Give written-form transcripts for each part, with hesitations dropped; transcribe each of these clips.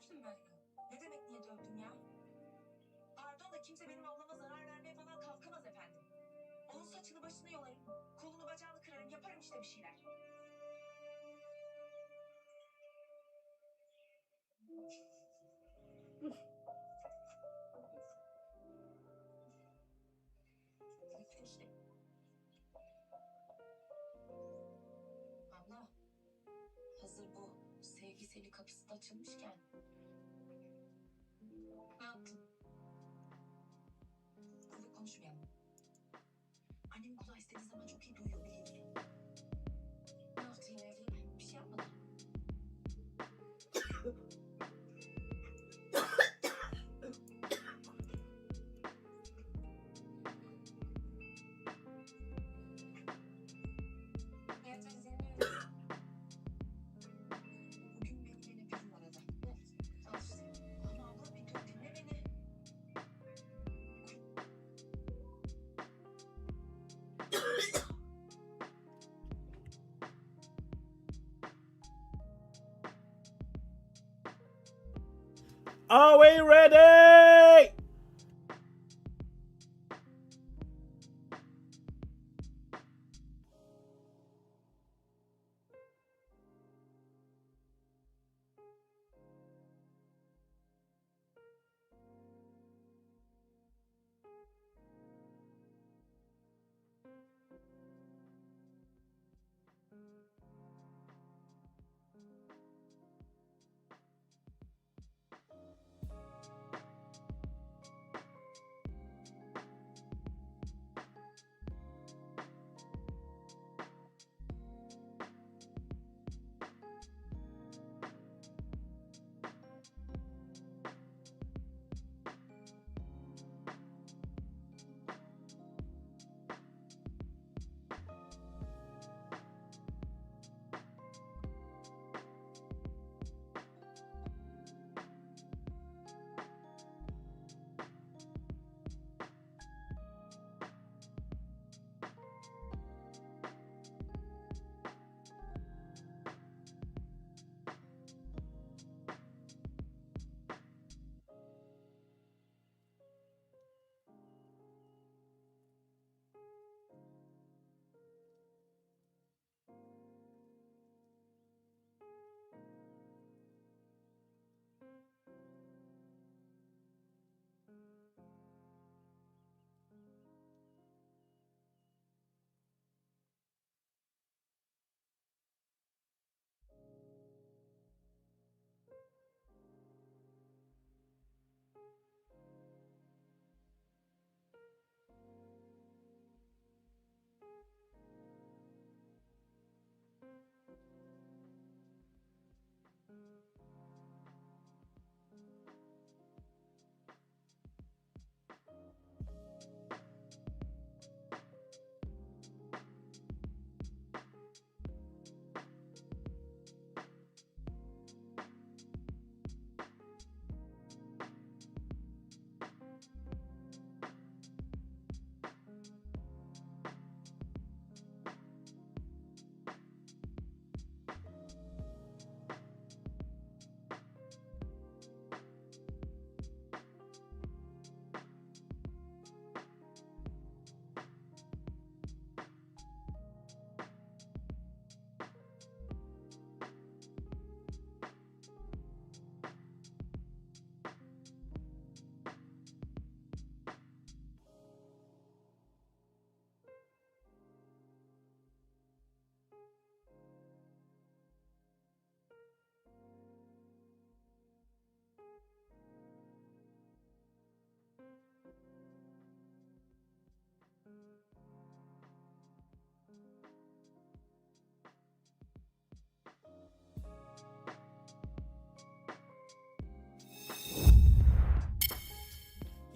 yaptım ben ya? Ne demek niye dövdün ya? Pardon da kimse benim ablama zarar vermeye falan kalkamaz efendim. Onun saçını başını yolarım, kolunu bacağını kırarım, yaparım işte bir şeyler. İşte. Abla, hazır bu sevgiseli kapısı da açılmışken. Ne yaptın? Burada konuşmayalım. Annemin kulağı istediği zaman çok iyi duyuyor biliyorsun. Ne yaptın yine evde? Bir şey yapmadın. Bugün beni yine Pelin aradı. Al işte. Ama abla bir dur dinle beni. Are we ready?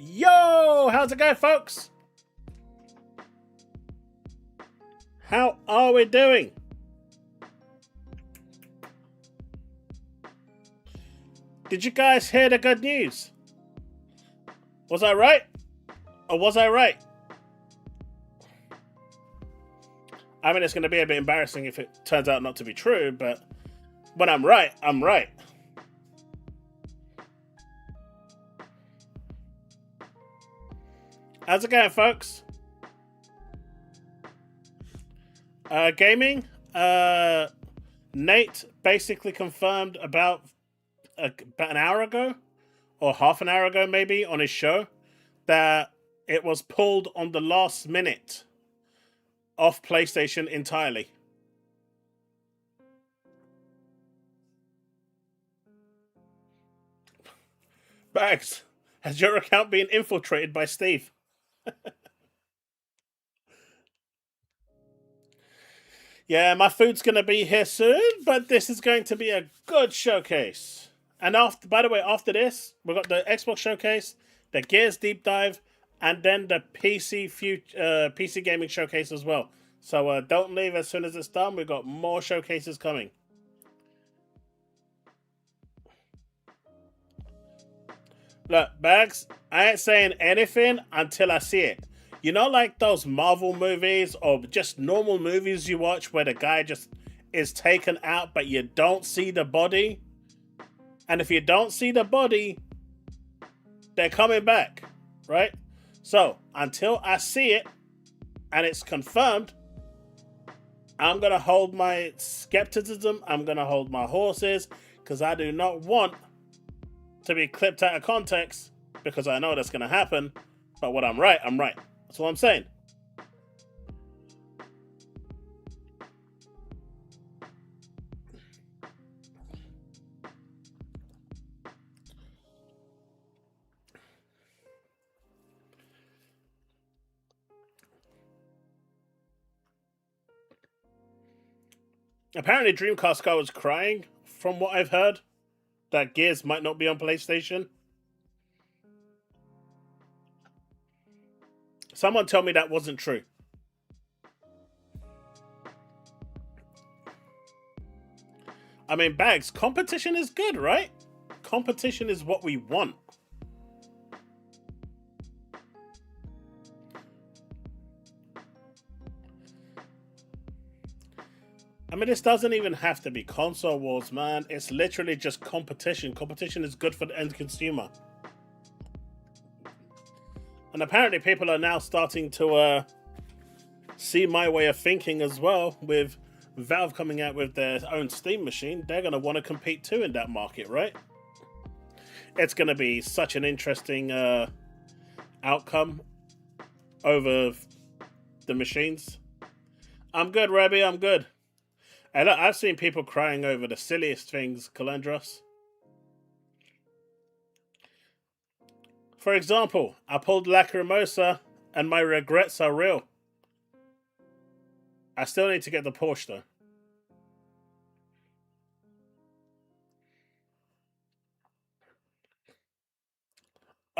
Yo, how's it going, folks? How are we doing? Did you guys hear the good news? Was I right? Or was I right? I mean, it's going to be a bit embarrassing if it turns out not to be true, but when I'm right, I'm right. How's it going, folks? Gaming. Nate basically confirmed about an hour ago, or half an hour ago maybe, on his show, that it was pulled on the last minute off PlayStation entirely. Bags, has your account been infiltrated by Steve? Yeah, my food's going to be here soon, but this is going to be a good showcase. And after, by the way, after this, we've got the Xbox showcase, the Gears deep dive, and then the PC gaming showcase as well. So don't leave as soon as it's done. We've got more showcases coming. Look, Bags, I ain't saying anything until I see it. You know, like those Marvel movies or just normal movies you watch where the guy just is taken out, but you don't see the body? And if you don't see the body, they're coming back, right? So, until I see it and it's confirmed, I'm going to hold my skepticism. I'm going to hold my horses because I do not want to be clipped out of context because I know that's going to happen. But when I'm right, I'm right. That's what I'm saying. Apparently Dreamcast guy was crying, from what I've heard, that Gears might not be on PlayStation. Someone tell me that wasn't true. I mean, Bags, competition is good, right? Competition is what we want. I mean, this doesn't even have to be console wars, man. It's literally just competition. Competition is good for the end consumer. And apparently people are now starting to see my way of thinking as well. With Valve coming out with their own Steam machine, they're going to want to compete too in that market, right? It's going to be such an interesting outcome over the machines. I'm good, Rabbi, I'm good. And look, I've seen people crying over the silliest things, Calandros. For example, I pulled Lacrimosa and my regrets are real. I still need to get the Porsche though.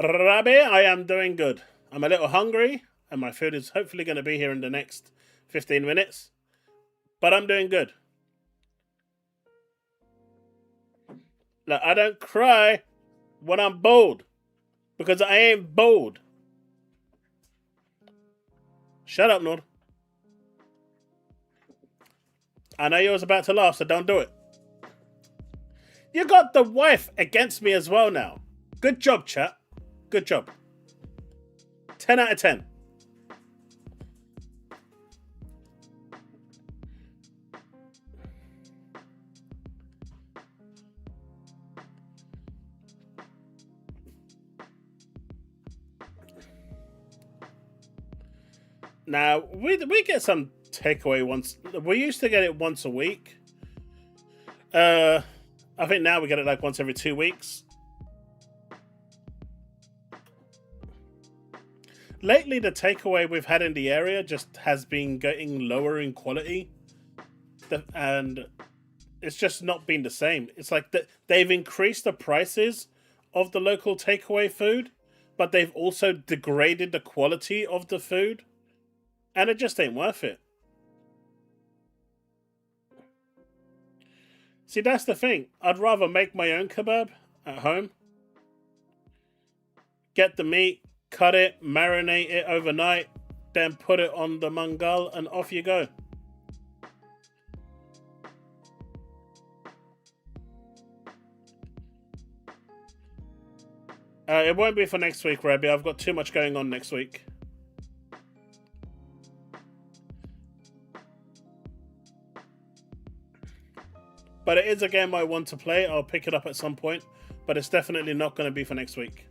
Rabbi, I am doing good. I'm a little hungry and my food is hopefully going to be here in the next 15 minutes. But I'm doing good. Look, I don't cry when I'm bold. Because I ain't bold. Shut up, Nord. I know you was about to laugh, so don't do it. You got the wife against me as well now. Good job, chat. Good job. 10 out of 10. Now, we get some takeaway once. We used to get it once a week. I think now we get it like once every 2 weeks. Lately, the takeaway we've had in the area just has been getting lower in quality. And it's just not been the same. It's like they've increased the prices of the local takeaway food, but they've also degraded the quality of the food. And it just ain't worth it. See, that's the thing. I'd rather make my own kebab at home. Get the meat, cut it, marinate it overnight, then put it on the mangal and off you go. It won't be for next week, Rabbi. I've got too much going on next week. is a game I want to play, I'll pick it up at some point, but it's definitely not going to be for next week.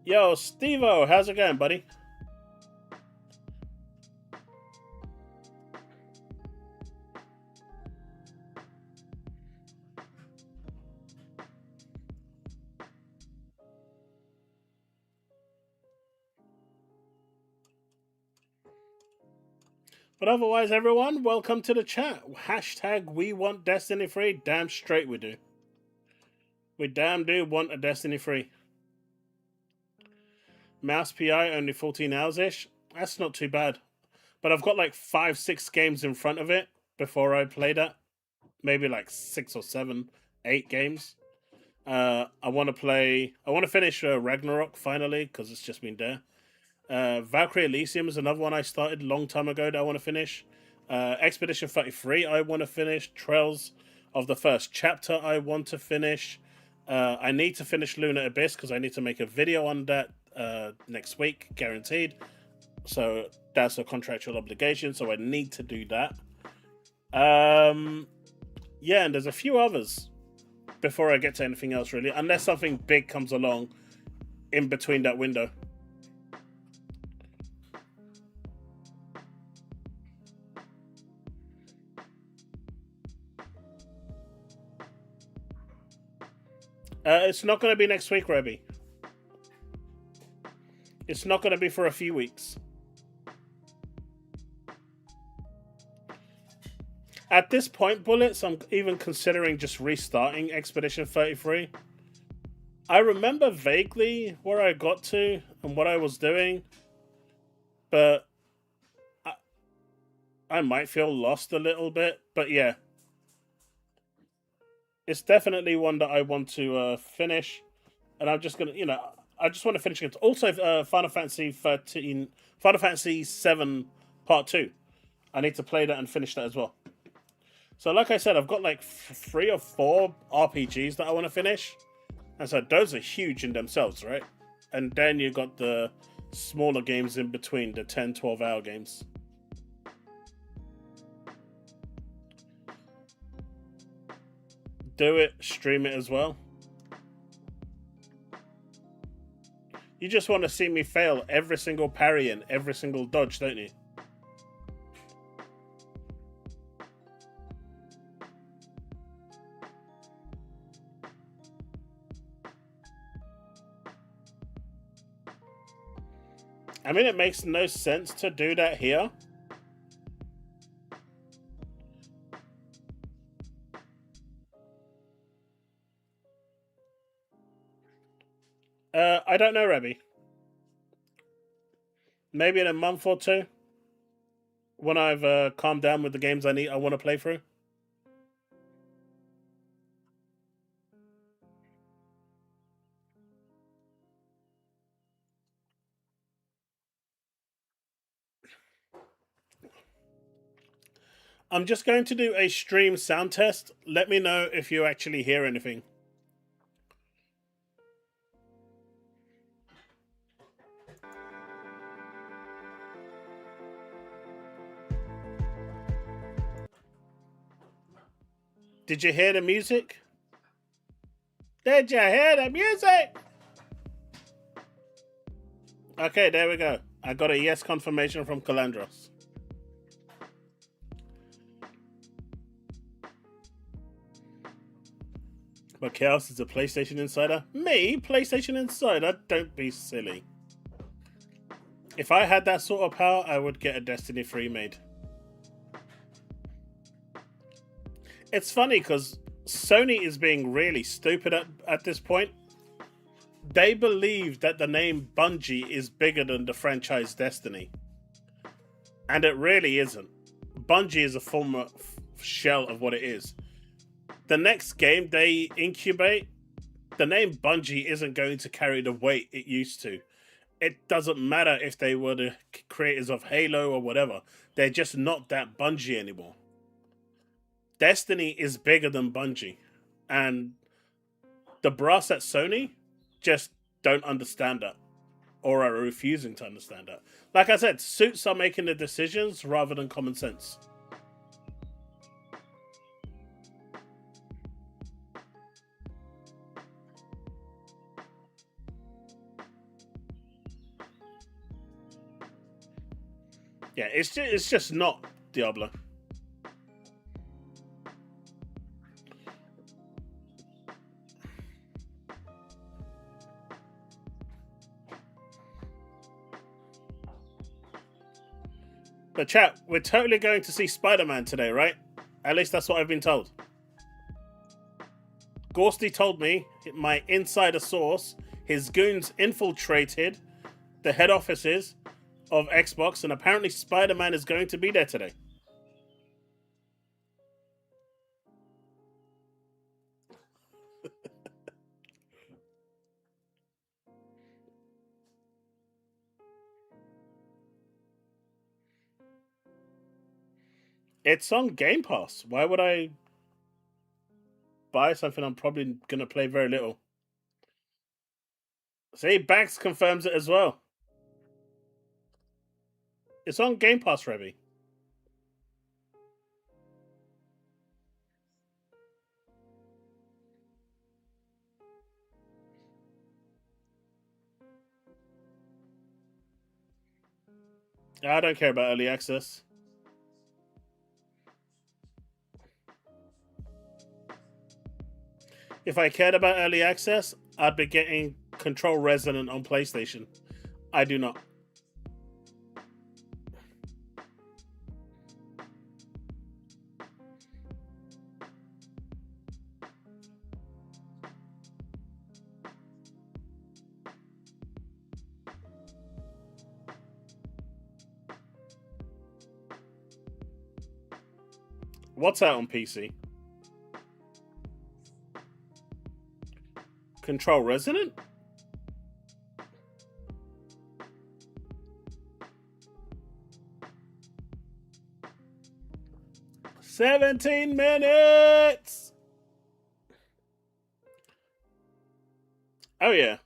Yo, Steve-O, how's it going, buddy? But otherwise, everyone, welcome to the chat. Hashtag we want Destiny 3. Damn straight we do. We damn do want a Destiny 3. Mouse PI only 14 hours-ish. That's not too bad. But I've got like 5-6 games in front of it before I play that. Maybe like 6 or 7, 8 games. I want to finish Ragnarok finally, because it's just been there. Valkyrie Elysium is another one I started a long time ago that I want to finish. Expedition 33 I want to finish. Trails of the First Chapter I want to finish. I need to finish Lunar Abyss because I need to make a video on that next week, guaranteed. So that's a contractual obligation, so I need to do that. Yeah, and there's a few others before I get to anything else, really. Unless something big comes along in between that window. It's not going to be next week, Rebby. It's not going to be for a few weeks. At this point, Bullets, I'm even considering just restarting Expedition 33. I remember vaguely where I got to and what I was doing, but I might feel lost a little bit. But yeah, it's definitely one that I want to finish, and I'm just gonna, I just want to finish it. Also, Final Fantasy 7 Part 2. I need to play that and finish that as well. So, like I said, I've got like 3 or 4 RPGs that I want to finish, and so those are huge in themselves, right? And then you got the smaller games in between, the 10-12 hour games. Do it, stream it as well. You just want to see me fail every single parry and every single dodge, don't you? I mean, it makes no sense to do that here. I don't know, Rebby. Maybe in a month or 2, when I've calmed down with the games I want to play through. I'm just going to do a stream sound test. Let me know if you actually hear anything. Did you hear the music? Did you hear the music? Okay, there we go. I got a yes confirmation from Calandros. But Chaos is a PlayStation Insider? Me? PlayStation Insider? Don't be silly. If I had that sort of power, I would get a Destiny 3 made. It's funny because Sony is being really stupid at this point. They believe that the name Bungie is bigger than the franchise Destiny. And it really isn't. Bungie is a former shell of what it is. The next game they incubate, the name Bungie isn't going to carry the weight it used to. It doesn't matter if they were the creators of Halo or whatever. They're just not that Bungie anymore. Destiny is bigger than Bungie. And the brass at Sony just don't understand that. Or are refusing to understand that. Like I said, suits are making the decisions rather than common sense. Yeah, it's just not Diablo. But chat, we're totally going to see Spider-Man today, right? At least that's what I've been told. Gorsty told me, my insider source, his goons infiltrated the head offices of Xbox, and apparently Spider-Man is going to be there today. It's on Game Pass. Why would I buy something I'm probably going to play very little? See, Bax confirms it as well. It's on Game Pass, Revy. I don't care about early access. If I cared about early access, I'd be getting Control Resonant on PlayStation. I do not. What's out on PC? Control Resonant? "17 minutes!" Oh, yeah.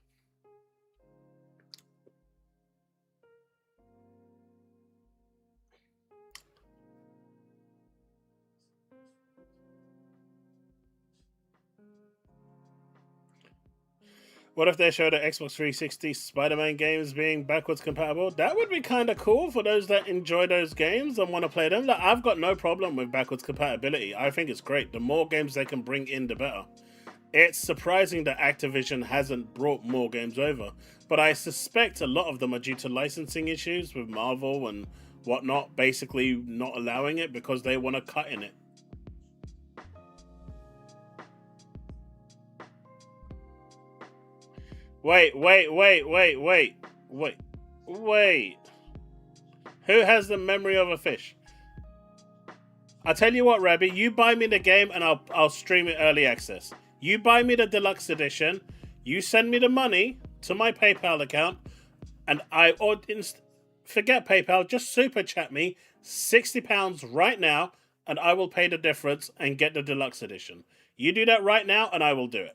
What if they showed an Xbox 360 Spider-Man games being backwards compatible? That would be kind of cool for those that enjoy those games and want to play them. Like, I've got no problem with backwards compatibility. I think it's great. The more games they can bring in, the better. It's surprising that Activision hasn't brought more games over, but I suspect a lot of them are due to licensing issues with Marvel and whatnot, basically not allowing it because they want to cut in it. Wait. Who has the memory of a fish? I'll tell you what, Rabbi, you buy me the game and I'll stream it early access. You buy me the deluxe edition, you send me the money to my PayPal account, and forget PayPal, just super chat me £60 right now, and I will pay the difference and get the deluxe edition. You do that right now, and I will do it.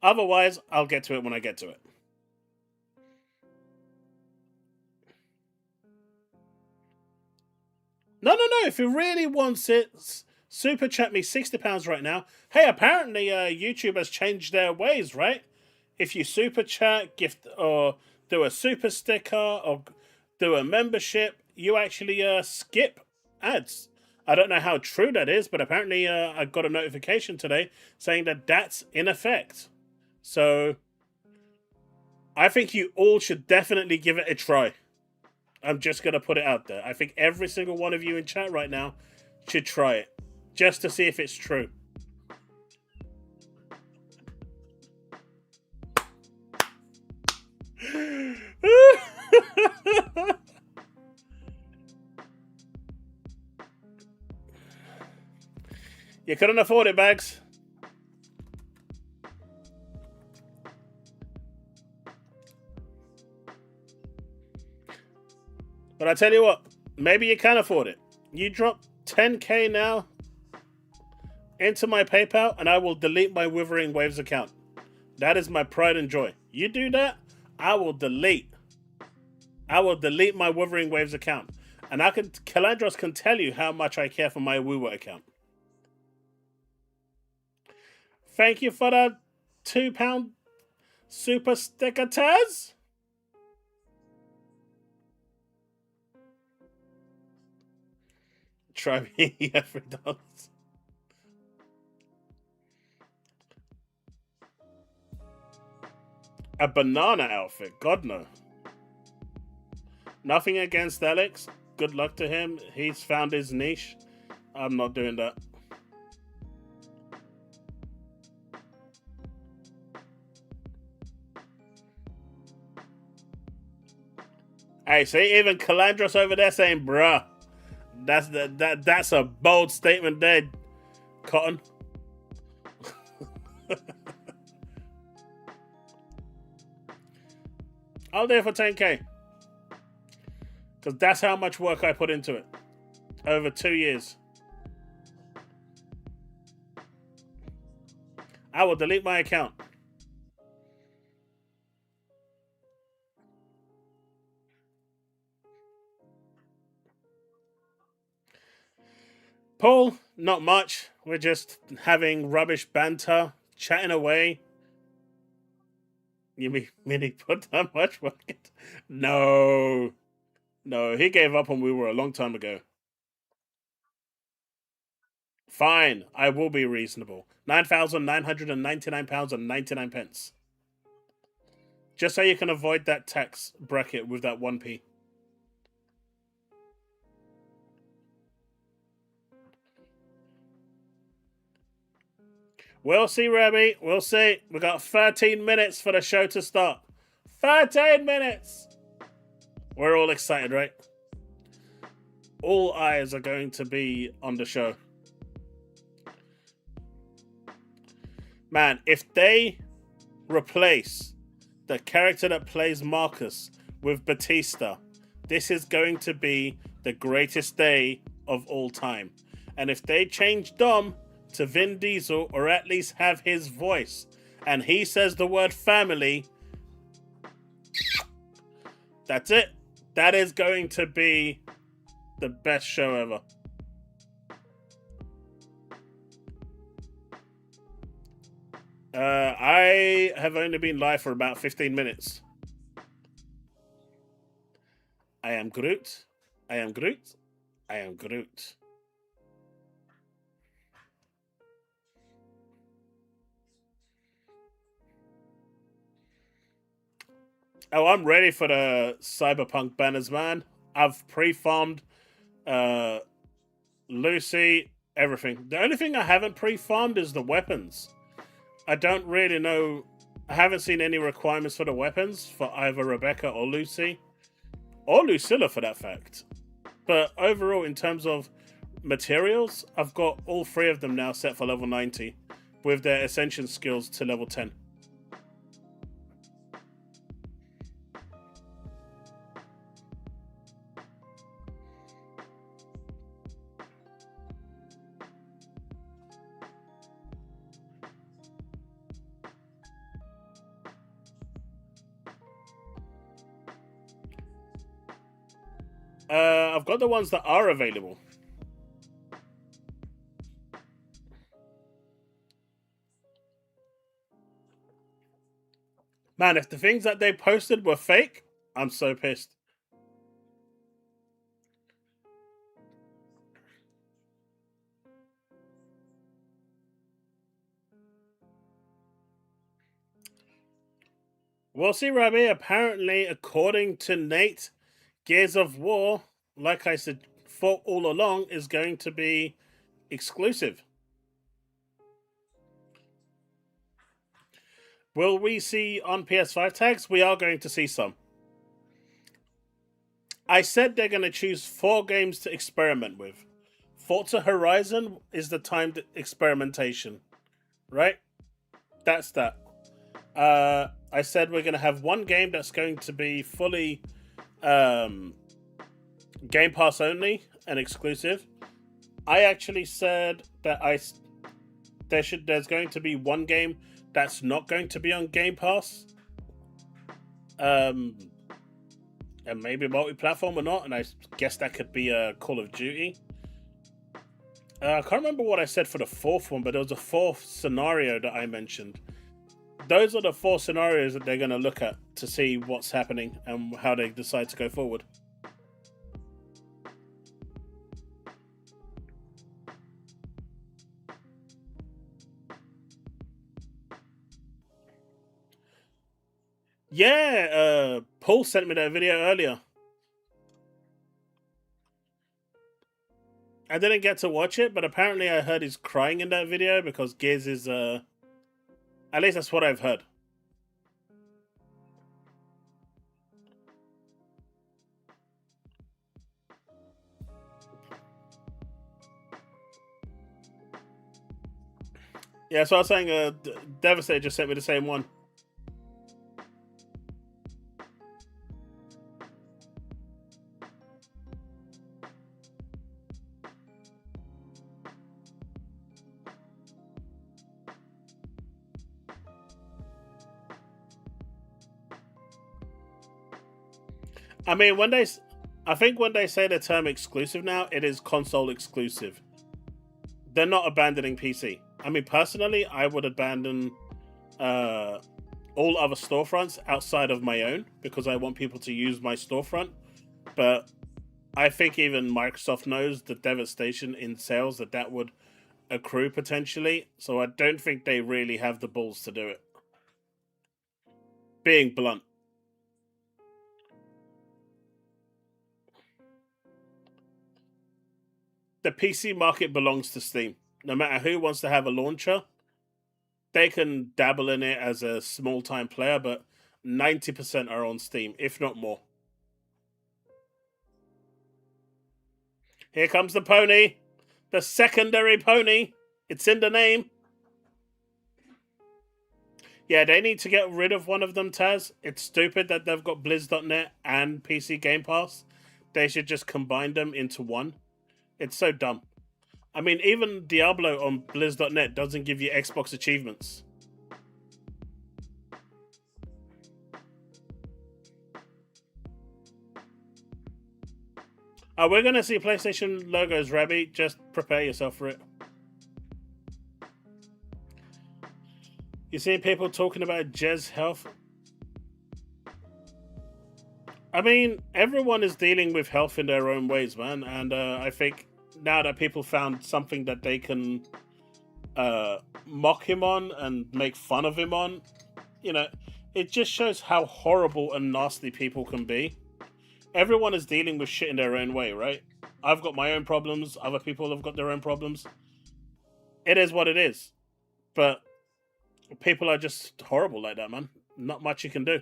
Otherwise, I'll get to it when I get to it. No. If he really wants it, super chat me £60 right now. Hey, apparently YouTube has changed their ways, right? If you super chat, gift, or do a super sticker, or do a membership, you actually skip ads. I don't know how true that is, but apparently I got a notification today saying that that's in effect. So I think you all should definitely give it a try. I'm just going to put it out there. I think every single one of you in chat right now should try it, just to see if it's true. You couldn't afford it, Bags. But I tell you what, maybe you can afford it. You drop 10k now into my PayPal, and I will delete my Withering Waves account. That is my pride and joy. You do that, I will delete my Withering Waves account. And Calandros can tell you how much I care for my WooWa account. Thank you for that £2 super sticker, Taz. Try me $3. A banana outfit? God no. Nothing against Alex. Good luck to him. He's found his niche. I'm not doing that. Hey, see, even Calandros over there saying, bruh. That's a bold statement there, Cotton. I'll do it for 10k. Because that's how much work I put into it. Over 2 years. I will delete my account. Paul, not much. We're just having rubbish banter, chatting away. You mean he put that much work into? No. No, he gave up when we were a long time ago. Fine, I will be reasonable. £9,999 and 99 pence. Just so you can avoid that tax bracket with that 1p. We'll see, Rabbi. We'll see. We got 13 minutes for the show to start. 13 minutes! We're all excited, right? All eyes are going to be on the show. Man, if they replace the character that plays Marcus with Batista, this is going to be the greatest day of all time. And if they change Dom to Vin Diesel, or at least have his voice, and he says the word family, that's it. That is going to be the best show ever. I have only been live for about 15 minutes. I am Groot. I am Groot. I am Groot. Oh, I'm ready for the Cyberpunk banners, man. I've pre-farmed Lucy, everything. The only thing I haven't pre-farmed is the weapons. I don't really know. I haven't seen any requirements for the weapons for either Rebecca or Lucy. Or Lucilla, for that fact. But overall, in terms of materials, I've got all 3 of them now set for level 90. With their Ascension skills to level 10. I've got the ones that are available. Man, if the things that they posted were fake, I'm so pissed. We'll see, Rabbi. Apparently, according to Nate, Gears of War, like I said, thought all along, is going to be exclusive. Will we see on PS5 tags? We are going to see some. I said they're going to choose 4 games to experiment with. Forza Horizon is the timed experimentation, right? That's that. I said we're going to have 1 game that's going to be fully Game Pass only and exclusive. I actually said that there's going to be 1 game that's not going to be on Game Pass. And maybe multi-platform or not, and I guess that could be a Call of Duty. I can't remember what I said for the 4th one, but there was a 4th scenario that I mentioned. Those are the 4 scenarios that they're going to look at to see what's happening and how they decide to go forward. Yeah, Paul sent me that video earlier. I didn't get to watch it, but apparently I heard he's crying in that video because Gears is, at least that's what I've heard. Yeah, so I was saying, Devastator just sent me the same one. I mean, I think when they say the term exclusive now, it is console exclusive. They're not abandoning PC. I mean, personally, I would abandon all other storefronts outside of my own because I want people to use my storefront. But I think even Microsoft knows the devastation in sales that would accrue potentially. So I don't think they really have the balls to do it. Being blunt. The PC market belongs to Steam. No matter who wants to have a launcher, they can dabble in it as a small-time player, but 90% are on Steam, if not more. Here comes the pony. The secondary pony. It's in the name. Yeah, they need to get rid of one of them, Taz. It's stupid that they've got Blizz.net and PC Game Pass. They should just combine them into one. It's so dumb. I mean, even Diablo on Blizz.net doesn't give you Xbox achievements. We're going to see PlayStation logos, Rabbi. Just prepare yourself for it. You see people talking about Jez health? I mean, everyone is dealing with health in their own ways, man. And I think now that people found something that they can mock him on and make fun of him on, you know, it just shows how horrible and nasty people can be. Everyone is dealing with shit in their own way, right? I've got my own problems. Other people have got their own problems. It is what it is. But people are just horrible like that, man. Not much you can do.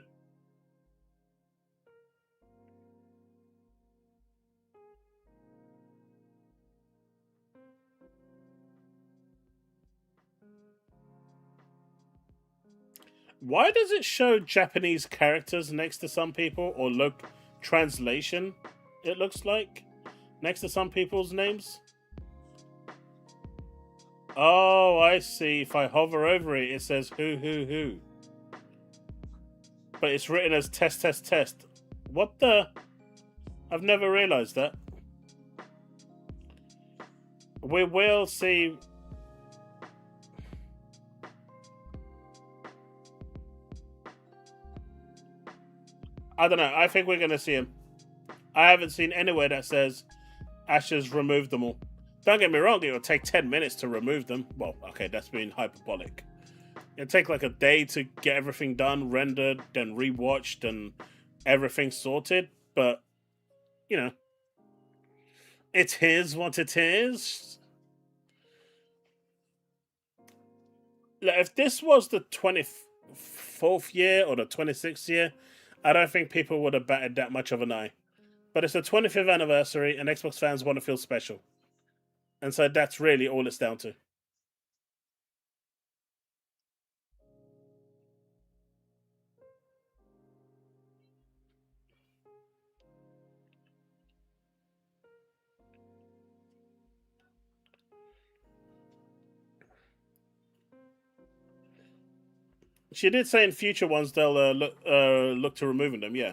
Why does it show Japanese characters next to some people, or translation, it looks like, next to some people's names? Oh, I see. If I hover over it, it says who. But it's written as test. What the? I've never realized that. We will see. I don't know. I think we're going to see him. I haven't seen anywhere that says Asher's removed them all. Don't get me wrong, it will take 10 minutes to remove them. Well, okay, that's being hyperbolic. It'll take like a day to get everything done, rendered, then rewatched, and everything sorted. But, you know, it is what it is. Like, if this was the 24th year or the 26th year, I don't think people would have batted that much of an eye. But it's the 25th anniversary, and Xbox fans want to feel special. And so that's really all it's down to. She did say in future ones they'll look to removing them, yeah.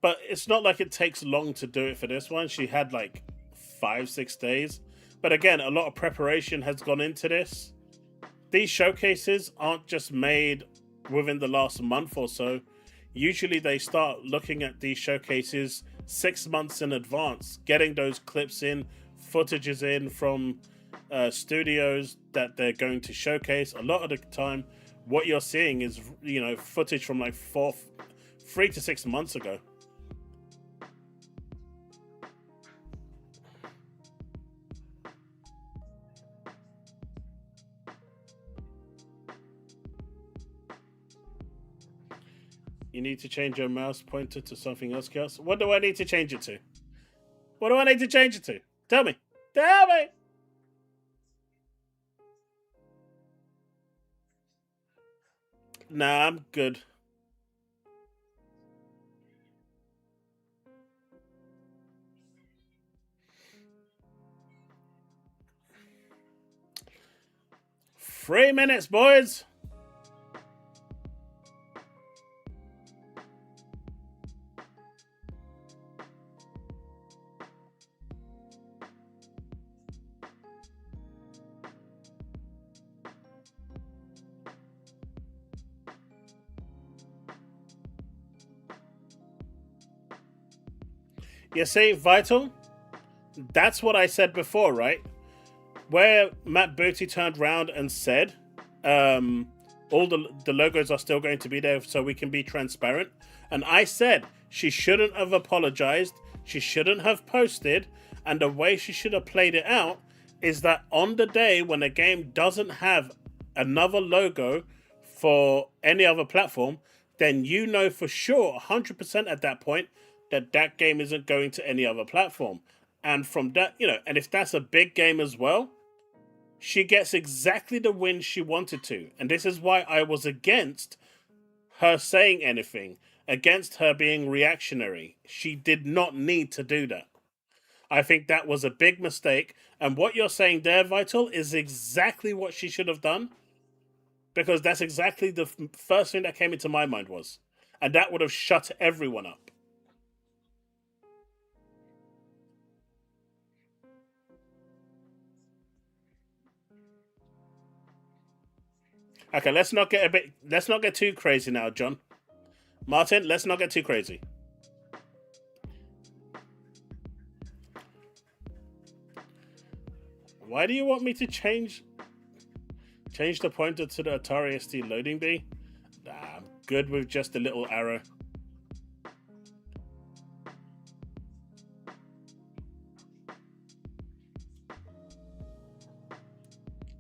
But it's not like it takes long to do it for this one. She had like 5-6 days. But again, a lot of preparation has gone into this. These showcases aren't just made within the last month or so. Usually they start looking at these showcases 6 months in advance, getting those clips in, footages in from studios that they're going to showcase. A lot of the time, what you're seeing is, footage from like 3 to 6 months ago. You need to change your mouse pointer to something else, Chaos. What do I need to change it to? What do I need to change it to? Tell me. Tell me! Nah, I'm good. Three minutes, boys! You see, Vital, that's what I said before, right? Where Matt Booty turned around and said, all the logos are still going to be there so we can be transparent. And I said she shouldn't have apologized, she shouldn't have posted, and the way she should have played it out is that on the day when a game doesn't have another logo for any other platform, then you know for sure, 100% at that point, that game isn't going to any other platform. And from that, and if that's a big game as well, she gets exactly the win she wanted to. And this is why I was against her saying anything, against her being reactionary. She did not need to do that. I think that was a big mistake. And what you're saying there, Vital, is exactly what she should have done. Because that's exactly the first thing that came into my mind was. And that would have shut everyone up. Okay, let's not get too crazy now, John. Martin, let's not get too crazy. Why do you want me to change the pointer to the Atari ST loading bay? Nah, I'm good with just a little arrow.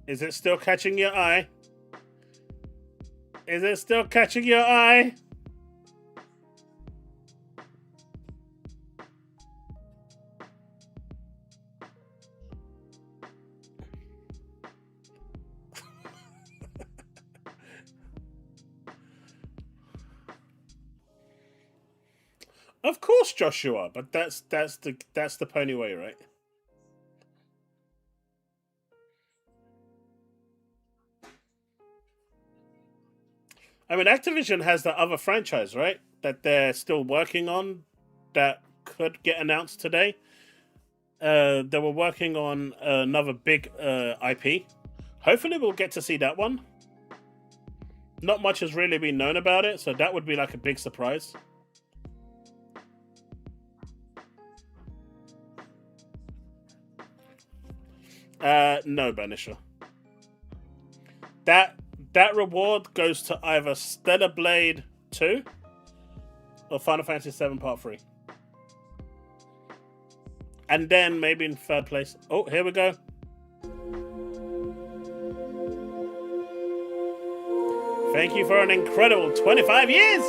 Is it still catching your eye? Is it still catching your eye? Of course, Joshua, but that's the pony way, right? I mean, Activision has that other franchise, right? That they're still working on that could get announced today. They were working on another big IP. Hopefully, we'll get to see that one. Not much has really been known about it, so that would be like a big surprise. No, Banisher. That reward goes to either Stellar Blade 2 or Final Fantasy 7 Part 3. And then maybe in third place. Oh, here we go. Thank you for an incredible 25 years!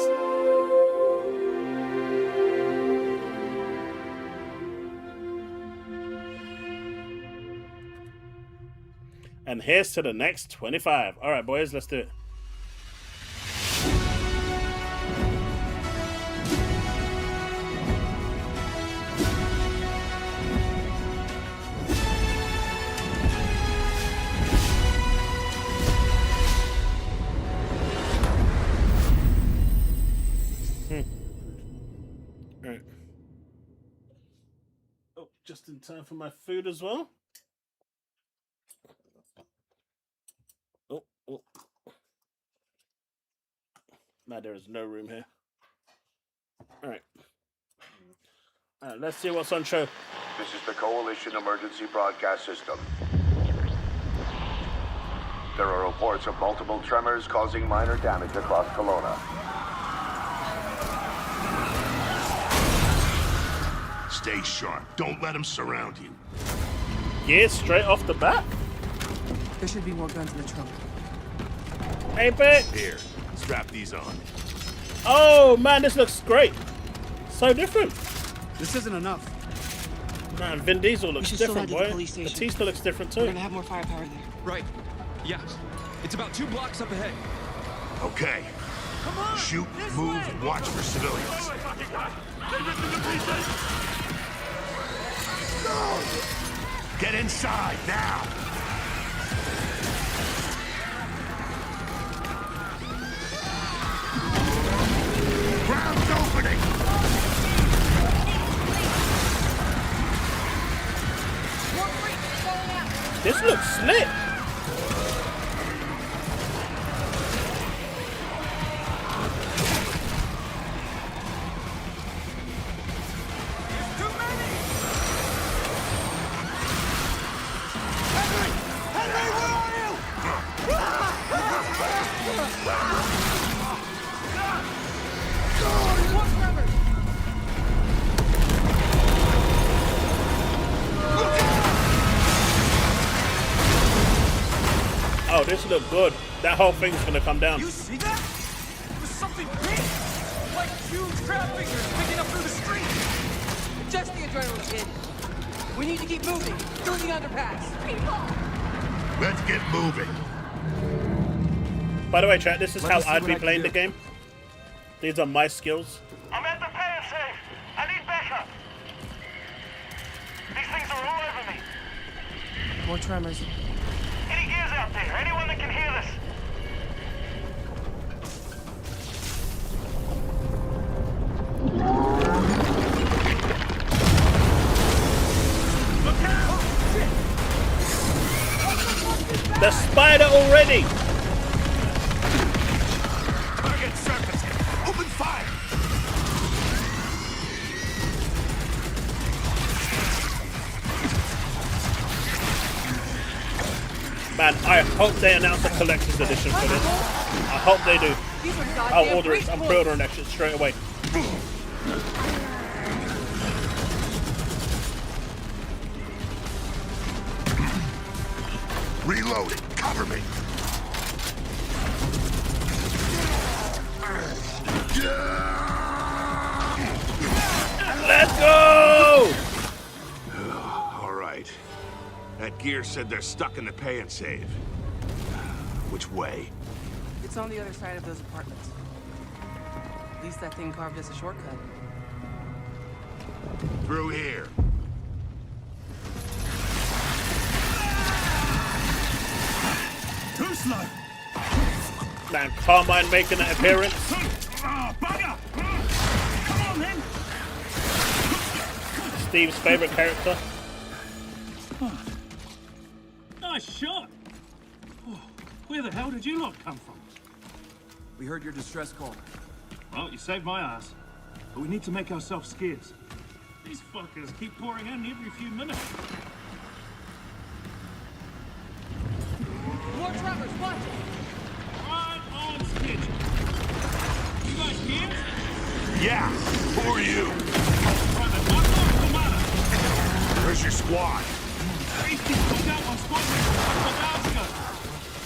And here's to the next 25. All right, boys, let's do it. All right. Oh, just in time for my food as well. Oh. Now there is no room here. All right. Let's see what's on show. This is the Coalition Emergency Broadcast System. The There are reports of multiple tremors causing minor damage across Kelowna. Stay sharp. Don't let them surround you. Yeah, straight off the bat. There should be more guns in the trunk. Hey, Bex. Here, strap these on. Oh, man, this looks great. So different. This isn't enough. Man, Vin Diesel looks should still different, head to the boy. police station. Batista looks different, We're too. gonna have more firepower there. Right. Yeah. It's about 2 blocks up ahead. Okay. Shoot, move, and watch for civilians. Get inside, now! Ground's opening! This looks slick. Oh, this looks good. That whole thing's gonna come down. You see that? It was something big! Like huge crab fingers picking up through the street! Just the adrenaline, kid. We need to keep moving through the underpass. Let's get moving. By the way, chat, this is Let how me see I'd what be I can playing do. the game. These are my skills. I'm at the pan safe. I need backup. These things are all over me. More tremors. Any gears out there? Anyone that can hear this? Look out! The spider already! Target surface. Open fire! Man, I hope they announce a collector's edition for this. I hope they do. These are goddamn I'll order it. breach I'm bullets. pre-ordering that shit straight away. Reloading. Cover me. Let's go! All right. That gear said they're stuck in the pay and save. Which way? It's on the other side of those apartments. At least that thing carved us a shortcut. Through here. Too slow. Man, Carmine making an appearance. Oh, bugger! Come on then. Steve's favorite character. Nice shot. Oh, where the hell did you lot come from? We heard your distress call. Well, you saved my ass. But we need to make ourselves scarce. These fuckers keep pouring in every few minutes. More tremors, watch it! Right on schedule. You guys here? Yeah. Who are you? Private Marco Commander. Where's your squad? Beasties took out one squadron a couple of hours ago.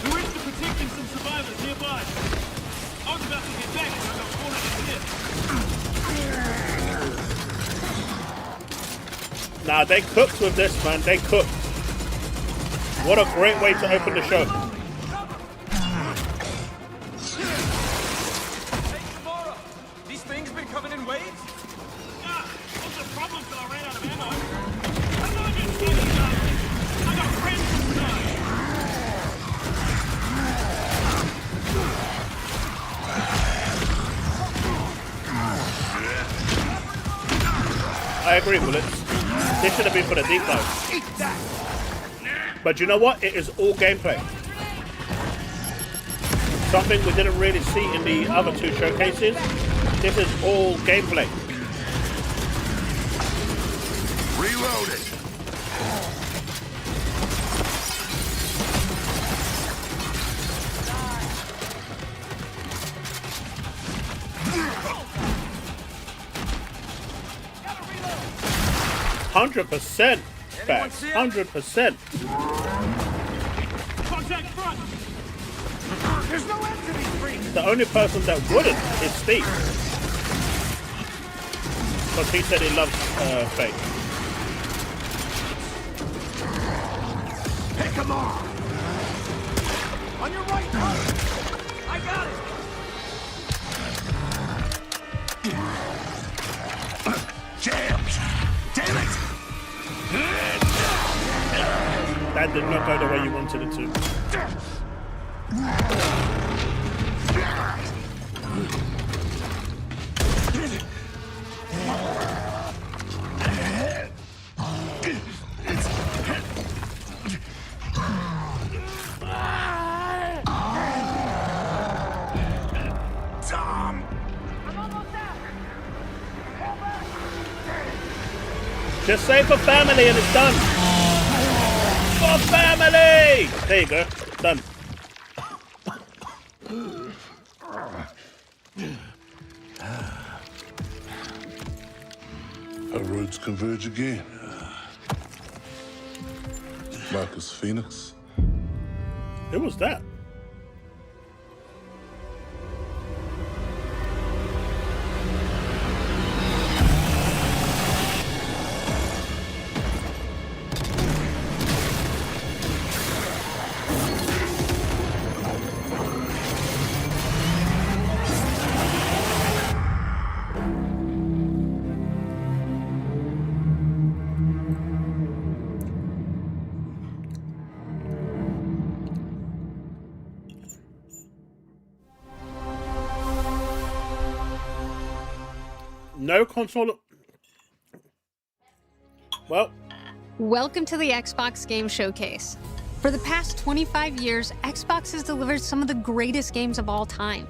We were into protecting some survivors nearby. I was about to get back when I got cornered in here. Nah, they cooked with this, man. They cooked. What a great way to open the show. Hey, tomorrow! These things been coming in waves? Ah, what's the problem till I ran out of ammo? I'm not just kidding, darling. I got friends inside. I agree, Bullets. This should have been for the deep dive. But you know what? It is all gameplay. Something we didn't really see in the other two showcases. This is all gameplay. Reloading. 100%. Facts. 100%. Contact front! There's no end to these freaks! The only person that wouldn't is Steve. Because he said he loves Faith. Pick 'em off! On your right, Carter! I got it! James! Damn it! That did not go the way you wanted it to. Tom! Just say for family and it's done. For family! There you go. Done. Our roads converge again. Marcus Phoenix. Who was that? No console. Well, welcome to the Xbox Game Showcase. For the past 25 years, Xbox has delivered some of the greatest games of all time.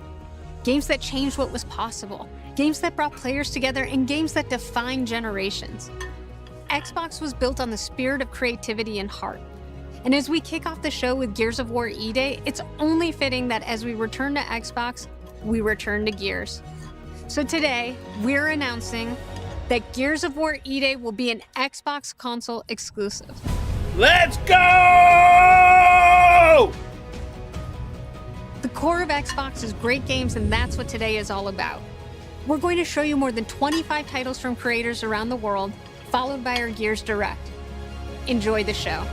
Games that changed what was possible, games that brought players together, and games that defined generations. Xbox was built on the spirit of creativity and heart. And as we kick off the show with Gears of War E-Day, it's only fitting that as we return to Xbox, we return to Gears. So today, we're announcing that Gears of War E-Day will be an Xbox console exclusive. let's go! The core of Xbox is great games, and that's what today is all about. We're going to show you more than 25 titles from creators around the world, followed by our Gears Direct. Enjoy the show.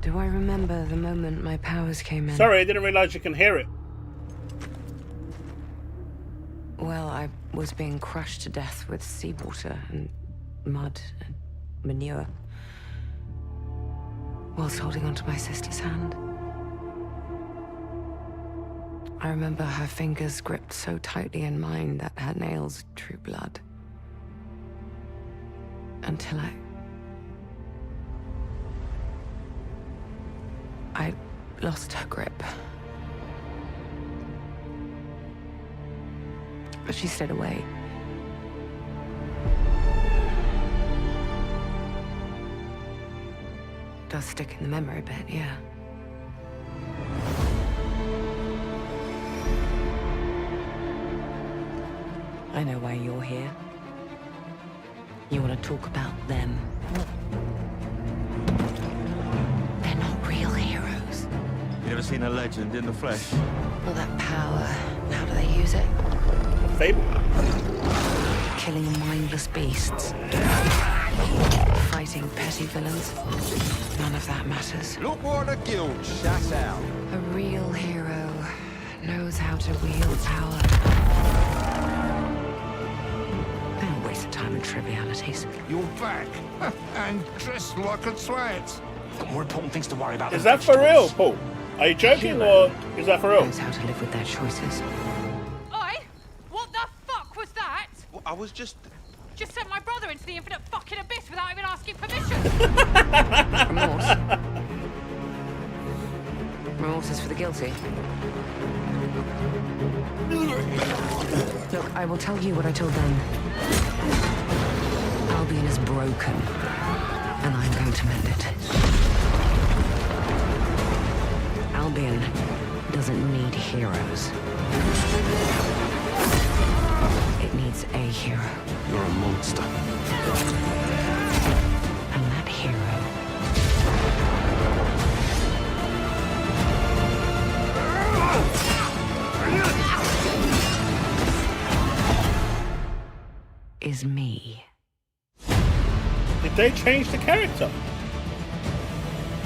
Do I remember the moment my powers came in? Sorry, I didn't realize you can hear it. Well, I was being crushed to death with seawater and mud and manure, whilst holding onto my sister's hand. I remember her fingers gripped so tightly in mine that her nails drew blood. Until I lost her grip. But she stayed away. Does stick in the memory a bit, yeah. I know why you're here. You want to talk about them. They're not real heroes. You ever seen a legend in the flesh? All that power, how do they use it? Fable. Killing mindless beasts. Fighting petty villains. None of that matters. Look what the guild shut out. A real hero knows how to wield power. They don't waste their time in trivialities. You're back. And dressed like a twat. Got more important things to worry about. Is that for real, Paul? Are you joking or is that for real? Knows how to live with their choices. Oi! What the fuck was that? Well, I was just... Just sent my brother into the infinite fucking abyss without even asking permission. Remorse. Remorse is for the guilty. Look, I will tell you what I told them. Albion is broken, and going to mend it. Albion doesn't need heroes. It needs a hero. You're a monster. And that hero is me. Did they change the character?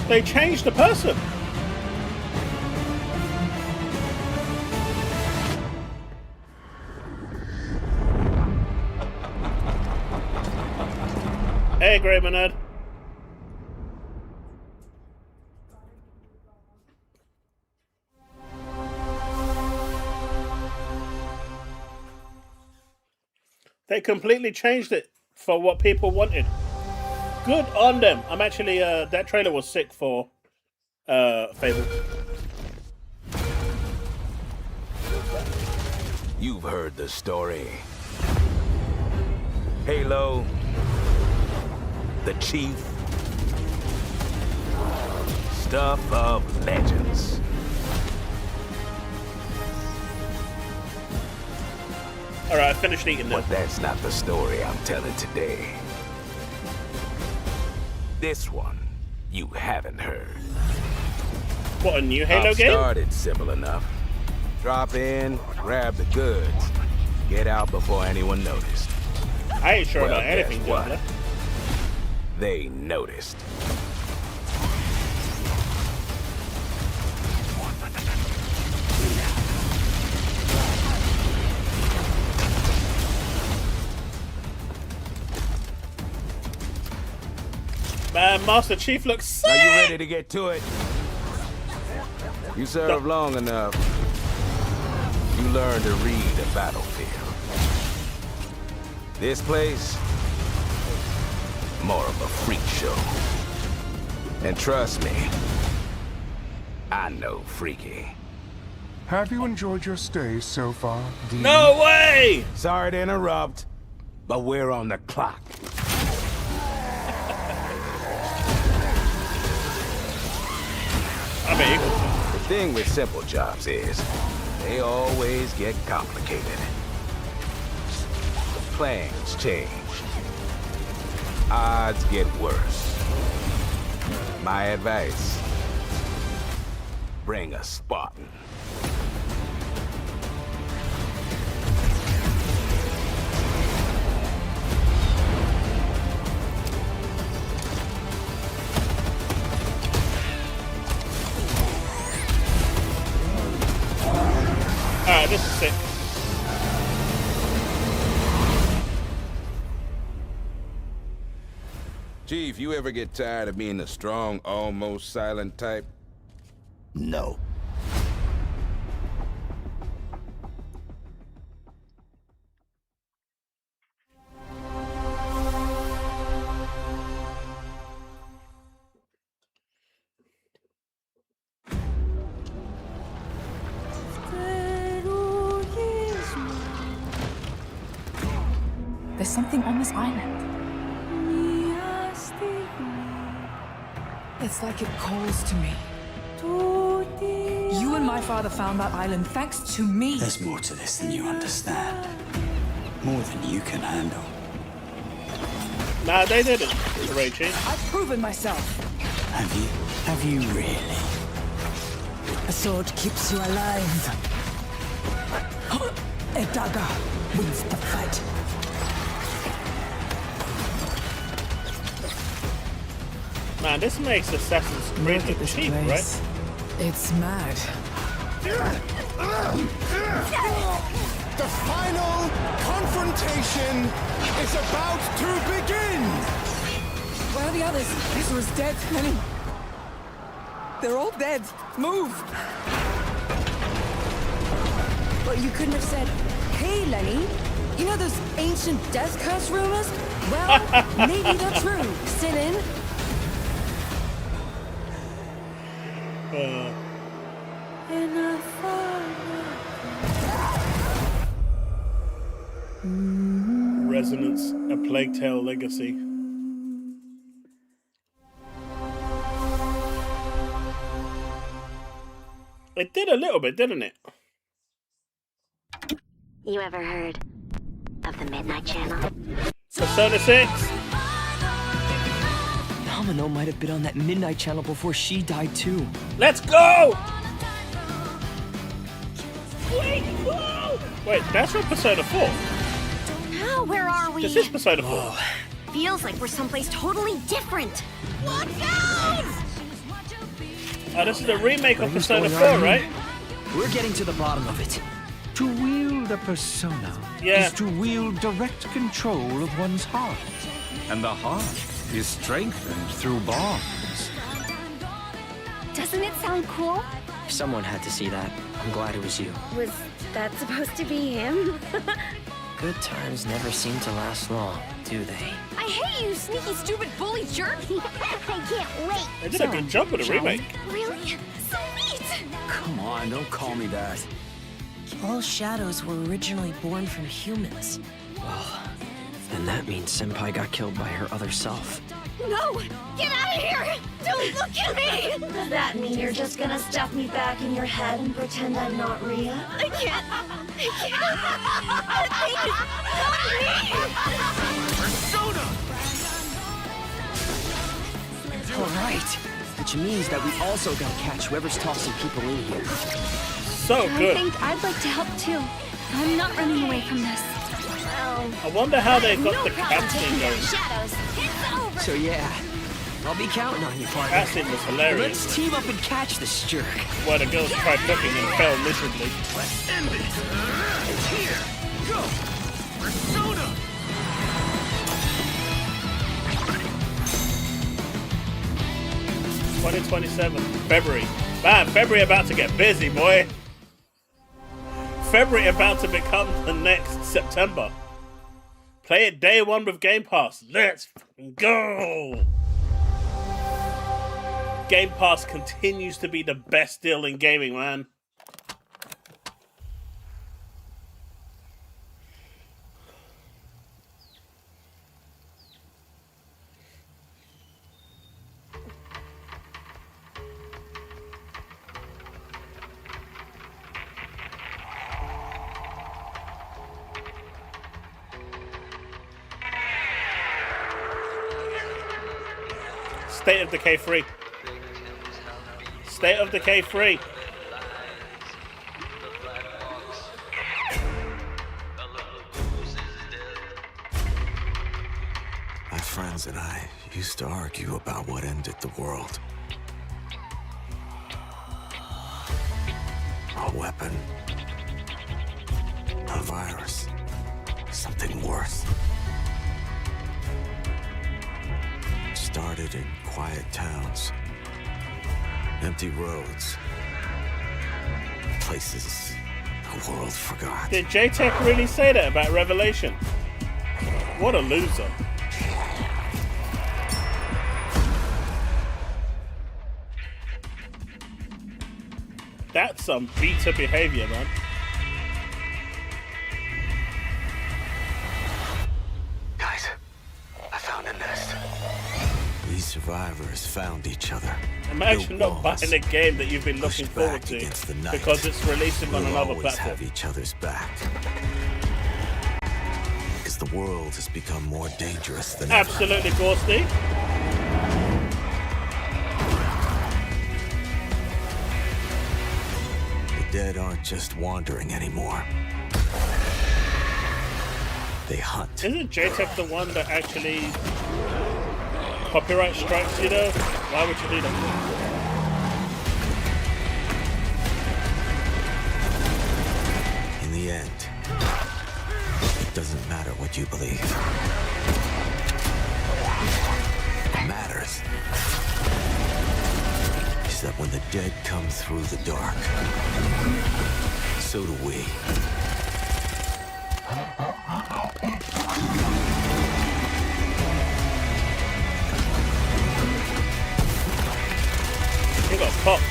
They changed the person. Hey, Grey Manad. They completely changed it for what people wanted. Good on them. I'm actually, that trailer was sick for Fable. You've heard the story. Halo, the Chief, stuff of legends. Alright, I finished eating now. But that's not the story I'm telling today. This one, you haven't heard. What, a new Halo game? Started simple enough. Drop in, grab the goods, get out before anyone noticed. I ain't sure about guess anything, what? Diablo. They noticed. Man, Master Chief looks sick! Are you ready to get to it? You served long enough. You learn to read a battlefield. This place, more of a freak show. And trust me, I know freaky. Have you enjoyed your stay so far, Dean? No way! Sorry to interrupt, but we're on the clock. I mean, the thing with simple jobs is, they always get complicated. The plans change. Odds get worse. My advice, bring a Spartan. Alright, this is sick. Chief, you ever get tired of being the strong, almost silent type? No. There's something on this island. It's like it calls to me. You and my father found that island thanks to me. There's more to this than you understand. More than you can handle. Nah, they didn't, Rachel. I've proven myself. Have you really? A sword keeps you alive. A dagger wins the fight. Man, this makes Assassin's Creed look cheap, right? It's mad. The final confrontation is about to begin! Where are the others? Ezra's dead, Lenny. They're all dead. Move! But you couldn't have said, hey, Lenny, you know those ancient death curse rumors? Well, maybe they're true. SINDEN. Resonance, A Plague Tale Legacy. It did a little bit, didn't it? You ever heard of the Midnight Channel? Persona 6? Domino might have been on that Midnight Channel before she died too. Let's go! Wait, that's from Persona 4. Now, where are we? This is Persona 4. Feels like we're someplace totally different. Watch out! Oh, this is a remake of Persona 4, right? We're getting to the bottom of it. To wield a persona is to wield direct control of one's heart. And the heart is strengthened through bonds. Doesn't it sound cool? Someone had to see that. I'm glad it was you. Was that supposed to be him? Good times never seem to last long, do they? I hate you, sneaky, stupid, bully jerk! I can't wait! They did a good job with the remake. Really? So neat! Come on, don't call me that. All shadows were originally born from humans. Well, then that means Senpai got killed by her other self. No! Get out of here! Don't look at me! Does that mean you're just gonna stuff me back in your head and pretend I'm not Rhea? I can't! Persona! Alright. Which means that we also gotta catch whoever's tossing people in here. So good. I think I'd like to help too. I'm not running away from this. I wonder how they got the cat scene going. So yeah, I'll be counting on you, partner. That scene was hilarious. Let's team up and catch this jerk. Where the girls tried cooking and fell miserably. Let's end it. Here, go. Persona. 2027, February. Man, February about to get busy, boy. February about to become the next September. Play it day one with Game Pass. Let's go. Game Pass continues to be the best deal in gaming, man. State of Decay 3. State of Decay 3. My friends and I used to argue about what ended the world. A weapon. A virus. Something worse. Started in quiet towns, empty roads, places the world forgot. Did J-Tech really say that about Revelation? What a loser. That's some beta behavior, man. Guys, I found a nest. These survivors found each other. Imagine not buying a game that you've been looking forward to because it's releasing on another platform. Have each other's back. Because the world has become more dangerous than ever. Absolutely, Ghosty. The dead aren't just wandering anymore. They hunt. Isn't J-Tech the one that actually copyright strikes, you know? Why would you do that? In the end, it doesn't matter what you believe. What matters is that when the dead come through the dark, so do we. He got popped.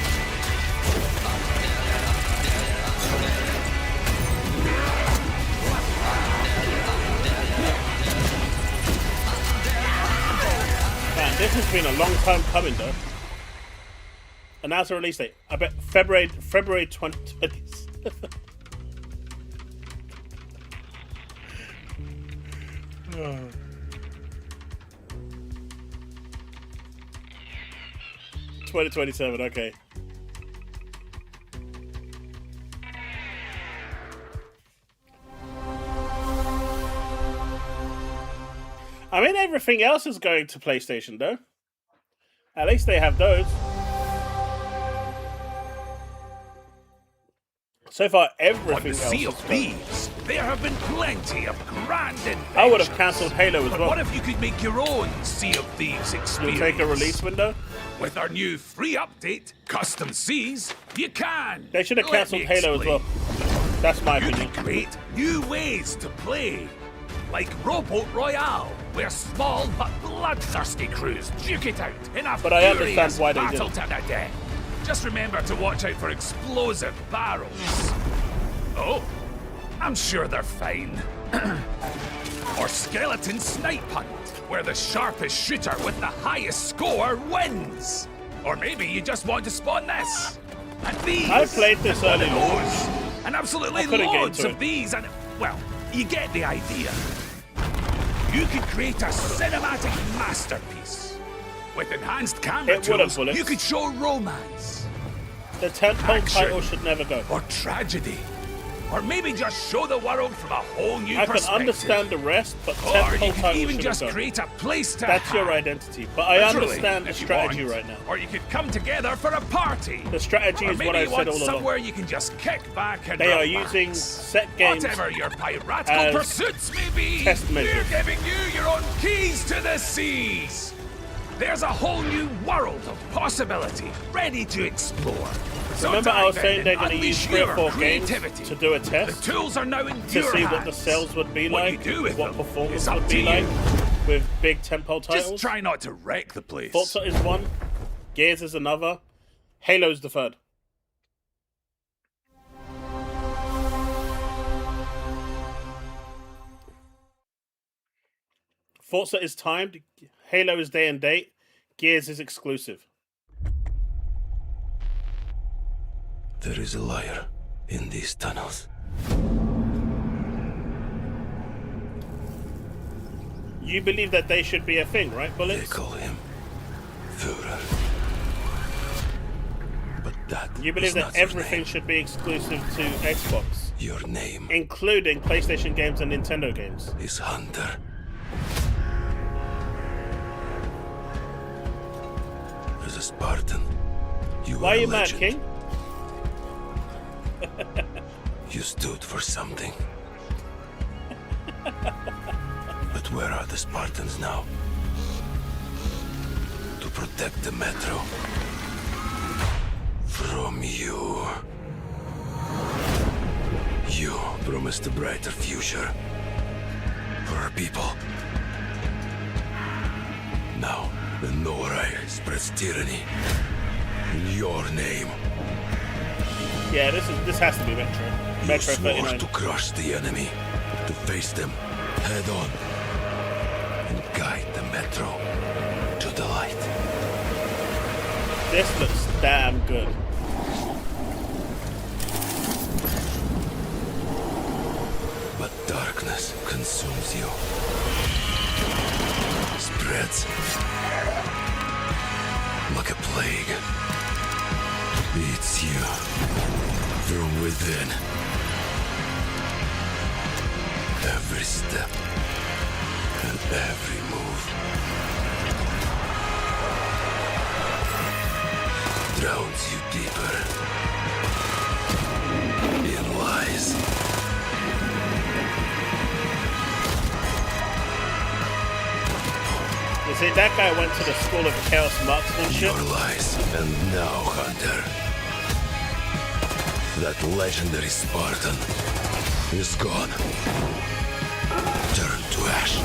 Man, this has been a long time coming though. Announce a release date. I bet February 2027. 2027. Okay. I mean, everything else is going to PlayStation, though. At least they have those. So far, everything else. On the Sea of Thieves, there have been plenty of grand adventures. I would have cancelled Halo as well. But what if you could make your own Sea of Thieves experience? You'll take a release window? With our new free update, Custom Seas, you can. They should have cancelled Halo as well. That's my opinion. You can create new ways to play. Like Rowboat Royale, where small but bloodthirsty crews duke it out in a furious battle to the death. Just remember to watch out for explosive barrels. Oh, I'm sure they're fine. Or Skeleton Snipe Hunt, where the sharpest shooter with the highest score wins. Or maybe you just want to spawn this. And these. I played this early on. And absolutely loads of these, and, well, you get the idea. You could create a cinematic masterpiece. With enhanced camera tools, you could show romance. The tentpole title should never go. Or tragedy. Or maybe just show the world from a whole new perspective. I can understand the rest, but or tentpole you title could even just go. create a place to That's your identity. But I understand the strategy right now. Or you could come together for a party. The strategy is what I said all along. Somewhere you can just kick back and they relax. are using set games. Whatever your piratical pursuits may be, test measures. we're giving you your own keys to the seas. There's a whole new world of possibility ready to explore. So remember I was saying they're going to use 3 or 4 games to do a test? The tools are now in to see hands. what the sales would be like, what performance would be you. like with big tempo titles. Just try not to wreck the place. Forza is one, Gears is another, Halo's the third. Forza is timed, Halo is day and date, Gears is exclusive. There is a liar in these tunnels. You believe that they should be a thing, right, Bullets? They call him Führer. But that you believe that everything should be exclusive to Xbox? Your name, including PlayStation games and Nintendo games, is Hunter. As a Spartan, you Why are you legend. mad, King? You stood for something. But where are the Spartans now? To protect the Metro. From you. You promised a brighter future. For our people. Now, the Norai spreads tyranny. In your name. Yeah, this has to be Metro. You swore to crush the enemy, to face them head on, and guide the Metro to the light. This looks damn good. But darkness consumes you. Spreads like a plague. Eats you from within. Every step and every move drowns you deeper in lies. You see, that guy went to the School of Chaos Marksmanship. Your lies. And now, Hunter, that legendary Spartan is gone. Turned to ash.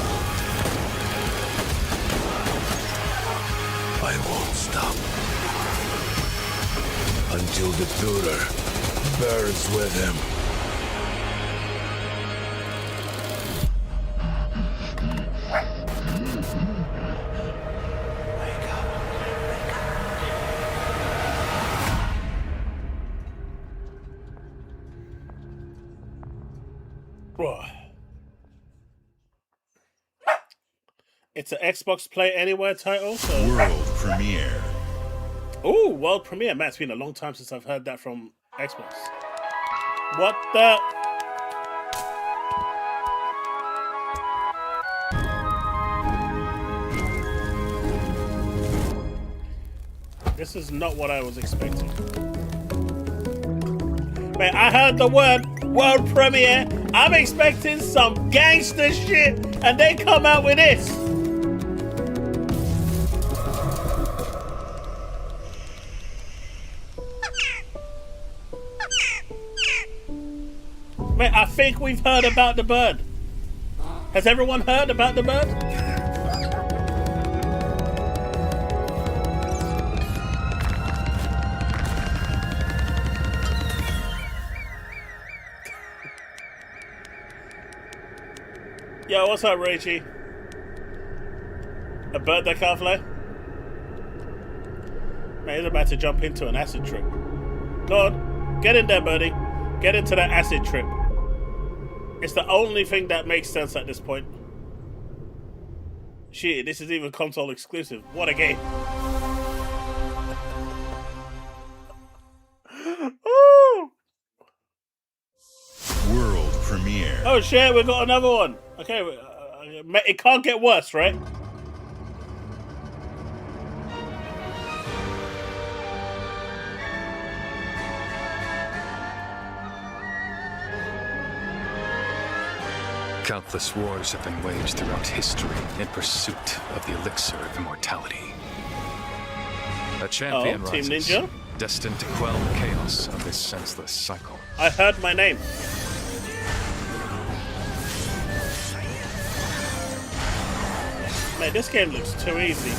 I won't stop. Until the Führer burns with him. It's an Xbox Play Anywhere title. So. World premiere. Ooh, world premiere. Man, it's been a long time since I've heard that from Xbox. What the? This is not what I was expecting. Man, I heard the word world premiere. I'm expecting some gangster shit, and they come out with this. Man, I think we've heard about the bird. Has everyone heard about the bird? Yo, what's up, Rachie? A bird that can't fly? Man, he's about to jump into an acid trip. Go on, get in there, birdie. Get into that acid trip. It's the only thing that makes sense at this point. Shit, this is even console exclusive. What a game. Ooh. World premiere. Oh shit, we got another one. Okay, it can't get worse, right? Countless wars have been waged throughout history in pursuit of the elixir of immortality. A champion Team rises, Ninja? destined to quell the chaos of this senseless cycle. I heard my name. Man, this game looks too easy.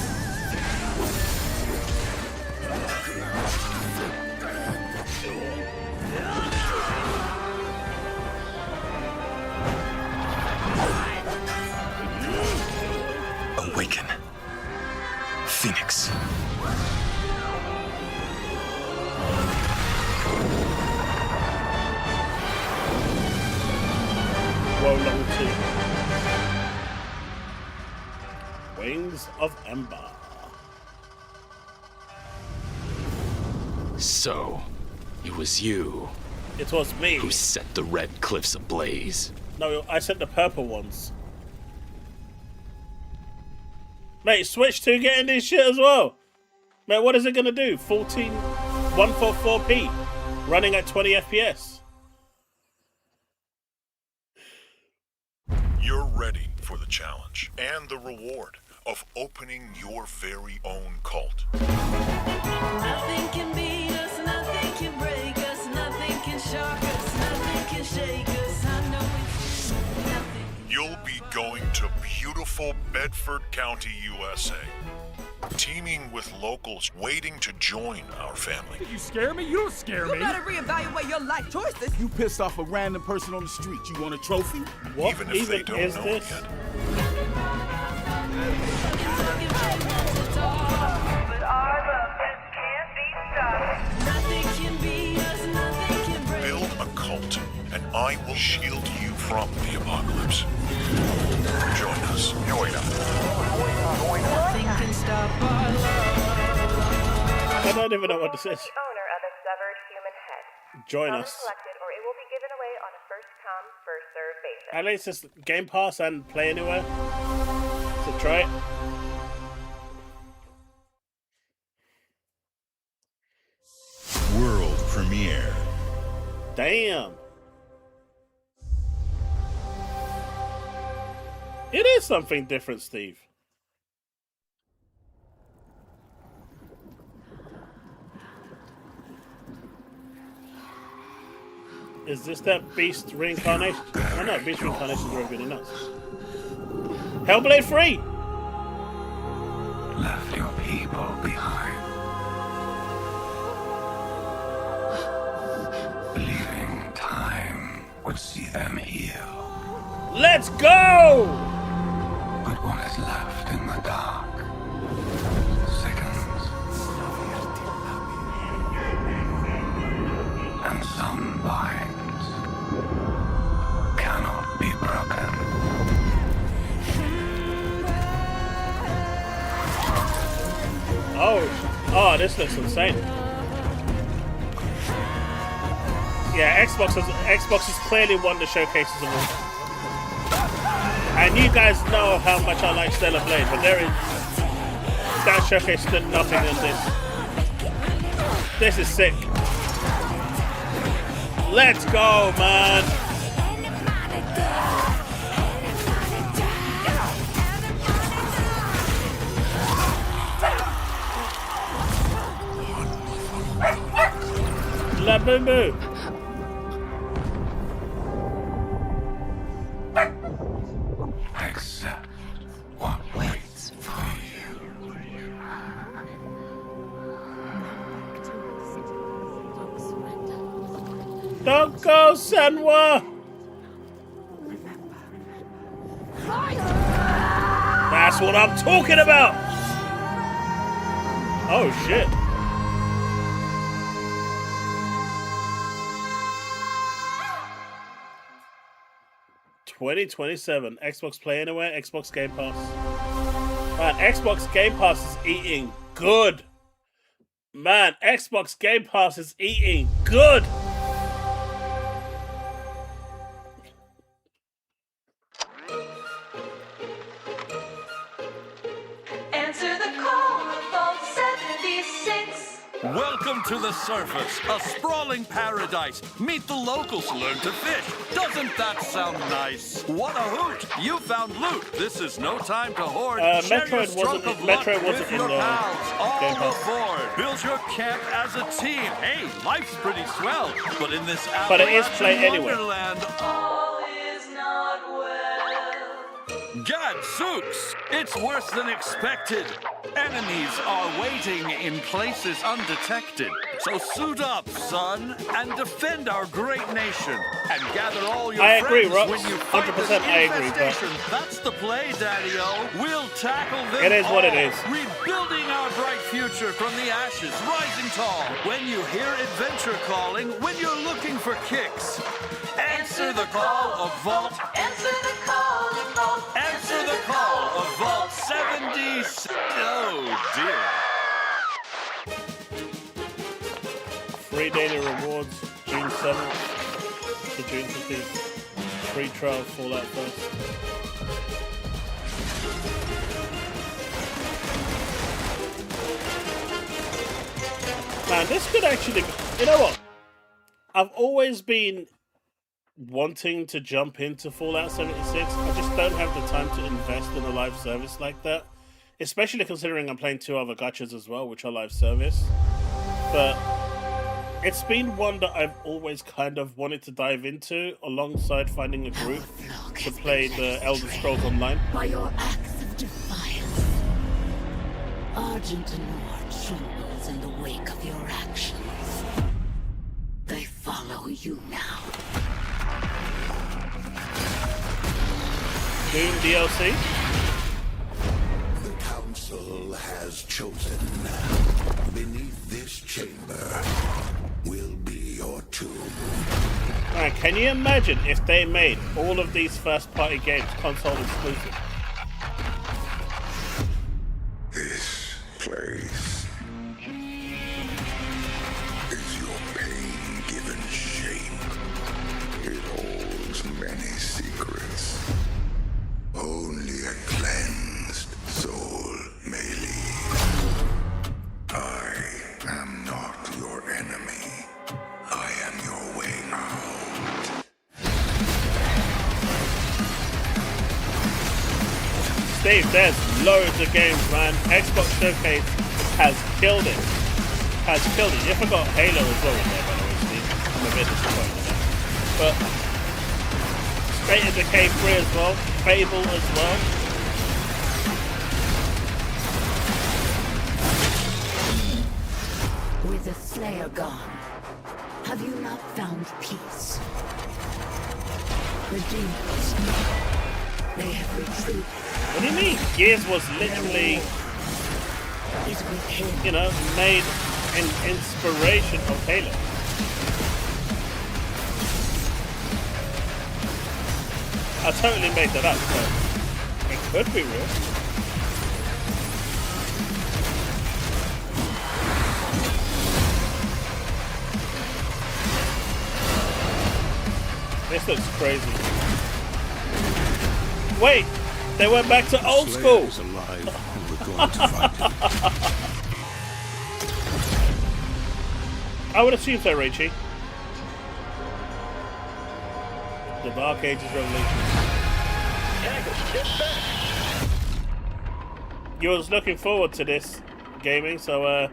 Awaken. Phoenix. Long 2. Wings of Ember. So, it was you. It was me. Who set the red cliffs ablaze. No, I set the purple ones. Mate, Switch 2 getting this shit as well. Mate, what is it gonna do? 144p. Running at 20 FPS. You're ready for the challenge and the reward of opening your very own cult. Nothing can beat us, nothing can break us, nothing can shock us, nothing can shake us. I know it's nothing. You'll be going to beautiful Bedford County, USA, teaming with locals waiting to join our family. You scare me? You don't scare me. You better reevaluate your life choices. You pissed off a random person on the street. You want a trophy? What even if they don't is know this? it yet. Build a cult, and I will shield you from the apocalypse. Join us. Join us. Nothing can stop our love. I don't even know what this is. Owner of a severed human head. Join us. Selected, or it will be given away on a first-come, first-served basis. At least it's Game Pass and Play Anywhere. So try it. World premiere. Damn. It is something different, Steve. Is this that Beast reincarnation? Oh no, Beast reincarnations are really nuts. Hellblade 3! Left your people behind. Believing time would see them heal. Let's go! But what is left in the dark? Seconds. And some binds cannot Oh, this looks insane. Yeah, Xbox has clearly won the showcases award. And you guys know how much I like Stellar Blade, but that showcase did nothing on this. This is sick. Let's go, man. La boom boom. Accept what waits for you. Don't go, Senwa. That's what I'm talking about. Oh shit. $2027 Xbox Play Anywhere, Xbox Game Pass. Man, Xbox Game Pass is eating good. Man, Xbox Game Pass is eating good. Answer the call of Vault 76. Welcome to the surface, a sprawling paradise. Meet the locals, learn to fish. Doesn't that sound nice? What a hoot! You found loot. This is no time to hoard. Share your stroke of luck with your pals. All aboard. Build your camp as a team. Hey, life's pretty swell, but in this Appalachian wonderland, All is not well. Gadzooks! It's worse than expected. Enemies are waiting in places undetected. So suit up, son, and defend our great nation. And gather all your friends when you fight 100% this I agree, infestation. That's the play, Daddy-O. We'll tackle this It is what it all. is. Rebuilding our bright future from the ashes, rising tall. When you hear adventure calling, when you're looking for kicks. Answer the call of Vault. Answer the call of Vault. Answer the call of Vault 76. Oh dear. Free daily rewards, June 7th to June 15th. Free trial Fallout first. Man, this could actually... You know what? I've always been wanting to jump into Fallout 76. I just don't have the time to invest in a live service like that. Especially considering I'm playing 2 other gachas as well, which are live service. But it's been one that I've always kind of wanted to dive into alongside finding a group to play the Elder Scrolls Online. By your acts of defiance, Argent Anor trembles in the wake of your actions. They follow you now. Doom DLC? The Council has chosen. Beneath this chamber will be your tomb. Man, can you imagine if they made all of these first-party games console exclusive? This place is your pain-given shape. It holds many secrets. Only a cleansed soul may leave. I am not your enemy. I am your way out. Steve, there's loads of games, man. Xbox Showcase has killed it. Has killed it. You forgot Halo as well in there, by the way, Steve. I'm a bit disappointed in that. But State of Decay 3 as well. Fable as well. With the Slayer gone, have you not found peace? The demons, they have retreated. What do you mean? Gears was literally, you know, made an inspiration of Halo. I totally made that up, but it could be real. This looks crazy. Wait, they went back to old school. Is alive, and we're going to find him. I would assume so, Rachie. The Dark Ages Revelation. You was looking forward to this gaming, so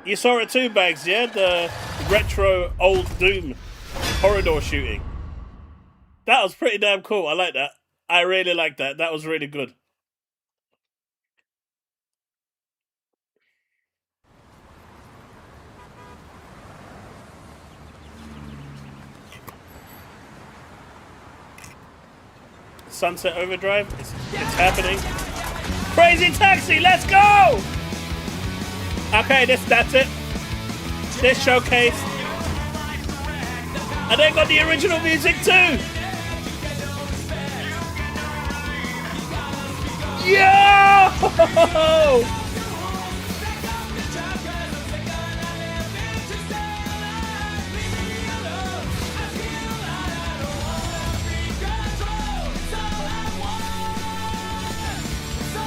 you saw it too, Bags, yeah? The retro old Doom corridor shooting. That was pretty damn cool. I like that. I really like that. That was really good. Sunset Overdrive. It's happening. Crazy Taxi, let's go! Okay, that's it. This showcase. And they got the original music too. Yo!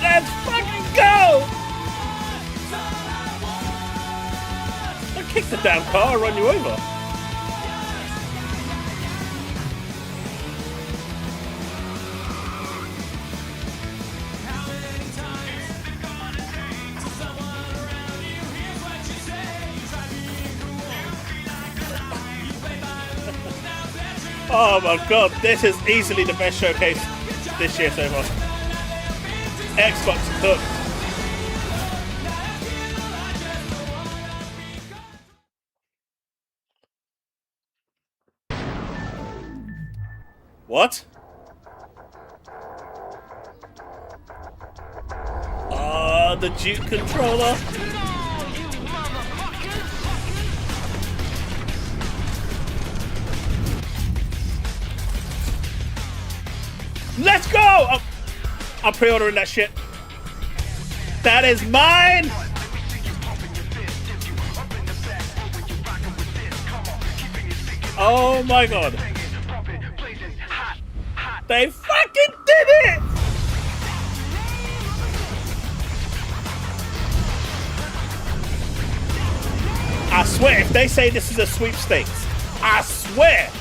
Let's fucking go! Don't kick the damn car, I'll run you over. Oh my god, this is easily the best showcase this year so far. Xbox cooked. What? Ah, the Duke controller. Let's go! I'm pre-ordering that shit. That is mine! Oh my god. They fucking did it! I swear, if they say this is a sweepstakes, I swear.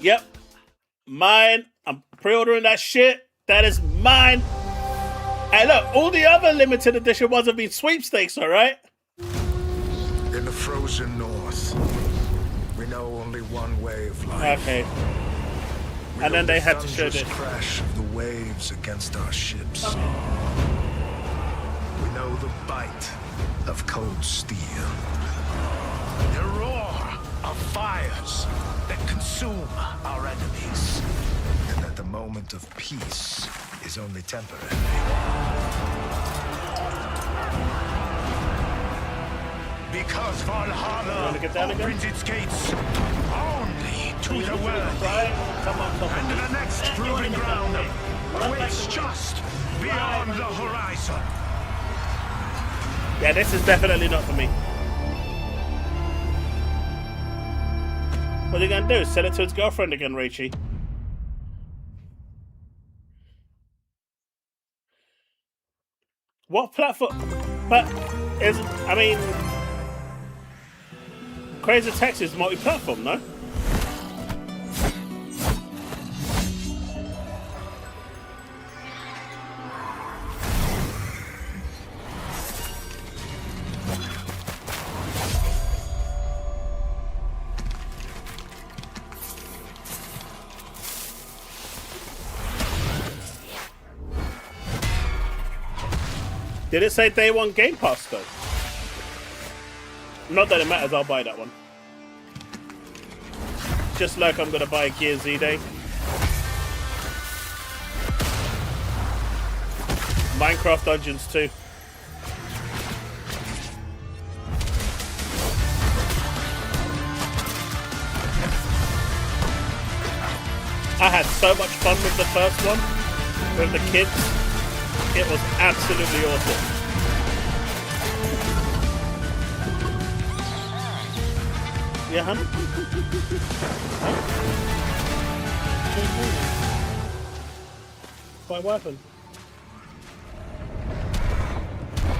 Yep. Mine. I'm pre-ordering that shit. That is mine. Hey, look, all the other limited edition ones have been sweepstakes, alright? In the frozen north, we know only one way of life. Okay. And then they had to show this. Crash of the waves against our ships. We know the bite of cold steel. The roar of fires that consume our enemies. And that the moment of peace is only temporary. Because Valhalla opens its gates only to the worthy. And the next proving ground awaits just beyond the horizon. Yeah, this is definitely not for me. What are you gonna do? Sell it to his girlfriend again, Rachie? What platform? But I mean, Crazy Taxi is multi-platform, no? Did it say day one Game Pass though? Not that it matters, I'll buy that one. Just like I'm gonna buy Gear Z Day. Minecraft Dungeons 2. I had so much fun with the first one, with the kids. It was absolutely awesome. Yeah, hun? What happened?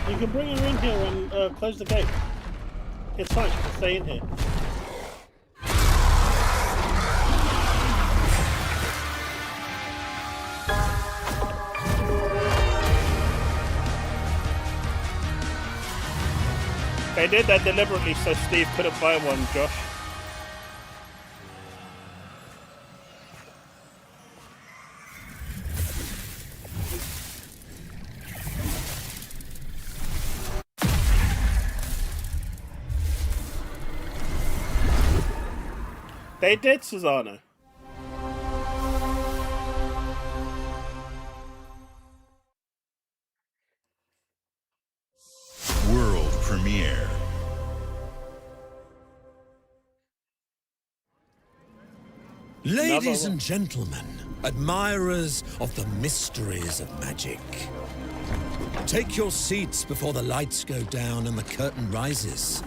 You can bring her in here and close the gate. It's fine, she can stay in here. They did that deliberately so Steve couldn't buy one, Josh. They did, Susanna. World premiere. Ladies and gentlemen, admirers of the mysteries of magic, take your seats before the lights go down and the curtain rises,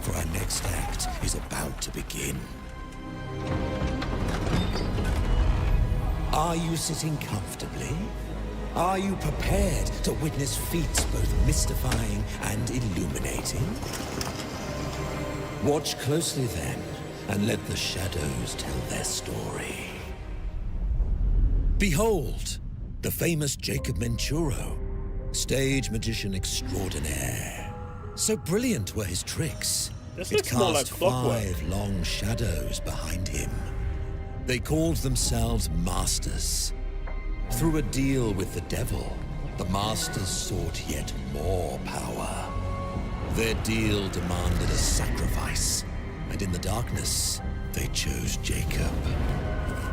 for our next act is about to begin. Are you sitting comfortably? Are you prepared to witness feats both mystifying and illuminating? Watch closely then, and let the shadows tell their story. Behold, the famous Jacob Menturo, stage magician extraordinaire. So brilliant were his tricks, it cast 5 long shadows behind him. They called themselves Masters. Through a deal with the devil, the Masters sought yet more power. Their deal demanded a sacrifice, and in the darkness, they chose Jacob.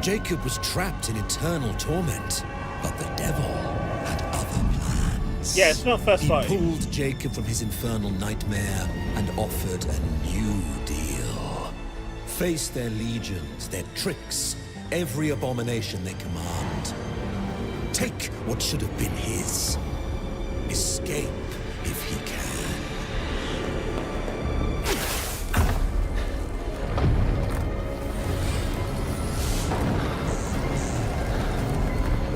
Jacob was trapped in eternal torment, but the devil had other plans. Yeah, it's not first fight. He pulled Jacob from his infernal nightmare and offered a new deal. Face their legions, their tricks, every abomination they command. Take what should have been his. Escape if he can.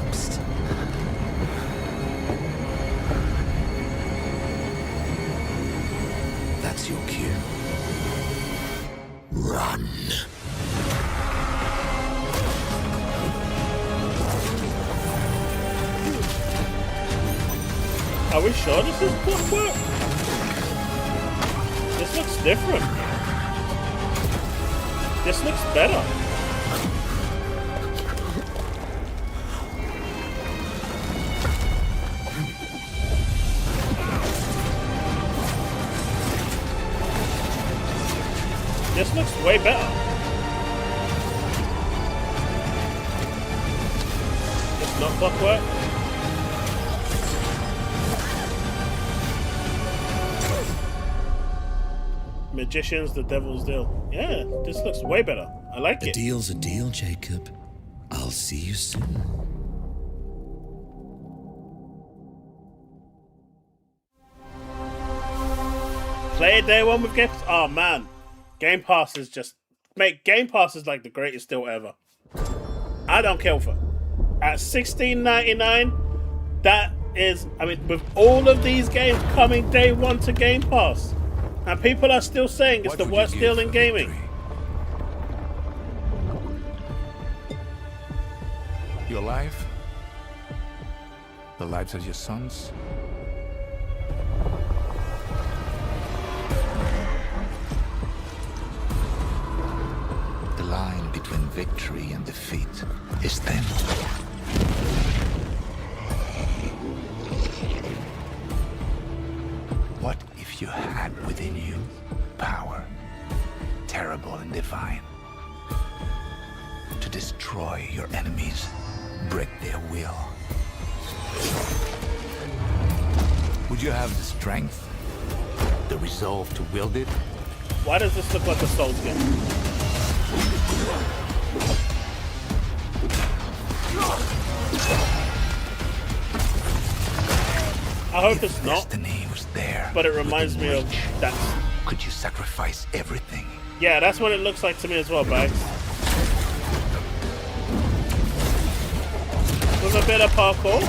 Oops. That's your cue. Run. Are we sure this is clockwork? This looks different. This looks better. This looks way better. It's not clockwork. Magicians, the devil's deal. Yeah, this looks way better. I like it. A deal's a deal, Jacob. I'll see you soon. Play day one with Game Pass. Oh man, Game Pass is just Game Pass is like the greatest deal ever. I don't care for. At $16.99, that is. I mean, with all of these games coming day one to Game Pass. And people are still saying it's the worst deal in gaming. Your life? The lives of your sons? The line between victory and defeat is thin. What if you had within you power, terrible and divine, to destroy your enemies, break their will? Would you have the strength, the resolve to wield it? Why does this look like a Souls game? I hope it's not. Destiny was there. But it reminds me of that. Could you sacrifice everything? Yeah, that's what it looks like to me as well, Bags. With a bit of parkour.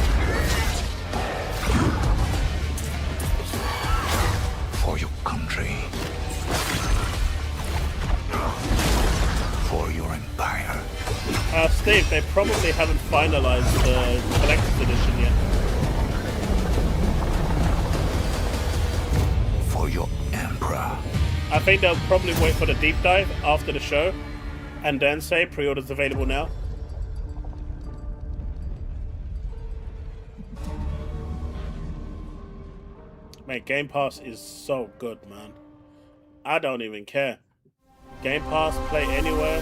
For your country. For your empire. Steve, they probably haven't finalized the collector's edition yet. For your emperor. I think they'll probably wait for the deep dive after the show and then say pre-orders available now. Man, Game Pass is so good, man. I don't even care. Game Pass, play anywhere.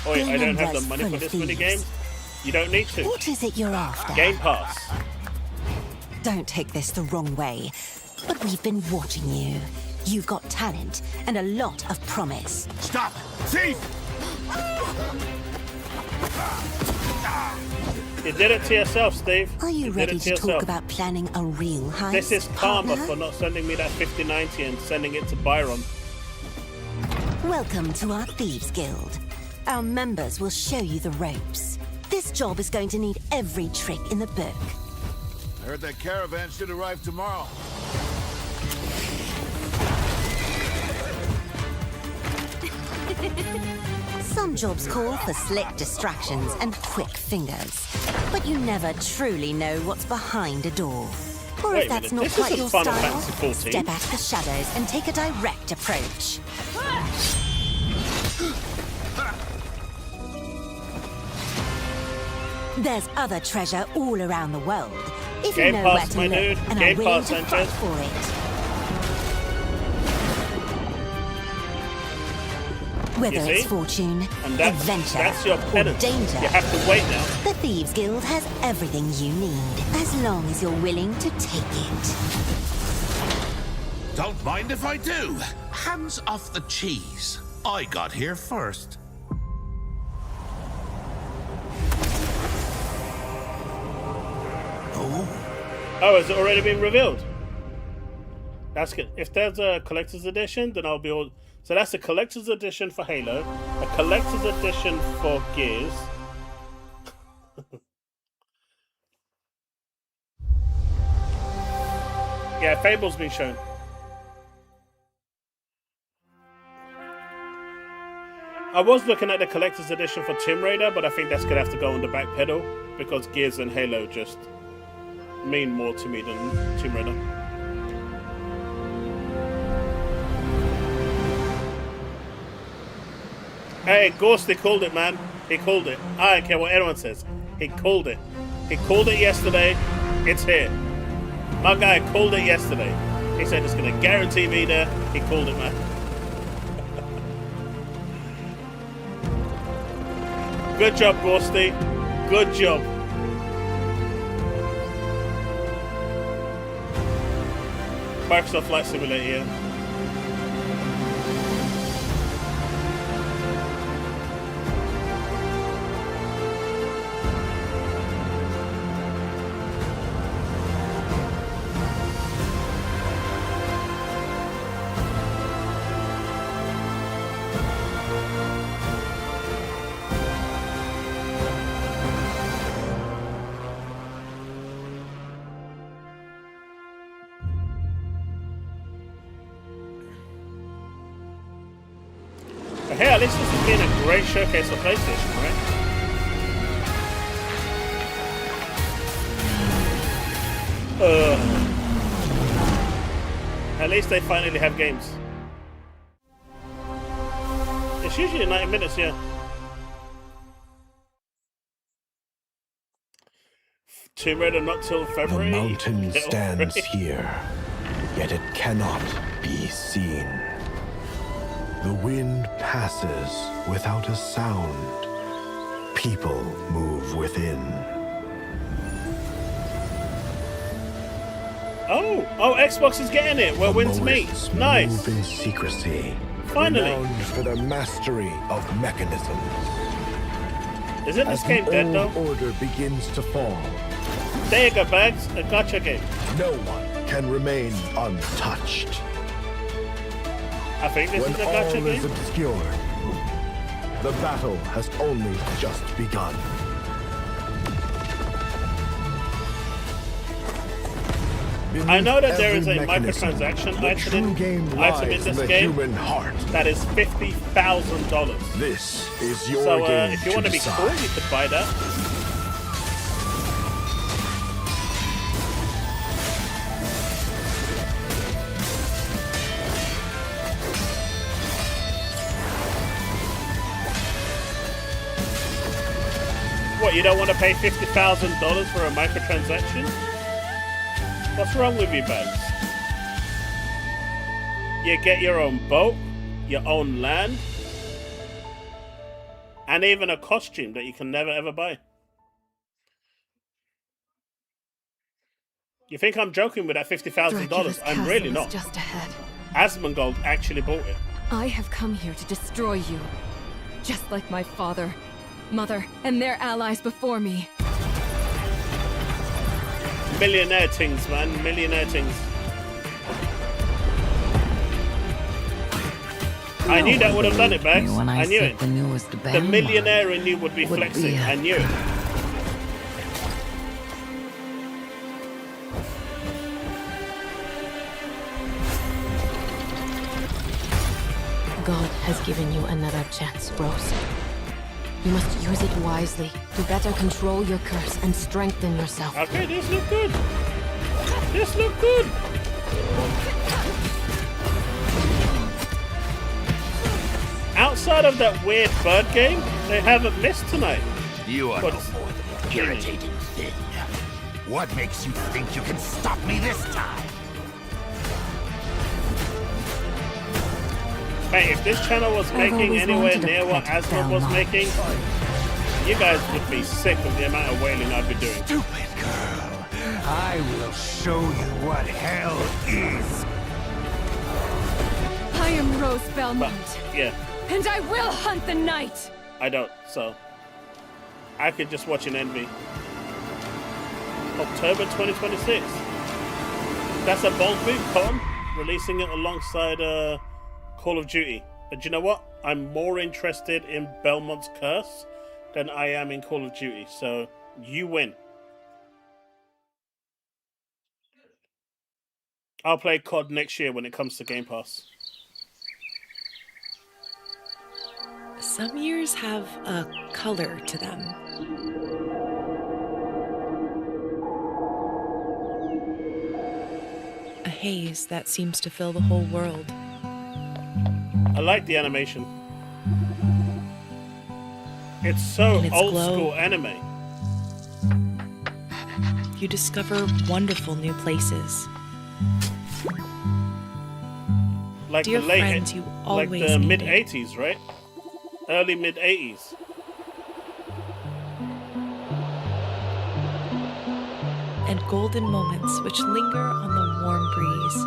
Oh wait, I don't have the money for this mini game. You don't need to. What is it you're after? Game Pass. Don't take this the wrong way, but we've been watching you. You've got talent and a lot of promise. Stop! Thief! You did it to yourself, Steve. Are you ready to talk about planning a real heist? This is karma partner? for not sending me that 5090 and sending it to Byron. Welcome to our Thieves Guild. Our members will show you the ropes. This job is going to need every trick in the book. I heard that caravan should arrive tomorrow. Some jobs call for slick distractions and quick fingers, but you never truly know what's behind a door. Or Wait if that's a minute, not this quite isn't your Final style, Fantasy 14. step out of the shadows and take a direct approach. There's other treasure all around the world, if Game you know Pass, where my to look dude. and Game are willing Pass, to fight Sanchez. for it. Whether You it's see? fortune, And that's your adventure, or penance. danger, You have to wait now. the Thieves Guild has everything you need, as long as you're willing to take it. Don't mind if I do. Hands off the cheese. I got here first. Oh, has it already been revealed? That's good. If there's a collector's edition, then I'll be all. So that's a collector's edition for Halo, a collector's edition for Gears. Yeah, Fable's been shown. I was looking at the collector's edition for Tomb Raider, but I think that's gonna have to go on the back pedal because Gears and Halo just mean more to me than Tomb Raider. Hey, Ghosty called it, man. He called it. I don't care what anyone says. He called it. He called it yesterday. It's here. My guy called it yesterday. He said it's going to guarantee me there. He called it, man. Good job, Ghosty. Good job. Microsoft Flight Simulator, yeah. But hey, at least this has been a great showcase for PlayStation, right? At least they finally have games. It's usually 90 minutes, yeah. Tomb Raider not till February. The mountain Yeah, stands right. here, yet it cannot be seen. The wind passes without a sound. People move within. Oh, Xbox is getting it. Where wins meet. Nice. In secrecy. Finally. Renowned for their mastery of mechanisms. Isn't this As game the dead though? old order begins to fall, There you go, Bags. A gotcha game. no one can remain untouched. I think this When is a gotcha all is game. obscured, the battle has only just begun. I know that there is a Every mechanism, microtransaction the item true game in lies in this the game human heart. that is $50,000. This is your So game if you want to be decide. cool, you could buy that. What, you don't want to pay $50,000 for a microtransaction? What's wrong with you, Bags? You get your own boat, your own land, and even a costume that you can never ever buy. You think I'm joking with that $50,000? I'm really not. Just ahead. Asmongold actually bought it. I have come here to destroy you, just like my father, mother, and their allies before me. Millionaire things, man. Millionaire things. I knew that would have done it, Bags. I knew it. The millionaire in you would be flexing. I knew it. God has given you another chance, Rose. You must use it wisely to better control your curse and strengthen yourself. Okay, this look good. This look good. Outside of that weird bird game, they haven't missed tonight. You are But- no more than an irritating thing. What makes you think you can stop me this time? Mate, if this channel was making anywhere near what Asmod was making, you guys would be sick of the amount of wailing I'd be doing. Stupid girl. I will show you what hell is. I am Rose Belmont, Yeah, and I will hunt the night! I don't, so I could just watch an envy. October 2026. That's a bold move, Con. Releasing it alongside Call of Duty. But you know what? I'm more interested in Belmont's Curse than I am in Call of Duty. So you win. I'll play COD next year when it comes to Game Pass. Some years have a color to them. A haze that seems to fill the whole world. I like the animation. It's so And its old glow. school anime. You discover wonderful new places. Like Dear the late, friends you like always the needed. mid 80s, right? Early mid 80s. And golden moments which linger on the warm breeze.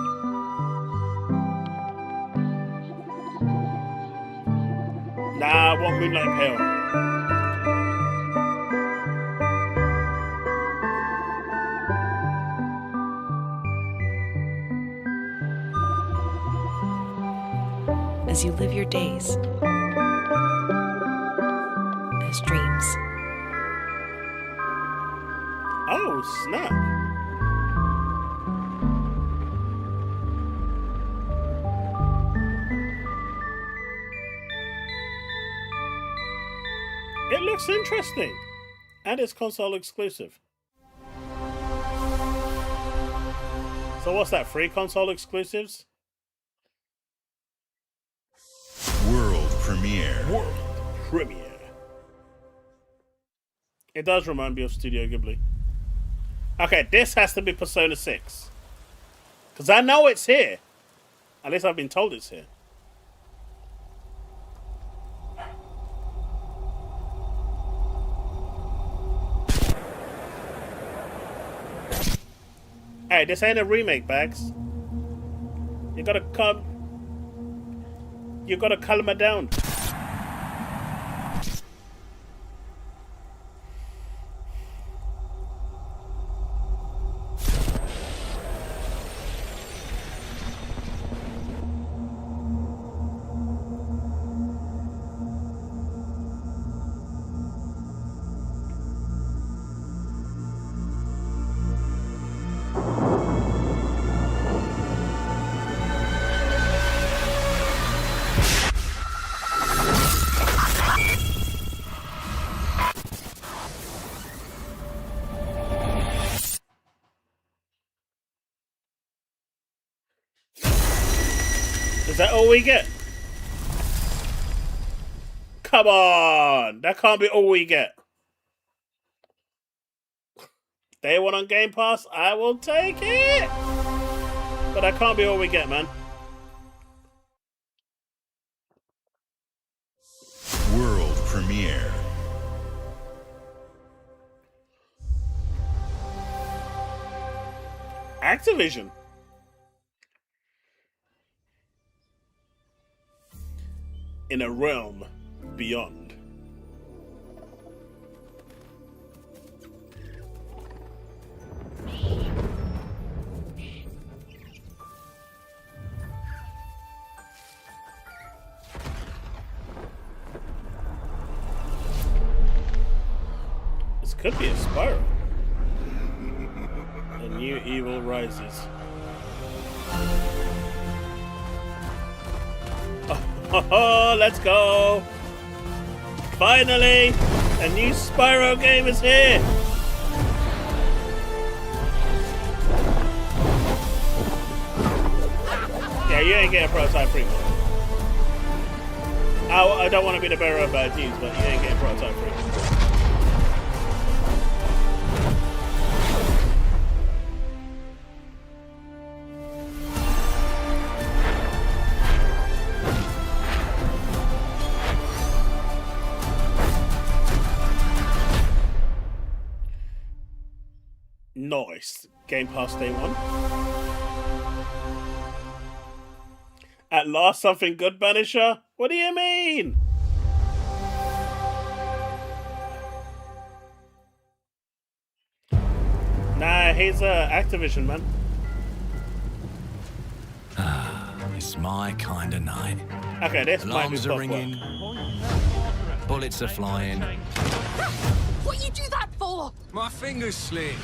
Nah, I want Moonlight Pale. As you live your days as dreams. Oh, snap. It looks interesting. And it's console exclusive. So what's that, 3 console exclusives? World premiere. World premiere. It does remind me of Studio Ghibli. Okay, this has to be Persona 6. Because I know it's here. At least I've been told it's here. Hey, this ain't a remake, Bags. You gotta calm her down. Is that all we get? Come on! That can't be all we get. Day one on Game Pass, I will take it! But that can't be all we get, man. World premiere. Activision. In a realm beyond. This could be a Spyro. A new evil rises. Oh, let's go! Finally, a new Spyro game is here! Yeah, you ain't getting prototype free. I don't want to be the bearer of bad news, but you ain't getting prototype free. Nice. Game Pass day one. At last, something good, Banisher? What do you mean? Nah, he's Activision, man. It's my kind of night. Okay, this might be Alarms are ringing. Bullets are flying. What you do that for? My fingers slip.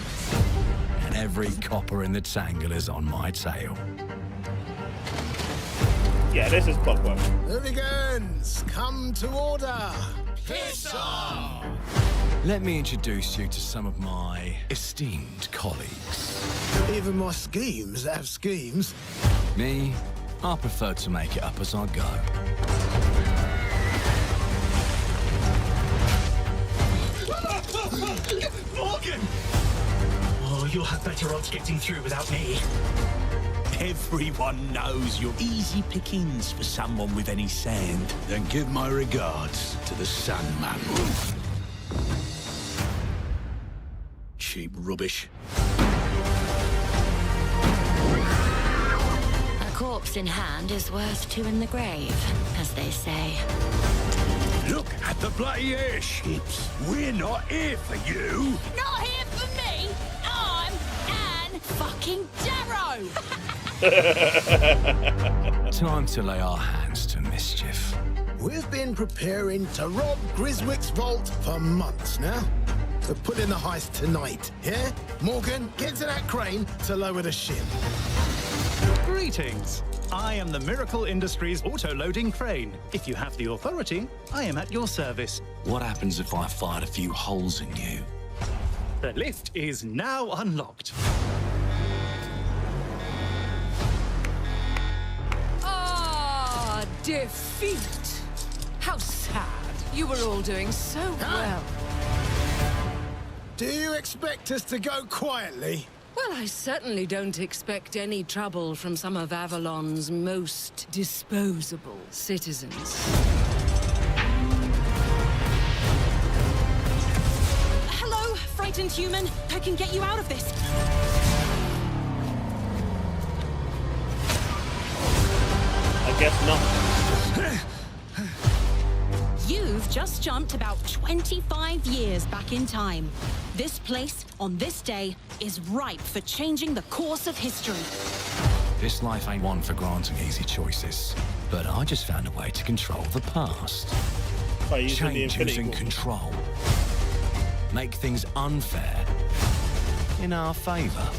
And every copper in the tangle is on my tail. Yeah, this is clockwork. Hooligans, come to order. Piss off! Let me introduce you to some of my esteemed colleagues. Even my schemes have schemes. Me, I prefer to make it up as I go. Morgan! Oh, you'll have better odds getting through without me. Everyone knows you're easy pickings for someone with any sand. Then give my regards to the Sandman. Cheap rubbish. A corpse in hand is worth two in the grave, as they say. Look at the bloody airships. We're not here for you. Not here for me! I'm Anne fucking Darrow! Time to lay our hands to mischief. We've been preparing to rob Griswick's vault for months now. So put in the heist tonight, yeah? Morgan, get to that crane to lower the ship. Greetings. I am the Miracle Industries auto-loading crane. If you have the authority, I am at your service. What happens if I fired a few holes in you? The lift is now unlocked. Ah, defeat. How sad. You were all doing so well. Do you expect us to go quietly? Well, I certainly don't expect any trouble from some of Avalon's most disposable citizens. Hello, frightened human. I can get you out of this. I guess not. You've just jumped about 25 years back in time. This place, on this day, is ripe for changing the course of history. This life ain't one for granting easy choices, but I just found a way to control the past. Change using control. Make things unfair in our favor.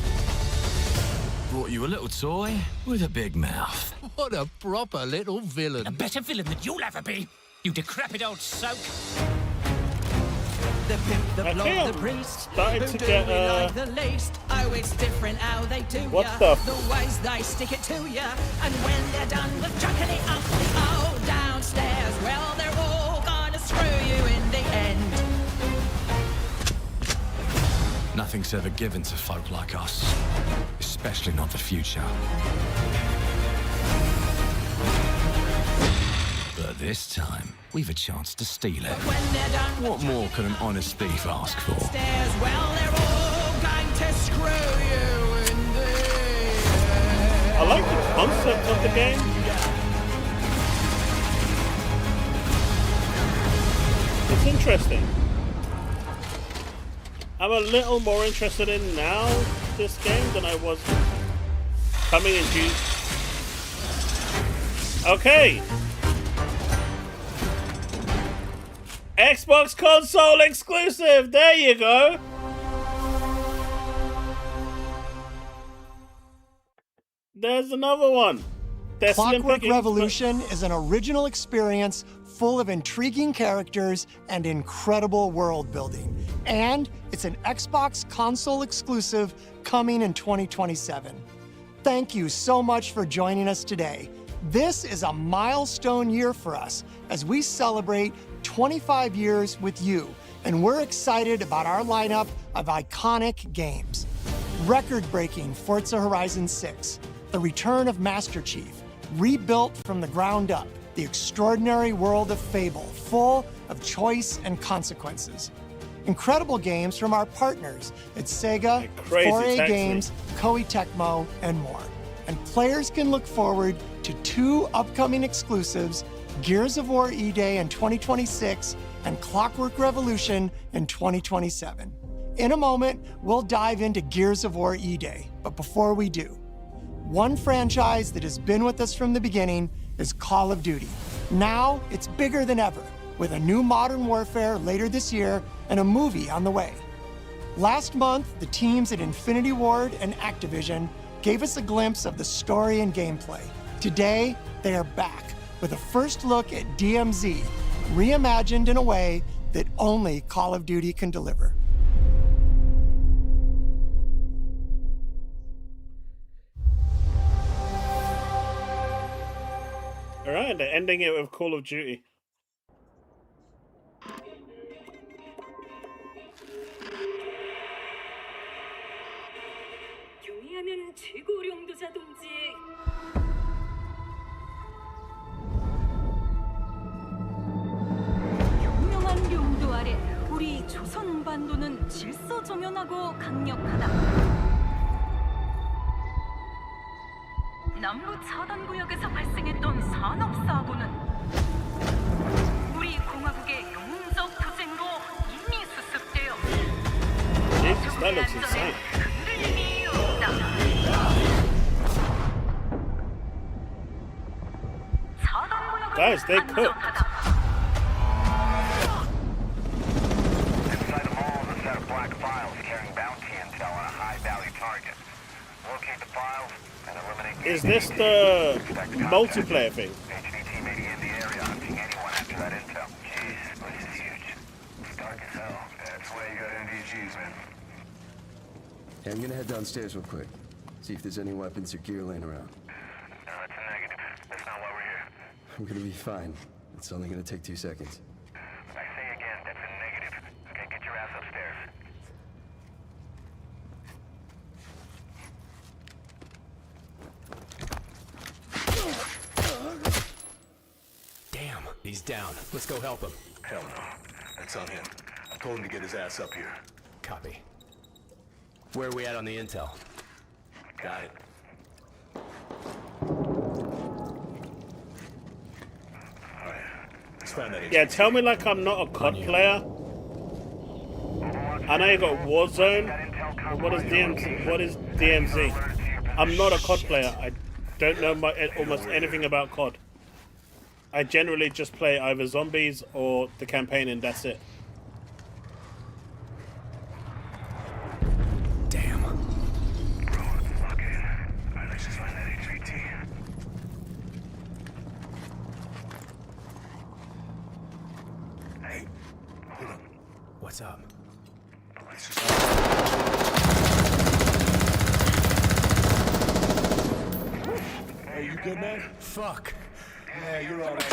Brought you a little toy with a big mouth. What a proper little villain. A better villain than you'll ever be, you decrepit old soak. The pimp, the blood, the priest, who do it like the least. Oh, it's different how they do ya. The ways they stick it to ya. And when they're done with chucking it up, oh, downstairs, well, they're all gonna screw you in the end. Nothing's ever given to folk like us, especially not the future. But this time, we've a chance to steal it. What more can an honest thief ask for? Well, they're all going to screw you in the end. I like the concept of the game. It's interesting. I'm a little more interested in now this game than I was coming in June. Okay. Xbox console exclusive. There you go. There's another one. Clockwork Revolution is an original experience full of intriguing characters and incredible world building. And it's an Xbox console exclusive coming in 2027. Thank you so much for joining us today. This is a milestone year for us as we celebrate 25 years with you, and we're excited about our lineup of iconic games. Record-breaking Forza Horizon 6, the return of Master Chief, rebuilt from the ground up, the extraordinary world of Fable, full of choice and consequences. Incredible games from our partners at Sega, 4A Games, Koei Tecmo, and more. And players can look forward to 2 upcoming exclusives, Gears of War E-Day in 2026 and Clockwork Revolution in 2027. In a moment, we'll dive into Gears of War E-Day, but before we do, one franchise that has been with us from the beginning is Call of Duty. Now, it's bigger than ever, with a new Modern Warfare later this year and a movie on the way. Last month, the teams at Infinity Ward and Activision gave us a glimpse of the story and gameplay. Today, they are back with a first look at DMZ, reimagined in a way that only Call of Duty can deliver. All right, they're ending it with Call of Duty. 용이하면 최고령도자 동지의 현명한 용도 아래 우리 조선 반도는 질서정연하고 강력하다. 남부 차단구역에서 발생했던 산업사고는 우리 공화국의 영웅적 투쟁으로 이미 수습되어 국민 안전에 흔들림이 없다. Guys, they cooked. Inside the mall is a set of black files carrying bounty intel on a high-value target. Locate the files and eliminate... Is this the multiplayer thing? HVT may be in the area hunting anyone after that intel. Jeez, this is huge. It's dark as hell. That's why you got NVGs, man. Hey, I'm gonna head downstairs real quick. See if there's any weapons or gear laying around. No, that's a negative. That's not why we're here. I'm gonna be fine. It's only gonna take 2 seconds. I say again, that's a negative. Okay, get your ass upstairs. Damn, he's down. Let's go help him. Hell no. That's on him. I told him to get his ass up here. Copy. Where are we at on the intel? Got it. find that. Yeah, tell me like I'm not a COD player. I know you got Warzone. What is DMZ? What is DMZ? I'm not a COD player. I don't know almost anything about COD. I generally just play either zombies or the campaign, and that's it. Damn. Let's just find that HVT. Hey, hold on. What's up? Hey, you good, man? Fuck. Yeah, you're all right.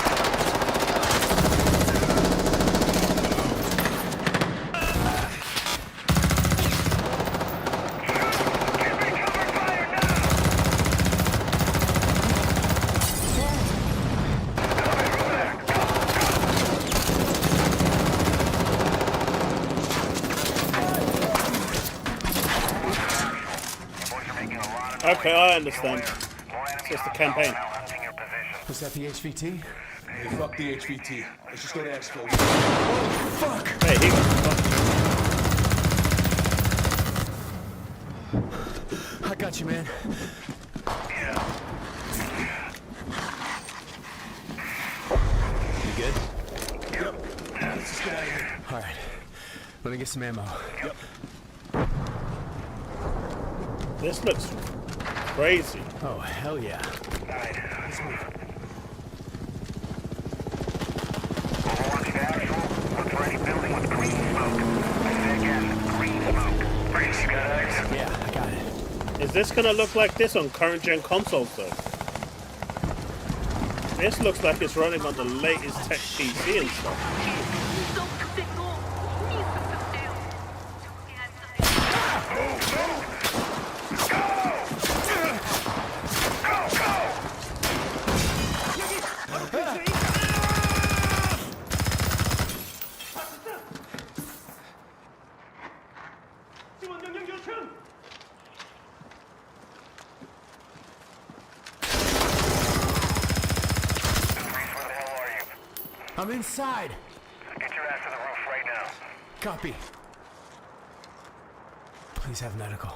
Okay, I understand. It's just the campaign. Was that the HVT? Hey, fuck the HVT. Let's just go to Expo. Oh, fuck! Hey, he got fucked. I got you, man. Yeah. You good? Yep. Let's just get out of here. All right. Let me get some ammo. Yep. This looks crazy. Oh, hell yeah. Alright, let's move. Overwatch to actual. Look for any building with green smoke. I say again, green smoke. Brace, you got eyes? Yeah, I got it. Is this gonna look like this on current gen consoles though? This looks like it's running on the latest tech PC and stuff. I'm inside. Get your ass to the roof right now. Copy. Please have medical.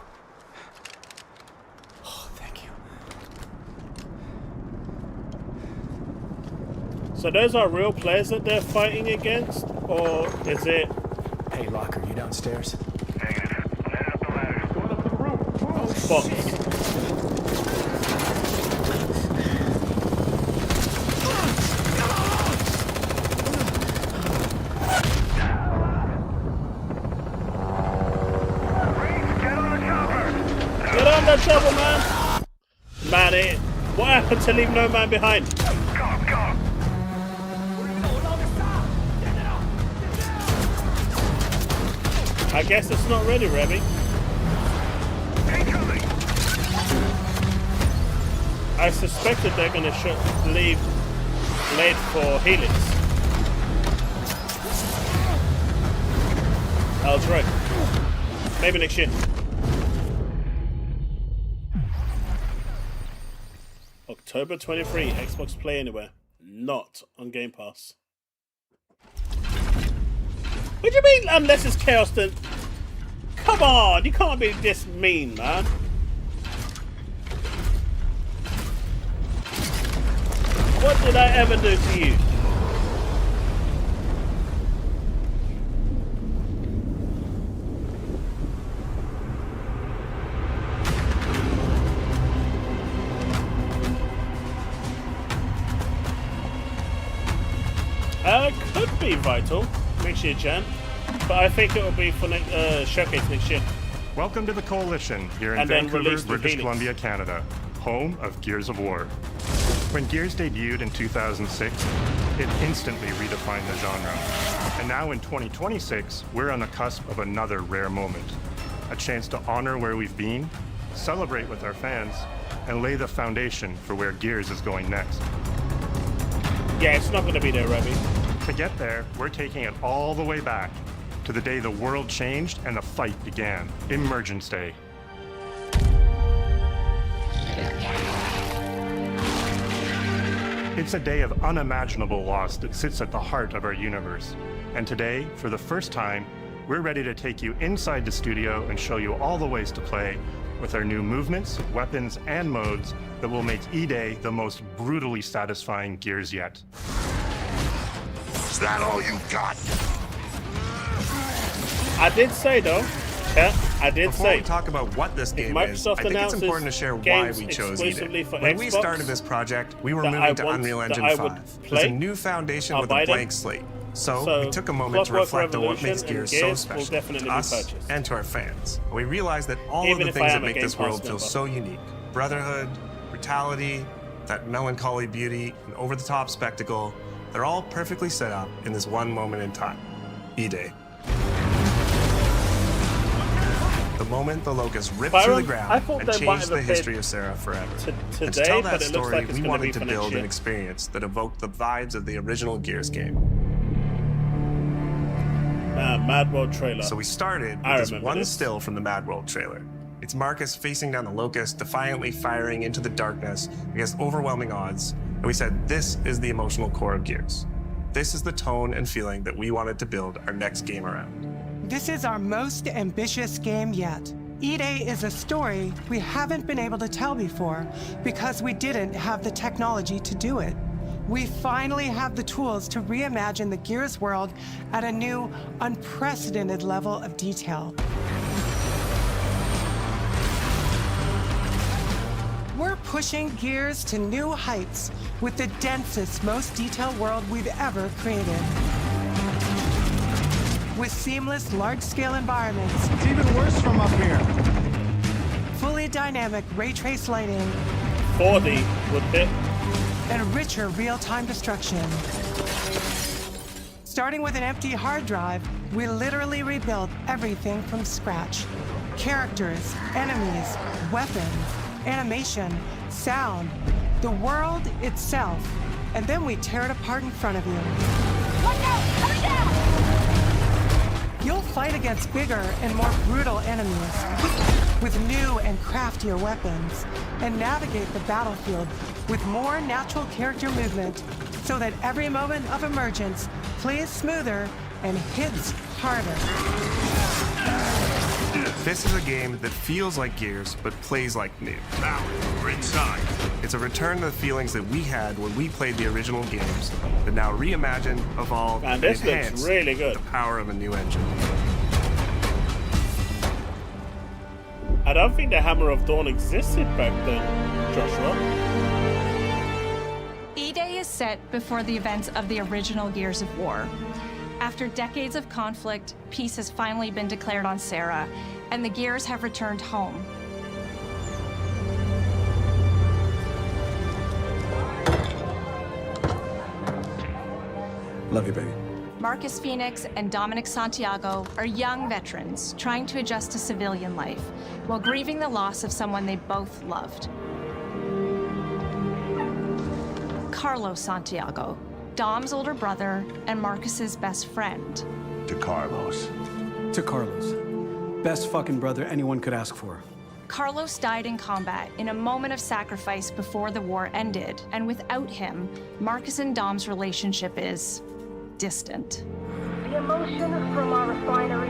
Oh, thank you. So those are real players that they're fighting against? Or is it... Hey, Locker, you downstairs? Negative. I'm headed up the ladder. Going up to the roof. Oh, fuck. Trouble, man. Man, what happened to leave no man behind? I guess it's not ready, Remy. I suspected they're gonna leave late for Helix. I was right. Maybe next year. October 23, Xbox Play Anywhere. Not on Game Pass. What do you mean, unless it's Chaos then? Come on, you can't be this mean, man. What did I ever do to you? Could be Vital next year, Jan, but I think it will be for Showcase next year. Welcome to the Coalition here in Vancouver, British Columbia, Canada, home of Gears of War. When Gears debuted in 2006, it instantly redefined the genre. And now in 2026, we're on the cusp of another rare moment. A chance to honor where we've been, celebrate with our fans, and lay the foundation for where Gears is going next. Yeah, it's not going to be there, Remy. To get there, we're taking it all the way back to the day the world changed and the fight began, Emergence Day. It's a day of unimaginable loss that sits at the heart of our universe. And today, for the first time, we're ready to take you inside the studio and show you all the ways to play with our new movements, weapons, and modes that will make E-Day the most brutally satisfying Gears yet. Is that all you got? I did say though, Before we talk about what this game is, I think it's important to share why we chose E-Day. When we started this project, we were moving to Unreal Engine 5. It was a new foundation with a blank slate. So we took a moment to reflect on what makes Gears so special to us and to our fans. We realized that all of the things that make this world feel so unique, brotherhood, brutality, that melancholy beauty, and over-the-top spectacle, they're all perfectly set up in this one moment in time, E-Day. The moment the Locust ripped through the ground and changed the history of Sarah forever. And to tell that story, we wanted to build an experience that evoked the vibes of the original Gears game. Mad World trailer. So we started with this one still from the Mad World trailer. It's Marcus facing down the Locust, defiantly firing into the darkness against overwhelming odds. And we said, this is the emotional core of Gears. This is the tone and feeling that we wanted to build our next game around. This is our most ambitious game yet. E-Day is a story we haven't been able to tell before because we didn't have the technology to do it. We finally have the tools to reimagine the Gears world at a new, unprecedented level of detail. We're pushing Gears to new heights with the densest, most detailed world we've ever created. With seamless, large-scale environments. It's even worse from up here. Fully dynamic ray-trace lighting. 40 would be. And richer real-time destruction. Starting with an empty hard drive, we literally rebuilt everything from scratch. Characters, enemies, weapons, animation, sound, the world itself. And then we tear it apart in front of you. Look out! Coming down! You'll fight against bigger and more brutal enemies with new and craftier weapons and navigate the battlefield with more natural character movement so that every moment of emergence plays smoother and hits harder. This is a game that feels like Gears, but plays like new. Now, we're inside. It's a return to the feelings that we had when we played the original games, but now reimagined, evolved, and enhanced really good. The power of a new engine. I don't think the Hammer of Dawn existed back then, Joshua. E-Day is set before the events of the original Gears of War. After decades of conflict, peace has finally been declared on Sarah, and the Gears have returned home. Love you, baby. Marcus Phoenix and Dominic Santiago are young veterans trying to adjust to civilian life while grieving the loss of someone they both loved. Carlos Santiago, Dom's older brother and Marcus's best friend. To Carlos. To Carlos. Best fucking brother anyone could ask for. Carlos died in combat in a moment of sacrifice before the war ended, and without him, Marcus and Dom's relationship is distant. The emotion from our refinery,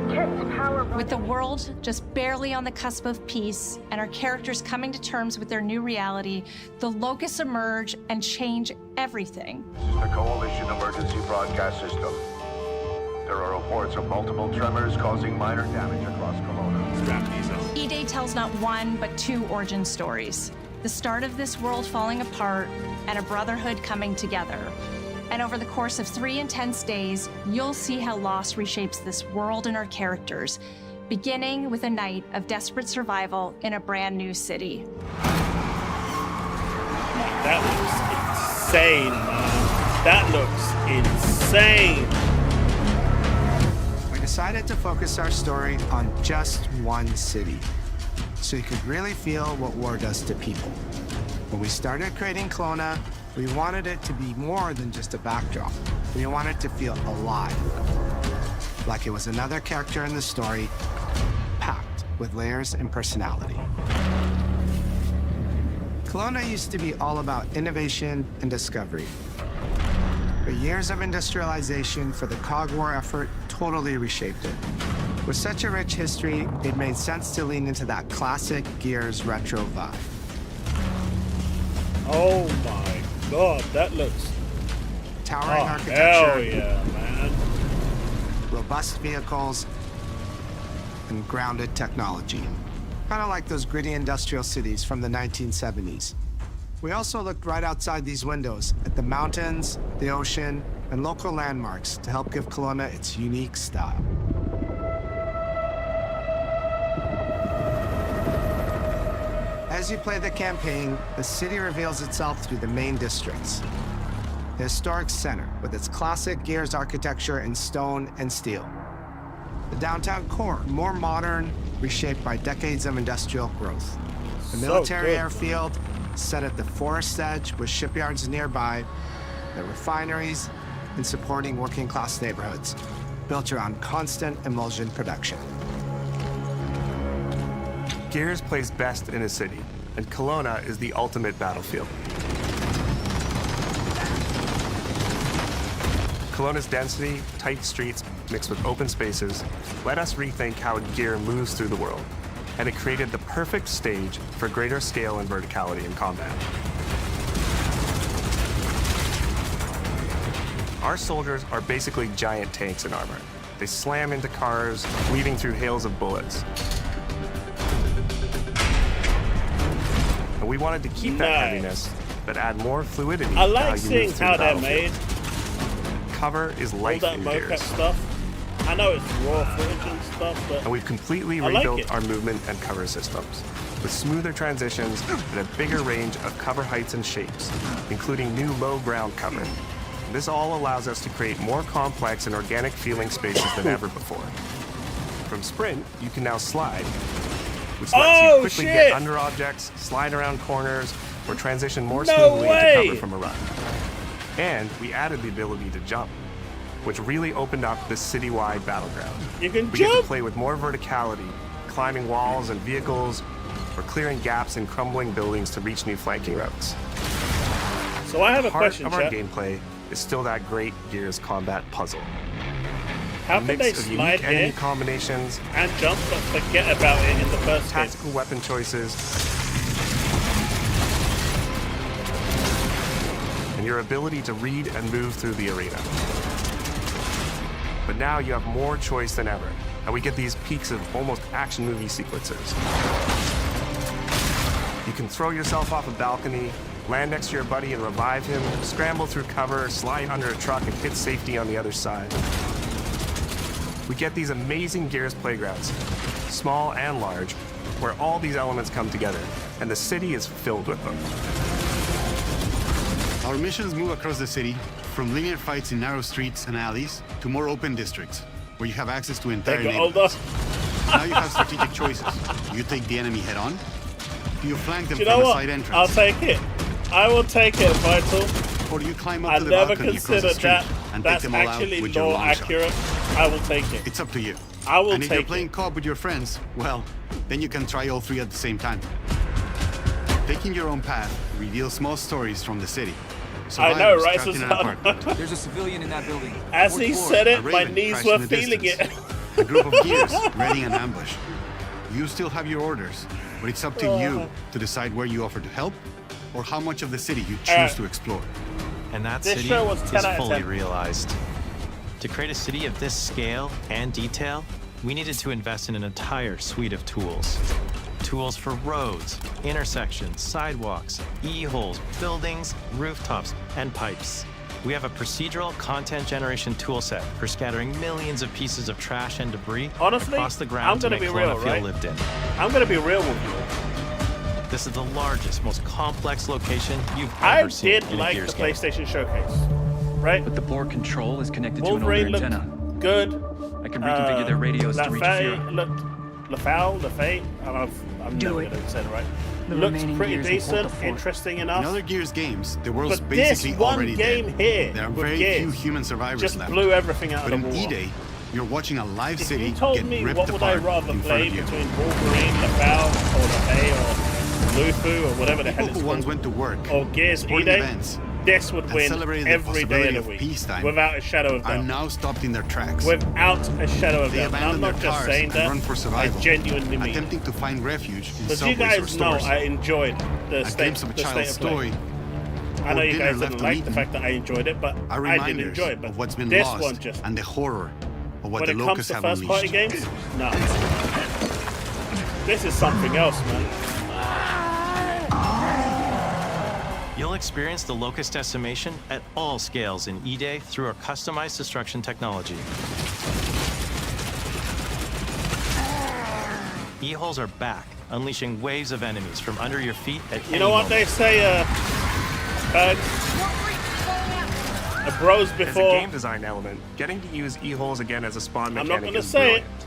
intense power. With the world just barely on the cusp of peace and our characters coming to terms with their new reality, the Locusts emerge and change everything. The Coalition Emergency Broadcast System. There are reports of multiple tremors causing minor damage across Kelowna. Strap these up. E-Day tells not one, but two origin stories. The start of this world falling apart and a brotherhood coming together. And over the course of 3 intense days, you'll see how loss reshapes this world and our characters, beginning with a night of desperate survival in a brand new city. That looks insane, man. That looks insane. We decided to focus our story on just one city, so you could really feel what war does to people. When we started creating Kelowna, we wanted it to be more than just a backdrop. We wanted it to feel alive, like it was another character in the story, packed with layers and personality. Kelowna used to be all about innovation and discovery. But years of industrialization for the Cog War effort totally reshaped it. With such a rich history, it made sense to lean into that classic Gears retro vibe. Oh my god, that looks... Towering architecture. Hell yeah, man. Robust vehicles, and grounded technology. Kind of like those gritty industrial cities from the 1970s. We also looked right outside these windows at the mountains, the ocean, and local landmarks to help give Kelowna its unique style. As you play the campaign, the city reveals itself through the main districts. The historic center, with its classic Gears architecture in stone and steel. The downtown core, more modern, reshaped by decades of industrial growth. The military airfield, set at the forest edge with shipyards nearby, the refineries, and supporting working-class neighborhoods, built around constant emulsion production. Gears plays best in a city, and Kelowna is the ultimate battlefield. Kelowna's density, tight streets, mixed with open spaces, let us rethink how a gear moves through the world, and it created the perfect stage for greater scale and verticality in combat. Our soldiers are basically giant tanks in armor. They slam into cars, weaving through hails of bullets. And we wanted to keep that heaviness, but add more fluidity. I like seeing how they're made. Cover is life in Gears. Stuff. I know it's raw footage and stuff, but and we've completely rebuilt our movement and cover systems with smoother transitions and a bigger range of cover heights and shapes, including new low ground cover. This all allows us to create more complex and organic feeling spaces than ever before. From Sprint, you can now slide, which lets you quickly get under objects, slide around corners, or transition more smoothly into cover from a run. And we added the ability to jump, which really opened up this citywide battleground. You can We get to play with more verticality, climbing walls and vehicles, or clearing gaps in crumbling buildings to reach new flanking routes. So I have a question, The heart of our gameplay is still that great Gears combat puzzle. How can they slide enemy combinations and jump but forget about it in the first tactical weapon choices, and your ability to read and move through the arena. But now you have more choice than ever, and we get these peaks of almost action movie sequences. You can throw yourself off a balcony, land next to your buddy and revive him, scramble through cover, slide under a truck, and hit safety on the other side. We get these amazing Gears playgrounds, small and large, where all these elements come together, and the city is filled with them. Our missions move across the city, from linear fights in narrow streets and alleys to more open districts, where you have access to entire neighborhoods. Now you have strategic choices. Do you take the enemy head on? Do you flank them from a side entrance? I'll take it. I will take it, Vital. Or do you climb up to the balcony across the street and take them all out with your long accurate. I will take it. It's up to you. I will and if take you're playing co-op with your friends, well, then you can try all three at the same time. Taking your own path reveals small stories from the city. I know, right? So there's a civilian in that building. As he said it, my knees were feeling it. A group of Gears ready an ambush. You still have your orders, but it's up to you to decide where you offer to help or how much of the city you choose to explore. And that city is fully realized. To create a city of this scale and detail, we needed to invest in an entire suite of tools. Tools for roads, intersections, sidewalks, e-holes, buildings, rooftops, and pipes. We have a procedural content generation toolset for scattering millions of pieces of trash and debris across the ground to make Kelowna feel lived in. I'm gonna be real with you. This is the largest, most complex location you've ever seen in a Gears game. I did like the PlayStation Showcase, right? But the board control is connected to an older antenna. Good. I can reconfigure their radios to reach zero. Lafay, I'm never going to say it right. Looks pretty decent, interesting enough. In other Gears games, the world's but basically this one already game dead. Here There are very few human survivors just left. blew everything out of the water. But in E-Day, you're watching a live city get ripped apart in front of you. Between Wolverine, Lafay, or Lafay, or Lufu or whatever the hell it's called. Once went to work, or Gears E-Day, this would win every day of the week, without a shadow of doubt. Are now stopped in their tracks. Without a shadow of They doubt. I'm not just saying that. Run for I survival, genuinely mean attempting to find refuge in because you guys know I enjoyed the state of play. I know you guys didn't like the fact that I enjoyed it, but I did enjoy it. But what's been this lost one just and the horror of what when the it comes locusts to have first party unleashed. games, no. This is something else, man. You'll experience the locust decimation at all scales in E-Day through our customized destruction technology. E-holes are back, unleashing waves of enemies from under your feet at You know what they say, a bros before. As a game design element, getting to use e-holes again as a spawn mechanic I'm not going to is say brilliant. it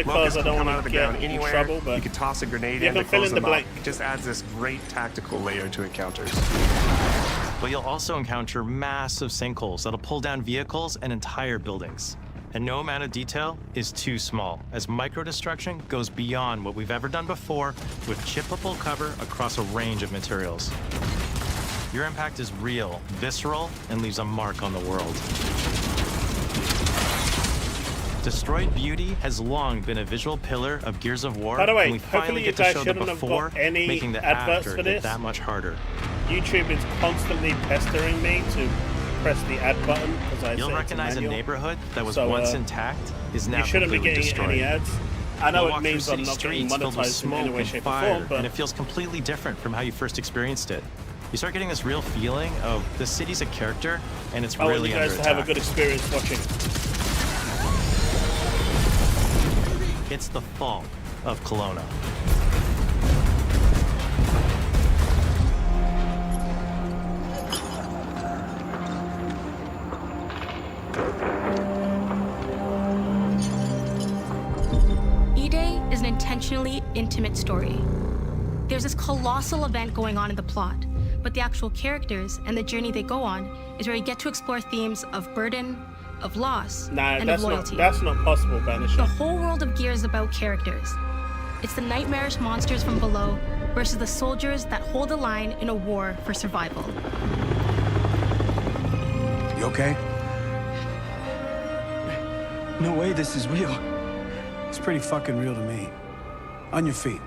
because I don't want to get in trouble, but you can toss a grenade you in can to fill close in the them up. blank. It just adds this great tactical layer to encounters. But you'll also encounter massive sinkholes that'll pull down vehicles and entire buildings. And no amount of detail is too small, as micro-destruction goes beyond what we've ever done before with chippable cover across a range of materials. Your impact is real, visceral, and leaves a mark on the world. Destroyed Beauty has long been a visual pillar of Gears of War. By the way, and we finally hopefully you get to guys show the shouldn't have before, got any making the adverts after for hit this. that much harder. YouTube is constantly pestering me to press the add button because You'll recognize a neighborhood that was once intact is now you shouldn't be completely getting destroyed. any ads. I know You'll it walk means through I'm city not getting streets filled with monetized in smoke any way, and shape, or fire, form, but and it feels completely different from how you first experienced it. You start getting this real feeling of the city's a character, and it's I want really you under guys to attack. have a good experience watching. It's the fall of Kelowna. E-Day is an intentionally intimate story. There's this colossal event going on in the plot, but the actual characters and the journey they go on is where you get to explore themes of burden, of loss, and of loyalty. That's not possible, Banisher. The whole world of Gears is about characters. It's the nightmarish monsters from below versus the soldiers that hold the line in a war for survival. You okay? No way this is real. It's pretty fucking real to me. On your feet.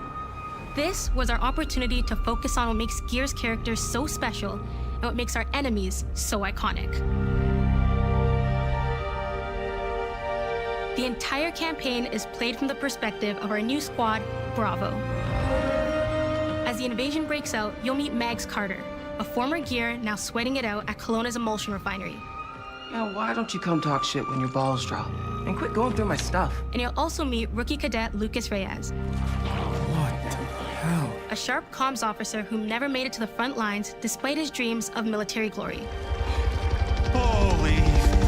This was our opportunity to focus on what makes Gears characters so special and what makes our enemies so iconic. The entire campaign is played from the perspective of our new squad, Bravo. As the invasion breaks out, you'll meet Mags Carter, a former Gear now sweating it out at Kelowna's emulsion refinery. Now, why don't you come talk shit when your balls drop? And quit going through my stuff. And you'll also meet rookie cadet Lucas Reyes. A sharp comms officer who never made it to the front lines despite his dreams of military glory. Holy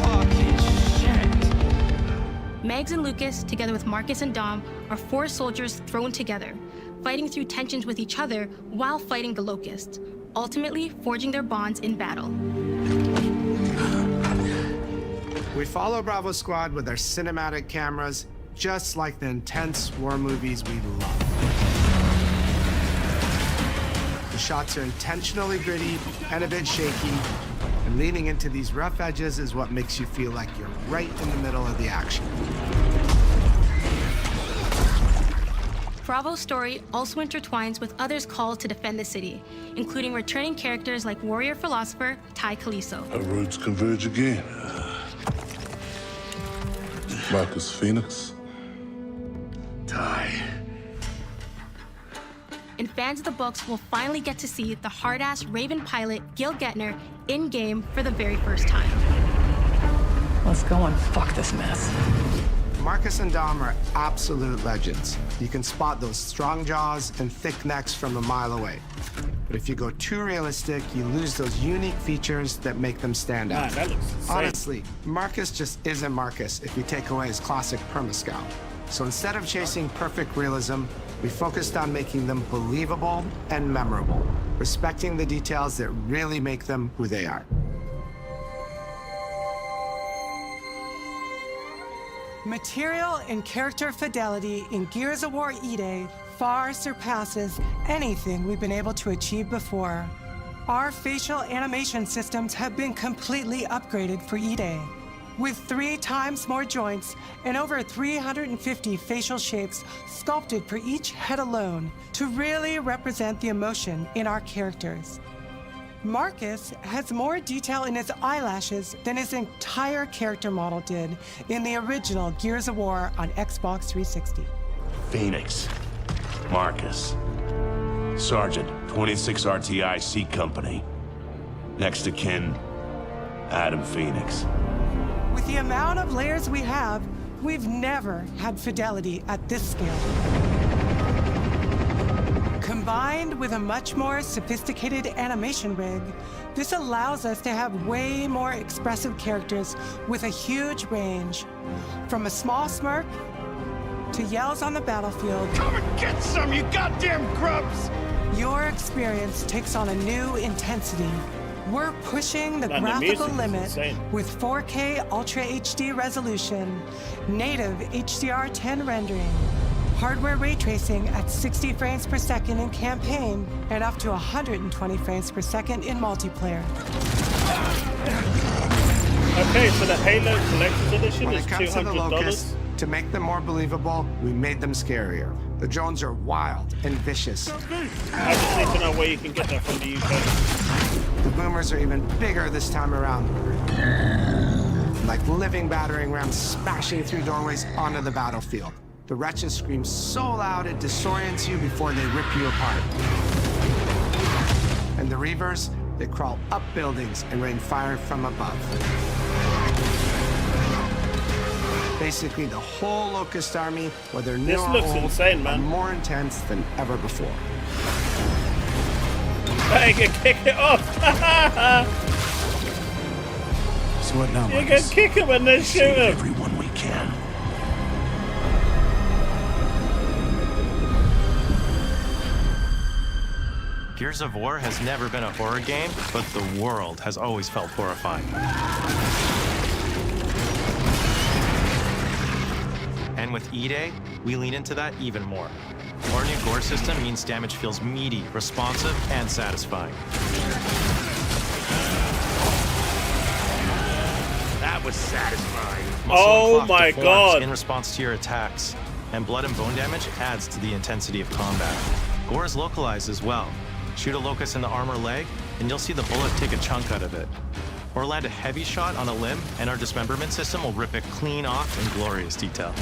fucking shit! Mags and Lucas, together with Marcus and Dom, are 4 soldiers thrown together, fighting through tensions with each other while fighting the Locusts, ultimately forging their bonds in battle. We follow Bravo Squad with our cinematic cameras, just like the intense war movies we love. The shots are intentionally gritty and a bit shaky, and leaning into these rough edges is what makes you feel like you're right in the middle of the action. Bravo's story also intertwines with others called to defend the city, including returning characters like warrior philosopher Ty Caliso. Our roads converge again. Marcus Phoenix. Ty. And fans of the books will finally get to see the hard-ass Raven pilot Gil Gettner in-game for the very first time. Let's go and fuck this mess. Marcus and Dom are absolute legends. You can spot those strong jaws and thick necks from a mile away. But if you go too realistic, you lose those unique features that make them stand out. That looks insane. Honestly, Marcus just isn't Marcus if you take away his classic permascout. So instead of chasing perfect realism, we focused on making them believable and memorable, respecting the details that really make them who they are. Material and character fidelity in Gears of War E-Day far surpasses anything we've been able to achieve before. Our facial animation systems have been completely upgraded for E-Day, with 3 times more joints and over 350 facial shapes sculpted for each head alone to really represent the emotion in our characters. Marcus has more detail in his eyelashes than his entire character model did in the original Gears of War on Xbox 360. Phoenix. Marcus. Sergeant, 26 RTI C Company. Next to kin, Adam Phoenix. With the amount of layers we have, we've never had fidelity at this scale. Combined with a much more sophisticated animation rig, this allows us to have way more expressive characters with a huge range. From a small smirk to yells on the battlefield. Come and get some, you goddamn grubs! Your experience takes on a new intensity. We're pushing the graphical limit with 4K Ultra HD resolution, native HDR10 rendering, hardware ray tracing at 60 frames per second in campaign, and up to 120 frames per second in multiplayer. Okay, so the Halo Collector's Edition is $200. When it comes to the locusts, to make them more believable, we made them scarier. The drones are wild and vicious. I just need to know where you can get that from the UK. The boomers are even bigger this time around. Like living battering rams smashing through doorways onto the battlefield. The wretches scream so loud it disorients you before they rip you apart. And the Reavers, they crawl up buildings and rain fire from above. Basically, the whole Locust army, whether new or old, insane, man. are more intense than ever before. Bang and kick it off! So what now, You can kick him and then shoot him! Everyone we can. Gears of War has never been a horror game, but the world has always felt horrifying. And with E-Day, we lean into that even more. Our new gore system means damage feels meaty, responsive, and satisfying. That was satisfying. Oh my god! In response to your attacks, and blood and bone damage adds to the intensity of combat. Gore is localized as well. Shoot a locust in the arm or leg, and you'll see the bullet take a chunk out of it. Or land a heavy shot on a limb, and our dismemberment system will rip it clean off in glorious detail.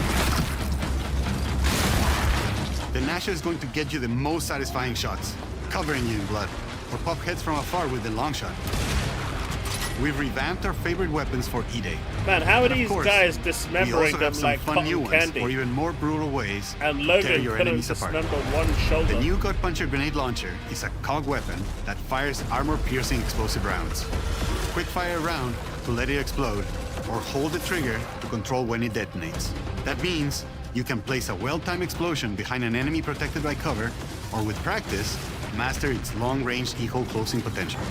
The Nasha is going to get you the most satisfying shots, covering you in blood, or pop heads from afar with the long shot. We've revamped our favorite weapons for E-Day. Man, how are these guys dismembering them like fun new cotton candy? Or even more brutal ways and to Logan tear your enemies apart. One shoulder. The new Gut Puncher grenade launcher is a cog weapon that fires armor-piercing explosive rounds. Quick fire a round to let it explode, or hold the trigger to control when it detonates. That means you can place a well-timed explosion behind an enemy protected by cover, or with practice, master its long-range eco closing potential.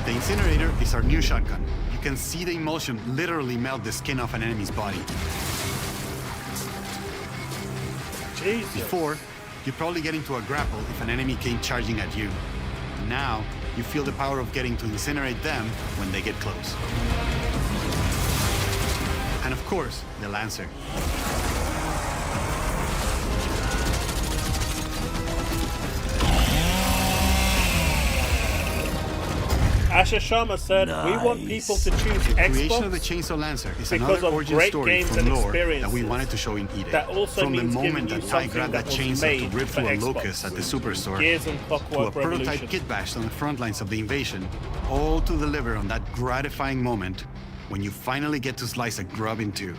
The incinerator is our new shotgun. You can see the emulsion literally melt the skin off an enemy's body. Jesus. Before, you'd probably get into a grapple if an enemy came charging at you. Now, you feel the power of getting to incinerate them when they get close. And of course, the Lancer. Asher Sharma said, we want people to choose The creation Xbox of the Chainsaw Lancer is because another of origin great story games from and lore that experiences. we wanted to show in E-Day. That also From the means moment giving you that Ty something grabbed that that was chainsaw made to rip for through a Xbox. locust at the superstore, Gears and to a Clockwork prototype Revolution. kit bashed on the front lines of the invasion, all to deliver on that gratifying moment when you finally get to slice a grub in two.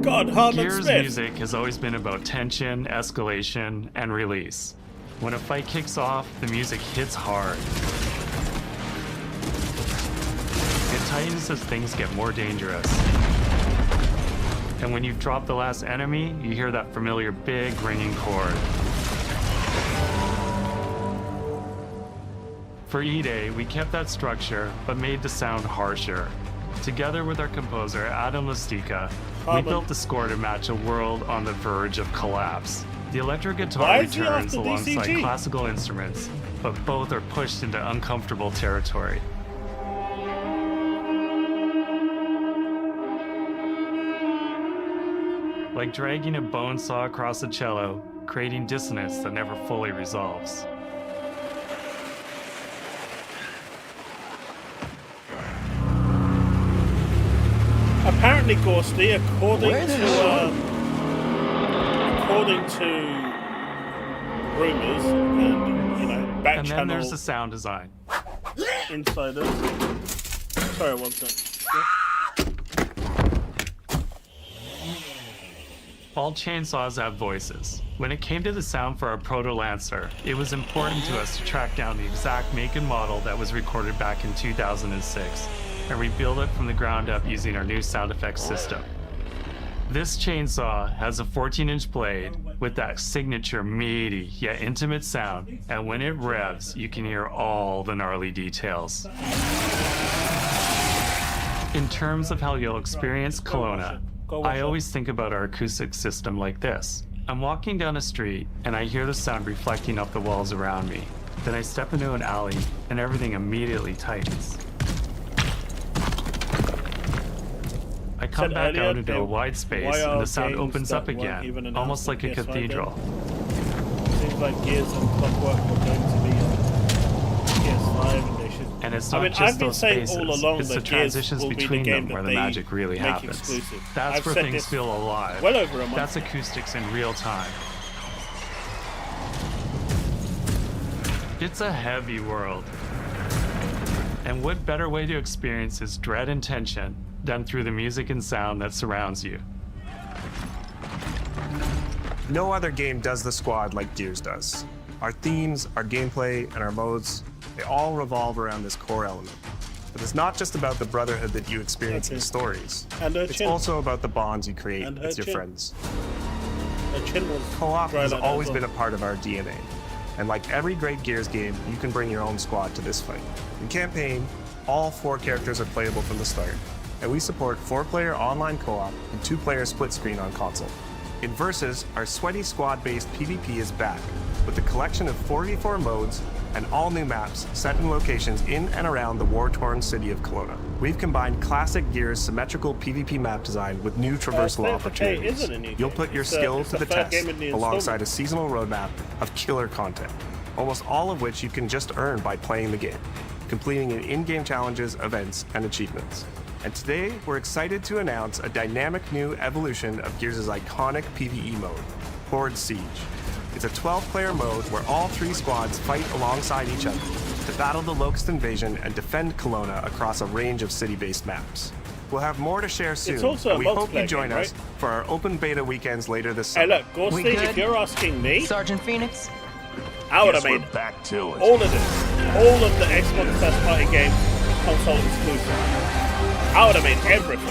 God, Harlan Gears Smith. music has always been about tension, escalation, and release. When a fight kicks off, the music hits hard. It tightens as things get more dangerous. And when you've dropped the last enemy, you hear that familiar big ringing chord. For E-Day, we kept that structure, but made the sound harsher. Together with our composer, Adam Lustica, we built the score to match a world on the verge of collapse. The electric guitar returns alongside classical instruments, but both are pushed into uncomfortable territory. Like dragging a bone saw across a cello, creating dissonance that never fully resolves. Apparently, Ghosty, according to rumors and back and channel. then there's the sound design. Insiders. Sorry, one sec. All chainsaws have voices. When it came to the sound for our Proto Lancer, it was important to us to track down the exact make and model that was recorded back in 2006 and rebuild it from the ground up using our new sound effects system. This chainsaw has a 14-inch blade with that signature meaty yet intimate sound, and when it revs, you can hear all the gnarly details. In terms of how you'll experience Kelowna, I always think about our acoustic system like this. I'm walking down a street and I hear the sound reflecting off the walls around me. Then I step into an alley and everything immediately tightens. I come back out into a wide space and the sound opens up again, almost like a cathedral. Seems like Gears and Clockwork are going to be PS5 and they should... And it's not just those spaces, it's the transitions between them where the magic really happens. That's where things feel alive. Well over a month. That's acoustics in real time. It's a heavy world. And what better way to experience its dread and tension than through the music and sound that surrounds you. No other game does the squad like Gears does. Our themes, our gameplay, and our modes, they all revolve around this core element. But it's not just about the brotherhood that you experience in stories. It's also about the bonds you create with your friends. Co-op has always been a part of our DNA. And like every great Gears game, you can bring your own squad to this fight. In campaign, all 4 characters are playable from the start, and we support 4-player online co-op and 2-player split screen on console. In Versus, our sweaty squad-based PvP is back, with a collection of 44 modes and all new maps set in locations in and around the war-torn city of Kelowna. We've combined classic Gears symmetrical PvP map design with new traversal opportunities. You'll put your skill to the test alongside a seasonal roadmap of killer content, almost all of which you can just earn by playing the game, completing in-game challenges, events, and achievements. And today, we're excited to announce a dynamic new evolution of Gears' iconic PvE mode, Horde Siege. It's a 12-player mode where all 3 squads fight alongside each other to battle the Locust Invasion and defend Kelowna across a range of city-based maps. We'll have more to share soon, and we hope you join us for our open beta weekends later this summer. Hey look, Ghosty, if you're asking me, Sergeant Phoenix, I would have made all of this, all of the Xbox first party games console exclusive. I would have made everything.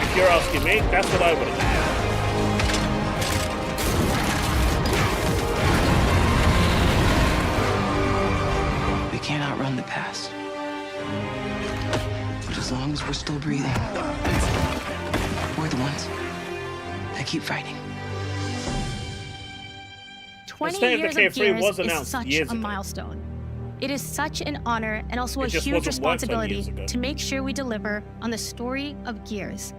If you're asking me, that's what I would have done. we can't outrun the past. But as long as we're still breathing, we're the ones that keep fighting. 20 years of Gears is such a milestone. It is such an honor and also a huge responsibility to make sure we deliver on the story of Gears.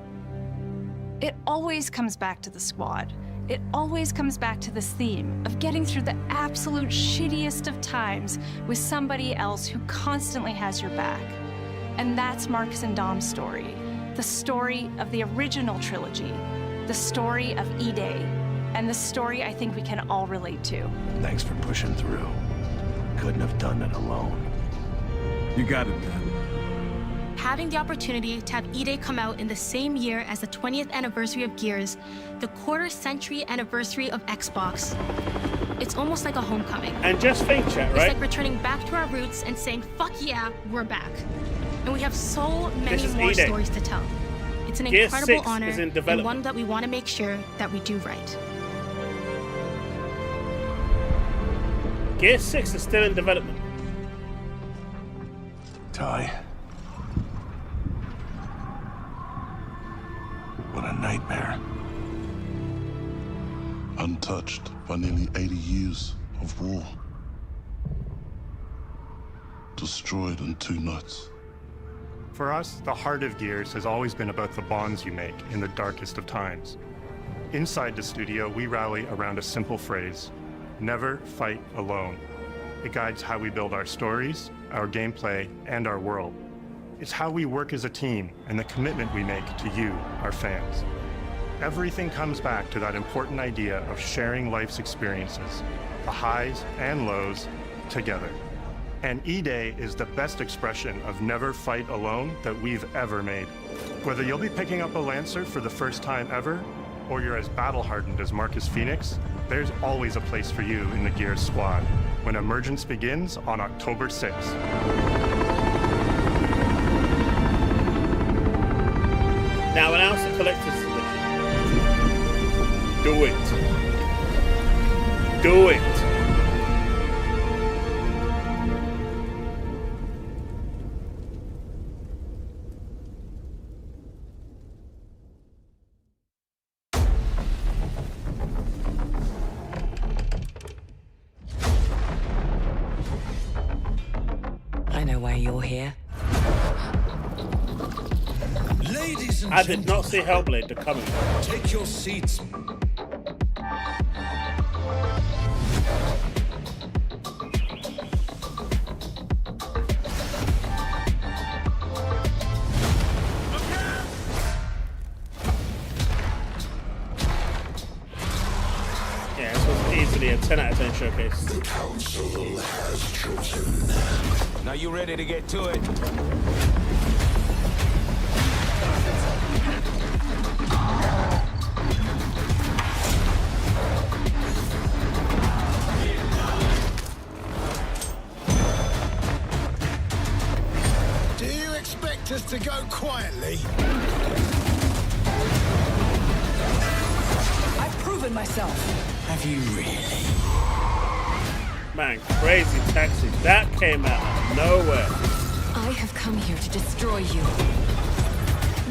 It always comes back to the squad. It always comes back to this theme of getting through the absolute shittiest of times with somebody else who constantly has your back. And that's Marcus and Dom's story. The story of the original trilogy. The story of E-Day. And the story I think we can all relate to. Thanks for pushing through. Couldn't have done it alone. You got it, man. Having the opportunity to have E-Day come out in the same year as the 20th anniversary of Gears, the quarter-century anniversary of Xbox, it's almost like a homecoming. And just think, chat, right? It's like returning back to our roots and saying, fuck yeah, we're back. And we have so many more stories to tell. It's an incredible honor and one that we want to make sure that we do right. Gear 6 is still in development. Ty. What a nightmare. Untouched by nearly 80 years of war. Destroyed in 2 nights. For us, the heart of Gears has always been about the bonds you make in the darkest of times. Inside the studio, we rally around a simple phrase: never fight alone. It guides how we build our stories, our gameplay, and our world. It's how we work as a team and the commitment we make to you, our fans. Everything comes back to that important idea of sharing life's experiences, the highs and lows, together. And E-Day is the best expression of never fight alone that we've ever made. Whether you'll be picking up a Lancer for the first time ever, or you're as battle-hardened as Marcus Phoenix, there's always a place for you in the Gears squad when Emergence begins on October 6th. Now announce the collector's edition. Do it. Do it. I know why you're here. Ladies and I did not see Hellblade the coming. Take your seats. Yeah, this was easily a 10 out of 10 showcase. The council has chosen. Now you ready to get to it? Do you expect us to go quietly? I've proven myself. Have you really? Man, Crazy Taxi, that came out of nowhere. I have come here to destroy you.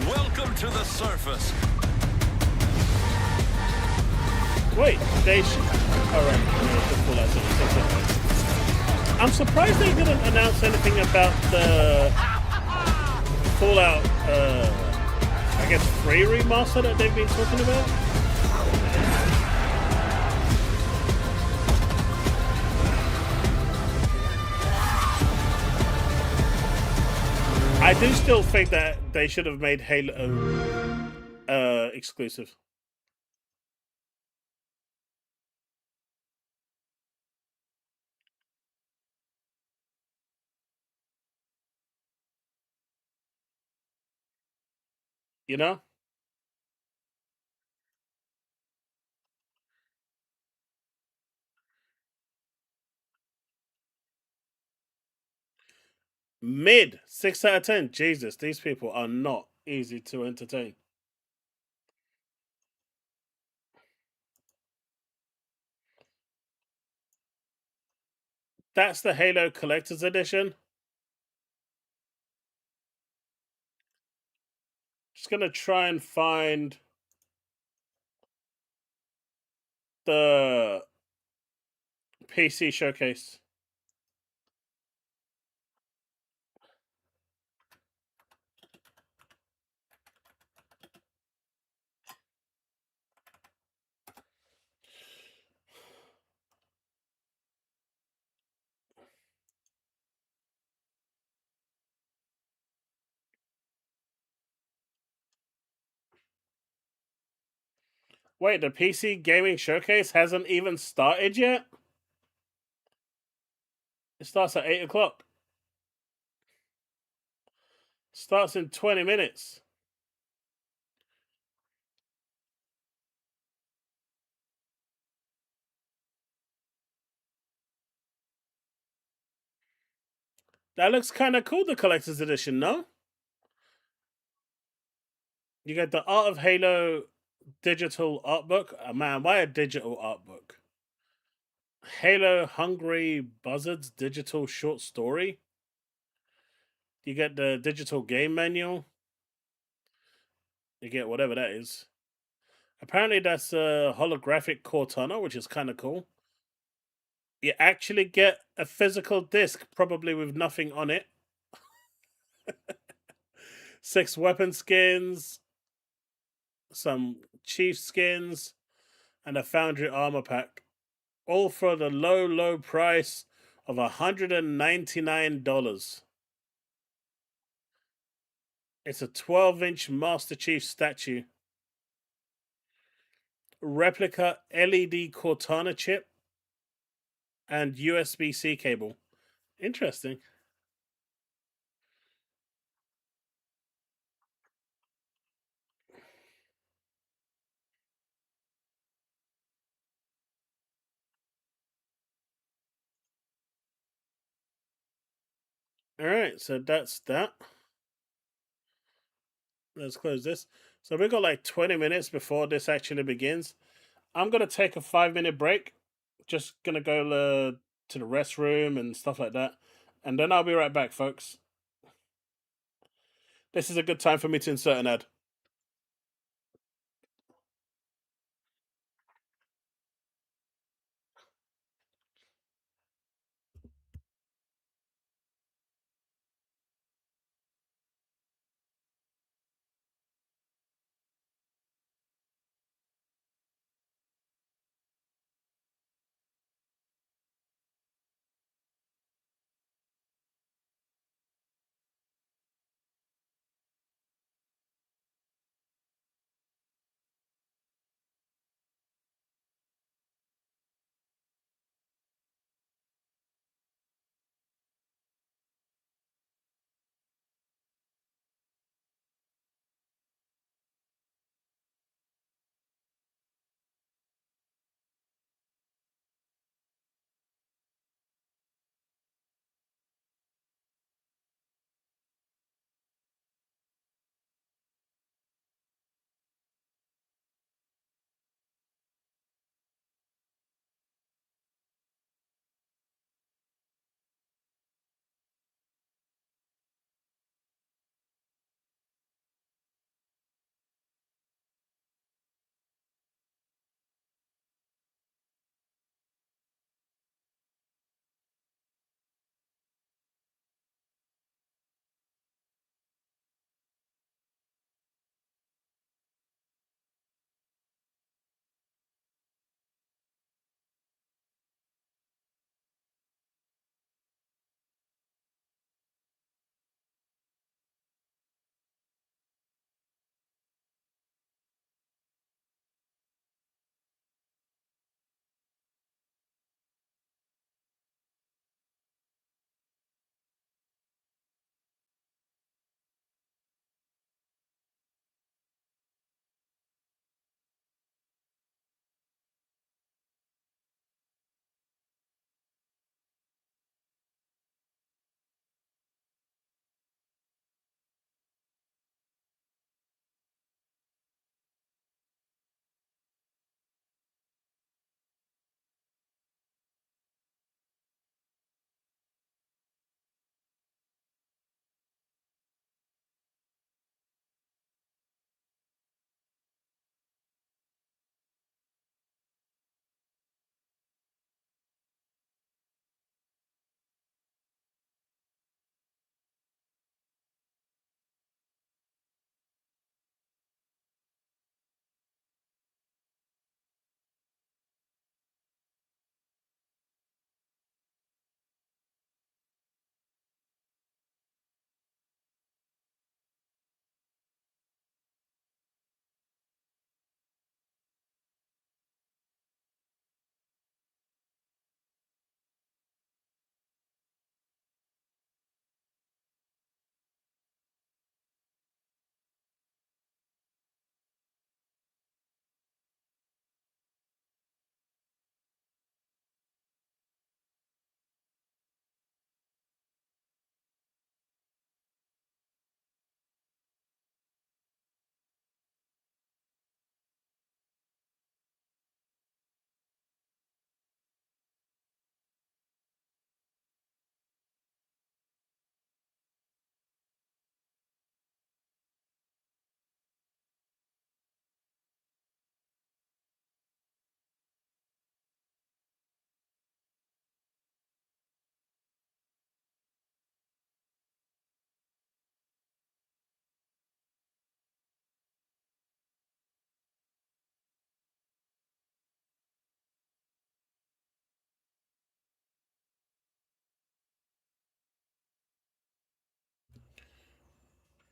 Welcome to the surface. Wait, they should. Alright, I'm surprised they didn't announce anything about the Fallout, I guess, 3 remaster that they've been talking about. I do still think that they should have made Halo exclusive. You know? Mid 6 out of 10. Jesus, these people are not easy to entertain. That's the Halo Collector's Edition. Just gonna try and find the PC showcase. Wait, the PC gaming showcase hasn't even started yet? It starts at 8 o'clock. Starts in 20 minutes. That looks kind of cool, the collector's edition, no? You get the Art of Halo digital art book. Oh, man, why a digital art book? Halo Hungry Buzzard's digital short story. You get the digital game manual. You get whatever that is. Apparently that's a holographic Cortana, which is kind of cool. You actually get a physical disc, probably with nothing on it. 6 weapon skins, some chief skins, and a Foundry armor pack. All for the low, low price of $199. It's a 12-inch Master Chief statue. Replica LED Cortana chip and USB-C cable. Interesting. All right, so that's that. Let's close this. So we got like 20 minutes before this actually begins. I'm gonna take a 5-minute break. Just gonna go to the restroom and stuff like that, and then I'll be right back, folks. This is a good time for me to insert an ad.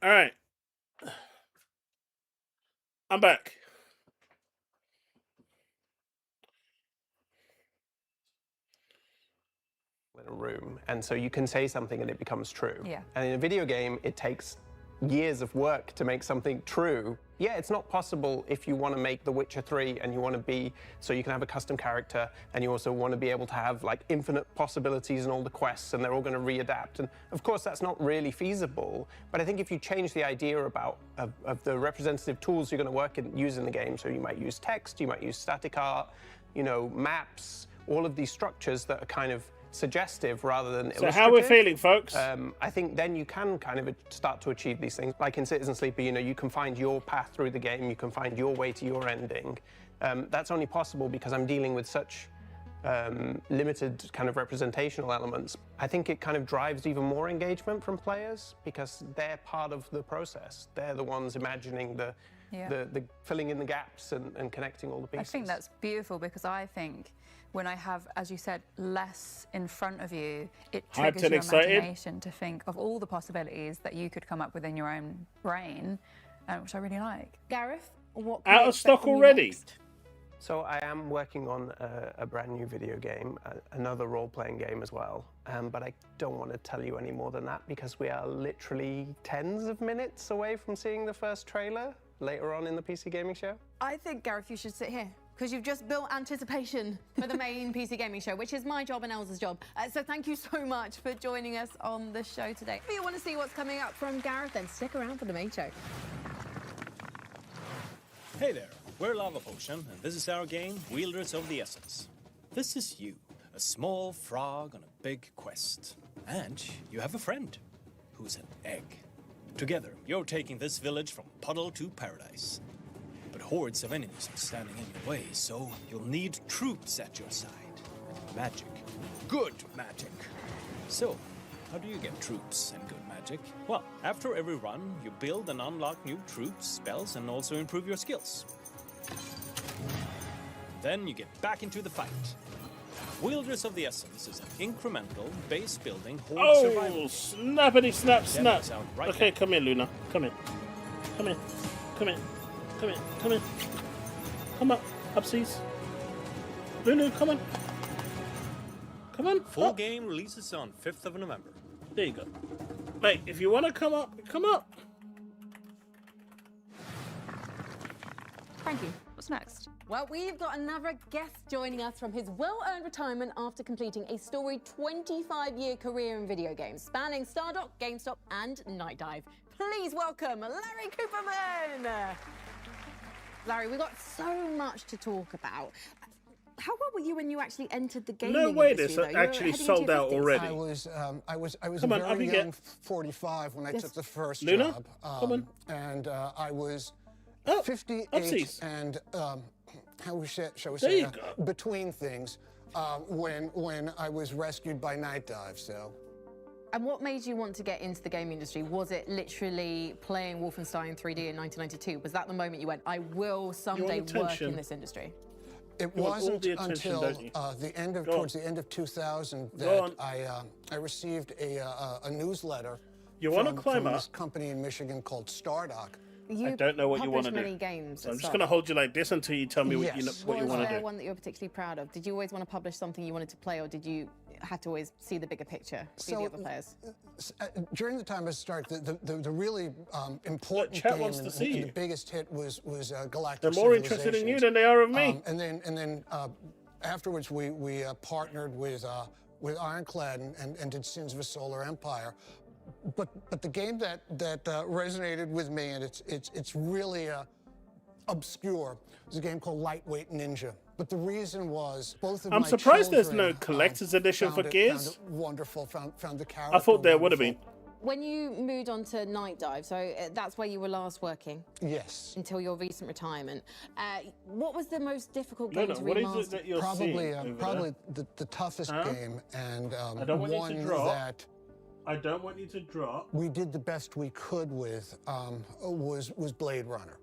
All right. I'm back. In a room, and so you can say something and it becomes true. Yeah. And in a video game, it takes years of work to make something true. Yeah, it's not possible if you want to make The Witcher 3 and you want to be, so you can have a custom character and you also want to be able to have like infinite possibilities and all the quests and they're all going to readapt. And of course, that's not really feasible. But I think if you change the idea about of the representative tools you're going to use in the game, so you might use text, you might use static art, you know, maps, all of these structures that are kind of suggestive rather than illustrative. So how we're feeling, folks? I think then you can kind of start to achieve these things. Like in Citizen Sleeper, you know, you can find your path through the game, you can find your way to your ending. That's only possible because I'm dealing with such limited kind of representational elements. I think it kind of drives even more engagement from players because they're part of the process. They're the ones imagining the filling in the gaps and connecting all the pieces. I think that's beautiful because I think when I have, as you said, less in front of you, it triggers your imagination to think of all the possibilities that you could come up with in your own brain, which I really like. Gareth, what out of stock already? So I am working on a brand new video game, another role-playing game as well, but I don't want to tell you any more than that because we are literally tens of minutes away from seeing the first trailer later on in the PC Gaming Show. I think, Gareth, you should sit here because you've just built anticipation for the main PC Gaming Show, which is my job and Elsa's job. So thank you so much for joining us on the show today. If you want to see what's coming up from Gareth, then stick around for the main show. Hey there, we're Lava Potion, and this is our game, Wielders of the Essence. This is you, a small frog on a big quest. And you have a friend, who's an egg. Together, you're taking this village from puddle to paradise. But hordes of enemies are standing in your way, so you'll need troops at your side. Magic. Good magic. So, how do you get troops and good magic? Well, after every run, you build and unlock new troops, spells, and also improve your skills. Then you get back into the fight. Wielders of the Essence is an incremental, base-building horde survival. Oh, snappity snap snap. Right okay, now. come in, Luna. Come in. Come in. Come in. Come in. Come in. Come up. Upsies. Luna, come on. Come on. Full up. game releases on 5th of November. There you go. Mate, if you want to come up, come up. Thank you. What's next? Well, we've got another guest joining us from his well-earned retirement after completing a storied 25-year career in video games, spanning Stardock, GameStop, and Night Dive. Please welcome Larry Cooperman! Larry, we've got so much to talk about. How old were you when you actually entered the gaming industry? No way, this actually sold out already. I was Come a on, very young 45 when I took the first Luna? job. Come on. And I was 58 upsies. and how shall we There say, you go. between things when I was rescued by Night Dive. So. And what made you want to get into the gaming industry? Was it literally playing Wolfenstein 3D in 1992? Was that the moment you went, I will someday work in this industry? It wasn't until towards the end of 2000 that I received a newsletter from this company in Michigan called Stardock. I don't know what you want to do. Many games I'm just going to hold you like this until you tell me what you want to do. Was there one that you're particularly proud of? Did you always want to publish something you wanted to play, or did you have to always see the bigger picture, see the other players? During the time I started, the really important game and the biggest hit was Galactic They're more interested in you than they are of me. And then afterwards, we partnered with Ironclad and did Sins of a Solar Empire. But the game that resonated with me, and it's really obscure, was a game called Lightweight Ninja. But the reason was both of I'm my surprised there's children, no collector's edition for Gears. Found it wonderful, found the character I thought there would have been. When you moved on to Night Dive, so that's where you were last working? Yes. Until your recent retirement. What was the most difficult game to remaster? What is it that you're probably the toughest game, and I don't want one you to drop. that I don't want you to drop. we did the best we could with was Blade Runner.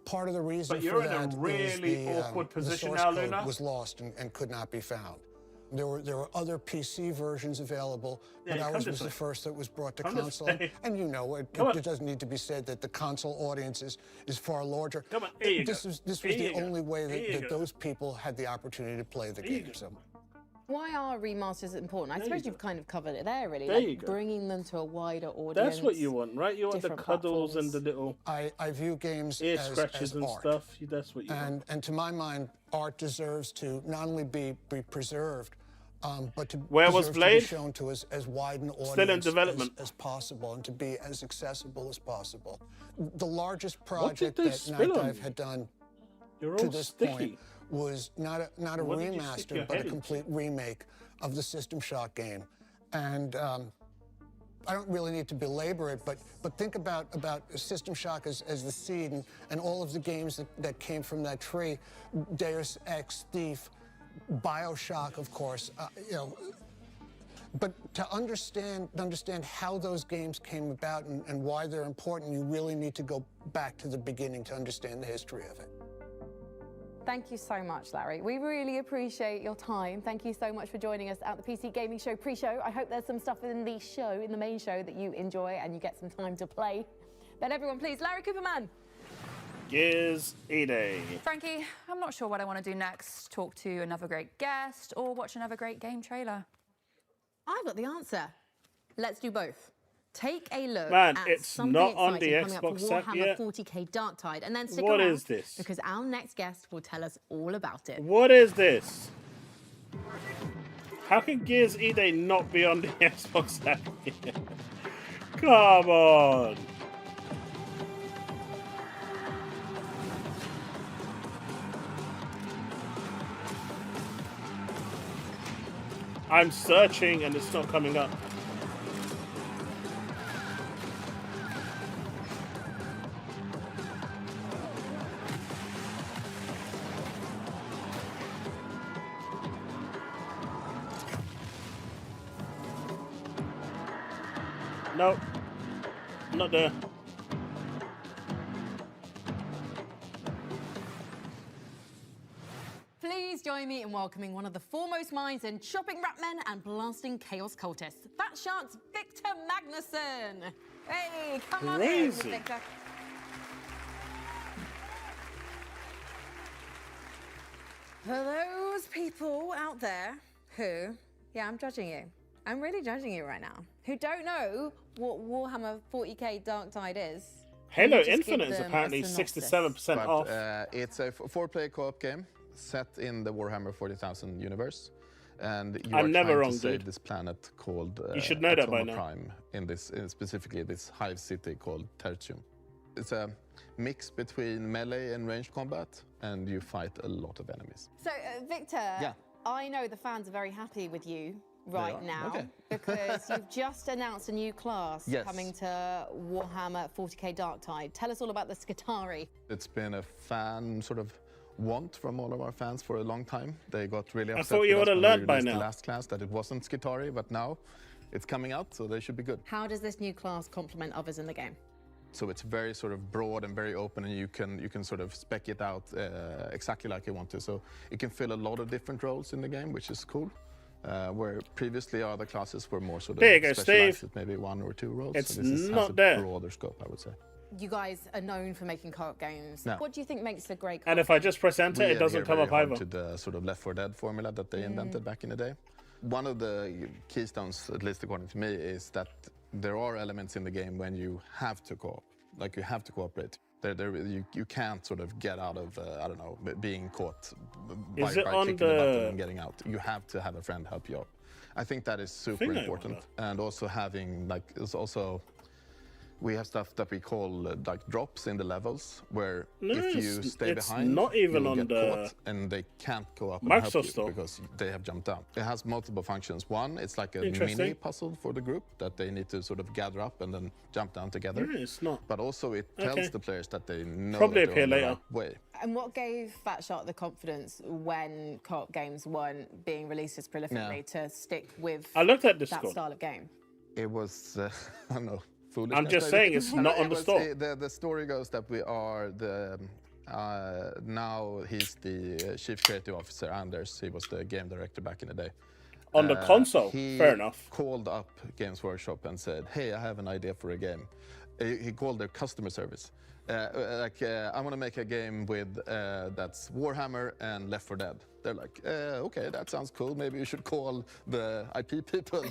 Part of the reason But you're for in a that really is awkward the position source now, code Luna. was lost and could not be found. There were other PC versions available, but ours was the first that was brought to console. And you know, it doesn't need to be said that the console audience is far larger. This was the only way that those people had the opportunity to play the game. So. Why are remasters important? I suppose you've kind of covered it there, really. Like bringing them to a wider audience. That's what you want, right? You want the cuddles platforms. and the little I view games ear as scratches and art. stuff. That's what you want. And to my mind, art deserves to not only be preserved, but to be shown to as wide an audience Still in development. as possible, and to be as accessible as possible. The largest project that Night Dive had done to this point was not a remaster, but a complete remake of the System Shock game. And I don't really need to belabor it, but think about System Shock as the seed, and all of the games that came from that tree, Deus Ex, Thief, BioShock, of course, you know. But to understand how those games came about and why they're important, you really need to go back to the beginning to understand the history of it. Thank you so much, Larry. We really appreciate your time. Thank you so much for joining us at the PC Gaming Show pre-show. I hope there's some stuff in the main show, that you enjoy and you get some time to play. But everyone, please, Larry Cooperman. Gears E-Day. Frankie, I'm not sure what I want to do next. Talk to another great guest or watch another great game trailer. I've got the answer. Let's do both. Take a look Man, at it's something not on the exciting coming Xbox up for app Warhammer yet. 40k Darktide, and then stick What around is this? because our next guest will tell us all about it. What is this? How can Gears E-Day not be on the Xbox app yet? Come on. I'm searching and it's not coming up. Nope. Not there. Please join me in welcoming one of the foremost minds in chopping rat men and blasting chaos cultists, Fat Shark's Victor Magnuson. Hey, come on in, Victor. For those people out there who, yeah, I'm judging you. I'm really judging you right now. Who don't know what Warhammer 40k Darktide is. Halo Infinite is apparently 67% off. It's a 4-player co-op game set in the Warhammer 40,000 universe, and you I'm are never trying wrong, to save dude. this planet called You should know that by now. Prime, in this specifically this hive city called Tertium. It's a mix between melee and ranged combat, and you fight a lot of enemies. So, Victor, I know the fans are very happy with you right now because you've just announced a new class coming to Warhammer 40k Darktide. Tell us all about the Skitarii. It's been a fan sort of want from all of our fans for a long time. They got really upset. I thought you would have learned by now. The last class that it wasn't Skitarii, but now it's coming out, so they should be good. How does this new class complement others in the game? So it's very sort of broad and very open, and you can sort of spec it out exactly like you want to. So it can fill a lot of different roles in the game, which is cool. Where previously other classes were more sort of specialized with maybe 1 or 2 roles. It's so this not has a there. broader scope, I would say. You guys are known for making co-op games. No. What do you think makes a great co-op And if I just press enter, it doesn't come up either. To the sort of Left 4 Dead formula that they invented back in the day. One of the keystones, at least according to me, is that there are elements in the game when you have to co-op. Like you have to cooperate. You can't sort of get out of, I don't know, being caught by clicking the button and getting out. You have to have a friend help you out. I think that is super important. And also having, like, it's also, we have stuff that we call like drops in the levels, where if you stay behind, not even you'll on get the caught, and they can't go up and Microsoft help you store. because they have jumped down. It has multiple functions. One, it's like a mini puzzle for the group that they need to sort of gather up and then jump down together. No, it's not. But also it tells the players that they know Probably that they're on the later. right way. And what gave Fat Shark the confidence when co-op games weren't being released as prolifically to stick with I looked at that Discord. style of game? It was, I don't know. I'm just saying it's not on the store. The story goes that we are the now he's the chief creative officer. Anders, he was the game director back in the day. On the console, fair enough. He called up Games Workshop and said, hey, I have an idea for a game. He called their customer service. I want to make a game with that's Warhammer and Left 4 Dead. They're like, okay, that sounds cool. Maybe you should call the IP people.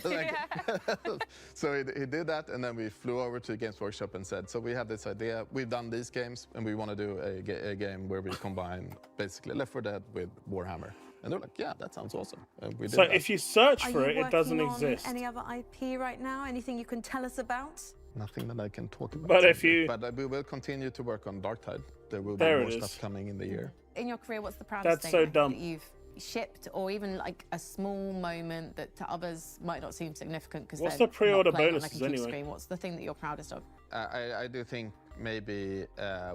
So he did that, and then we flew over to Games Workshop and said, so we have this idea. We've done these games, and we want to do a game where we combine basically Left 4 Dead with Warhammer. And they're like, yeah, that sounds awesome. We did So that. if you search for it, it doesn't exist. Any other IP right now? Anything you can tell us about? Nothing that I can talk about. But if you... But we will continue to work on Darktide. There will be more stuff coming in the year. In your career, what's the proudest That's thing so dumb. that you've shipped, or even like a small moment that to others might not seem significant because What's they're the pre-order not playing on a bonuses computer anyway? screen? What's the thing that you're proudest of? I do think maybe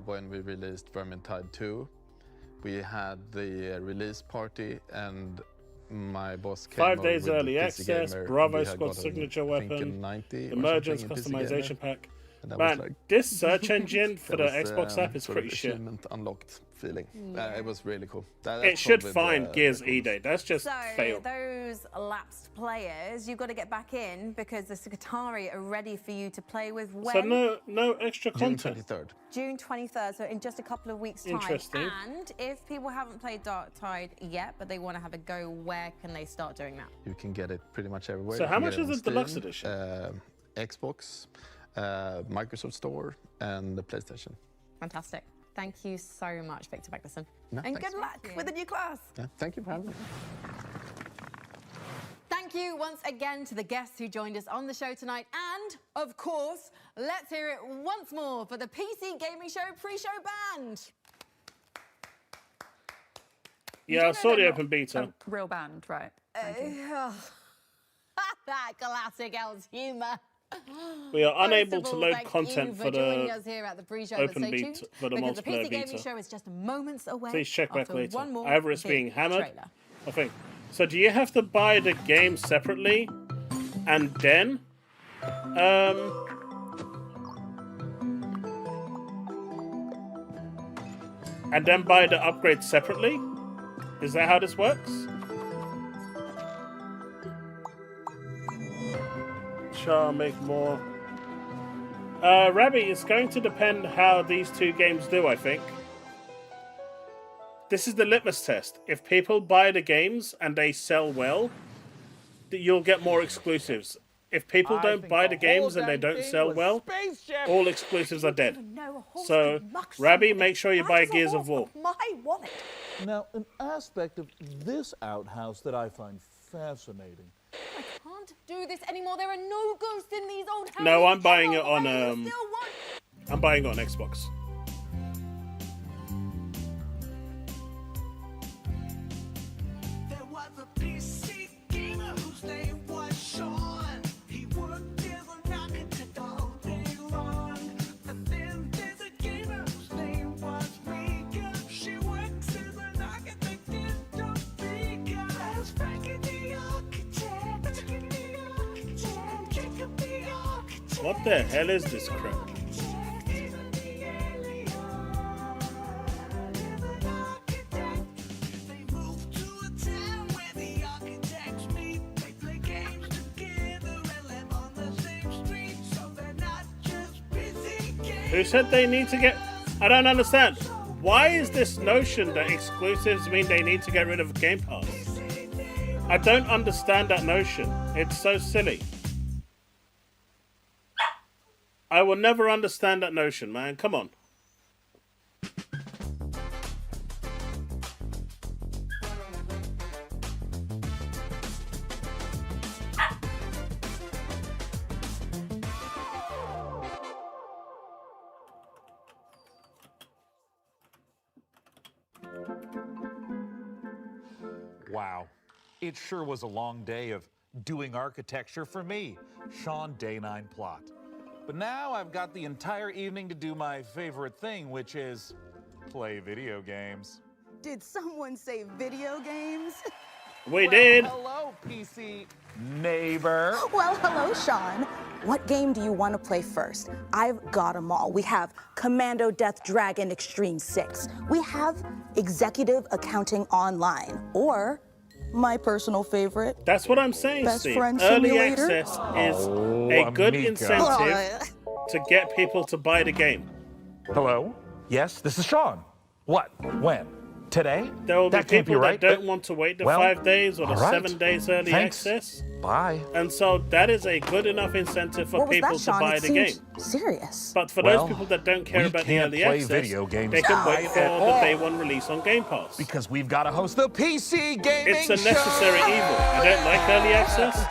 when we released Vermintide 2, we had the release party, and my boss came 5 over days with early the PC access, Gamer. Bravo We had Squad got a, signature I think, a weapon, 90 or emergence something in PC customization Gamer. pack. And that Man, was like, this search engine for the that was, Xbox app is sort pretty of shit. achievement unlocked feeling. Yeah. It was really cool. It should find Gears E-Day. That's just So fail. those lapsed players, you've got to get back in because the Secretari are ready for you to play with when? So no extra June content. 23rd. June 23rd, so in just a couple of weeks' time. Interesting. And if people haven't played Darktide yet, but they want to have a go, where can they start doing that? You can get it pretty much everywhere. So You how can much get it is on the deluxe Steam, edition? Xbox, Microsoft Store, and the PlayStation. Fantastic. Thank you so much, Victor Magnuson. No, And thanks. good luck with the new class. Yeah, thank you for having me. Thank you once again to the guests who joined us on the show tonight. And, of course, let's hear it once more for the PC Gaming Show pre-show band. Yeah, I saw the open beta. A real band, right? That classic El's humour. We are unable First to of all, load thank content you for joining the us here at the pre-show, open but stay beta, tuned, for the because the multiplayer PC Gaming beta. Show is just moments away. Please check back after later. one more Either it's big being hammered, trailer. I think. So do you have to buy the game separately, and then, buy the upgrade separately? Is that how this works? Shall make more. Rabbi, it's going to depend how these two games do, I think. This is the litmus test. If people buy the games and they sell well, you'll get more exclusives. If people don't buy the games and they don't sell well, all exclusives are dead. So, Rabbi, make sure you buy Gears of War. My wallet. Now, an aspect of this outhouse that I find fascinating. I can't do this anymore. There are no ghosts in these old houses. No, I'm buying it on I'm buying it on Xbox. There was a PC gamer whose name was Sean. He worked as an architect all day long. And then there's a gamer whose name was Mika. She works as an architect in Topeka. As Frankie the architect, Jacob the architect. What the hell is this crap? Who said they need to get... I don't understand. Why is this notion that exclusives mean they need to get rid of Game Pass? I don't understand that notion. It's so silly. I will never understand that notion, man. Come on. Wow. It sure was a long day of doing architecture for me, Sean Day 9 Plot. But now I've got the entire evening to do my favorite thing, which is play video games. Did someone say video games? We did. Hello, PC neighbor. Well, hello, Sean. What game do you want to play first? I've got them all. We have Commando Death Dragon Extreme 6. We have Executive Accounting Online. Or my personal favorite. That's what I'm saying, Best Steve. Friend Early Simulator. access is a good incentive to get people to buy the game. Hello? Yes, this is Sean. What? When? Today? There will be That can't be people right, that don't but- want to wait the well, 5 days or the all right. 7 days early Thanks. access. Bye. And so that is a good enough incentive for What was people that, Sean? to buy It the seems game. serious. But for Well, those people that don't care we about the can't early play access, video games they can wait right for at the all. day one release on Game Pass. Because we've got to host the PC gaming It's a necessary evil. I don't like early access.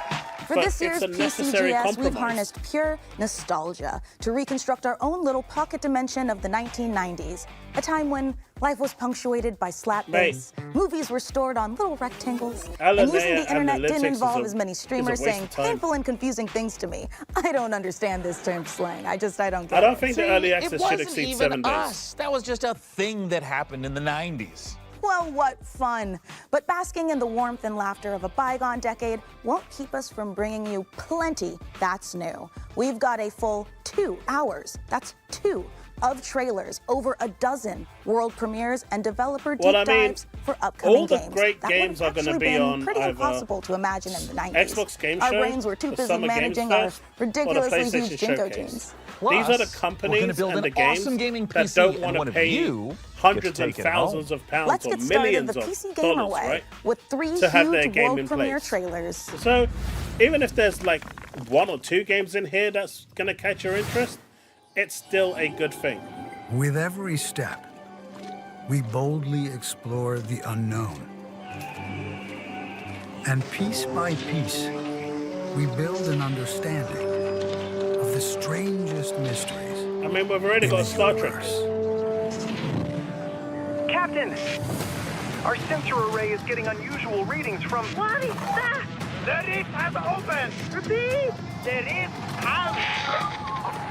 For but this year's it's a necessary PCGS, we've compromise. harnessed pure nostalgia to reconstruct our own little pocket dimension of the 1990s, a time when life was punctuated by slap Mate. bass, movies were stored on little rectangles, LNA and using the internet analytics didn't is involve a- as many is a streamers waste saying of time. painful and confusing things to me. I don't understand this term slang. I don't get I don't it. think the early access it should wasn't exceed even 7 days. us. That was just a thing that happened in the 90s. Well, what fun. But basking in the warmth and laughter of a bygone decade won't keep us from bringing you plenty that's new. We've got a full 2 hours, that's 2, of trailers, over a dozen world premieres and developer deep Well, I mean, dives for upcoming all the games. great that games would are gonna actually be been on pretty either impossible to imagine in the 90s. Xbox Game Our Show, brains were too the busy Summer Games managing our Fest, or the ridiculously PlayStation huge Jinko Showcase. teams. These are the Plus, companies we're gonna build and an the games awesome gaming that PC, don't and want one to of pay you hundreds gets to and take it thousands home. of pounds Let's or get started millions the of PC Gamer dollars, way right? with 3 to have their huge game world in premiere place. trailers. So, even if there's like 1 or 2 games in here that's gonna catch your interest, it's still a good thing. With every step, we boldly explore the unknown. And piece by piece, we build an understanding of the strangest mysteries. I mean, we've already got Star Trek. Captain! Our sensor array is getting unusual readings from... What is that? The lift has opened! Repeat! The lift has...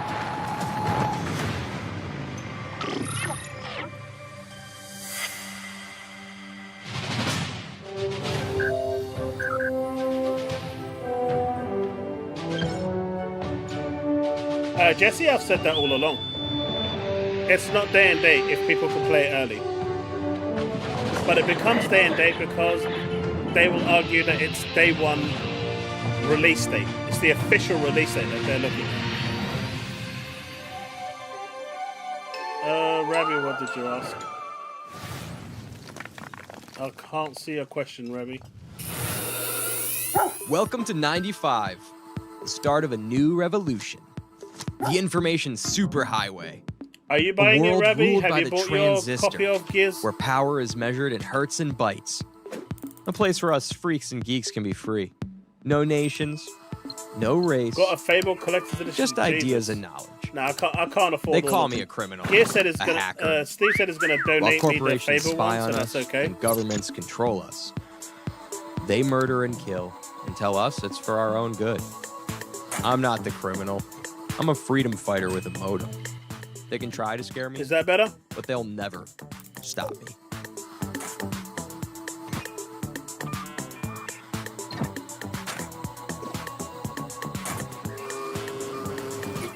Jesse, I've said that all along. It's not day and date if people can play it early. But it becomes day and date because they will argue that it's day one release date. It's the official release date that they're looking at. Ravi, what did you ask? I can't see a question, Ravi. Welcome to 95, the start of a new revolution. The information superhighway. Are you buying it, Ravi? Ruled Have by you the bought your transistor, copy of Gears? where power is measured in hertz and bytes. A place where us freaks and geeks can be free. No nations, no race. Got a Fable collector's edition. Just ideas and knowledge. No, I can't afford. They all call of me them. a criminal, Gears said it's a gonna. hacker. Steve said it's gonna While donate me the corporations Fable spy one, on so us that's okay. and governments control us. They murder and kill and tell us it's for our own good. I'm not the criminal. I'm a freedom fighter with a modem. They can try to scare me. Is that better? But they'll never stop me.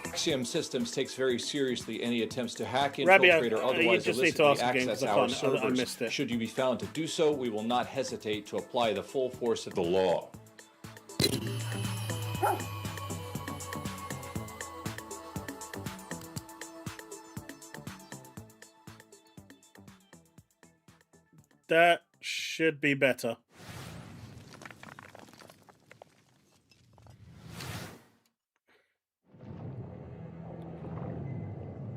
Axiom Systems takes very seriously any attempts to hack, Rabbi, infiltrate, or you otherwise just need to illicitly ask again, access 'cause I our can't- I servers. missed it. Should you be found to do so, we will not hesitate to apply the full force of the law. That should be better.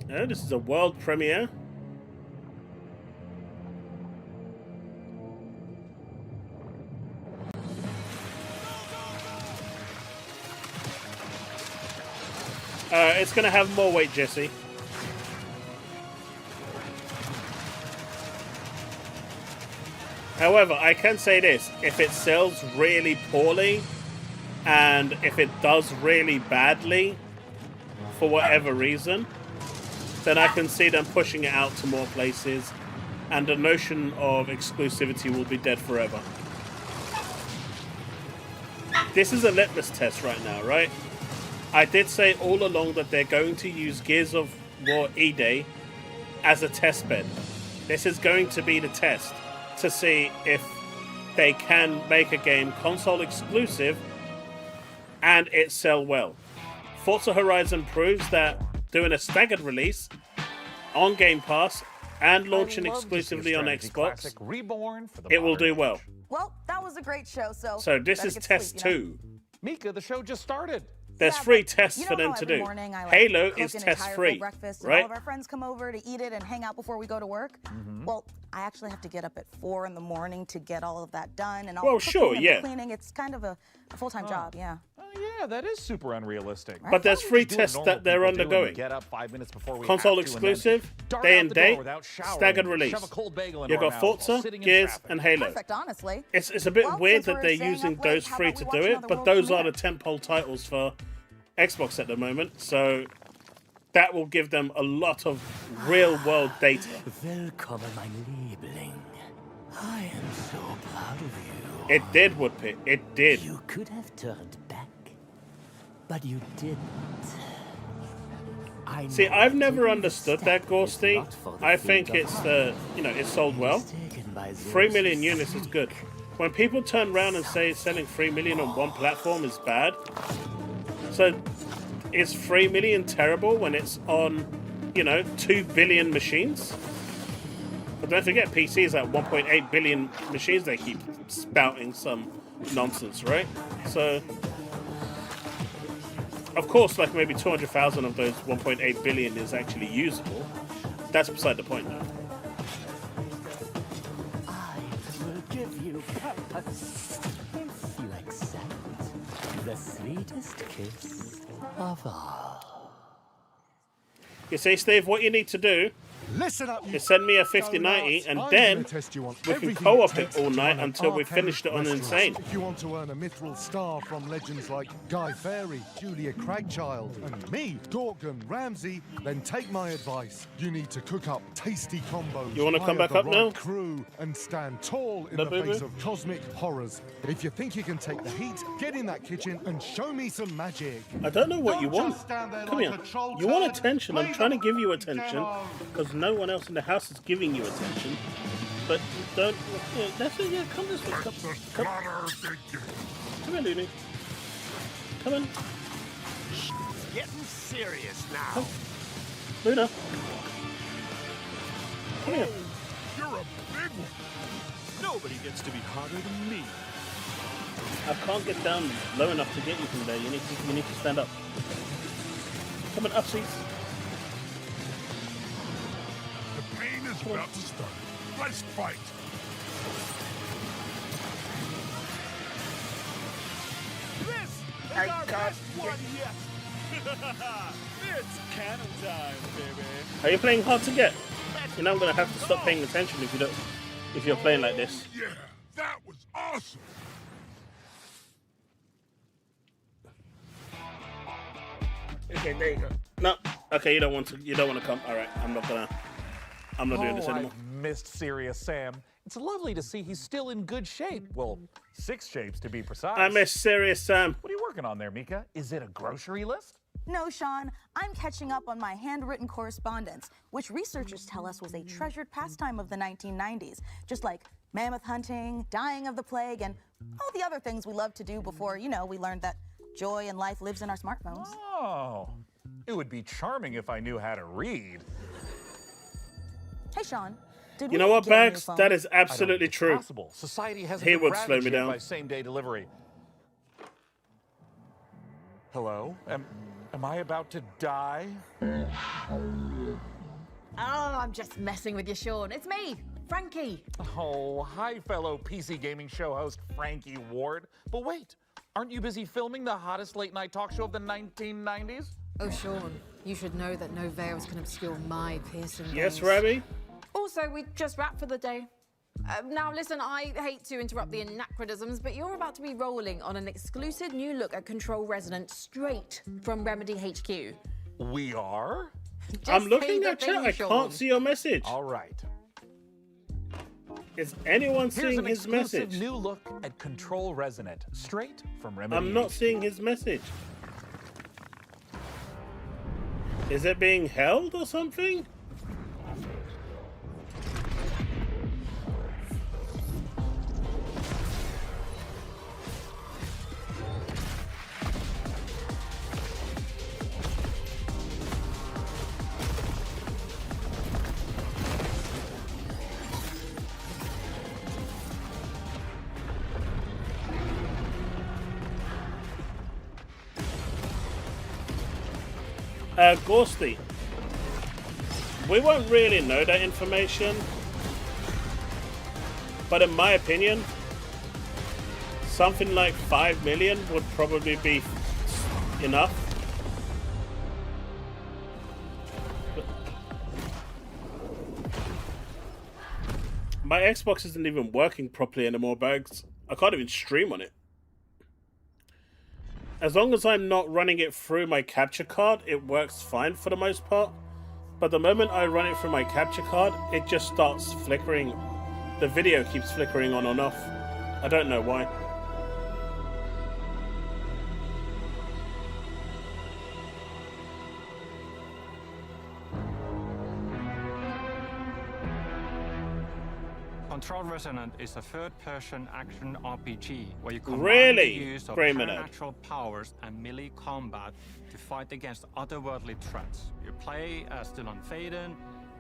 Oh, this is a world premiere. It's gonna have more weight, Jesse. However, I can say this, if it sells really poorly, and if it does really badly, for whatever reason, then I can see them pushing it out to more places, and the notion of exclusivity will be dead forever. This is a litmus test right now, right? I did say all along that they're going to use Gears of War E-Day as a test bed. This is going to be the test to see if they can make a game console exclusive and it sell well. Forza Horizon proves that doing a staggered release on Game Pass and launching exclusively on Xbox, it will do well. Well, that was a great show, so... So this is test 2. Mika, the show just started. There's 3 tests for them to do. Halo is test 3, right? All of our friends come over to eat it and hang out before we go to work. Well, I actually have to get up at 4 in the morning to get all of that done, and all the cooking and the cleaning. It's kind of a full-time job, yeah. Yeah, that is super unrealistic. But there's 3 tests that they're undergoing. Get up 5 minutes before we console exclusive, day and date, staggered release. You've got Forza, Gears, and Halo. Perfect, honestly. It's a bit weird that they're using those 3 to do it, but those are the tentpole titles for Xbox at the moment, so that will give them a lot of real-world data. Welcome, mein Liebling. I am so proud of you. It did, Woodpit. It did. You could have turned back, but you didn't. See, I've never understood that, Ghosty. I think it's it sold well. 3 million units is good. When people turn around and say selling 3 million on one platform is bad, so is 3 million terrible when it's on, 2 billion machines? But don't forget, PC is at 1.8 billion machines. They keep spouting some nonsense, right? So, of course, like maybe 200,000 of those 1.8 billion is actually usable. That's beside the point now. I will give you purpose if you accept the sweetest kiss of all. You see, Steve, what you need to do Listen up, is send me a 5090 and then we can co-op it all night until we finished it on Insane. If you want to earn a mithril star from legends like Guy Fawkes, Julia Cragchild, and me, Gorgon Ramsay, then take my advice. You need to cook up tasty combos. You want to come back hire up the right now? Crew and stand tall in the face of cosmic horrors. If you think you can take the heat, get in that kitchen and show me some magic. I don't know what you want. Stand there Come like here. a troll You want turd. attention. I'm trying to give you attention because no one else in the house is giving you attention. But don't. Yeah, that's it. Yeah, come this way. Come here, Looney. Come on. It's getting serious now. Come. Luna. Come here. You're a big one. Nobody gets to be hotter than me. I can't get down low enough to get you from there. You need to stand up. Come on, up, please. The pain is about to start. Let's fight. This is our best one yet. It's cannon time, baby. Are you playing hard to get? You know I'm gonna have to stop paying attention if you're playing like this. Yeah, that was awesome. Okay, there you go. No, okay, you don't want to come. All right, I'm not doing this anymore. I've missed Serious Sam. It's lovely to see he's still in good shape. Well, 6 shapes to be precise. I miss Serious Sam. What are you working on there, Mika? Is it a grocery list? No, Sean, I'm catching up on my handwritten correspondence, which researchers tell us was a treasured pastime of the 1990s, just like mammoth hunting, dying of the plague, and all the other things we loved to do before, we learned that joy in life lives in our smartphones. Oh, it would be charming if I knew how to read. Hey, Sean. You know what, Bags? That is absolutely true. Possible. Society hasn't He been would slow me ravaged yet down. by same-day delivery. Hello? Am I about to die? Oh, I'm just messing with you, Sean. It's me, Frankie. Oh, hi, fellow PC gaming show host Frankie Ward. But wait, aren't you busy filming the hottest late-night talk show of the 1990s? Oh, Sean, you should know that no veils can obscure my piercing Yes, gaze. Rabbi? Also, we just wrapped for the day. Now, listen, I hate to interrupt the anachronisms, but you're about to be rolling on an exclusive new look at Control Resonant straight from Remedy HQ. We are? I'm Just looking say at the chat. thing, I Sean. can't see your message. All right. Is anyone Here's seeing an his exclusive message? new look at Control Resonant, straight from Remedy. I'm not seeing his message. Is it being held or something? Ghosty. We won't really know that information, but in my opinion, something like 5 million would probably be enough. My Xbox isn't even working properly anymore, Bags. I can't even stream on it. As long as I'm not running it through my capture card, it works fine for the most part. But the moment I run it through my capture card, it just starts flickering. The video keeps flickering on and off. I don't know why. Control Resonant is a third-person action RPG where you combine really? the use of supernatural powers and melee combat to fight against otherworldly threats. You play as Dylan Faden,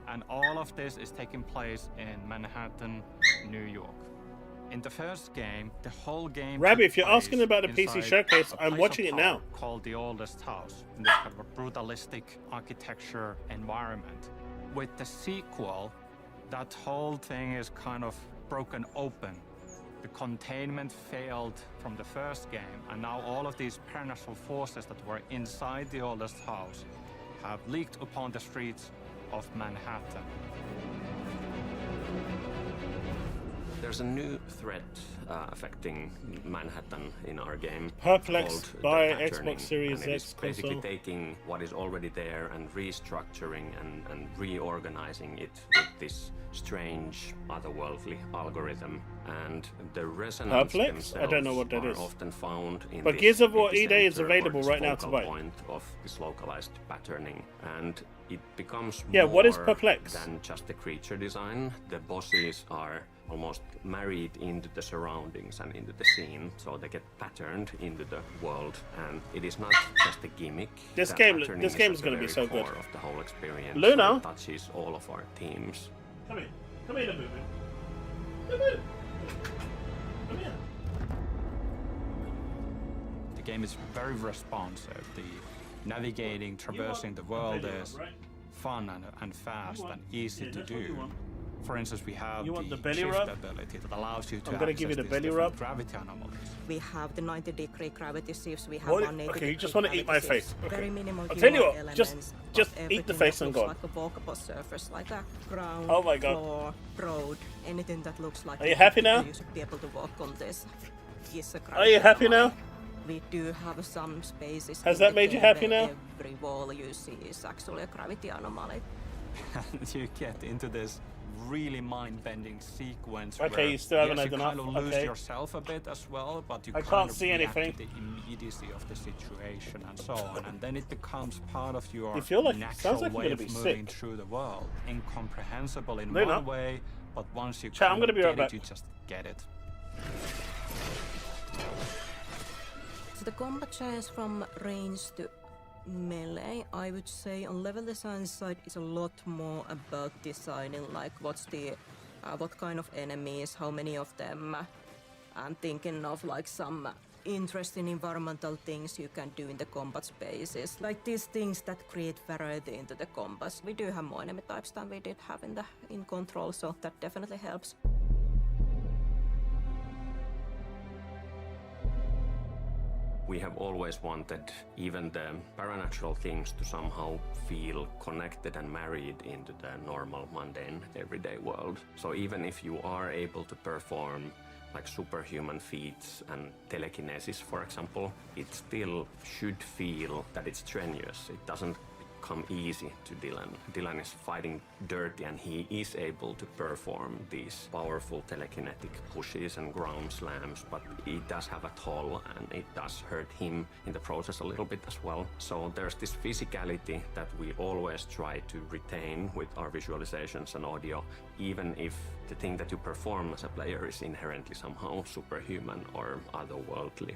and all of this is taking place in Manhattan, New York. In the first game, the whole game. Rabbi, if you're asking about the PC showcase, I'm watching it now. Called The Oldest House, in this kind of a brutalistic architecture environment. With the sequel, that whole thing is kind of broken open. The containment failed from the first game, and now all of these supernatural forces that were inside the oldest house have leaked upon the streets of Manhattan. There's a new threat affecting Manhattan in our game. Perplexed by Xbox Series and it X is basically console. taking what is already there and restructuring and reorganizing it with this strange otherworldly algorithm. And the resonance Perplexed? I don't know what that are is. often found in But this Gears of War epicenter E-Day is or available this right now to focal buy. point of this localized patterning, and it becomes Yeah, more what is Perplexed? than just the creature design. The bosses are almost married into the surroundings and into the scene, so they get patterned into the world, and it is not just a gimmick. This That game patterning is going to at be the so very good. core of the whole experience. Luna? So it touches all of our themes. Come here. Come here, movie. Come here. Come here. The game is very responsive. The navigating, traversing the world is fun and fast and easy to do. For instance, we have the belly shift rub? ability that allows you to I'm gonna give you the access belly these rub. different gravity anomalies. We have the 90-degree gravity shifts. We have What? 180 Okay, you just degree want to eat my gravity face. shifts. Okay. Very minimal I'll tell you human what. elements, Just but eat the everything face that and looks go. like a walkable surface, like a ground, Oh my God. floor, road, anything that looks like. Are you happy now? You should be able to walk on this. Is a Are you happy now? We do have some spaces. Has in that the made you game happy where now? Every wall you see is actually a gravity anomaly. And you get into this really mind-bending sequence Okay, where you still haven't yes, had you enough. kind of lose Okay. yourself a bit as well, but you I kind can't of see react anything. to the immediacy of the situation and so on, and then it becomes part of your You feel like- natural sounds like you're way gonna of be moving sick. through the world. Incomprehensible in Luna. one way, but once you Chat, I'm kind gonna of be get right back. it, you just get it. So the combat change from range to melee, I would say on level design side is a lot more about designing like what's the what kind of enemies, how many of them, and thinking of like some interesting environmental things you can do in the combat spaces, like these things that create variety into the combats. We do have more enemy types than we did have in Control, so that definitely helps. We have always wanted even the paranatural things to somehow feel connected and married into the normal, mundane, everyday world. So even if you are able to perform like superhuman feats and telekinesis, for example, it still should feel that it's strenuous. It doesn't come easy to Dylan. Dylan is fighting dirty, and he is able to perform these powerful telekinetic pushes and ground slams, but it does have a toll, and it does hurt him in the process a little bit as well. So there's this physicality that we always try to retain with our visualizations and audio, even if the thing that you perform as a player is inherently somehow superhuman or otherworldly.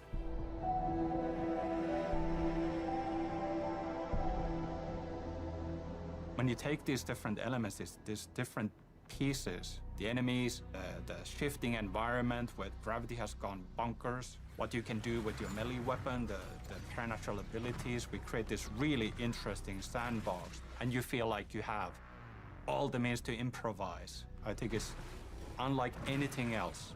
When you take these different elements, these different pieces, the enemies, the shifting environment where gravity has gone bonkers, what you can do with your melee weapon, the supernatural abilities. We create this really interesting sandbox, and you feel like you have all the means to improvise. I think it's unlike anything else.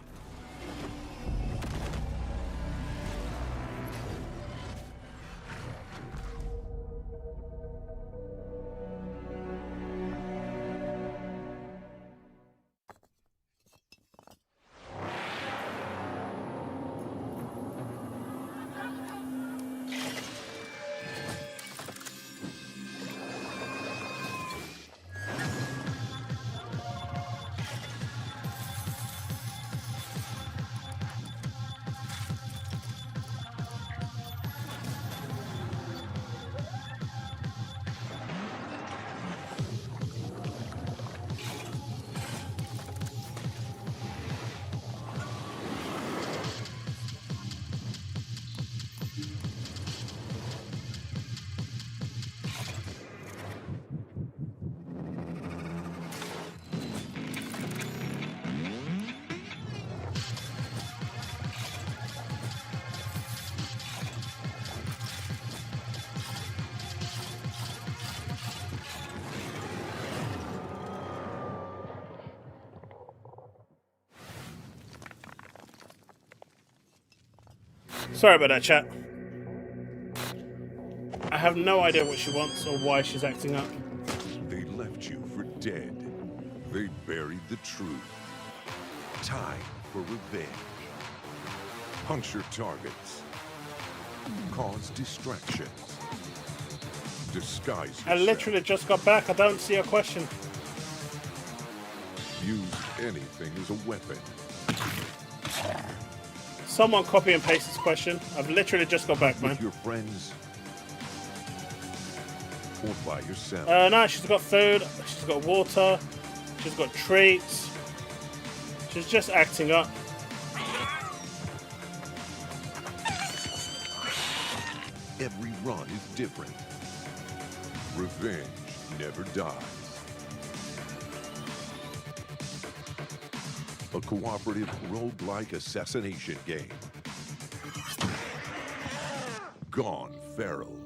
Sorry about that, chat. I have no idea what she wants or why she's acting up. They left you for dead. They buried the truth. Time for revenge. Puncture targets. Cause distractions. Disguise yourself. I literally just got back. I don't see a question. Use anything as a weapon. Someone copy and paste this question. I've literally just got back, man. With your friends or by yourself. No, she's got food. She's got water. She's got treats. She's just acting up. Every run is different. Revenge never dies. A cooperative roguelike assassination game. Gone Feral.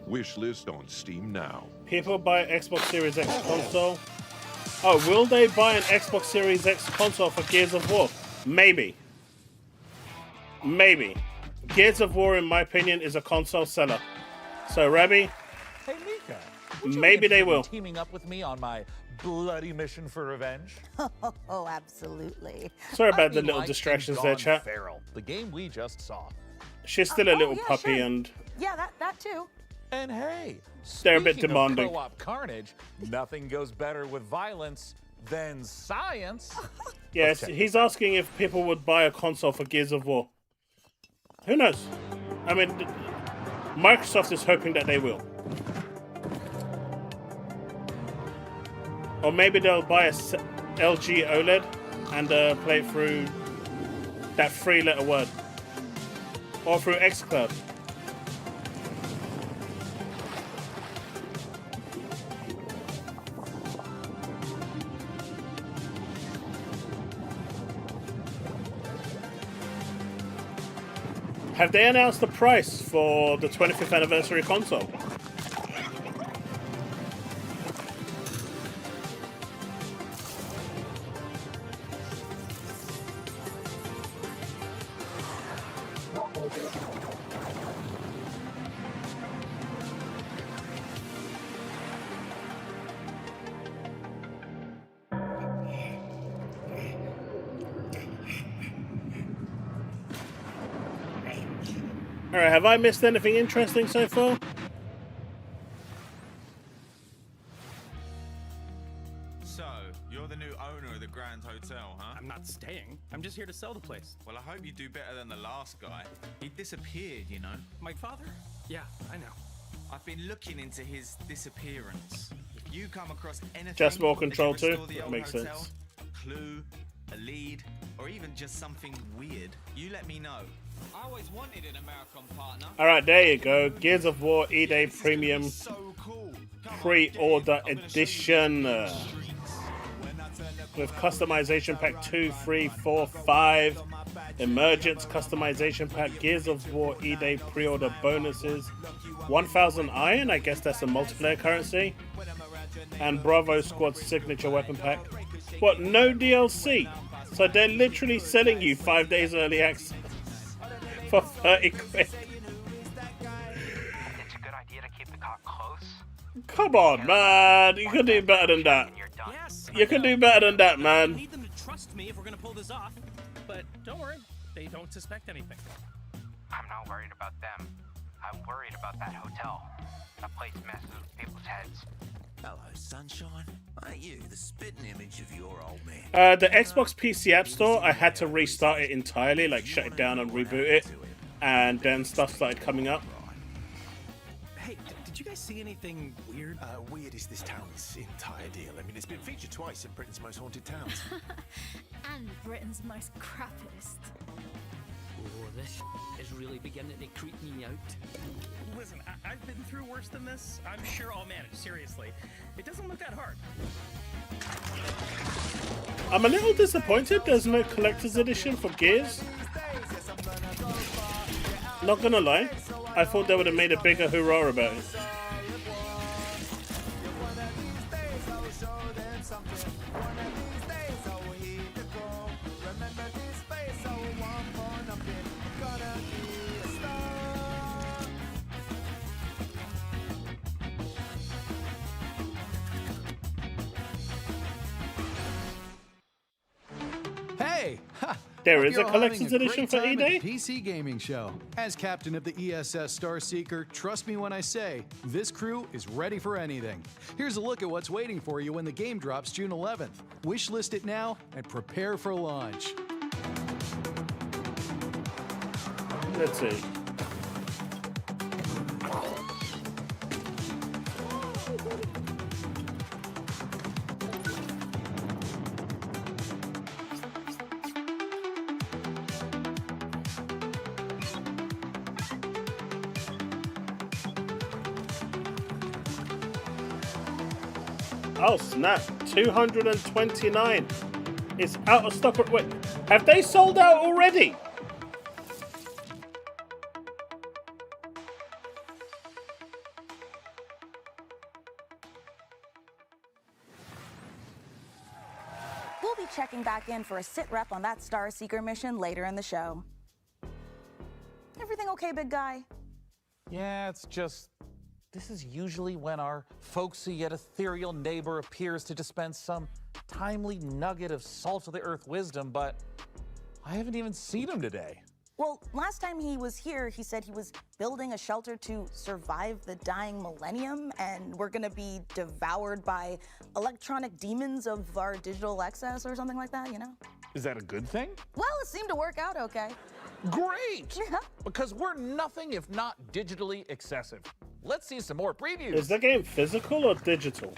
Wishlist on Steam now. People buy Xbox Series X console. Oh, will they buy an Xbox Series X console for Gears of War? Maybe. Maybe. Gears of War, in my opinion, is a console seller. So, Rabbi, Hey, Mika. maybe they will. Teaming up with me on my bloody mission for revenge? Oh, absolutely. Sorry about the I'd little like distractions Gone there, chat. Feral, the game we just saw. She's still a little yeah, puppy, sure. and Yeah, that too. And hey, they're a bit speaking demanding. Of co-op carnage, nothing goes better with violence than science. yes, he's asking if people would buy a console for Gears of War. Who knows? I mean, Microsoft is hoping that they will. Or maybe they'll buy a LG OLED and play it through that three-letter word. Or through xCloud. Have they announced the price for the 25th anniversary console? Alright, have I missed anything interesting so far? So, you're the new owner of the Grand Hotel, huh? I'm not staying. I'm just here to sell the place. Well, I hope you do better than the last guy. He disappeared, you know. My father? Yeah, I know. I've been looking into his disappearance. If you come across anything Just more that can control too? restore the That old makes hotel, sense. a clue, a lead, or even just something weird, you let me know. I always wanted an American partner. Alright, there you go. Gears of War E-Day Premium Pre-Order Edition. With customization pack 2, 3, 4, 5. Emergence customization pack, Gears of War E-Day pre-order bonuses, 1,000 iron, I guess that's a multiplayer currency, and Bravo Squad signature weapon pack. What, no DLC? So they're literally selling you 5 days early access for 30 quid. Come on, man. You could do better than that. You could do better than that, I man. need them to trust me if we're gonna pull this off. But don't worry, they don't suspect anything. I'm not worried about them. I'm worried about that hotel. That place messes with people's heads. Hello, sunshine. Aren't you the spitting image of your old man? The Xbox PC App Store, I had to restart it entirely, like shut it down and reboot it, and then stuff started coming up. Hey, did you guys see anything weird? Weird is this town's entire deal. I mean, it's been featured twice in Britain's most haunted towns. And Britain's most crappiest. Oh, this is really beginning to creep me out. Listen, I've been through worse than this. I'm sure I'll manage, seriously. It doesn't look that hard. I'm a little disappointed there's no collector's edition for Gears. Not gonna lie, I thought they would have made a bigger hurrah about it. Hey! There Hope is a you're all collector's having a edition great for time at E-Day? the PC Gaming Show. As captain of the ESS Starseeker, trust me when I say, this crew is ready for anything. Here's a look at what's waiting for you when the game drops June 11th. Wishlist it now and prepare for launch. Let's see. Oh snap, 229. It's out of stock. Wait, have they sold out already? We'll be checking back in for a sit rep on that Starseeker mission later in the show. Everything okay, big guy? Yeah, it's just... This is usually when our folksy yet ethereal neighbor appears to dispense some timely nugget of salt-of-the-earth wisdom, but I haven't even seen him today. Well, last time he was here, he said he was building a shelter to survive the dying millennium, and we're gonna be devoured by electronic demons of our digital excess or something like that, you know? Is that a good thing? Well, it seemed to work out okay. Great! Because we're nothing if not digitally excessive. Let's see some more previews. Is the game physical or digital?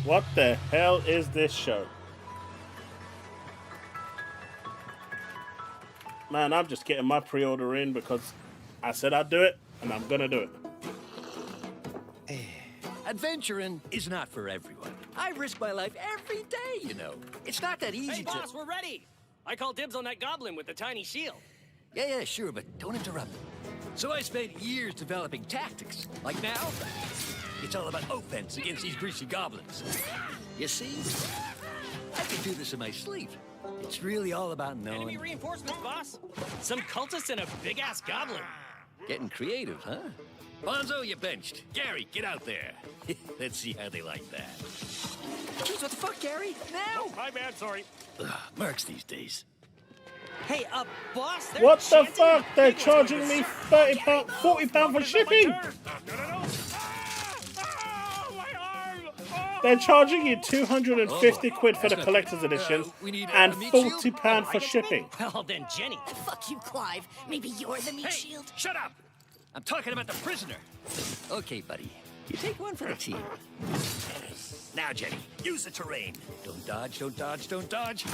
What the hell is this show? Man, I'm just getting my pre-order in because I said I'd do it, and I'm gonna do it. Adventuring is not for everyone. I risk my life every day, you know. It's not that easy Hey, boss, we're ready. I call dibs on that goblin with the tiny shield. Yeah, sure, but don't interrupt me. So I spent years developing tactics. Like now, it's all about offense against these greasy goblins. You see? I can do this in my sleep. It's really all about knowing... Enemy reinforcements, boss. Some cultists and a big-ass goblin. Getting creative, huh? Bonzo, you benched. Gary, get out there. Let's see how they like that. Jeez, what the fuck, Gary? Now? Oh, my bad, sorry. Ugh, Mercs these days. Hey, boss, What the fuck? They're charging me £30, £40 for shipping. No. Ah, my arm! Oh! They're charging you 250 quid for the collector's edition and £40 for shipping. Well, then, Jenny. Fuck you, Clive. Maybe you're the meat shield. Shut up! I'm talking about the prisoner. Okay, buddy. You take one for the team. Now, Jenny, use the terrain. Don't dodge, don't dodge, don't dodge.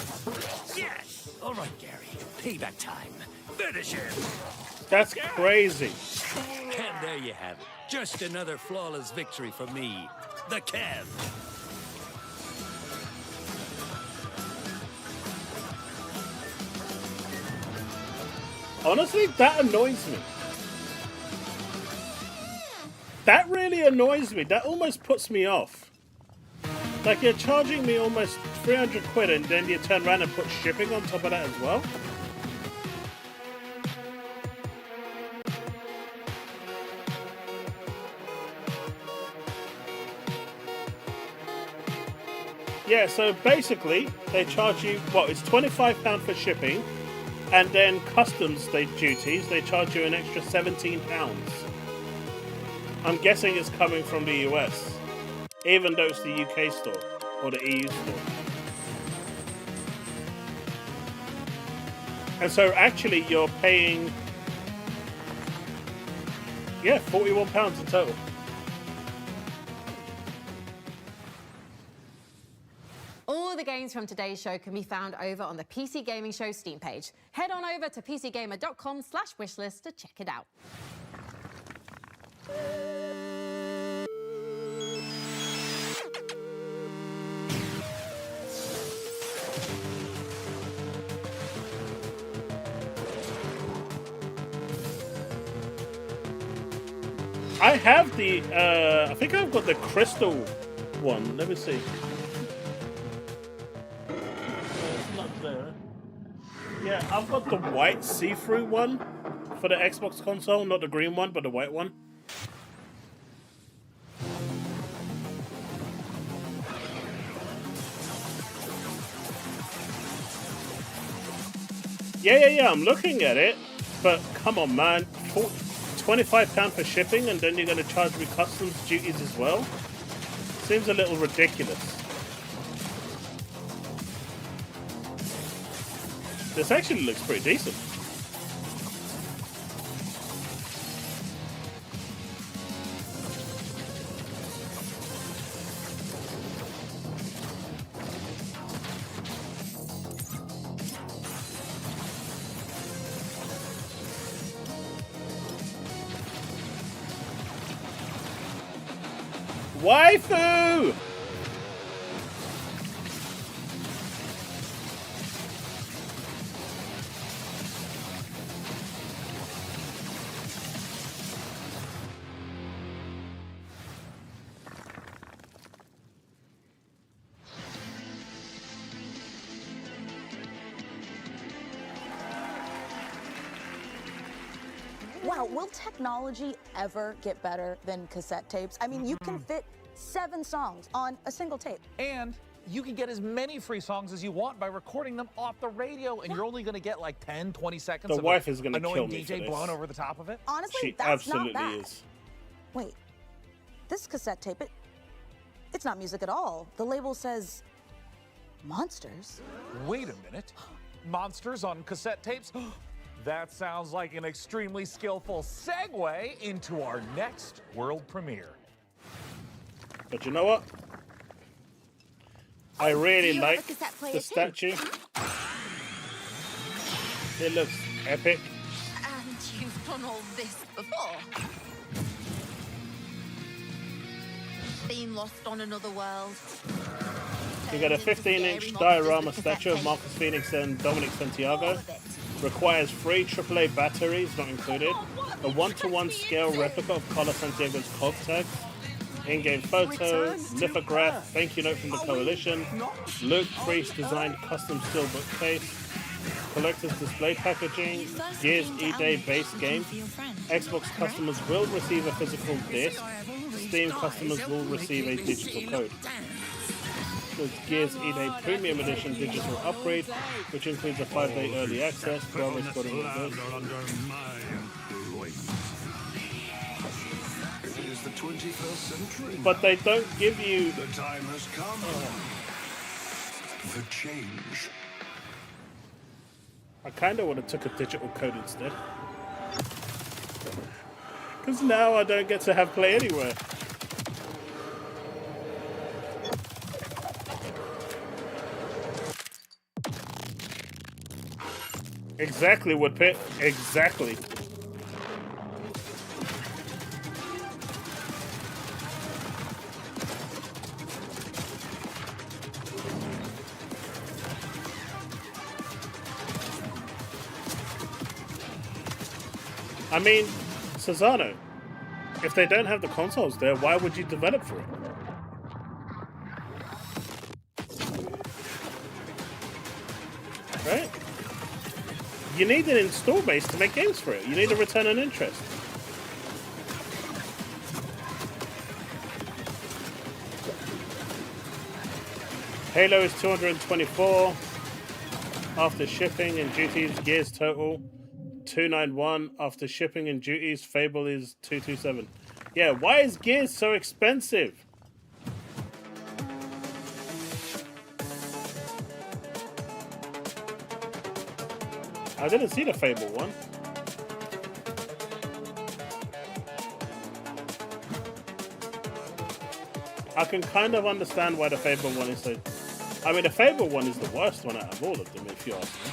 Yes! All right, Gary. Payback time. Finish him. That's crazy. And there you have it. Just another flawless victory for me, the Kev. Honestly, that annoys me. That really annoys me. That almost puts me off. Like, you're charging me almost 300 quid and then you turn around and put shipping on top of that as well? Yeah, so basically, they charge you, what, it's £25 for shipping, and then customs duties, they charge you an extra £17. I'm guessing it's coming from the US, even though it's the UK store, or the EU store. And so actually you're paying, yeah, £41 in total. All the games from today's show can be found over on the PC Gaming Show Steam page. Head on over to pcgamer.com/wishlist to check it out. I have the, I think I've got the crystal one. Let me see. It's not there. Yeah, I've got the white see-through one for the Xbox console. Not the green one, but the white one. Yeah, I'm looking at it. But come on, man. £25 for shipping, and then you're going to charge me customs duties as well? Seems a little ridiculous. This actually looks pretty decent. Waifu! Wow, will technology ever get better than cassette tapes? I mean, you can fit 7 songs on a single tape. And you can get as many free songs as you want by recording them off the radio, and you're only going to get like 10, 20 seconds The of wife is going to kill annoying me for DJ this. blown over the top of it. Honestly, She that's absolutely not bad. is. Wait, this cassette tape, it's not music at all. The label says monsters. Wait a minute. Monsters on cassette tapes? That sounds like an extremely skillful segue into our next world premiere. But you know what? I really you like have a cassette player the too? statue. It looks epic. And you've done all this before? Been lost on another world? You got a 15-inch diorama statue of Marcus Phoenix and Dominic Santiago. Requires 3 AAA batteries, not included. A 1-to-1 scale replica of Carlos Santiago's COG tags. In-game photo, lithograph, thank you note from the Coalition. Luke Priest designed custom steelbook case. Collector's display packaging. Gears E-Day base game. Xbox customers will receive a physical disc. Steam customers will receive a digital code. With Gears E-Day Premium Edition digital upgrade, which includes a 5-day early access. Bravo Squad It is the 21st century. But they don't give you. The time has come. The change. I kind of would have took a digital code instead. Because now I don't get to have play anywhere. Exactly, Woodpit. Exactly. I mean, Cesano, if they don't have the consoles there, why would you develop for it? Right? You need an install base to make games for it. You need a return on interest. Halo is 224 after shipping and duties. Gears total 291 after shipping and duties. Fable is 227. Yeah, why is Gears so expensive? I didn't see the Fable one. I can kind of understand why the Fable one is so... I mean, the Fable one is the worst one out of all of them, if you ask me.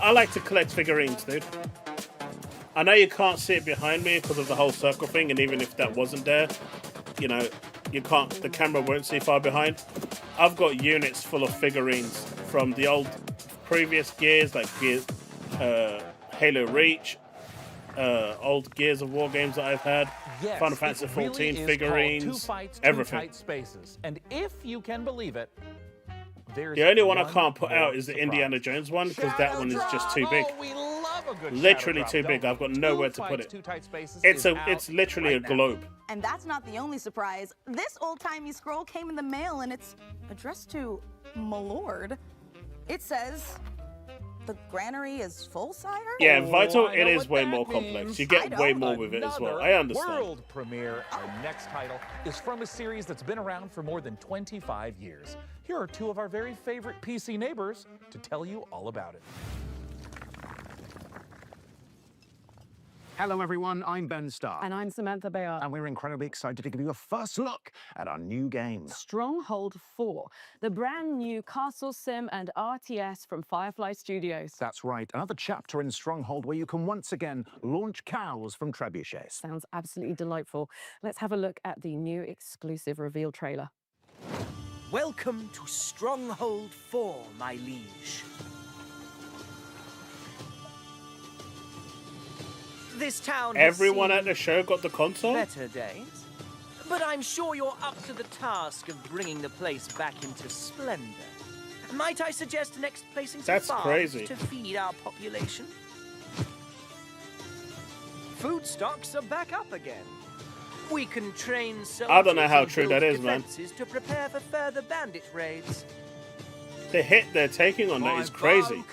I like to collect figurines, dude. I know you can't see it behind me because of the whole circle thing, and even if that wasn't there, you know, you can't. The camera won't see far behind. I've got units full of figurines from the old previous Gears, like Gears, Halo Reach, old Gears of War games that I've had, Yes, Final Fantasy it really 14 is figurines, called Two Fights, Two everything. Tight Spaces. And if you can believe it, there's The only one I one can't put more out is the surprise. Indiana Jones one because that one is just too big. Oh, we love a good Literally shadow too drop, big. don't I've got we? nowhere Two to put Fights, it. Two Tight Spaces It's is it's literally out a right now. globe. And that's not the only surprise. This old-timey scroll came in the mail and it's addressed to Milord. It says, the granary is full, sire? Yeah, in Vital, I it know is what way that more means. complex. You get way more with it as well. I understand. World premiere. Our next title is from a series that's been around for more than 25 years. Here are two of our very favorite PC neighbors to tell you all about it. Hello, everyone. I'm Ben Starr. And I'm Samantha Bayard. And we're incredibly excited to give you a first look at our new game. Stronghold 4, the brand new castle sim and RTS from Firefly Studios. That's right. Another chapter in Stronghold where you can once again launch cows from trebuchets. Sounds absolutely delightful. Let's have a look at the new exclusive reveal trailer. Welcome to Stronghold 4, my liege. This town has Everyone seen at the show got the console? better days, but I'm sure you're up to the task of bringing the place back into splendor. Might I suggest next placing some That's farms crazy. to feed our population? Food stocks are back up again. We can train soldiers I don't know how and true build that is, man. defenses to prepare for further bandit raids. The hit they're taking on that is crazy.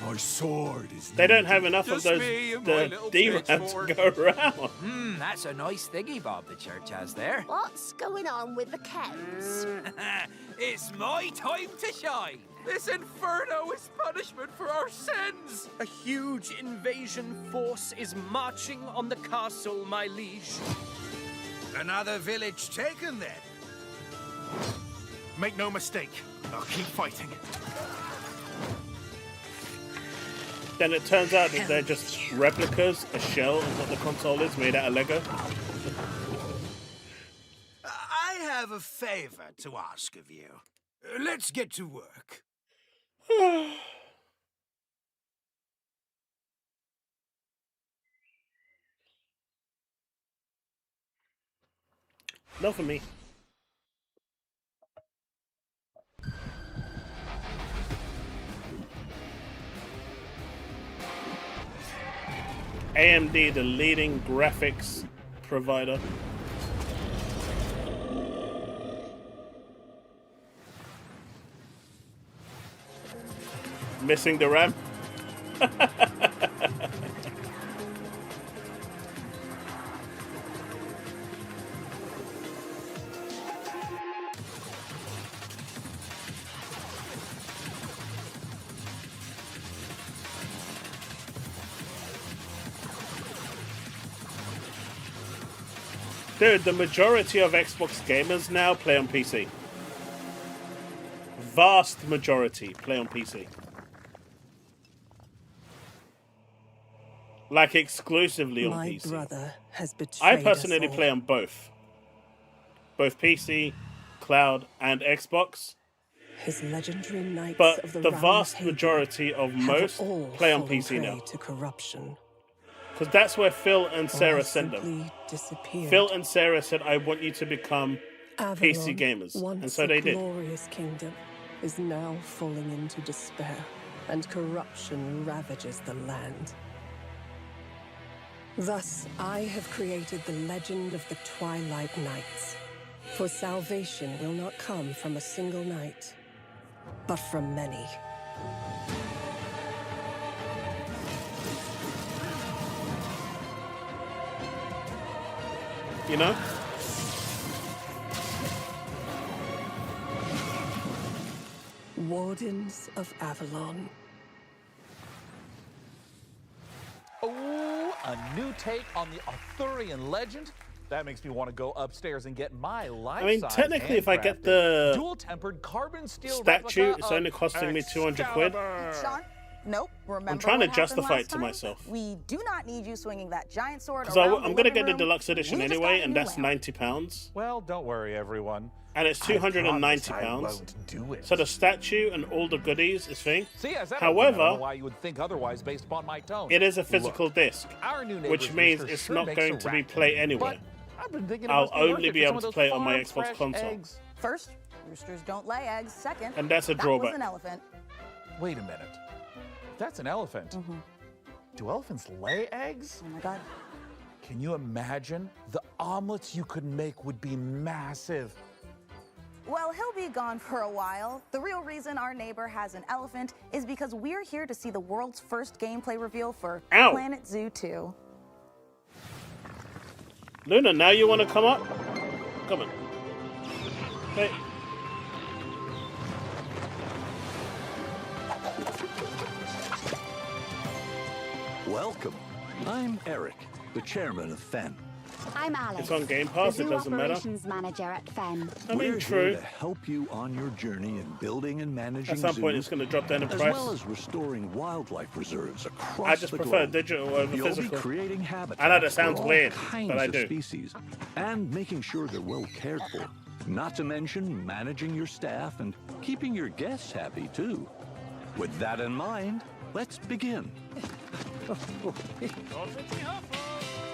My sword is They don't have enough of Just those me and my the little DRAM to pitchfork. go around. That's a nice thingy bob the church has there. What's going on with the cows? It's my time to shine. This inferno is punishment for our sins. A huge invasion force is marching on the castle, my liege. Another village taken then. Make no mistake, I'll keep fighting. Then it turns out that they're just replicas, a shell of what the console is, made out of Lego. I have a favor to ask of you. Let's get to work. Not for me. AMD, the leading graphics provider. Missing the RAM. Dude, the majority of Xbox gamers now play on PC. Vast majority play on PC. Like exclusively on PC. My brother has betrayed I personally us all. play on both. Both PC, cloud, and Xbox. His legendary knights But of the the round vast table majority of have most all play on fallen PC prey now. to corruption. Because that's where Phil and Or Sarah have sent them. simply disappeared. Phil and Sarah said, I want you to become PC Avalon, gamers. once And so a they did. glorious kingdom, is now falling into despair, and corruption ravages the land. Thus, I have created the legend of the Twilight Knights. For salvation will not come from a single knight, but from many. You know? Wardens of Avalon. Oh, a new take on the Arthurian legend? That makes me want to go upstairs and get my life. I mean, technically, if I get the dual-tempered carbon steel statue, replica it's only of costing me 200 quid. Sean? Nope. Remember I'm trying what to happened justify last it to time? myself. We do not need you swinging that giant sword Because around I'm the going to get living the room. deluxe edition We just anyway, got a and new that's lamp. £90. Well, don't worry, everyone. And it's I promise £290. I won't do it. So the statue and all the goodies is free. See, as I don't know However, why you would think otherwise based upon my tone. it is a physical Look, disc, our new which neighbor's means rooster it's sure not makes going a to be racket. play anywhere. But I've been thinking it I'll must be worth only it be for able some to play it on my of those Xbox farm-fresh console. eggs. First, roosters don't lay eggs. Second, And that's a that drawback. was an elephant. Wait a minute. That's an elephant. Do elephants lay eggs? Oh my god. Can you imagine? The omelets you could make would be massive. Well, he'll be gone for a while. The real reason our neighbor has an elephant is because we're here to see the world's first gameplay reveal for Ow. Planet Zoo 2. Luna, now you want to come up? Come on. Hey. Welcome. I'm Eric, the chairman of FEN. I'm Alice. It's on Game Pass, the it Zoo doesn't matter. Operations Manager at FEN. I mean, We're true. here to help you on your journey in building and managing At some point, zoos, it's going to drop down in as price. well as restoring wildlife reserves across I just the prefer globe. digital over You'll physical. be creating habitats I know that sounds for all weird, kinds but I of do. species, and making sure they're well cared for. Not to mention managing your staff and keeping your guests happy too. With that in mind, let's begin.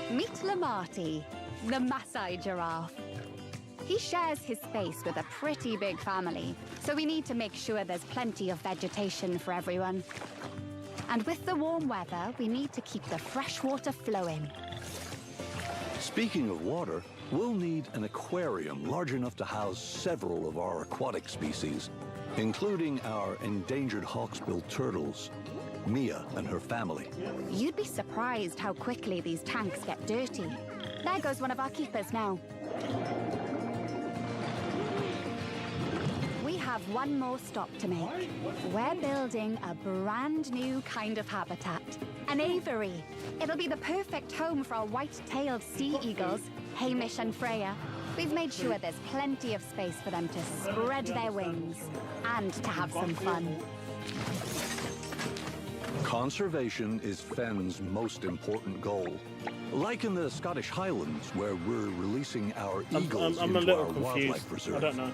Meet Lamarty, the Maasai giraffe. He shares his space with a pretty big family, so we need to make sure there's plenty of vegetation for everyone. And with the warm weather, we need to keep the fresh water flowing. Speaking of water, we'll need an aquarium large enough to house several of our aquatic species, including our endangered hawksbill turtles, Mia and her family. You'd be surprised how quickly these tanks get dirty. There goes one of our keepers now. We have one more stop to make. We're building a brand new kind of habitat, an aviary. It'll be the perfect home for our white-tailed sea eagles, Hamish and Freya. We've made sure there's plenty of space for them to spread their wings and to have some fun. Conservation is FEN's most important goal. Like in the Scottish Highlands, where we're releasing our eagles I'm a into little our confused. wildlife reserve. I don't know.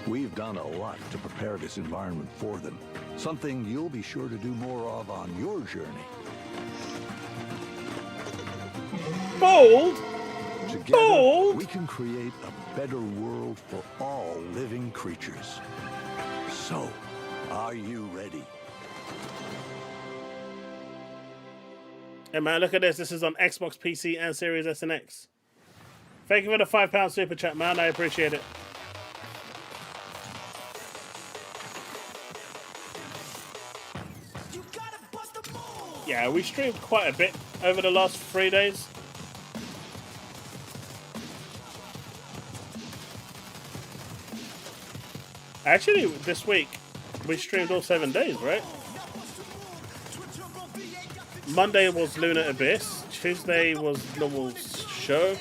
We've done a lot to prepare this environment for them. Something you'll be sure to do more of on your journey. Bold! Together, we can create a better world for all living creatures. So, are you ready? Hey man, look at this. This is on Xbox, PC, and Series S and X. Thank you for the £5 super chat, man. I appreciate it. Yeah, we streamed quite a bit over the last 3 days. Actually, this week, we streamed all 7 days, right? Monday was Lunar Abyss. Tuesday was normal show.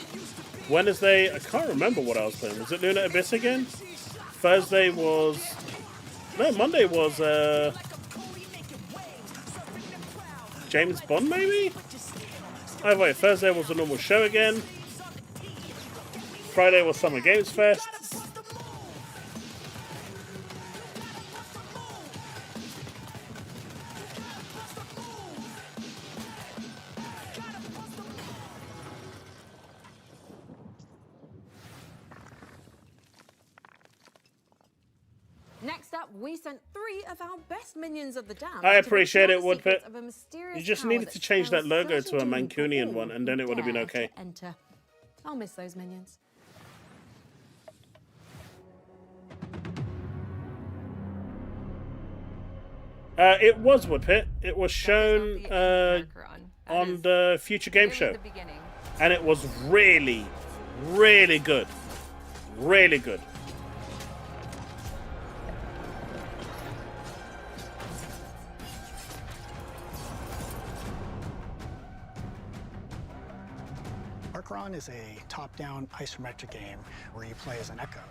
Wednesday, I can't remember what I was playing. Was it Lunar Abyss again? Thursday was... No, Monday was... James Bond, maybe? Oh, wait, Thursday was the normal show again. Friday was Summer Games Fest. Next up, we sent 3 of our best minions of the dam. I appreciate it, Woodpit. You just needed to change that logo to a Mancunian one, and then it would have been okay. Enter. I'll miss those minions. It was Woodpit. It was shown on the Future Game Show. And it was really, really good. Really good. Archron is a top-down isometric game where you play as an Echo,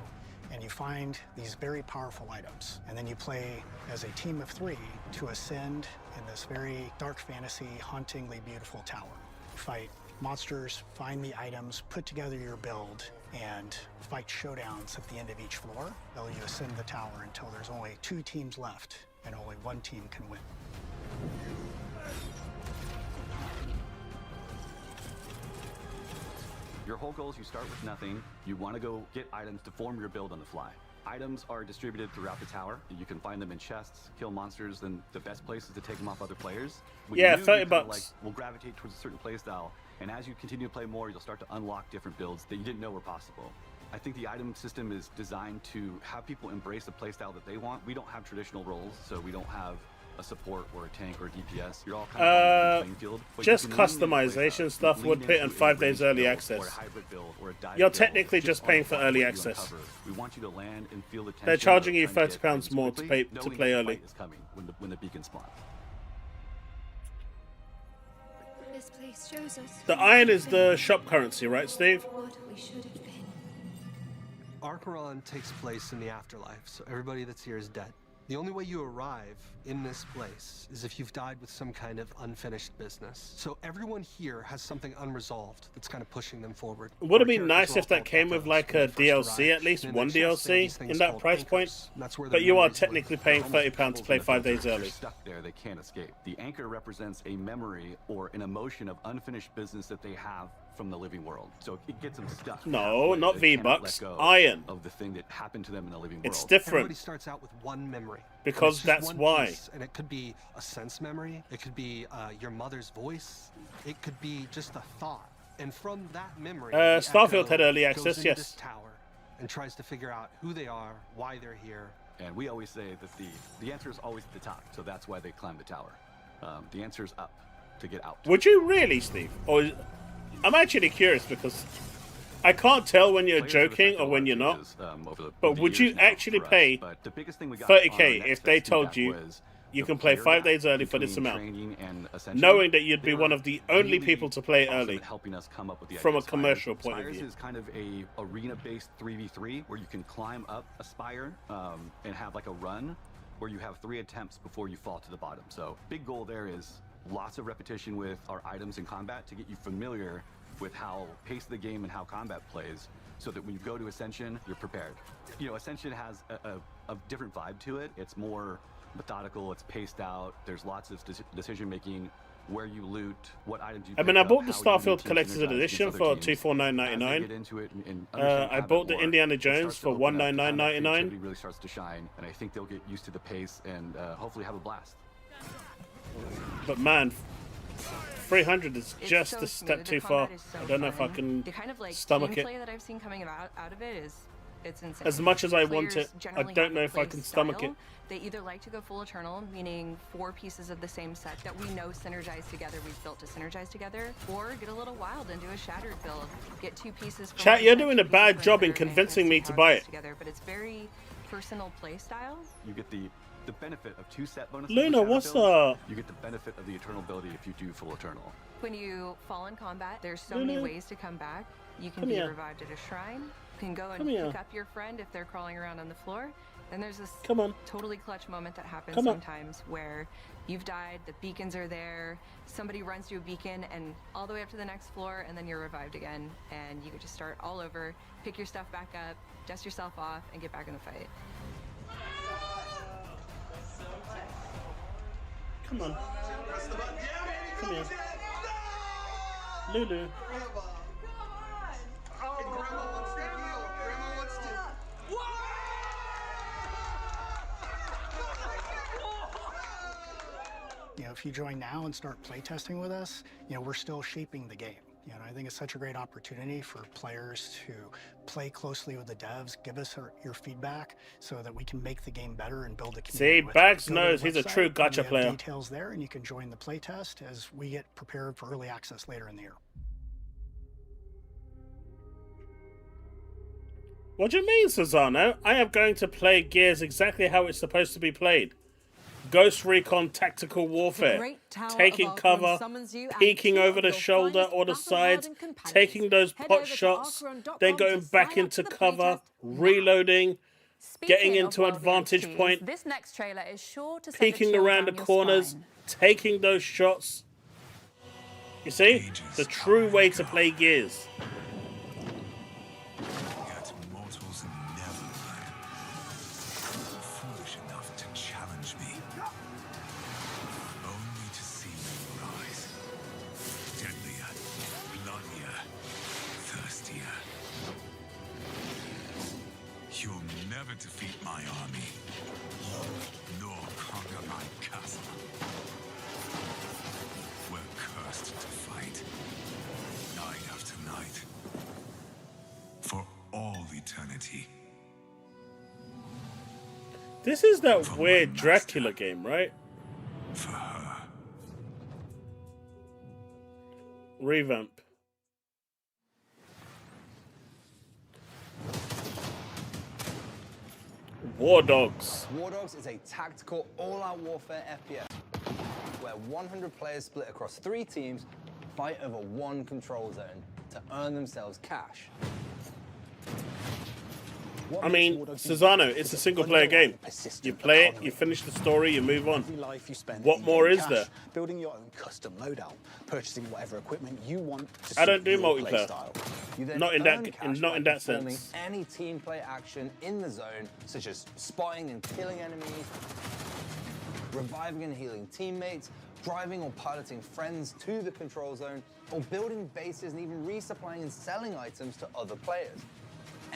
and you find these very powerful items. And then you play as a team of 3 to ascend in this very dark fantasy, hauntingly beautiful tower. Fight monsters, find the items, put together your build, and fight showdowns at the end of each floor. While you ascend the tower until there's only 2 teams left, and only 1 team can win. Your whole goal is you start with nothing. You want to go get items to form your build on the fly. Items are distributed throughout the tower. You can find them in chests, kill monsters, and the best place is to take them off other players. Yeah, 30 bucks. Will gravitate towards a certain play style, and as you continue to play more, you'll start to unlock different builds that you didn't know were possible. I think the item system is designed to have people embrace the playstyle that they want. We don't have traditional roles, so we don't have a support or a tank or a DPS. You're all kind of on the playing field. Just customization stuff, Woodpit, and 5 days early access. You're technically just paying for early access. We want you to land and feel the tension. They're charging you £30 more to play early. When the beacon spawn. This place shows us The iron is the shop currency, right, Steve? what we should have been. Archeron takes place in the afterlife, so everybody that's here is dead. The only way you arrive in this place is if you've died with some kind of unfinished business. So everyone here has something unresolved that's kind of pushing them forward. Would it be nice if that came with like a DLC, at least one DLC in that price point? But you are technically paying £30 to play 5 days early. Stuck there, they can't escape. The anchor represents a memory or an emotion of unfinished business that they have from the living world. So it gets them stuck. No, not V-Bucks. Iron. Of the thing that happened to them in the living world. It's different. Everybody starts out with one memory. Because that's why. Piece, and it could be a sense memory. It could be your mother's voice. It could be just a thought. And from that memory, Starfield had early access, goes into yes. this tower and tries to figure out who they are, why they're here. And we always say that the answer is always at the top. So that's why they climb the tower. The answer is up to get out. Would you really, Steve? Or I'm actually curious because I can't tell when you're joking or when you're not. But would you actually pay 30k if they told you you can play 5 days early for this amount, knowing that you'd be one of the only people to play early from a commercial point of view? Is kind of a arena-based 3v3 where you can climb up a spire and have like a run where you have 3 attempts before you fall to the bottom. So big goal there is lots of repetition with our items in combat to get you familiar with how pace of the game and how combat plays, so that when you go to Ascension, you're prepared. You know, Ascension has a different vibe to it. It's more methodical, it's paced out, there's lots of decision making, where you loot, what items you pick I mean, I up, bought the how you Starfield need to Collector's synergize Edition against for other teams. $24,999. I I bought the Indiana Jones for $199.99. Really starts to shine, and I think they'll get used to the pace and hopefully have a blast. But man, 300 is It's just so a step smooth. too The far. combat is so I don't know if I fun. can The kind of like stomach it. gameplay that I've seen coming out of it is it's insane. As much as I want Players it, I generally don't have know a if I play can stomach style. it. They either like to go full eternal, meaning 4 pieces of the same set that we know synergize together, we've built to synergize together, or get a little wild and do a shattered build. Get 2 pieces from Chat, one you're set, doing 2 a bad pieces job from in another, and convincing me see to how buy goes it. together, but it's very personal play style. You get the benefit of 2 set bonuses. Luna, with what's shadow builds. up? You get the benefit of the eternal ability if you do full eternal. When you fall in combat, there's so many ways to come back. You can Come be here. revived at a shrine. You can go and Come here. pick up your friend if they're crawling around on the floor. And there's this Come on. totally clutch moment that happens Come on. sometimes where you've died, the beacons are there, somebody runs to a beacon and all the way up to the next floor, and then you're revived again. And you get to start all over, pick your stuff back up, dust yourself off, and get back in the fight. Come on. Come here. Lulu. You know, if you join now and start playtesting with us, you know, we're still shaping the game. You know, I think it's such a great opportunity for players to play closely with the devs, give us your feedback so that we can make the game better and build a community. See, with it. Bags Go to the knows he's a website, true and gacha we have player. Details there, and you can join the playtest as we get prepared for early access later in the year. What do you mean, Susano? I am going to play Gears exactly how it's supposed to be played. Ghost Recon Tactical Warfare. Great Tower Taking of Archon cover, summons you and peeking 2 over of the your shoulder finest or the sides, battle-hardened companions. taking those Head pot over to shots, archeron.com then going to back sign up into for the cover, playtest reloading, getting Speaking of into worthy advantage HTs, point, this next trailer is sure to send a peeking chill around the down your corners, spine. taking those shots. You see? The true way to play Gears. Yet mortals never learn. Foolish enough to challenge me. Only to see me rise. Deadlier, bloodier, thirstier. You'll never defeat my army, nor conquer my castle. We're cursed to fight, night after night, for all eternity. This is that weird Dracula game, right? For her. Revamp. War Dogs. War Dogs is a tactical, all-out warfare FPS where 100 players split across 3 teams fight over 1 control zone to earn themselves cash. I mean, Susano, it's a single-player game. You play it, you finish the story, you move on. What more is there? Building your own custom loadout, purchasing whatever equipment you want to I don't suit do your multiplayer. playstyle. You then Not in earn that, cash not by in that performing sense. any team play action in the zone, such as spotting and killing enemies, reviving and healing teammates, driving or piloting friends to the control zone, or building bases and even resupplying and selling items to other players.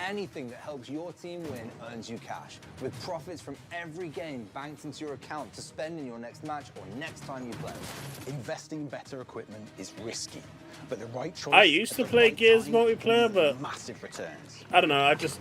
Anything that helps your team win earns you cash, with profits from every game banked into your account to spend in your next match or next time you play. Investing in better equipment is risky, but the right choice. I used to play Gears multiplayer, but massive returns. I don't know, I just...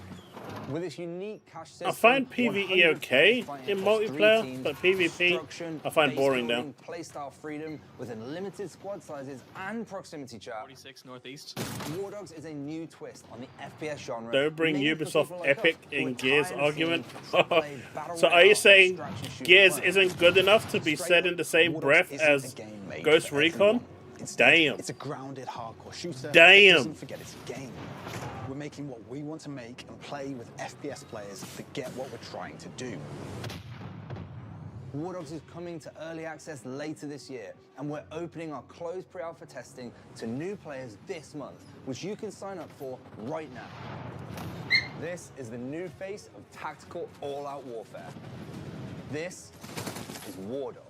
With its unique cash system, I find PvE 100 okay fighting in across 3 multiplayer, teams, but PvP destruction, I find base boring now. building, playstyle freedom with unlimited squad sizes and proximity chat. 46 Northeast. War Dogs is a new twist on the FPS genre. Don't bring made for Ubisoft people like Epic us who in are Gears tired of argument. seeing play battle So are you royale saying distraction shooter Gears play. isn't good enough to be said in the same War Dogs breath isn't a as game made Ghost for Recon? everyone. Instead, Damn. It's a grounded, hardcore shooter. Damn. That doesn't forget it's a game. We're making what we want to make and play with FPS players that get what we're trying to do. War Dogs is coming to early access later this year, and we're opening our closed pre-alpha testing to new players this month, which you can sign up for right now. This is the new face of tactical all-out warfare. This is War Dogs.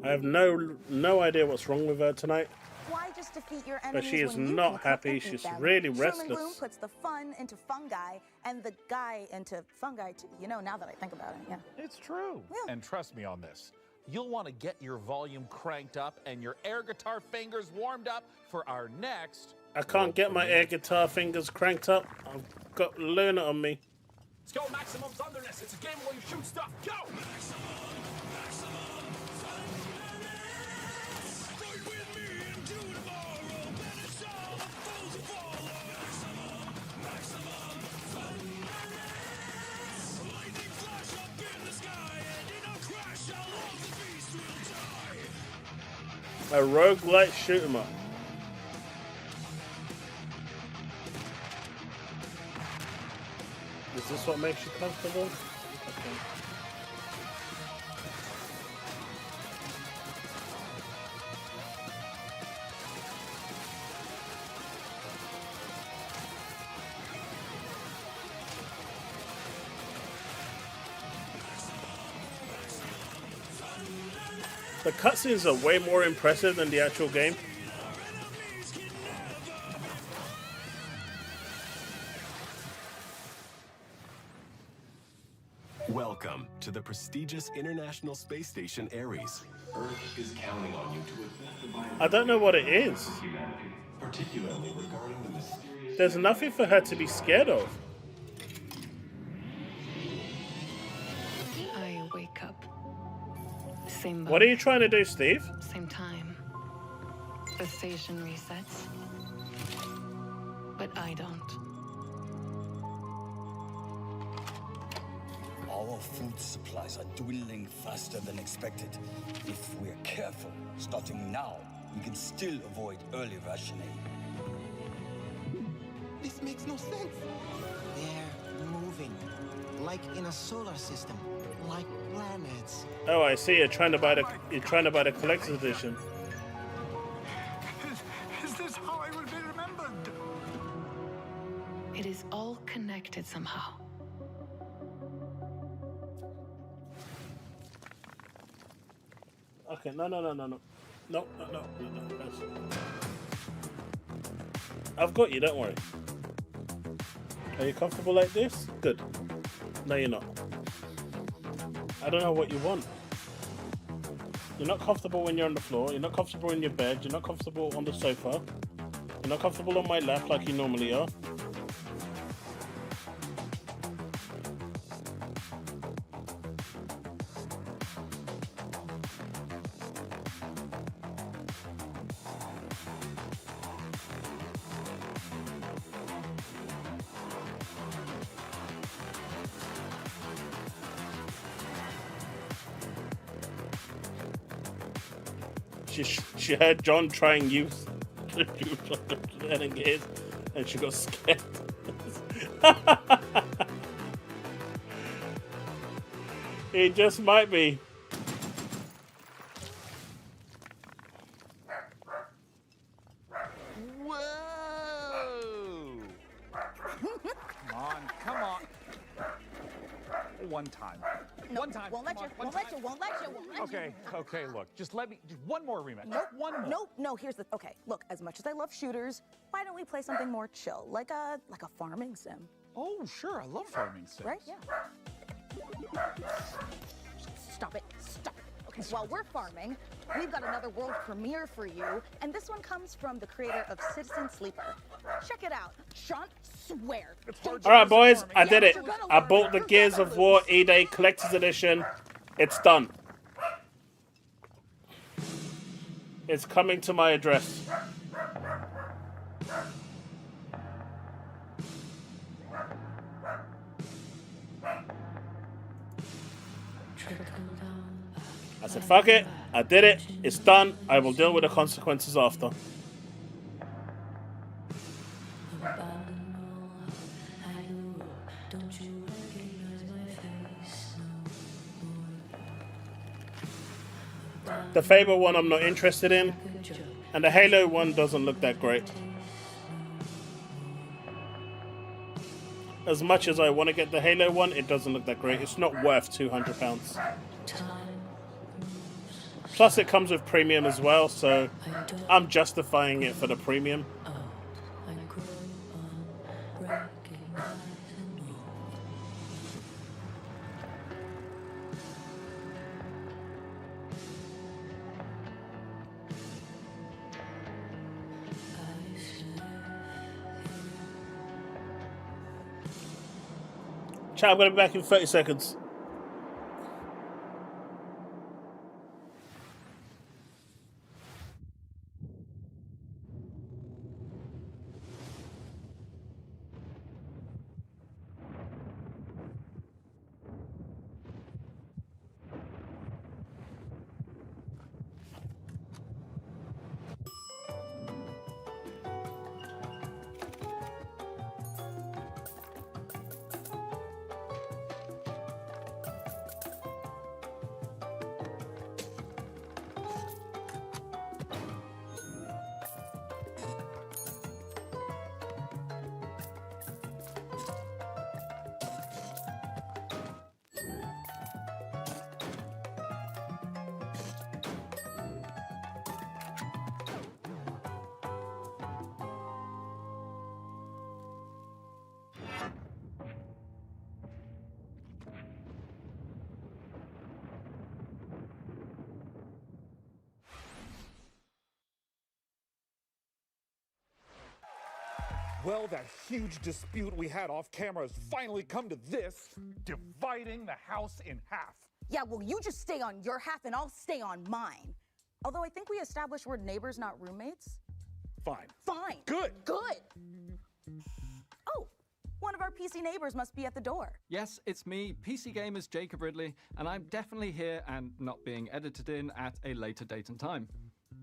I have no idea what's wrong with her tonight. Why just defeat your But enemies she is when you not can cook happy. and eat She's them? really Shroom and Gloom restless. puts the fun into fungi and the guy into fungi too. You know, now that I think about it, yeah. It's true. Yeah. And trust me on this. You'll want to get your volume cranked up and your air guitar fingers warmed up for our next... I can't get my air guitar fingers cranked up. I've got Luna on me. Let's go maximum thunderness. It's a game where you shoot stuff. Go! A roguelite shoot 'em up. Is this what makes you comfortable? Okay. The cutscenes are way more impressive than the actual game. Welcome to the prestigious International Space Station Ares. Earth is counting on you to admit the violence I don't know what it is. of humanity, particularly regarding the mysterious... There's nothing for her to be scared of. I wake up. Same What are you trying to do, Steve? Same time. The station resets. But I don't. Our food supplies are dwindling faster than expected. If we're careful, starting now, we can still avoid early rationing. This makes no sense. They're moving, like in a solar system, like planets. Oh, I see. You're trying to buy the collector's edition. Is this how I will be remembered? It is all connected somehow. Okay, no. I've got you, don't worry. Are you comfortable like this? Good. No, you're not. I don't know what you want. You're not comfortable when you're on the floor. You're not comfortable in your bed. You're not comfortable on the sofa. You're not comfortable on my lap like you normally are. She heard John try and use renegade, and she got scared. It just might be. Whoa! Come on. One time. No, One time. Won't let you. Won't let you. Okay, look. Just one more rematch. Nope. One more. No, here's the... Okay, look, as much as I love shooters, why don't we play something more chill, like a farming sim? Oh, sure, I love farming sims. Right? Yeah. Stop it. Okay, while we're farming, we've got another world premiere for you, and this one comes from the creator of Citizen Sleeper. Check it out. Sean, swear. Alright, boys, I did it. I bought the Gears of War E-Day Collector's Edition. It's done. It's coming to my address. I said, fuck it. I did it. It's done. I will deal with the consequences after. The Fable one I'm not interested in, and the Halo one doesn't look that great. As much as I want to get the Halo one, it doesn't look that great. It's not worth £200. Plus it comes with premium as well, so I'm justifying it for the premium. Chat, I'm going to be back in 30 seconds. Well, that huge dispute we had off camera has finally come to this, dividing the house in half. Yeah, well, you just stay on your half and I'll stay on mine. Although I think we established we're neighbors, not roommates. Fine. Fine. Good. Good. Oh, one of our PC neighbors must be at the door. Yes, it's me, PC Gamer's Jacob Ridley, and I'm definitely here and not being edited in at a later date and time.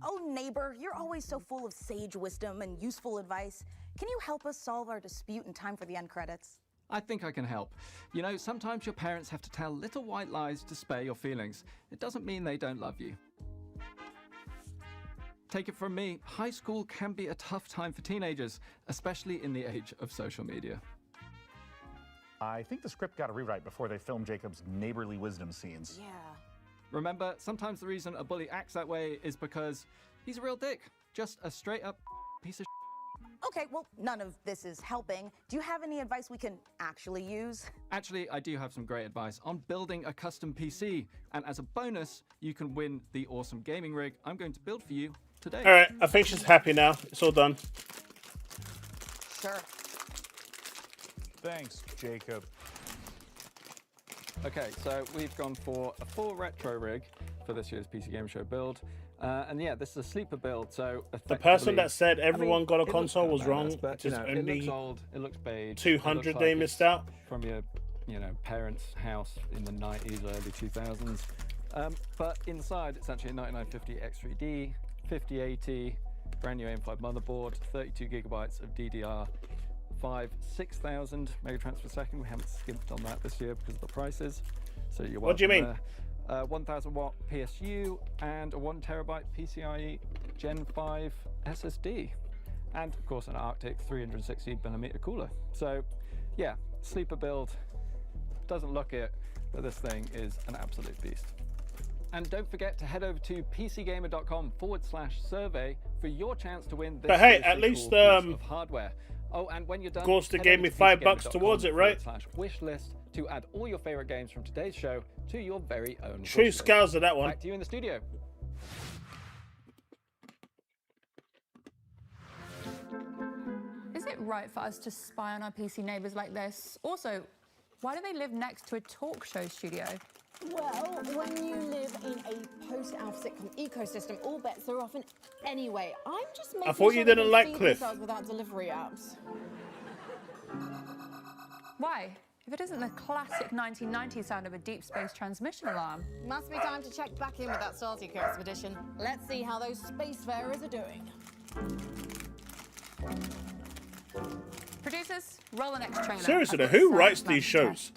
Oh, neighbor, you're always so full of sage wisdom and useful advice. Can you help us solve our dispute in time for the end credits? I think I can help. You know, sometimes your parents have to tell little white lies to spare your feelings. It doesn't mean they don't love you. Take it from me, high school can be a tough time for teenagers, especially in the age of social media. I think the script got a rewrite before they filmed Jacob's neighborly wisdom scenes. Yeah. Remember, sometimes the reason a bully acts that way is because he's a real dick. Just a straight up piece of Okay, well, none of this is helping. Do you have any advice we can actually use? Actually, I do have some great advice on building a custom PC. And as a bonus, you can win the awesome gaming rig I'm going to build for you today. Alright, I think she's happy now. It's all done. Sure. Thanks, Jacob. Okay, so we've gone for a full retro rig for this year's PC Game Show build. And yeah, this is a sleeper build, so the person that said everyone got a console was wrong. But, It's it only looks old, it looks beige. 200 they missed out. From your, parents' house in the 90s, early 2000s. But inside, it's actually a 9950 X3D, 5080, brand new AM5 motherboard, 32 gigabytes of DDR5, 6,000 megatransfers per second. We haven't skimped on that this year because of the prices. So you're welcome. What do you mean? There. 1000 watt PSU and a 1 terabyte PCIe Gen 5 SSD, and of course an Arctic 360mm cooler. So yeah, sleeper build. Doesn't look it, but this thing is an absolute beast. And don't forget to head over to pcgamer.com/survey for your chance to win this. But hey, at least piece of hardware. Oh, and when you're done, Ghoster gave me $5 towards it, right? /wish list to add all your favorite games from today's show to your very own. True scales of that one. Back to you in the studio. Is it right for us to spy on our PC neighbours like this? Also, why do they live next to a talk show studio? Well, when you live in a post-Alf sitcom ecosystem, all bets are off. And anyway, I'm just making thought you sure didn't they like feed Cliff. themselves without delivery apps. Why? If it isn't the classic 1990s sound of a deep space transmission alarm. Must be time to check back in with that Starseeker expedition. Let's see how those spacefarers are doing. Producers, roll the next trailer. Seriously, though, who writes these shows?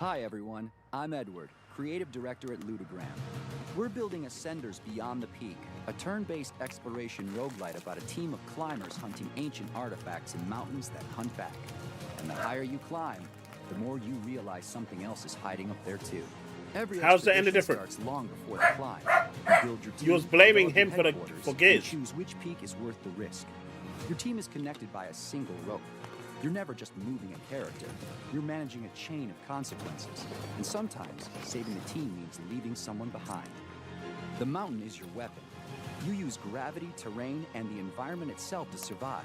Hi everyone, I'm Edward, creative director at Ludogram. We're building Ascenders Beyond the Peak, a turn-based exploration roguelite about a team of climbers hunting ancient artifacts in mountains that hunt back. And the higher you climb, the more you realize something else is hiding up there too. Every How's the end expedition different? starts long before the climb. You build your team, You was blaming develop him for your the headquarters, for and Giz. choose which peak is worth the risk. Your team is connected by a single rope. You're never just moving a character. You're managing a chain of consequences. And sometimes, saving the team means leaving someone behind. The mountain is your weapon. You use gravity, terrain, and the environment itself to survive,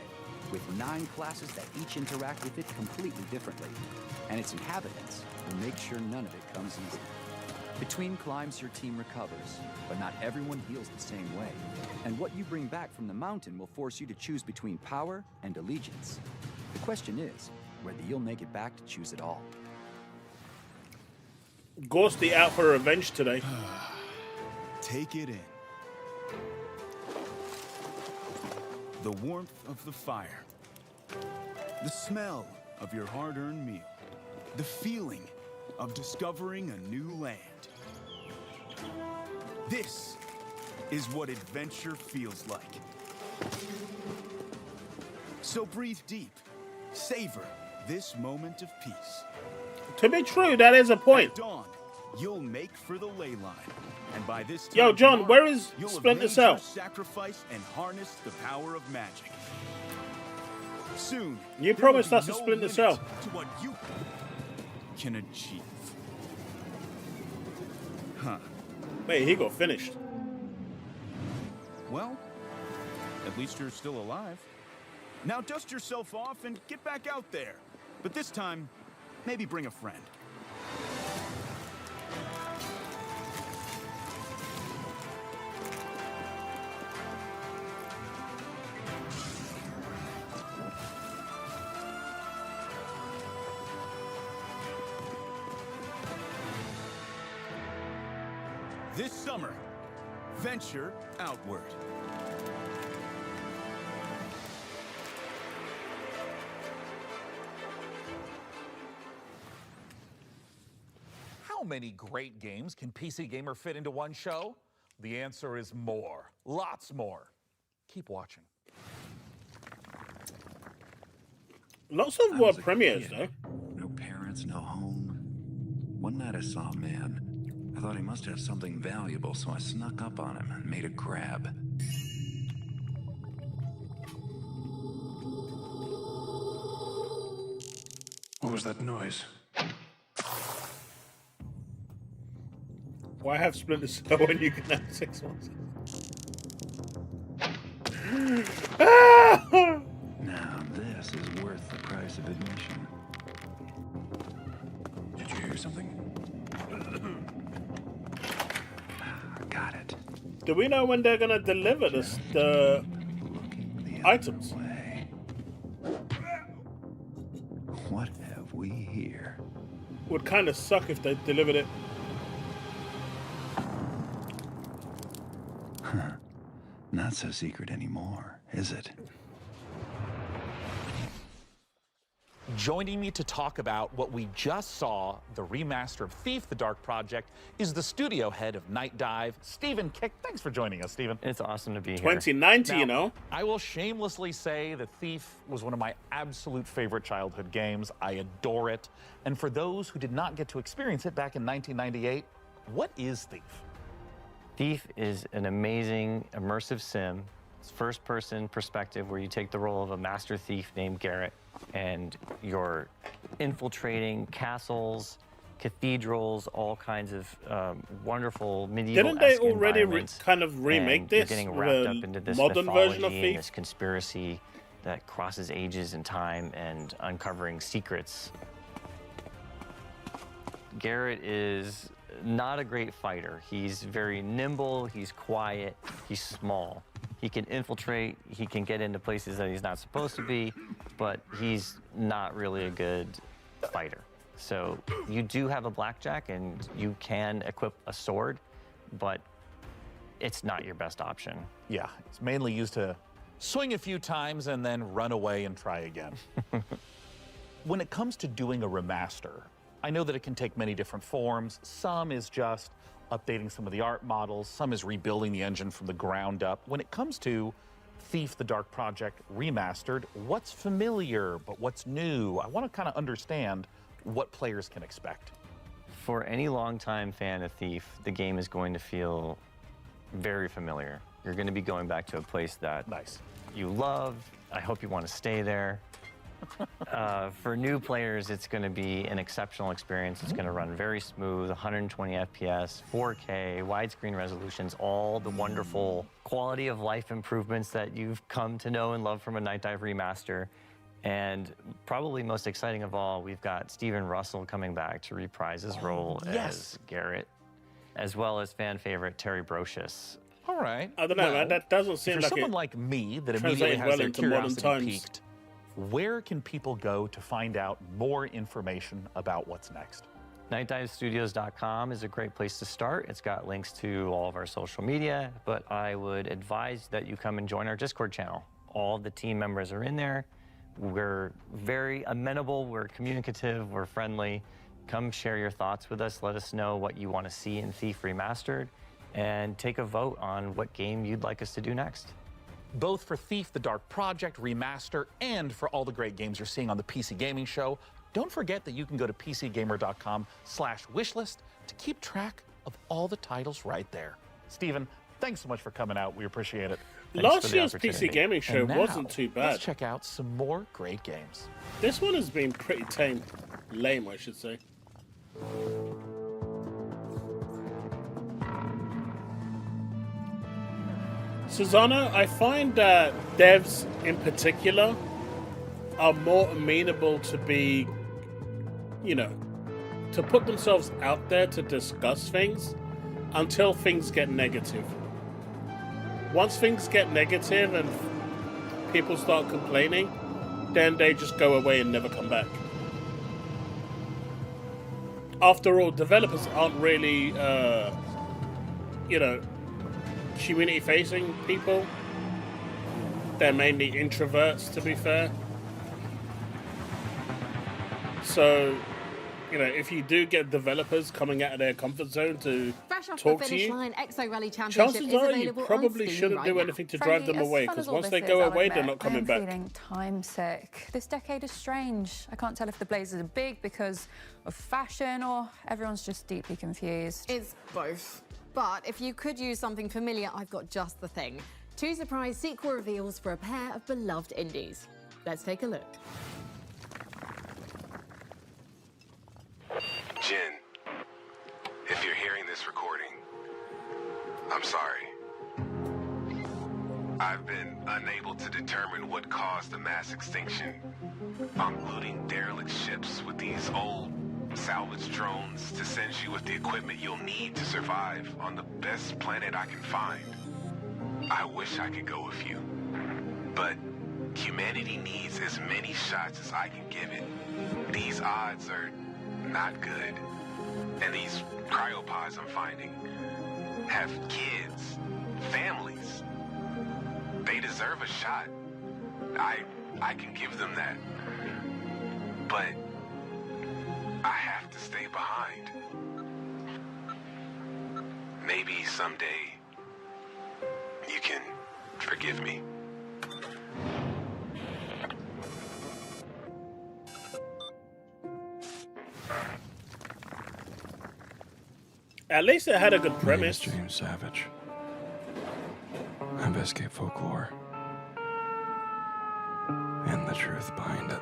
with 9 classes that each interact with it completely differently. And its inhabitants will make sure none of it comes easy. Between climbs, your team recovers, but not everyone heals the same way. And what you bring back from the mountain will force you to choose between power and allegiance. The question is whether you'll make it back to choose it all. Ghosty out for revenge today. Take it in. The warmth of the fire. The smell of your hard-earned meal. The feeling of discovering a new land. This is what adventure feels like. So breathe deep. Savor this moment of peace. To be true, that is a point. At dawn, you'll make for the ley line. And by this time Yo, John, tomorrow, where is you'll have Splinter made Cell? your sacrifice and harness the power of magic. Soon, You there promised will us be a no Splinter limit Cell. to what you can achieve. Huh. Wait, he got finished. Well, at least you're still alive. Now dust yourself off and get back out there. But this time, maybe bring a friend. This summer, venture outward. How many great games can PC Gamer fit into one show? The answer is more. Lots more. Keep watching. Lots of world premieres, though. No parents, no home. One night I saw a man. I thought he must have something valuable, so I snuck up on him and made a grab. What was that noise? Why have Splinter Cell when you can have 6 ones? Now this is worth the price of admission. Did you hear something? Got it. Do we know when they're gonna deliver the items? What have we here? Would kind of suck if they delivered it. Huh. Not so secret anymore, is it? Joining me to talk about what we just saw, the remaster of Thief, the Dark Project, is the studio head of Night Dive, Stephen Kick. Thanks for joining us, Stephen. It's awesome to be here. 2090, Now, you know. I will shamelessly say that Thief was one of my absolute favorite childhood games. I adore it. And for those who did not get to experience it back in 1998, what is Thief? Thief is an amazing immersive sim. It's first-person perspective where you take the role of a master thief named Garrett, and you're infiltrating castles, cathedrals, all kinds of wonderful medieval Didn't they already kind of remake and this? You're getting with wrapped a up into this modern version of mythology and Thief? this conspiracy that crosses ages and time and uncovering secrets. Garrett is not a great fighter. He's very nimble, he's quiet, he's small. He can infiltrate, he can get into places that he's not supposed to be, but he's not really a good fighter. So you do have a blackjack and you can equip a sword, but it's not your best option. Yeah, it's mainly used to swing a few times and then run away and try again. When it comes to doing a remaster, I know that it can take many different forms. Some is just updating some of the art models, some is rebuilding the engine from the ground up. When it comes to Thief: The Dark Project Remastered, what's familiar but what's new? I want to kind of understand what players can expect. For any longtime fan of Thief, the game is going to feel very familiar. You're going to be going back to a place that you love. I hope you want to stay there. For new players, it's going to be an exceptional experience. It's going to run very smooth, 120 FPS, 4K, widescreen resolutions, all the wonderful quality of life improvements that you've come to know and love from a Night Dive remaster. And probably most exciting of all, we've got Steven Russell coming back to reprise his role as Garrett, as well as fan favorite Terry Brocious. All right. I don't know, man. That doesn't seem for like someone it like me that immediately has their into modern curiosity times. piqued. Where can people go to find out more information about what's next? NightDiveStudios.com is a great place to start. It's got links to all of our social media, but I would advise that you come and join our Discord channel. All of the team members are in there. We're very amenable, we're communicative, we're friendly. Come share your thoughts with us. Let us know what you want to see in Thief Remastered, and take a vote on what game you'd like us to do next. Both for Thief: The Dark Project Remaster and for all the great games you're seeing on the PC Gaming Show, don't forget that you can go to PCGamer.com/wishlist to keep track of all the titles right there. Steven, thanks so much for coming out. We appreciate it. Last year's PC Gaming Show wasn't too bad. Let's check out some more great games. This one has been pretty tame. Lame, I should say. Susanna, I find that devs in particular are more amenable to be, to put themselves out there to discuss things until things get negative. Once things get negative and people start complaining, then they just go away and never come back. After all, developers aren't really, community-facing people. They're mainly introverts, to be fair. So, if you do get developers coming out of their comfort zone to Fresh off talk the to finish you, line, Exo Rally Championship chances is are you available probably on Steam shouldn't right do now. anything to drive them away, because once they go away, they're not coming back. I'm feeling time sick. This decade is strange. I can't tell if the blazers are big because of fashion or everyone's just deeply confused. It's both. But if you could use something familiar, I've got just the thing. 2 surprise sequel reveals for a pair of beloved indies. Let's take a look. Jen, if you're hearing this recording, I'm sorry. I've been unable to determine what caused the mass extinction. I'm looting derelict ships with these old salvage drones to send you with the equipment you'll need to survive on the best planet I can find. I wish I could go with you, but humanity needs as many shots as I can give it. These odds are not good, and these cryopods I'm finding have kids, families. They deserve a shot. I can give them that, but I have to stay behind. Maybe someday you can forgive me. At least it had a good premise. My name is James Savage. I investigate folklore and the truth behind it.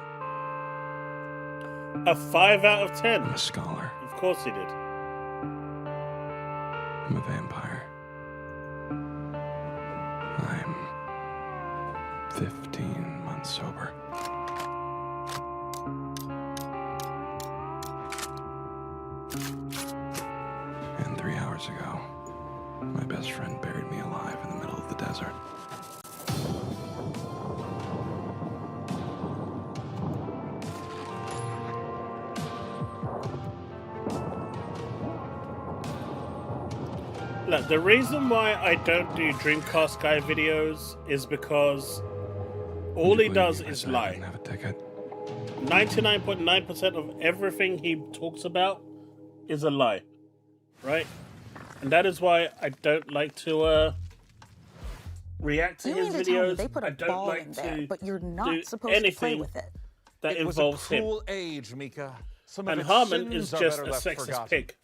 A 5 out of 10. I'm a scholar. Of course he did. I'm a vampire. I'm 15 months sober. And 3 hours ago, my best friend buried me alive in the middle of the desert. Look, the reason why I don't do Dreamcast guy videos is because all he does is lie. 99.9% of everything he talks about is a lie, right? And that is why I don't like to react to his videos. They put a I don't ball like in there, to but you're do not supposed to play anything with it. that It was involves a him. cruel age, Mika. Some of And its Harmon is sins are just better a left sexist forgotten. pig.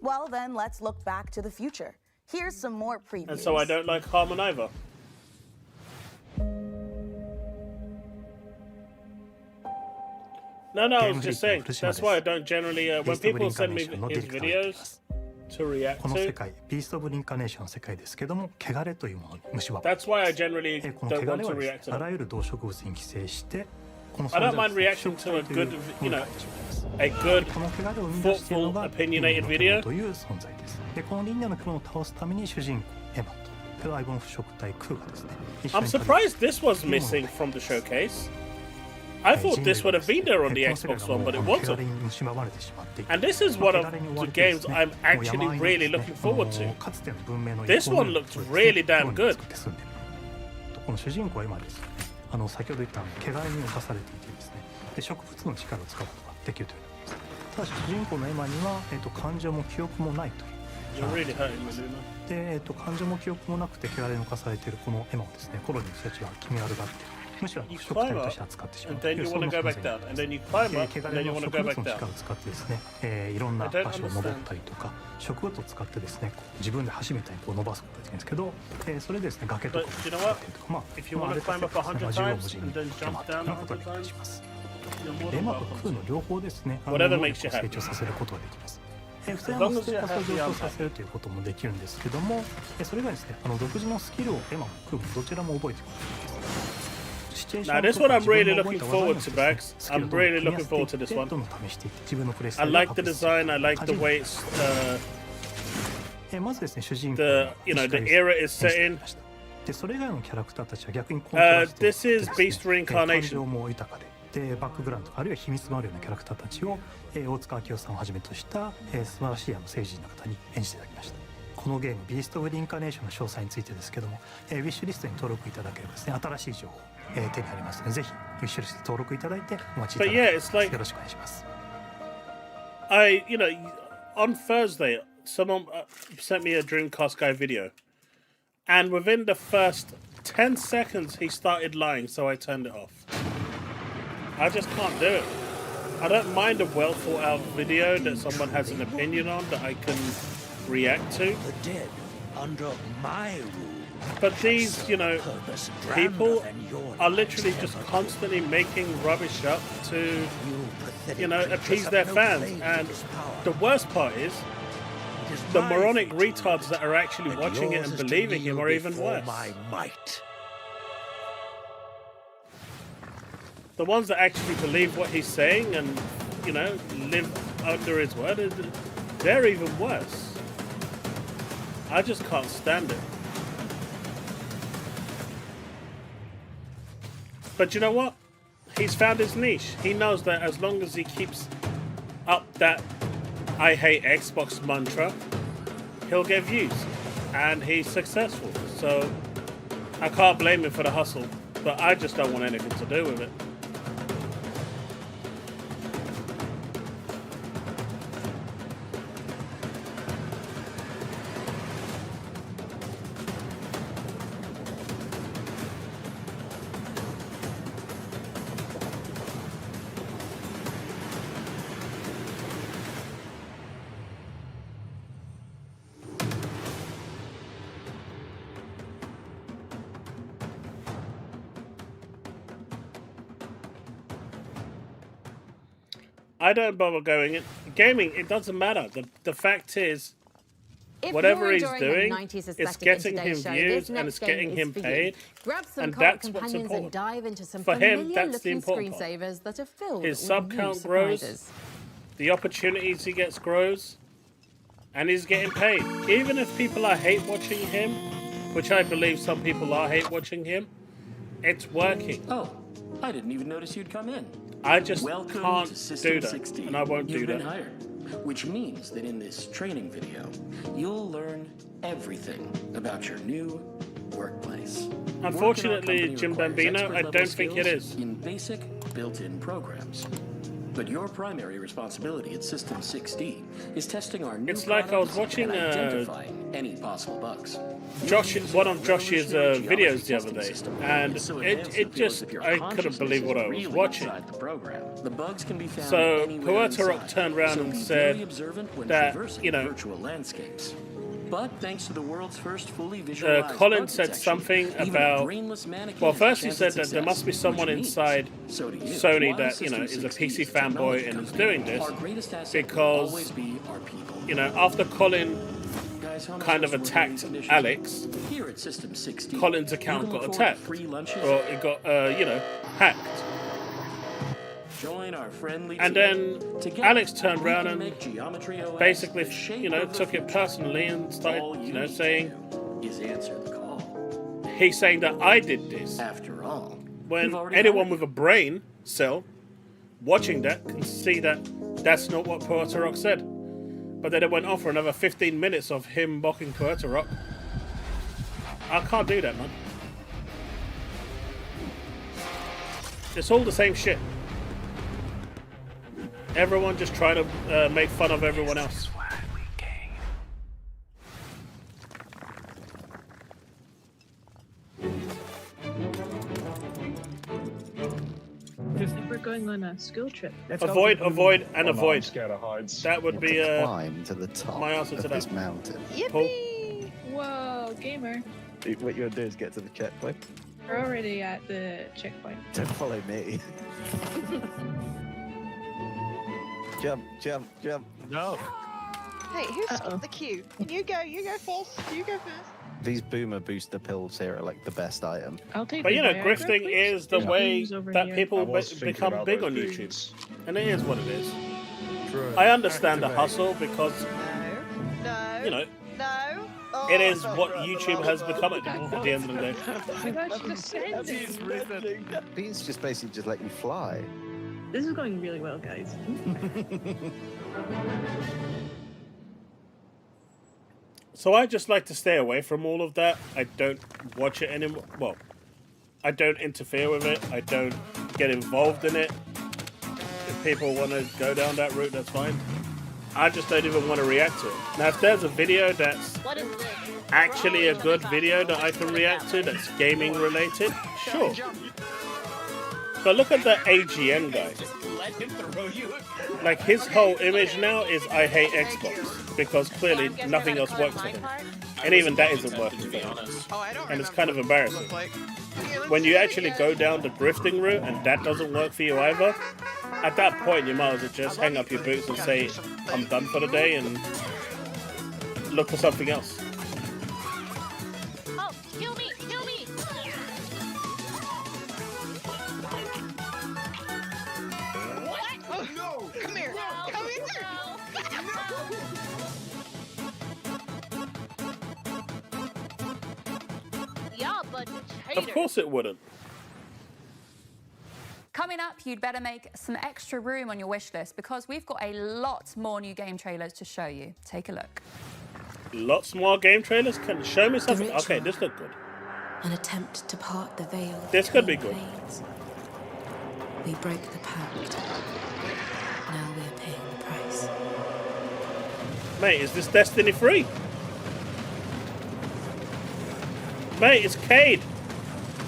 Well, then let's look back to the future. Here's some more previews. And so I don't like Harmon either. No, I was just saying. That's why I don't generally, when people send me his videos to react この to, 世界、ビースト・オブ・リンカネーションの世界ですけども、汚れというものに蝕まれ that's why I generally この don't 汚 want れ to は react です to ね、あ them. らゆる動植物に寄生してこの I 存 don't 在 mind を reacting to a 腐食体と good, いう you もの know, が一番です a good, この汚れを生み出しているの thoughtful, が opinionated リンダの video. 雲という存在です。で、このリンダの雲を倒すために主人公エマと相棒の腐食体クーがですね、一緒 I'm に旅を surprised this was missing from the showcase. I thought this would have been there on the Xbox One, but it 汚 wasn't. れに蝕まれてしまっていて And this is one of the games I'm actually really looking forward to. かつての文明の This one looks really damn good. この主人公は今ですね、先ほど言った汚れに侵されていてですね、で植物の力を使うことができるということです。ただし主人公のエマには、感情も記憶もないという。 You're really hurting me, Luna. で、感情も記憶もなくて汚れに侵されているこのエマをですね、コロニーの人たちは気味悪がって、むしろ腐食体として扱ってしまうという、 and then you そ want の to go 存 back 在 down, and then you climb up, 汚 and れ then you の want to 植 go 物 back の down. 力を使ってですね、いろんな I 場 don't 所を登ったりとか、植物を使ってですね、こう自分で橋みたいにこう伸ばすことができるんですけど、それでですね、崖とかを But 使 you っ know た what? りとか、まあ、 If you want to climb up 100 縦横 times 無尽 and に then 行けま jump という down ようなことができたり 100します。 you're more エ than マと welcome. クーの両方ですね、 Whatever 能 makes 力 you を成 happy. 長させることができます。普通 As の long ステ as ータス you're を happy, 上 I'm 昇させるということもできるんですけども、それがですね、独自のスキルをエマもクーもどちらも覚えていくことができます。 Now, this one I'm really looking forward to, Bax. I'm really looking forward to this one. I like the design. I like the way it's the era is set in. でそれ以外のキャラクターたちは逆にthis is Beast Reincarnation. 感情も豊かで、バックグラウンドあるいは秘密があるようなキャラクターたちを、大塚明夫さんをはじめとした、素晴らしい政治人の方に演じていただきました。このゲームビースト・オブ・リンカネーションの詳細についてですけども、ウィッシュリストに登録いただければですね、新しい情報、手に入りますので、ぜひウィッシュリスト登録いただいてお待ちいただければ、よろしくお願いします。You know, on Thursday, someone sent me a Dreamcast guy video, and within the first 10 seconds, he started lying, so I turned it off. I just can't do it. I don't mind a well thought out video that someone has an opinion on that I can react to. The dead under my rule. But these, you know, people are literally just constantly making rubbish up to, you know, appease their fans. And the worst part is, the moronic retards that are actually watching it and believing him are even worse. The ones that actually believe what he's saying and, you know, live under his word, they're even worse. I just can't stand it. But you know what? He's found his niche. He knows that as long as he keeps up that I hate Xbox mantra, he'll get views. And he's successful. So I can't blame him for the hustle. But I just don't want anything to do with it. I don't bother going in. Gaming, it doesn't matter. The fact is, whatever he's doing, it's getting him views and it's getting him paid. Grab some And co-op that's what's companions and important. dive into some For him, that's the familiar-looking important part. screensavers that are filled His with sub new count grows, surprises. the opportunities he gets grows, and he's getting paid. Even if people are hate watching him, which I believe some people are hate watching him, it's working. Oh, I didn't even notice you'd come in. I just Welcome can't to System do that, 16. and I won't You've do been that. hired. which means that in this training video, you'll learn everything about your new workplace. Unfortunately, Jim Bambino, I don't think it is. In basic, built-in programs. But your primary responsibility at System 6D is testing our new It's like I was products watching and identifying any possible bugs. one of Josh's videos the other day, and it just, I couldn't believe what I was watching. The bugs can be found So anywhere Puerto Rock inside, turned around so and be said very observant when that, traversing you know, virtual landscapes. But thanks to the world's first fully visualized Colin bug said detection, something even a about. brainless mannequin Well, has a first he chance said at that there must be success, someone which means, inside so do you. Sony Why that, you know, System is a 6D's PC fanboy and is doing this Our greatest asset will always because, be our people. you know, after Colin Guys, how am I kind of supposed to work attacked in these Alex, Here at System 6D, Colin's you account can got look forward to attacked, free lunches. or it got, you know, hacked. Join our friendly And team. then Together, Alex turned we around can and make Geometry OS basically, the shape you know, of the took it future. personally and started, All you know, need saying, to do is answer the call. he's saying that I did this. After all, When we've already anyone hired with a brain cell watching that can see that that's not what Puerto Rock said. But then it went on for another 15 minutes of him mocking Puerto Rock. I can't do that, man. It's all the same shit. Everyone just trying to make fun of everyone else. If we're going on a school trip. Avoid, avoid, and Oh, no, avoid. I'm scared of heights. That would be climb to the top my answer to of this that. mountain. Yippee! Whoa, gamer. What you gotta do is get to the checkpoint. We're already at the checkpoint. Don't follow me. Jump, jump, jump. No. Hey, who's skipped the queue? You go first. You go first. These boomer booster pills here are like the best item. I'll take But you know, Viagra, grifting please. is the There's way booze over that here. people become big on YouTube. And it is what it is. I understand the hustle because, you know, it is what YouTube has become at the end of the day. I thought you just said this. These just basically just let you fly. This is going really well, guys. So I just like to stay away from all of that. I don't watch it anymore. Well, I don't interfere with it. I don't get involved in it. If people want to go down that route, that's fine. I just don't even want to react to it. Now, if there's a video that's actually a good video that I can react to, that's gaming related, sure. But look at the AGN guy. Like, his whole image now is I hate Xbox, because clearly nothing else works for him. And even that isn't working for him. And it's kind of embarrassing. When you actually go down the grifting route and that doesn't work for you either, at that point you might as well just hang up your boots and say, I'm done for the day, and look for something else. Oh, kill me! Kill me! What? Oh, no! Come here! Come here! Y'all bunch of Of traitors. course it wouldn't. Coming up, you'd better make some extra room on your wish list because we've got a lot more new game trailers to show you. Take a look. Lots more game trailers? Can show me something? Okay, this looked good. An attempt to part the veil. This could be good. We broke the pact. Now we are paying the price. Mate, is this Destiny 3? Mate, it's Cade.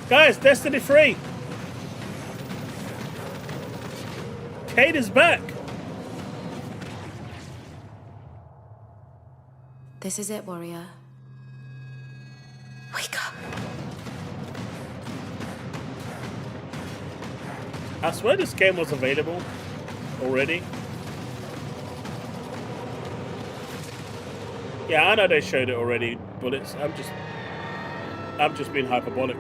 Guys, Destiny 3. Cade is back. This is it, warrior. Wake up. I swear this game was available already. Yeah, I know they showed it already, but I'm just being hyperbolic.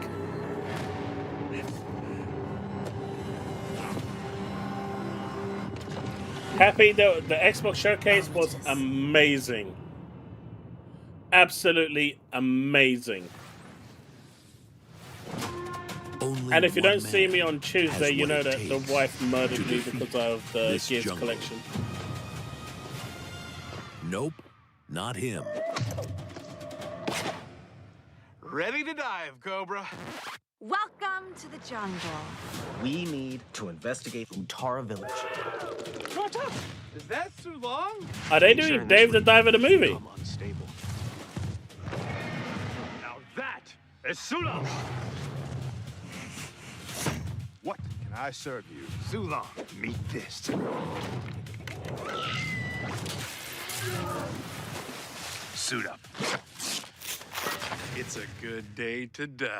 Happy the Xbox showcase was amazing. Absolutely amazing. And if you don't see me on Tuesday, you know that the wife murdered me because of the Gears collection. Nope, not him. Ready to dive, Cobra. Welcome to the jungle. We need to investigate Utara Village. What up? Is that too long? Are they doing Dave the Diver the movie? Unstable. Now that is Sula. What can I serve you? Sula, meet this. Suit up. It's a good day to dive.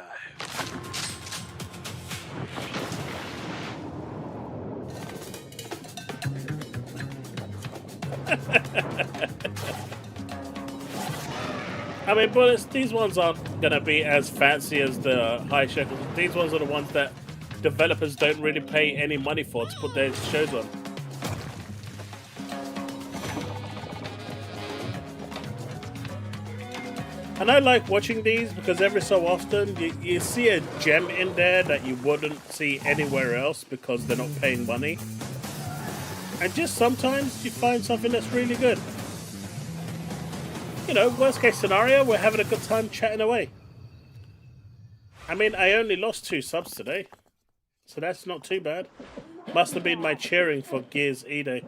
I mean, bullets, these ones aren't going to be as fancy as the high shekels. These ones are the ones that developers don't really pay any money for to put their shows on. And I like watching these because every so often you see a gem in there that you wouldn't see anywhere else because they're not paying money. And just sometimes you find something that's really good. You know, worst case scenario, we're having a good time chatting away. I mean, I only lost 2 subs today, so that's not too bad. Must have been my cheering for Gears E-Day.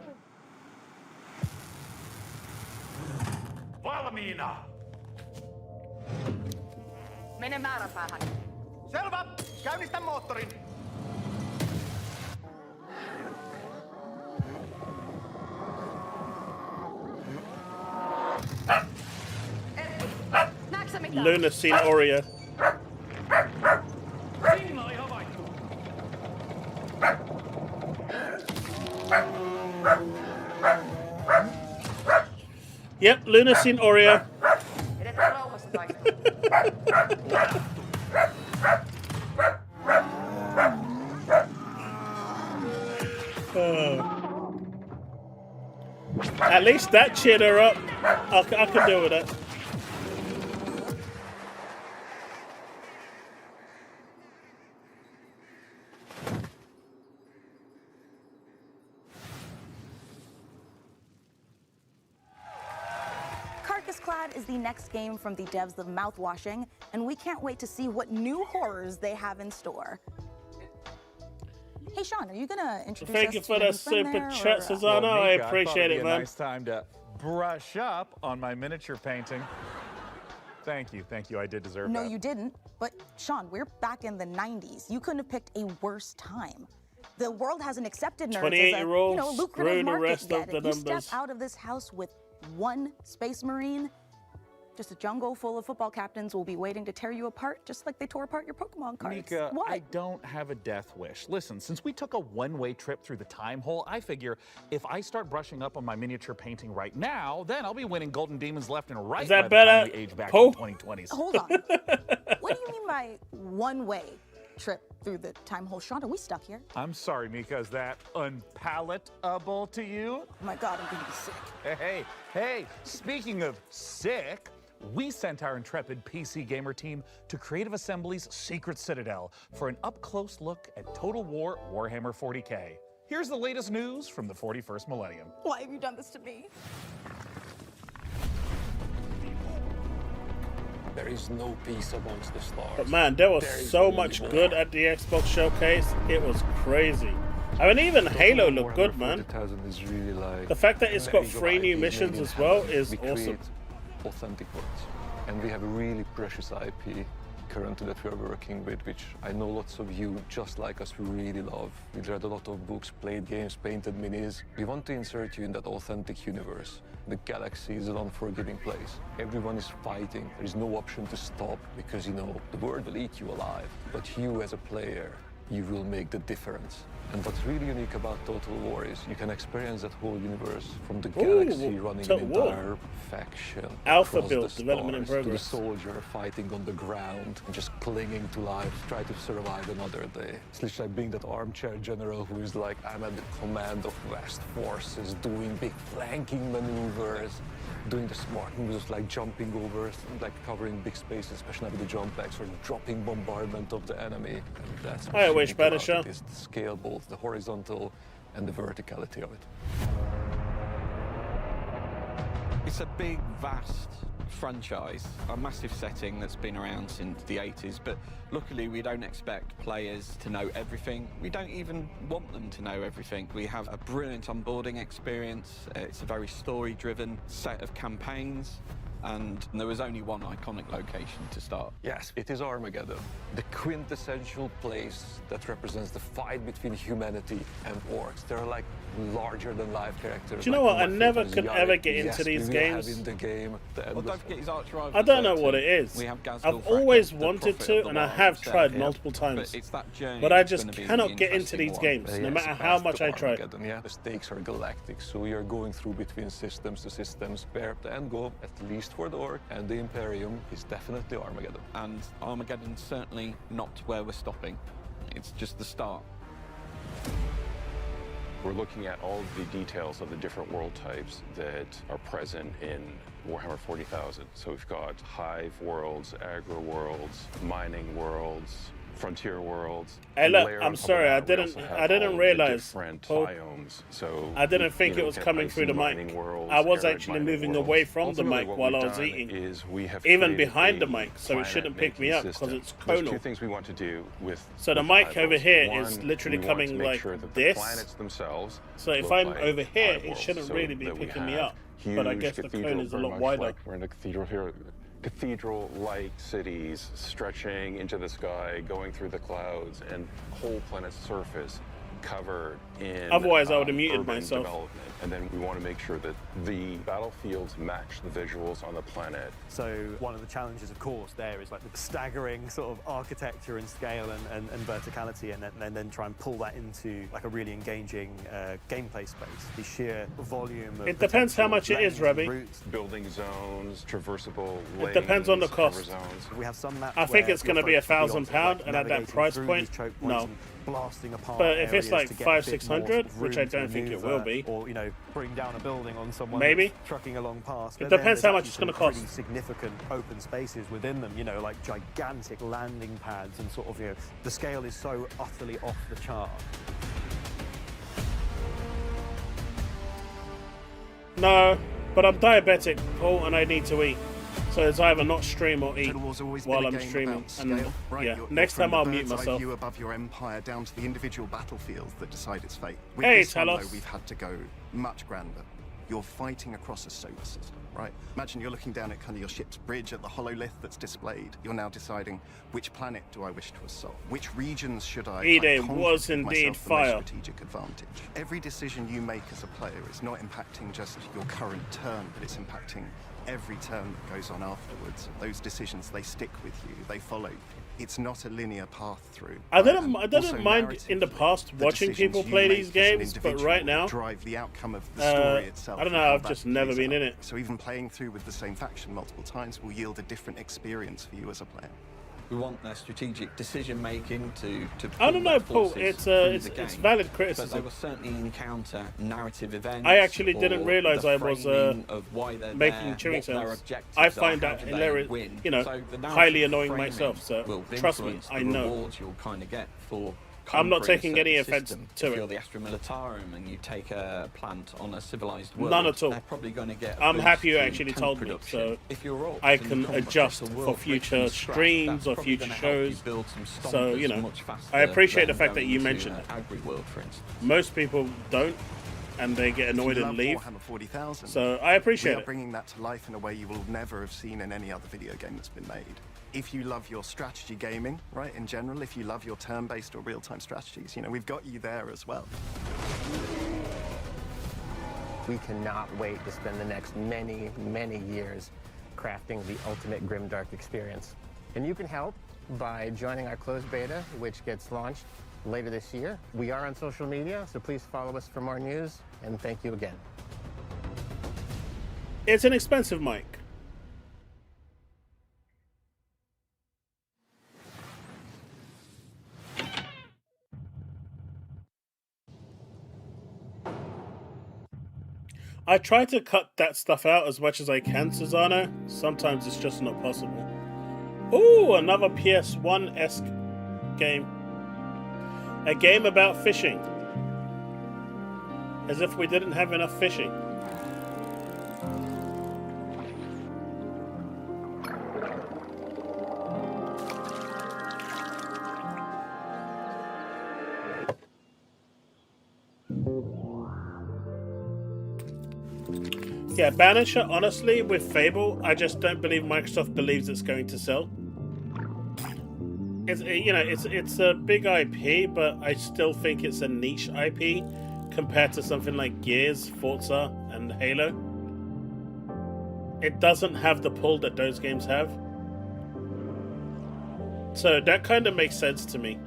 Valmiina! Mene määränpäähän. Selvä! Käynnistä moottorin! Luna seen Oreo. Yep, Luna seen Oreo. At least that cheered her up. I can deal with that. Clad is the next game from the devs of Mouthwashing, and we can't wait to see what new horrors they have in store. Hey, Sean, are you gonna introduce Thank us you to for your the new friend super there, chat, or, Susanna. Well, I Mika, appreciate thought it'd it, be a man. nice time to brush up on my miniature painting. Thank you, I did deserve No, that. you didn't. But Sean, we're back in the 90s. You couldn't have picked a worse time. The world hasn't accepted nerds as a 28-year-olds, lucrative screw the market rest yet. of the If you step numbers. out of this house with one space marine, just a jungle full of football captains will be waiting to tear you apart, just like they tore apart your Pokemon cards. Mika, What? I don't have a death wish. Listen, since we took a one-way trip through the time hole, I figure if I start brushing up on my miniature painting right now, then I'll be winning Golden Demons left and right Is that by the time better, we age back Poe? in the 2020s. Hold on. What do you mean by one-way trip through the time hole? Sean, are we stuck here? I'm sorry, Mika, is that unpalatable to you? Oh my God, I'm gonna be sick. Hey, speaking of sick, we sent our intrepid PC gamer team to Creative Assembly's Secret Citadel for an up-close look at Total War Warhammer 40K. Here's the latest news from the 41st millennium. Why have you done this to me? There is no peace amongst the stars. But man, there was There is so only much war. good at the Xbox showcase. It was crazy. I mean, even Halo looked good, man. 40,000 is really like The fact that it's got mega 3 new IP missions made in as well heaven. is We awesome. create authentic worlds. And we have a really precious IP currently that we are working with, which I know lots of you, just like us, we really love. We read a lot of books, played games, painted minis. We want to insert you in that authentic universe. The galaxy is an unforgiving place. Everyone is fighting. There is no option to stop because, you know, the world will eat you alive. But you as a player, you will make the difference. And what's really unique about Total War is you can experience that whole universe from the galaxy running an Total War. entire faction. Alpha across build, the development in stars, to the progress. soldier fighting on the ground and just clinging to life, try to survive another day. It's literally like being that armchair general who is like, I'm at the command of vast forces, doing big flanking maneuvers, doing the smart moves like jumping over, like covering big spaces, especially with the jump packs, or dropping bombardment of the enemy. And that's I wish unique better about show. it, is the scale, both the horizontal and the verticality of it. It's a big, vast franchise, a massive setting that's been around since the 80s, but luckily we don't expect players to know everything. We don't even want them to know everything. We have a brilliant onboarding experience. It's a very story-driven set of campaigns, and there was only one iconic location to start. Yes, it is Armageddon, the quintessential place that represents the fight between humanity and orcs. They're like larger-than-life characters. Do you know what? I never could ever get into these games. In the game, Well, don't forget his arch rival. I don't know what it is. We have Gazgul I've Fracas, always the wanted prophet of to, the and I wild have himself tried here. multiple times. But it's that journey But I that's just gonna be cannot the get into interesting these one. games, no matter how much I try. Yeah, the stakes are galactic, so you're going through between systems to systems, where the end goal, at least for the Orc and the Imperium, is definitely Armageddon. And Armageddon's certainly not where we're stopping. It's just the start. We're looking at all of the details of the different world types that are present in Warhammer 40,000. So we've got hive worlds, agro worlds, mining worlds, frontier worlds. Hey, look, Layer I'm on top of sorry, that, I we didn't also have all realize, the different Paul, biomes. So I didn't think you know, it was we have coming icy through the mining mic. worlds, I was arid actually mining moving worlds. away from the Ultimately, mic what while we've I was done eating. is we have Even created behind the a mic, so it shouldn't pick me planet-making up because system. it's There's tonal. two things we want to do with So the with mic hive over worlds. here One, is literally we want coming to make like sure that this. the planets themselves So if look I'm like over here, hive it worlds, shouldn't so really be that we picking me have up. But I huge guess the cone cathedrals, is a very lot much wider. like we're in a cathedral here. Cathedral-like cities stretching into the sky, going through the clouds, and whole planet's surface covered in Otherwise, I would have muted urban myself. development. And then we want to make sure that the battlefields match the visuals on the planet. So one of the challenges, of course, there is like the staggering sort of architecture and scale and verticality, and then try and pull that into like a really engaging gameplay space. The sheer volume of It depends how much it is, Robbie. Routes, building zones, traversable It lanes, depends on the cover cost. zones. We have some maps I think where it's going to you're be focused on £1,000, like and at that navigating price through point, these choke points no. and blasting apart But if it's areas like to get 500-600, room which I to don't think it will maneuver, be. or bring down a building on someone Maybe. that's trucking along past. It But then depends there's how much actually it's gonna some cost. Pretty significant open spaces within them, like gigantic landing pads and sort of, the scale is so utterly off the chart. No, but I'm diabetic, Paul, and I need to eat. So it's either not stream or eat Total War's always while been a I'm game streaming. about scale, right? Yeah, You're next from time I'll the mute bird's eye myself. view above your empire down to the individual battlefields that decide its fate. With Hey, this one, though, Talos. we've had to go much grander. You're fighting across a solar system, right? Imagine you're looking down at kind of your ship's bridge at the hololith that's displayed. You're now deciding which planet do I wish to assault? Which regions should I Eden conquer was to give indeed myself the most fire. strategic advantage? Every decision you make as a player is not impacting just your current turn, but it's impacting every turn that goes on afterwards. Those decisions, they stick with you, they follow you. It's not a linear path through. I didn't Also, mind in the past the watching decisions people you play make these as an games, but individual right now, drive the outcome of the story itself. I don't know, and how I've that just never plays been out. in it. So even playing through with the same faction multiple times will yield a different experience for you as a player. We want their strategic decision making to I don't know, Paul. It's It's valid But they criticism. will certainly encounter narrative events. I actually didn't or realise the I was framing of why they're making there, chewing what their sounds. objectives I are, find how that do they hilarious, win. you know, So the narrative highly annoying framing myself. So will trust me, influence I the know. rewards you'll kind of get for. I'm not conquering a taking any certain offence system. to if it. you're the Astra Militarum and you take a plant on a civilized world, None at all. they're probably going to get. I'm happy you actually told me, so I can adjust for future streams or future shows. So, you know, I appreciate the fact that you mentioned it. Agri-world, for instance. Most people don't, and they get annoyed If you and love leave. Warhammer 40,000, So I appreciate we are it. bringing that to life in a way you will never have seen in any other video game that's been made. If you love your strategy gaming, right, in general, if you love your turn-based or real-time strategies, we've got you there as well. We cannot wait to spend the next many, many years crafting the ultimate grimdark experience. And you can help by joining our closed beta, which gets launched later this year. We are on social media, so please follow us for more news, and thank you again. It's an expensive mic. I try to cut that stuff out as much as I can, Susano. Sometimes it's just not possible. Ooh, another PS1-esque game. A game about fishing. As if we didn't have enough fishing. Yeah, Banisher, honestly, with Fable, I just don't believe Microsoft believes it's going to sell. It's, you know, it's a big IP, but I still think it's a niche IP compared to something like Gears, Forza, and Halo. It doesn't have the pull that those games have. So that kind of makes sense to me.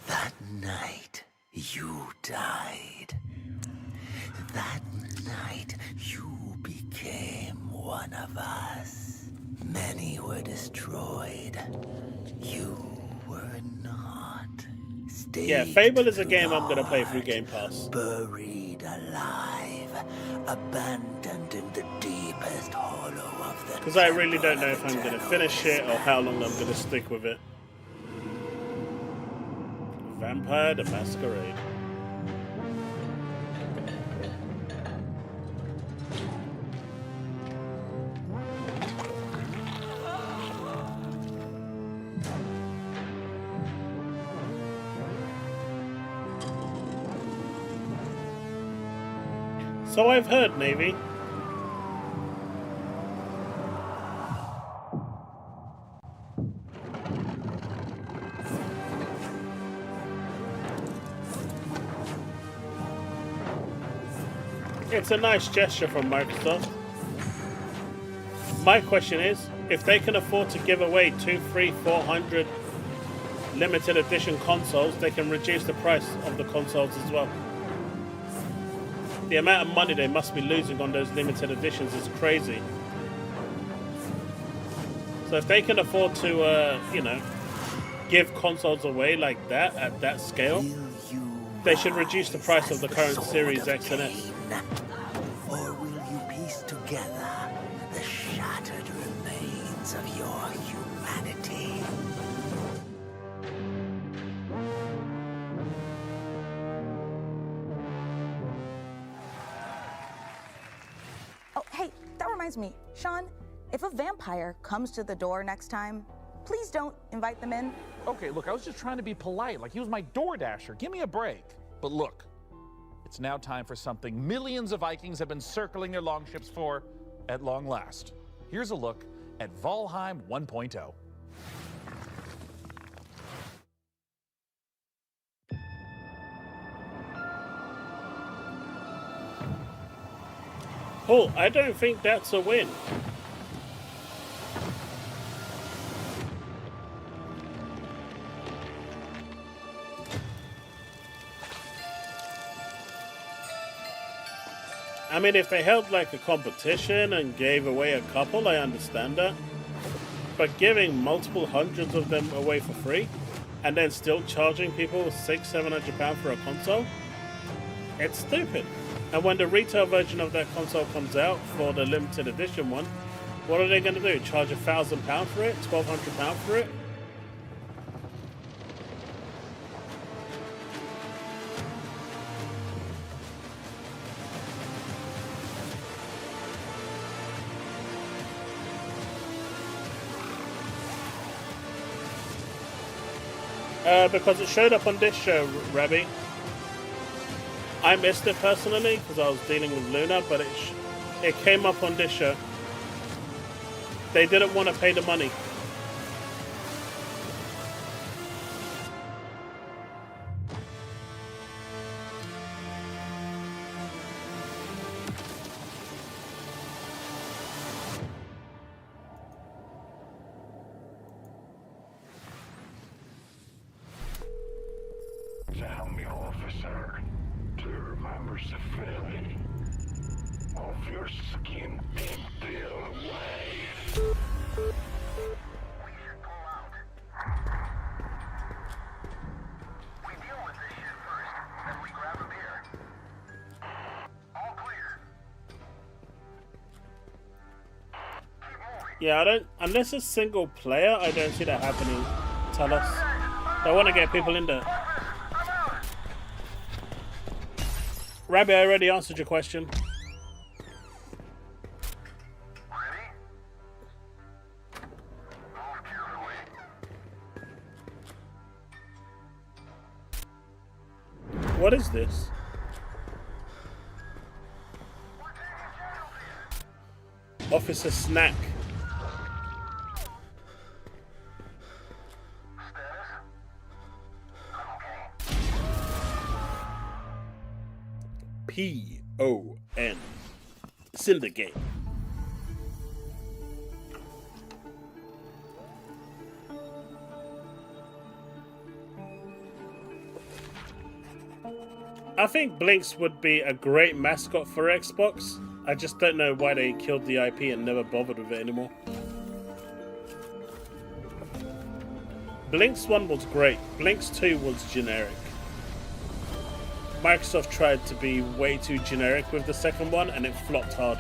That night, you died. That night, you became one of us. Many were destroyed. You were not. Yeah, Fable is a game I'm gonna play through Game Pass. Buried alive, abandoned in the deepest hollow of the Because I really don't know if I'm gonna finish it or how long I'm gonna stick with it. Vampire the Masquerade. So I've heard, Navy. It's a nice gesture from Microsoft. My question is, if they can afford to give away 200, 300, 400 limited edition consoles, they can reduce the price of the consoles as well. The amount of money they must be losing on those limited editions is crazy. So if they can afford to, you know, give consoles away like that at that scale, they should reduce the price of the current Series X and S. Or will you piece together the shattered remains of your humanity? Oh, hey, that reminds me. Sean, if a vampire comes to the door next time, please don't invite them in. Okay, look, I was just trying to be polite. Like, he was my door dasher. Give me a break. But look, it's now time for something millions of Vikings have been circling their longships for at long last. Here's a look at Valheim 1.0. Paul, I don't think that's a win. I mean, if they held like a competition and gave away a couple, I understand that. But giving multiple hundreds of them away for free, and then still charging people £600-700 for a console, it's stupid. And when the retail version of that console comes out for the limited edition one, what are they going to do? Charge £1,000 for it? £1,200 for it? Because it showed up on this show, Rabbi. I missed it personally because I was dealing with Luna, but it came up on this show. They didn't want to pay the money. Tell me, officer, do you remember the feeling of your skin being peeled away? We should pull out. We deal with this shit first, then we grab a beer. All clear. Yeah, I don't. Unless it's single player, I don't see that happening. Tell us. I want to get people in there. Rabbi, I already answered your question. What is this? Officer Snack. P-O-N. SINDEN Game. I think Blinks would be a great mascot for Xbox. I just don't know why they killed the IP and never bothered with it anymore. Blinks 1 was great. Blinks 2 was generic. Microsoft tried to be way too generic with the second one and it flopped hard.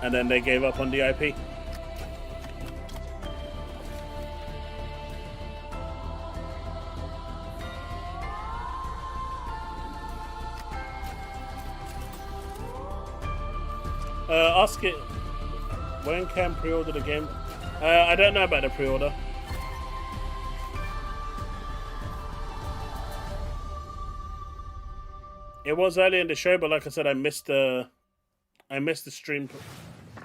And then they gave up on the IP. Ask it, when can pre-order the game? I don't know about the pre-order. It was early in the show, but like I said, I missed the stream.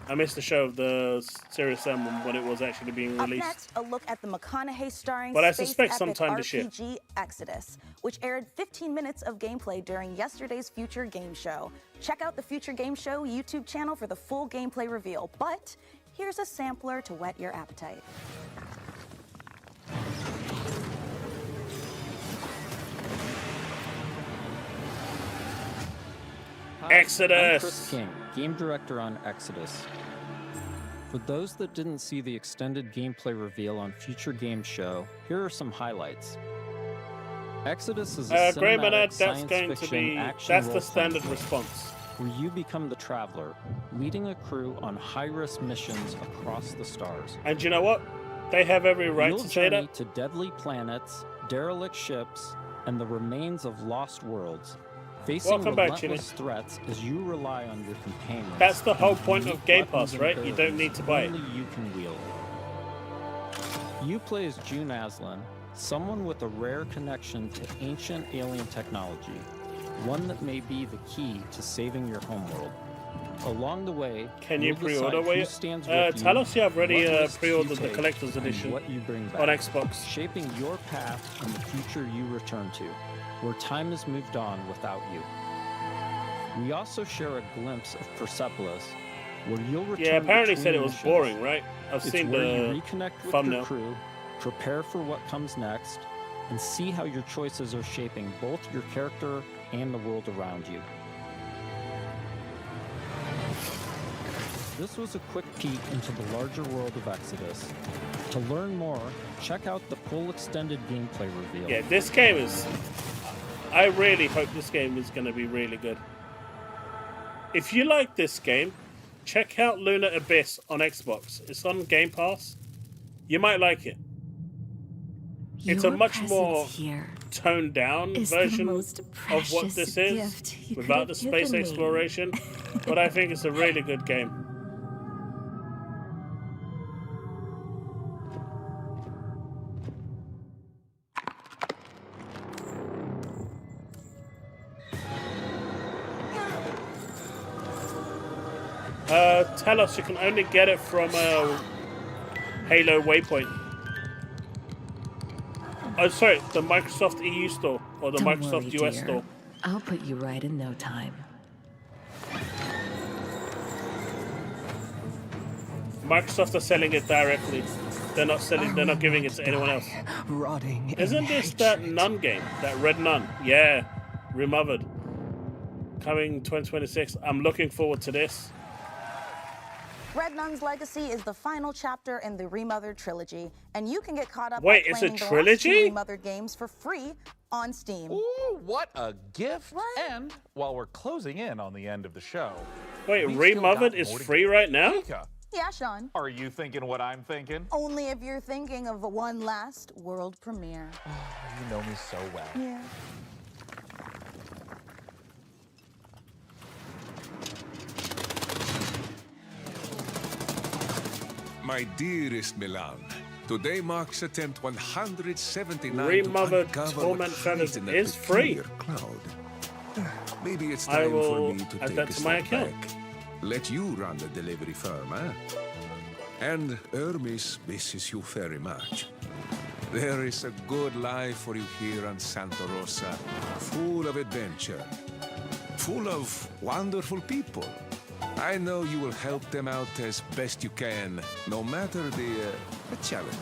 I missed the show of the Serious M when it was actually being released. Up next, a look at the McConaughey starring But I space suspect epic sometime this year. RPG Exodus, which aired 15 minutes of gameplay during yesterday's Future Game Show. Check out the Future Game Show YouTube channel for the full gameplay reveal, but here's a sampler to whet your appetite. Hi, Exodus. I'm Chris King, game director on Exodus. For those that didn't see the extended gameplay reveal on Future Game Show, here are some highlights. Exodus is a Grey cinematic Monad, that's science going to fiction be action that's the role-playing standard game, response. where you become the traveler, leading a crew on high-risk missions across the stars. And you know what? They have every right You'll to say journey that. to deadly planets, derelict ships, and the remains of lost worlds, facing Welcome back, relentless threats as you rely on your companions. That's the whole and point unique of Game weapons Pass, and right? You don't need to buy it. only you can wield. You play as June Aslan, someone with a rare connection to ancient alien technology, one that may be the key to saving your homeworld. Along the way, Can you you'll decide pre-order who it? stands with Tell you, us you have already what risks you pre-ordered the take, collector's and edition what you bring back, on Xbox. shaping your path and the future you return to, where time has moved on without you. We also share a glimpse of Persepolis, where you'll return. Yeah, apparently said it between was missions. boring, right? I've It's seen where the you reconnect with thumbnail. your crew, prepare for what comes next, and see how your choices are shaping both your character and the world around you. This was a quick peek into the larger world of Exodus. To learn more, check out the full extended gameplay reveal. Yeah, this game is... I really hope this game is going to be really good. If you like this game, check out Lunar Abyss on Xbox. It's on Game Pass. You might like it. It's a Your much more presence here toned down is the version most of what precious this is, gift you could without have the space given me. exploration. But I think it's a really good game. Tell us you can only get it from Halo Waypoint. Oh, sorry, the Microsoft EU store or the Don't Microsoft worry, US dear. store. I'll put you right in no time. Microsoft are selling it directly. They're not selling. They're not giving it to anyone else. Rotting. Isn't this that Nun game? That Red Nun? Yeah, remothered. Coming 2026. I'm looking forward to this. Red Nun's Legacy is the final chapter in the Remothered trilogy, and you can get caught up Wait, by it's a playing the last two trilogy? Remothered games for free on Steam. Ooh, what a gift! And while we're closing in on the end of the show, Wait, we've still got Remothered is more to free go. right now? Mika, Yeah, Sean. are you thinking what I'm thinking? Only if you're thinking of one last world premiere. You know me so well. Yeah. My dearest Milan, Today marks attempt 179 Remothered to uncover Torment what Feathers hides in that is free. peculiar cloud. Maybe it's I time for will me to add take that a to my step account. back. Let you run the delivery firm, eh? And Hermes misses you very much. There is a good life for you here on Santa Rosa, full of adventure, full of wonderful people. I know you will help them out as best you can, no matter the challenge.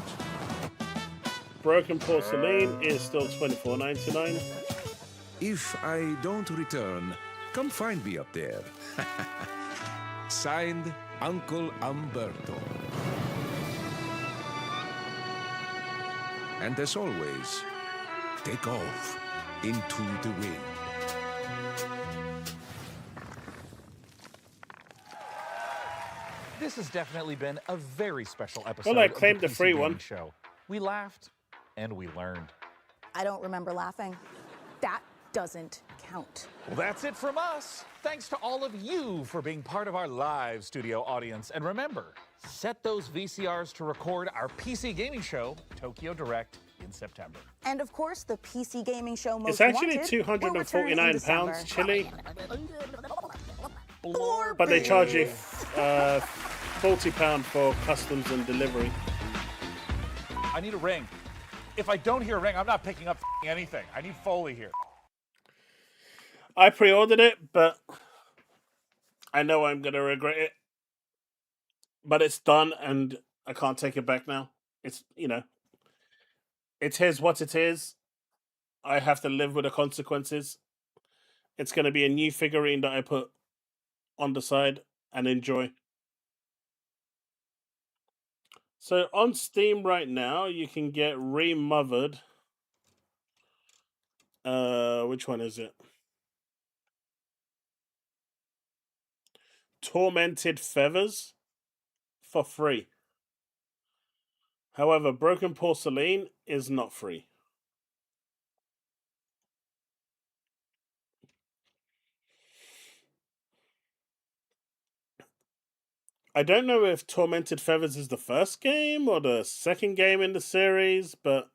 Broken Porcelain is still $24.99. If I don't return, come find me up there. Signed, Uncle Umberto. And as always, take off into the wind. This has definitely been a very special episode. Well, I claimed of the PC free Gaming one. Show. We laughed and we learned. I don't remember laughing. That doesn't count. Well, that's it from us. Thanks to all of you for being part of our live studio audience. And remember, set those VCRs to record our PC Gaming Show, Tokyo Direct, in September. And of course, the PC Gaming Show Most It's actually Wanted will return in £249 December. chili, but they charge you £40 for customs and delivery. I need a ring. If I don't hear a ring, I'm not picking up anything. I need Foley here. I pre-ordered it, but I know I'm gonna regret it. But it's done, and I can't take it back now. It's, you know, it is what it is. I have to live with the consequences. It's gonna be a new figurine that I put on the side and enjoy. So on Steam right now, you can get Remothered. Which one is it? Tormented Feathers for free. However, Broken Porcelain is not free. I don't know if Tormented Feathers is the first game or the second game in the series, but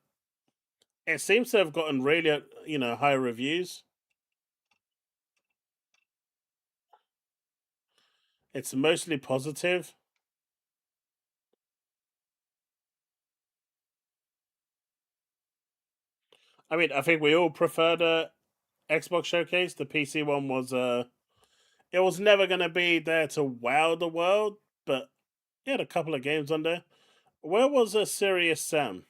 it seems to have gotten really, high reviews. It's mostly positive. I mean, I think we all prefer the Xbox Showcase. The PC one was, it was never going to be there to wow the world, but it had a couple of games on there. Where was Serious Sam?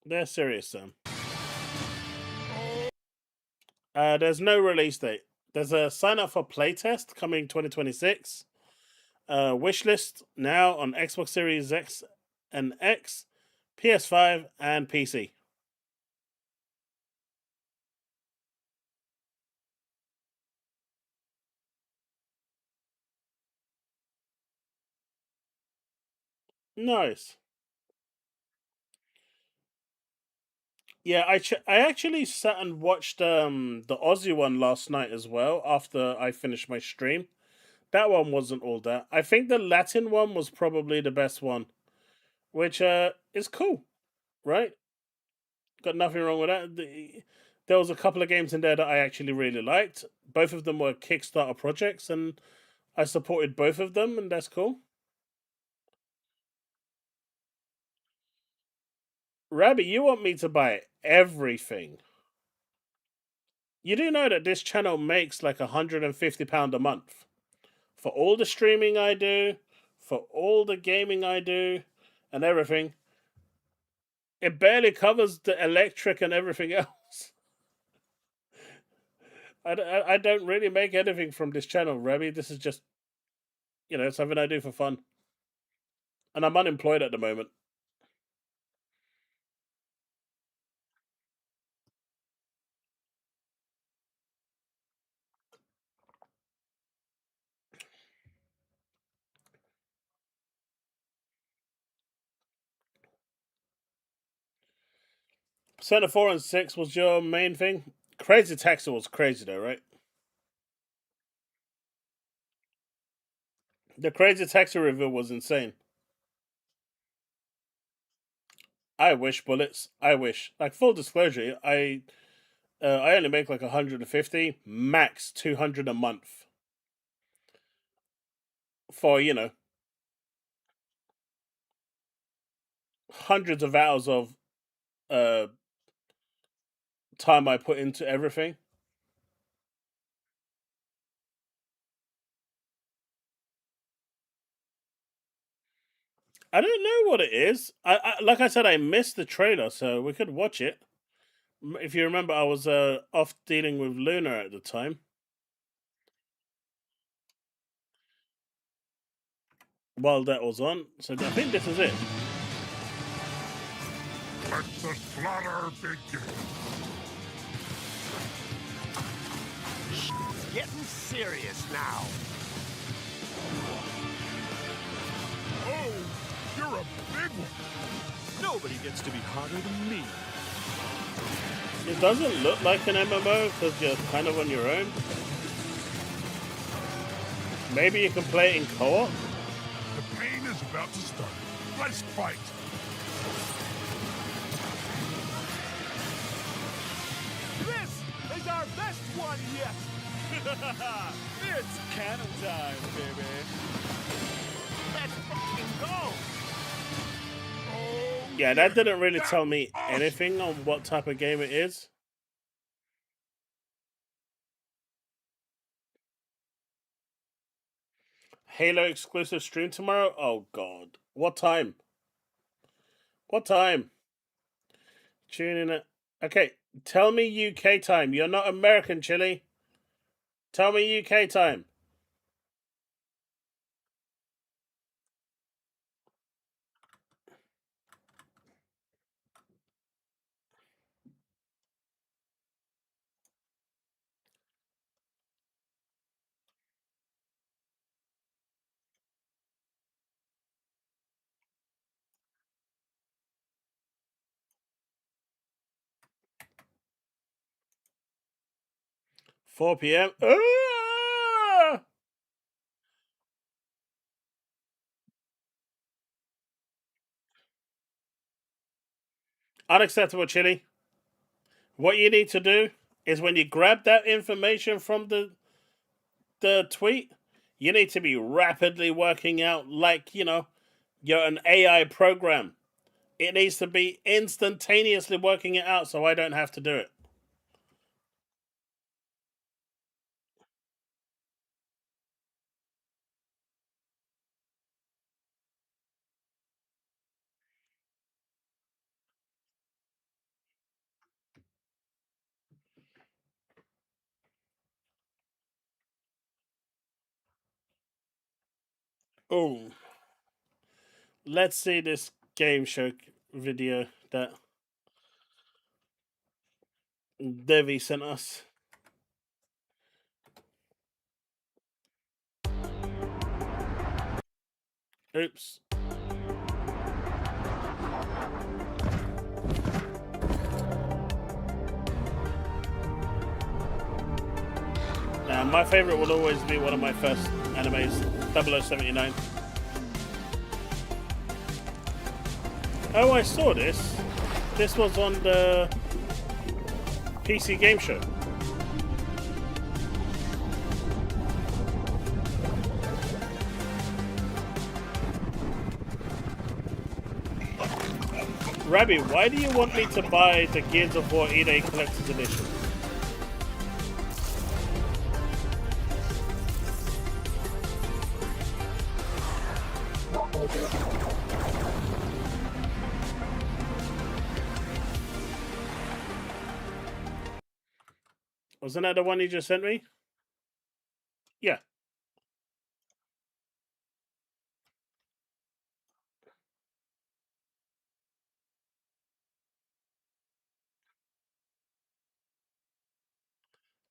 There's Serious Sam. There's no release date. There's a sign up for playtest coming 2026. Wishlist now on Xbox Series X and X, PS5, and PC. Nice. Yeah, I actually sat and watched the Aussie one last night as well after I finished my stream. That one wasn't all that. I think the Latin one was probably the best one, which is cool, right? Got nothing wrong with that. There was a couple of games in there that I actually really liked. Both of them were Kickstarter projects, and I supported both of them, and that's cool. Rabbi, you want me to buy everything? You do know that this channel makes like £150 a month for all the streaming I do, for all the gaming I do, and everything. It barely covers the electric and everything else. I don't really make anything from this channel, Rabbi. This is just, something I do for fun. And I'm unemployed at the moment. Persona 4 and 6 was your main thing? Crazy Taxi was crazy though, right? The crazy texture reveal was insane. I wish, bullets. I wish. Like, full disclosure, I only make like 150, max 200 a month. For, hundreds of hours of uh time I put into everything. I don't know what it is. I like I said, I missed the trailer, so we could watch it. If you remember, I was off dealing with Luna at the time. While that was on, so I think this is it. Let the slaughter begin. It's getting serious now. Oh, you're a big one. Nobody gets to be hotter than me. It doesn't look like an MMO because you're kind of on your own. Maybe you can play it in co-op. The pain is about to start. Let's fight. This is our best one yet. It's cannon time, baby. Let's fucking go. Yeah, that didn't really tell me anything on what type of game it is. Halo exclusive stream tomorrow? Oh god. What time? What time? Tune in at... Okay, tell me UK time. You're not American, Chili. Tell me UK time. Four PM. Unacceptable, Chili. What you need to do is when you grab that information from the tweet, you need to be rapidly working out like, you're an AI program. It needs to be instantaneously working it out so I don't have to do it. Oh. Let's see this game show video that Devi sent us. Oops. My favorite will always be one of my first animes, 0079. Oh, I saw this. This was on the PC game show. Rabbi, why do you want me to buy the Gears of War EA Collector's Edition? Wasn't that the one you just sent me? Yeah.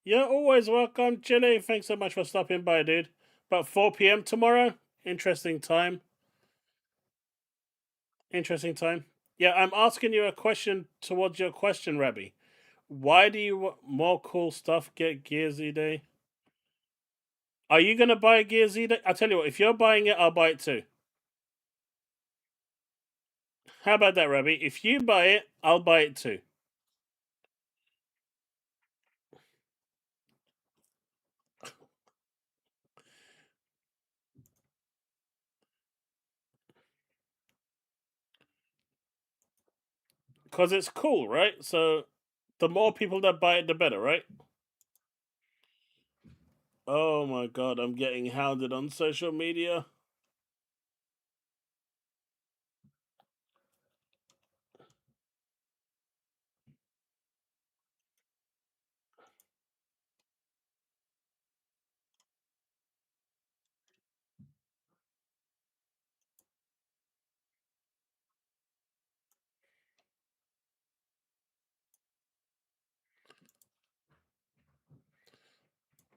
You're always welcome, Chili. Thanks so much for stopping by, dude. About 4 p.m. tomorrow. Interesting time. Interesting time. Yeah, I'm asking you a question towards your question, Rabbi. Why do you want more cool stuff get Gearsy Day? Are you gonna buy Gear Z? I tell you what, if you're buying it, I'll buy it too. How about that, Rabbi? If you buy it, I'll buy it too. Because it's cool, right? So the more people that buy it, the better, right? Oh my god, I'm getting hounded on social media.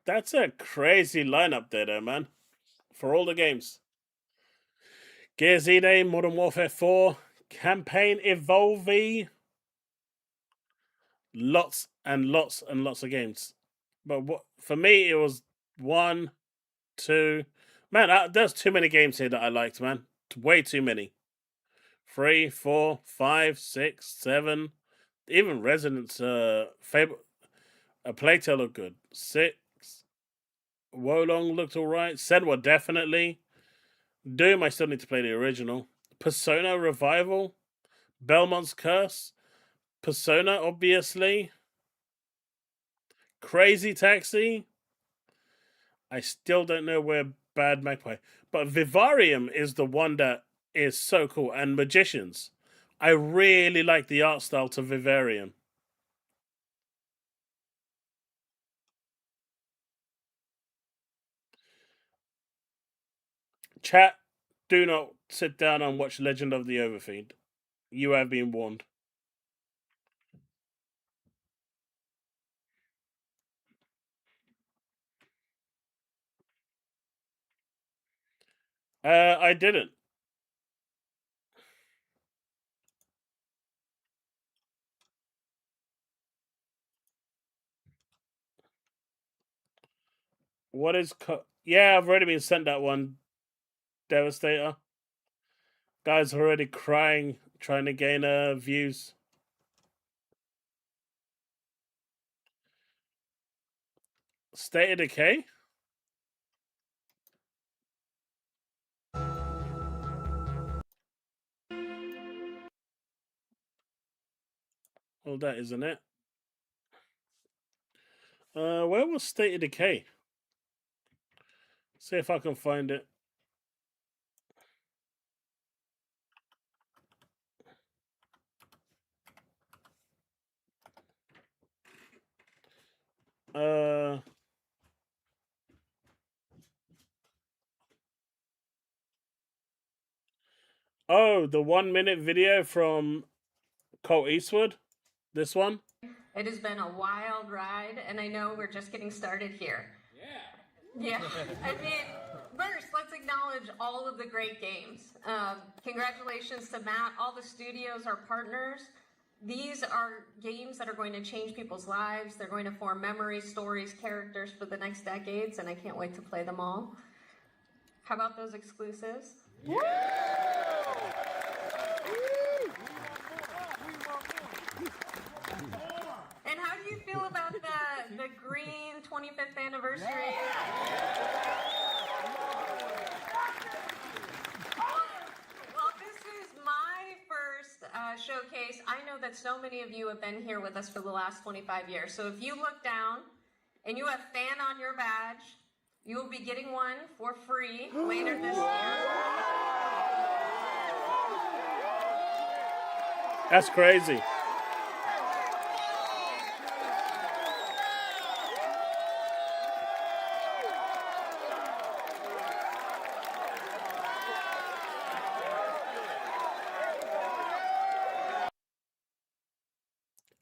That's a crazy lineup there, man. For all the games. Gear Z Day, Modern Warfare 4, Campaign Evolve, lots and lots and lots of games. But for me, it was 1, 2. Man, there's too many games here that I liked, man. Way too many. 3, 4, 5, 6, 7. Even Resident's Fable, Playtale looked good. 6. Wolong looked alright. Senwa definitely. Doom, I still need to play the original. Persona Revival. Belmont's Curse. Persona, obviously. Crazy Taxi. I still don't know where Bad Magpie. But Vivarium is the one that is so cool. And Magicians. I really like the art style to Vivarium. Chat, do not sit down and watch Legend of the Overfiend. You have been warned. I didn't. What is... yeah, I've already been sent that one. Devastator. Guys already crying, trying to gain views. State of Decay? Well, that isn't it. Where was State of Decay? See if I can find it. Oh, the 1 minute video from Colt Eastwood? This one? It has been a wild ride, and I know we're just getting started here. Yeah. I mean, first, let's acknowledge all of the great games. Congratulations to Matt, all the studios, our partners. These are games that are going to change people's lives. They're going to form memories, stories, characters for the next decades, and I can't wait to play them all. How about those exclusives? Yeah! And how do you feel about the green 25th anniversary? Well, this is my first showcase. I know that so many of you have been here with us for the last 25 years. So if you look down and you have fan on your badge, you will be getting one for free later this year. That's crazy.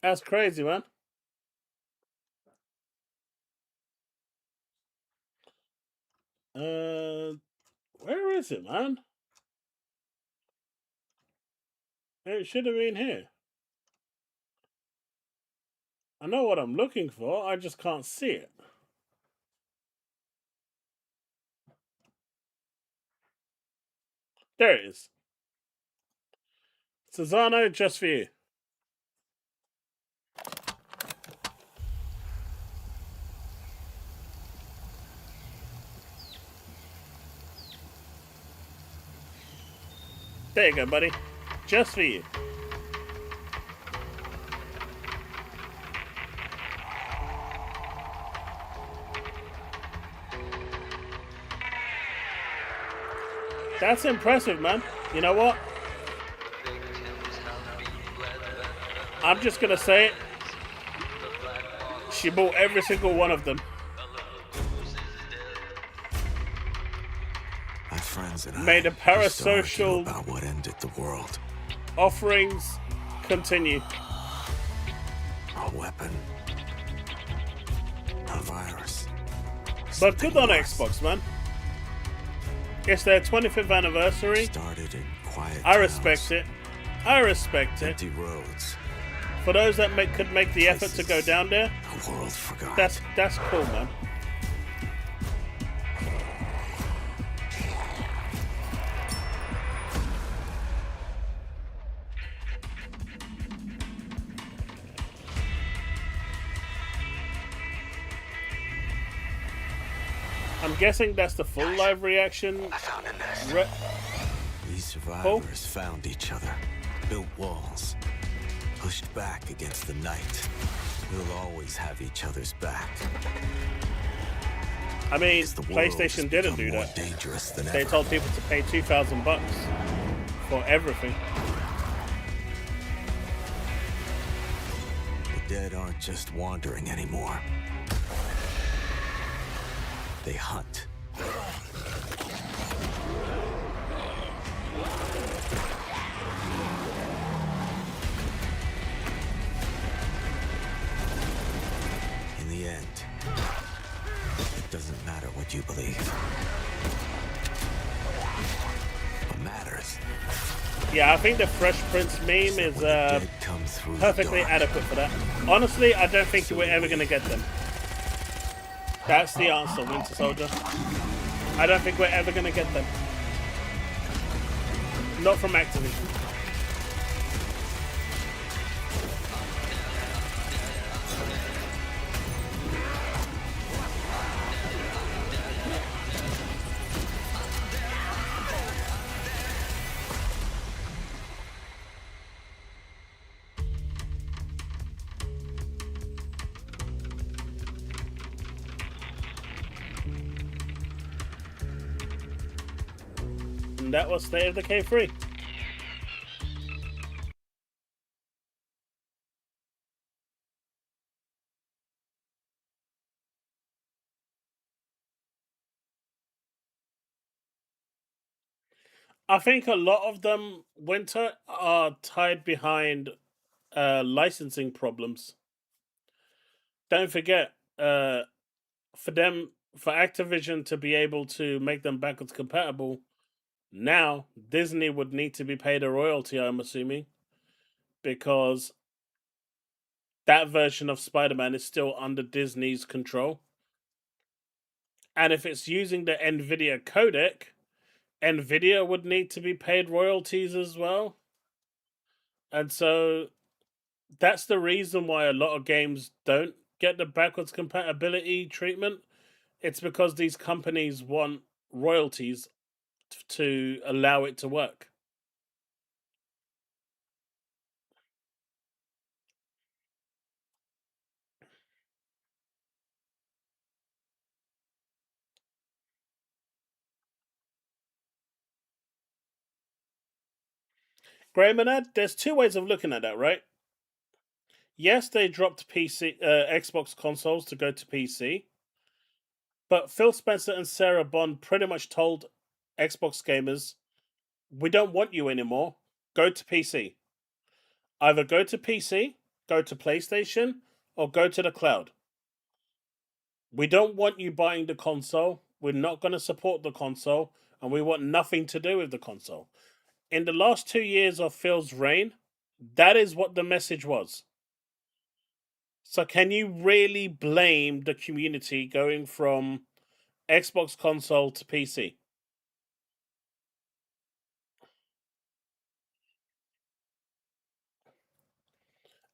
That's crazy, man. Where is it, man? It should have been here. I know what I'm looking for, I just can't see it. There it is. Cesano, just for you. There you go, buddy. Just for you. That's impressive, man. You know what? I'm just gonna say it. She bought every single one of them. My friends and May the I used to argue parasocial about what ended the world. offerings continue. A weapon. A virus. But good on Xbox, man. It's their 25th anniversary. Started in quiet I respect it. I respect it. empty roads. For those that could make the effort to go down there, The world forgot. that's cool, man. I'm guessing that's the full live reaction. I found a nest. Re- These survivors found each other, built walls, pushed back against the night. We'll always have each other's back. I mean, The world has PlayStation didn't become do more that. dangerous than They ever. told people to pay $2,000 for everything. The dead aren't just wandering anymore. They hunt. In the end, it doesn't matter what you believe. What matters Yeah, I think the Fresh Prince meme is come through the perfectly dark. adequate for that. Honestly, I don't think we're ever going to get them. That's the answer, Winter Soldier. I don't think we're ever going to get them. Not from Activision. And that was State of Decay 3. I think a lot of them, Winter, are tied behind licensing problems. Don't forget, for Activision to be able to make them backwards compatible, now Disney would need to be paid a royalty, I'm assuming, because that version of Spider-Man is still under Disney's control. And if it's using the NVIDIA codec, NVIDIA would need to be paid royalties as well. And so that's the reason why a lot of games don't get the backwards compatibility treatment. It's because these companies want royalties to allow it to work. Graham and Ed, there's two ways of looking at that, right? Yes, they dropped Xbox consoles to go to PC, but Phil Spencer and Sarah Bond pretty much told Xbox gamers, "We don't want you anymore. Go to PC. Either go to PC, go to PlayStation, or go to the cloud. We don't want you buying the console. We're not going to support the console, and we want nothing to do with the console." In the last 2 years of Phil's reign, that is what the message was. So can you really blame the community going from Xbox console to PC?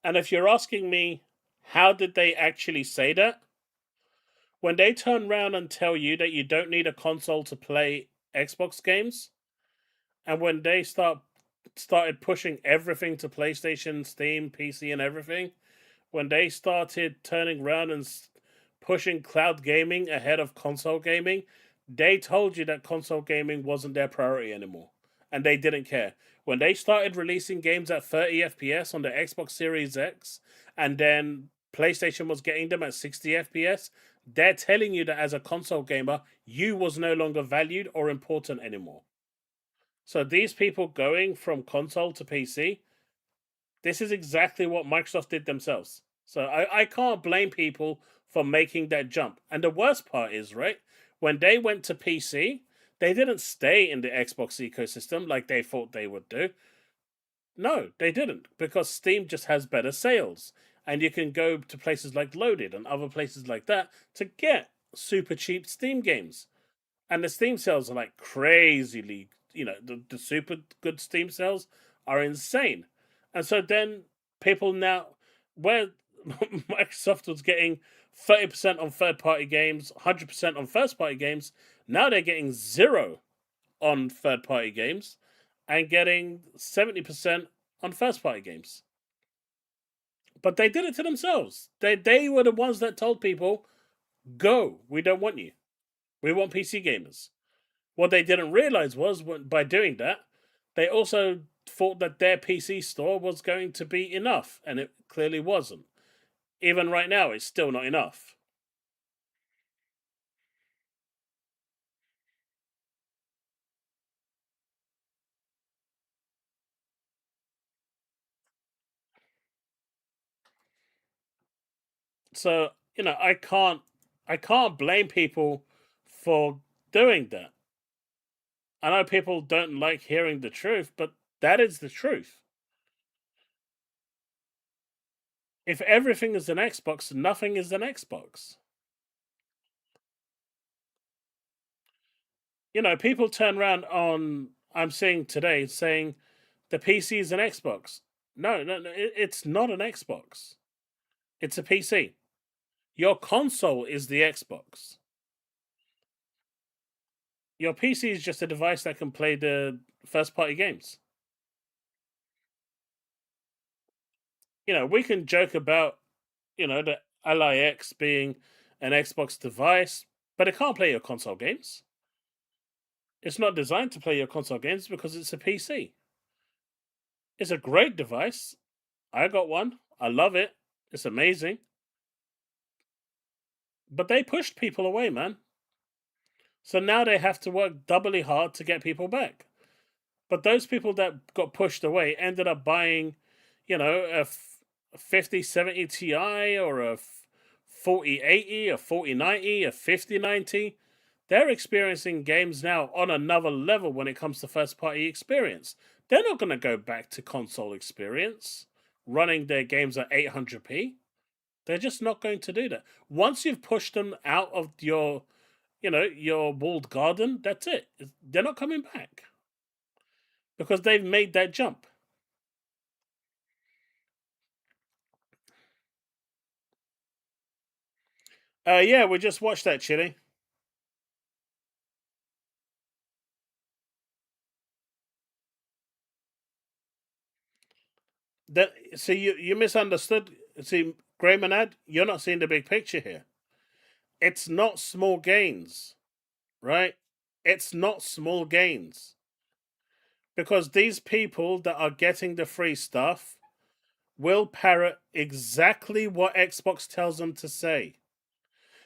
And if you're asking me, how did they actually say that? When they turn around and tell you that you don't need a console to play Xbox games, and when they started pushing everything to PlayStation, Steam, PC, and everything, when they started turning around and pushing cloud gaming ahead of console gaming, they told you that console gaming wasn't their priority anymore, and they didn't care. When they started releasing games at 30 FPS on the Xbox Series X, and then PlayStation was getting them at 60 FPS, they're telling you that as a console gamer, you was no longer valued or important anymore. So these people going from console to PC, this is exactly what Microsoft did themselves. So I can't blame people for making that jump. And the worst part is, right, when they went to PC, they didn't stay in the Xbox ecosystem like they thought they would do. No, they didn't, because Steam just has better sales. And you can go to places like Loaded and other places like that to get super cheap Steam games. And the Steam sales are like crazily, the super good Steam sales are insane. And so then people now, where Microsoft was getting 30% on third party games, 100% on first party games, now they're getting 0 on third party games and getting 70% on first party games. But they did it to themselves. They were the ones that told people, go, we don't want you. We want PC gamers. What they didn't realize was, by doing that, they also thought that their PC store was going to be enough, and it clearly wasn't. Even right now, it's still not enough. So, I can't blame people for doing that. I know people don't like hearing the truth, but that is the truth. If everything is an Xbox, nothing is an Xbox. People turn around on, I'm seeing today, saying the PC is an Xbox. No, it's not an Xbox. It's a PC. Your console is the Xbox. Your PC is just a device that can play the first party games. We can joke about, the LIX being an Xbox device, but it can't play your console games. It's not designed to play your console games because it's a PC. It's a great device. I got one. I love it. It's amazing. But they pushed people away, man. So now they have to work doubly hard to get people back. But those people that got pushed away ended up buying, a 5070 Ti or a 4080, a 4090, a 5090. They're experiencing games now on another level when it comes to first party experience. They're not going to go back to console experience, running their games at 800p. They're just not going to do that. Once you've pushed them out of your walled garden, that's it. They're not coming back. Because they've made that jump. Yeah, we just watched that, Chili. See, you misunderstood. See, Grey Manad, you're not seeing the big picture here. It's not small gains, right? It's not small gains. Because these people that are getting the free stuff will parrot exactly what Xbox tells them to say.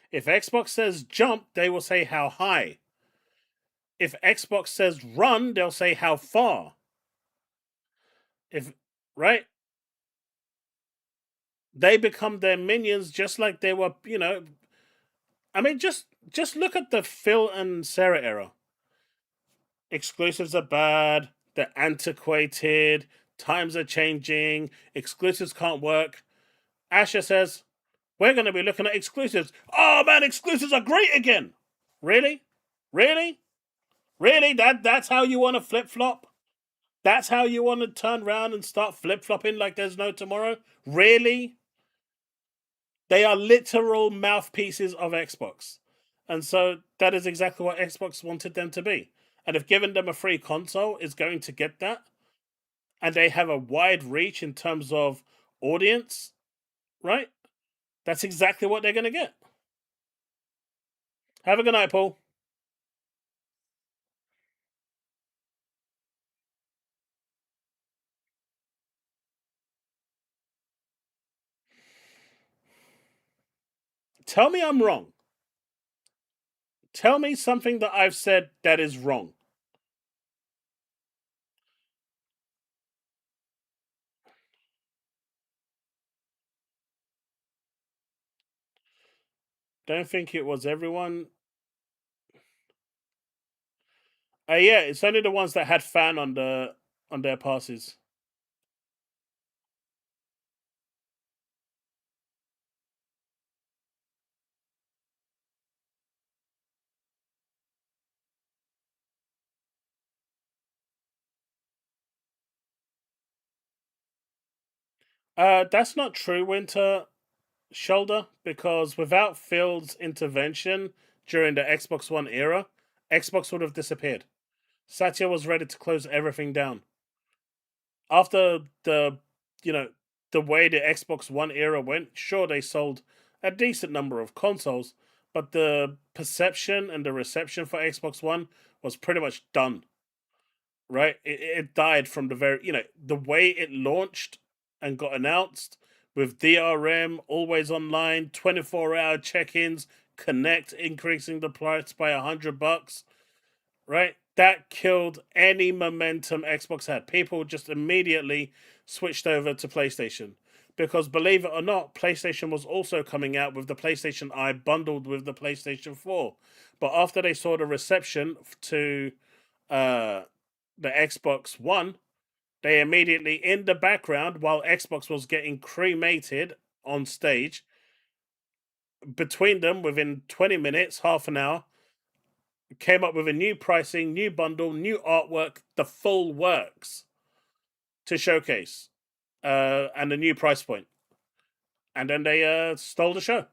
If Xbox says jump, they will say how high. If Xbox says run, they'll say how far. Right? They become their minions just like they were, I mean, just look at the Phil and Sarah era. Exclusives are bad, they're antiquated, times are changing, exclusives can't work. Asher says, we're going to be looking at exclusives. Oh man, exclusives are great again. Really? Really? Really? That's how you want to flip-flop? That's how you want to turn around and start flip-flopping like there's no tomorrow? Really? They are literal mouthpieces of Xbox. And so that is exactly what Xbox wanted them to be. And if given them a free console, is going to get that. And they have a wide reach in terms of audience, right? That's exactly what they're going to get. Have a good night, Paul. Tell me I'm wrong. Tell me something that I've said that is wrong. Don't think it was everyone. Yeah, it's only the ones that had fan on their passes. That's not true, Winter Shoulder, because without Phil's intervention during the Xbox One era, Xbox would have disappeared. Satya was ready to close everything down. After the way the Xbox One era went, sure, they sold a decent number of consoles, but the perception and the reception for Xbox One was pretty much done. Right? It died from the the way it launched and got announced with DRM, always online, 24-hour check-ins, Connect increasing the price by $100, right? That killed any momentum Xbox had. People just immediately switched over to PlayStation. Because believe it or not, PlayStation was also coming out with the PlayStation Eye bundled with the PlayStation 4. But after they saw the reception to the Xbox One, they immediately, in the background, while Xbox was getting cremated on stage, between them, within 20 minutes, half an hour, came up with a new pricing, new bundle, new artwork, the full works to showcase, and a new price point. And then they stole the show.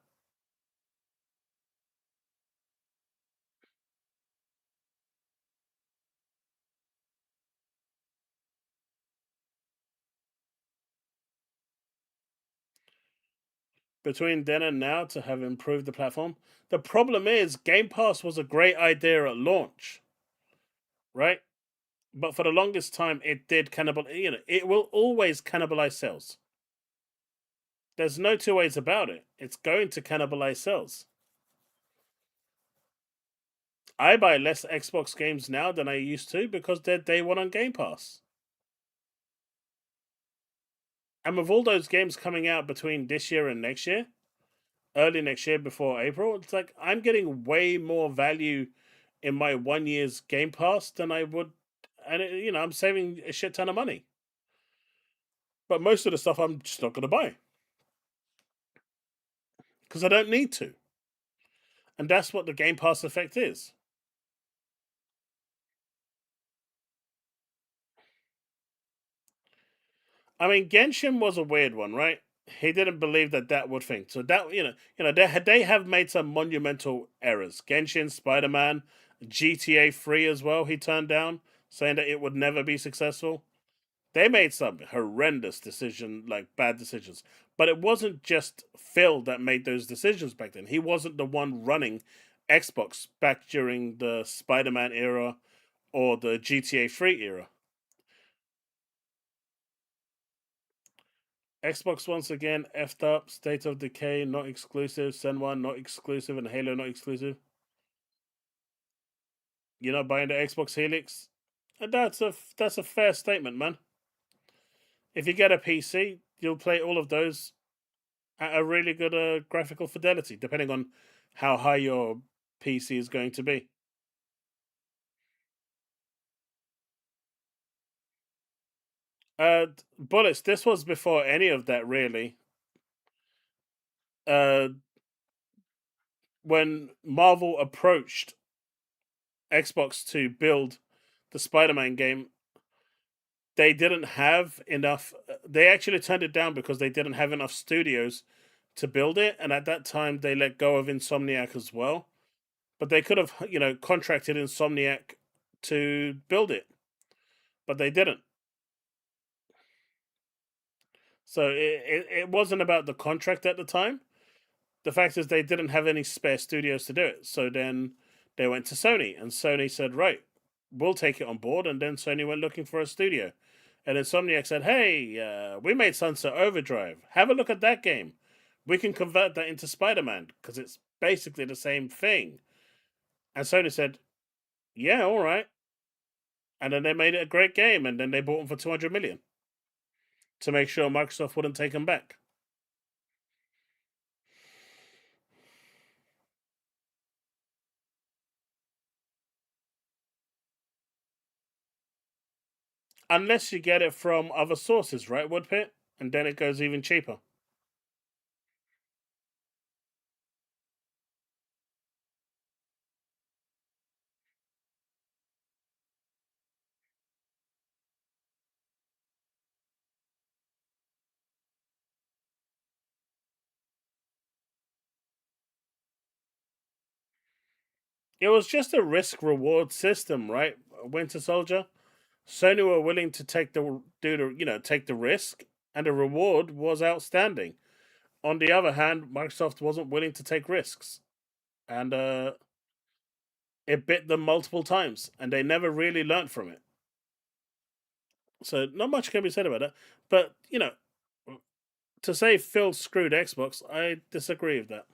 Between then and now to have improved the platform. The problem is Game Pass was a great idea at launch, right? But for the longest time, it did cannibalize. It will always cannibalize sales. There's no two ways about it. It's going to cannibalize sales. I buy less Xbox games now than I used to because they're day one on Game Pass. And with all those games coming out between this year and next year, early next year before April, it's like I'm getting way more value in my 1 year's Game Pass than I would, and I'm saving a shit ton of money. But most of the stuff I'm just not going to buy because I don't need to, and that's what the Game Pass effect is. I mean, Genshin was a weird one, right? He didn't believe that would think. So that they have made some monumental errors. Genshin, Spider-Man, GTA 3 as well. He turned down, saying that it would never be successful. They made some horrendous bad decisions. But it wasn't just Phil that made those decisions back then. He wasn't the one running Xbox back during the Spider-Man era or the GTA 3 era. Xbox once again effed up. State of Decay not exclusive. Senwa not exclusive, and Halo not exclusive. You're not buying the Xbox Helix, and that's a fair statement, man. If you get a PC, you'll play all of those at a really good graphical fidelity, depending on how high your PC is going to be. Bullets. This was before any of that, really. When Marvel approached Xbox to build the Spider-Man game, they didn't have enough. They actually turned it down because they didn't have enough studios to build it, and at that time they let go of Insomniac as well. But they could have, contracted Insomniac to build it, but they didn't. So it wasn't about the contract at the time. The fact is they didn't have any spare studios to do it. So then they went to Sony, and Sony said, right, we'll take it on board. And then Sony went looking for a studio. And Insomniac said, hey, we made Sunset Overdrive. Have a look at that game. We can convert that into Spider-Man because it's basically the same thing. And Sony said, yeah, all right. And then they made it a great game, and then they bought them for 200 million to make sure Microsoft wouldn't take them back. Unless you get it from other sources, right, Woodpit? And then it goes even cheaper. It was just a risk reward system, right, Winter Soldier? Sony were willing to take the risk, and the reward was outstanding. On the other hand, Microsoft wasn't willing to take risks, and it bit them multiple times, and they never really learned from it. So not much can be said about that. But to say Phil screwed Xbox, I disagree with that.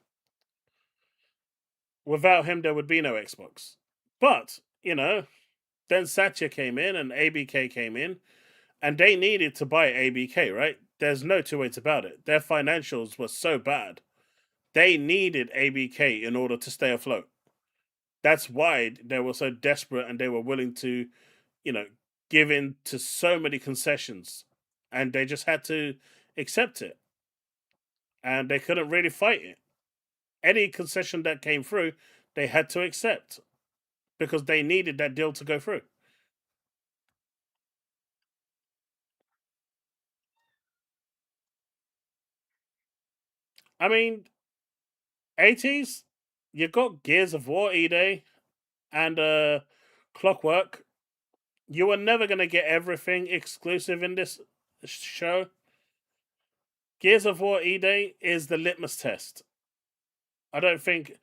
Without him, there would be no Xbox. But then Satya came in and ABK came in, and they needed to buy ABK, right? There's no two ways about it. Their financials were so bad. They needed ABK in order to stay afloat. That's why they were so desperate and they were willing to, give in to so many concessions. And they just had to accept it. And they couldn't really fight it. Any concession that came through, they had to accept because they needed that deal to go through. I mean, 80s, you got Gears of War E-Day and Clockwork. You were never going to get everything exclusive in this show. Gears of War E-Day is the litmus test. I don't think.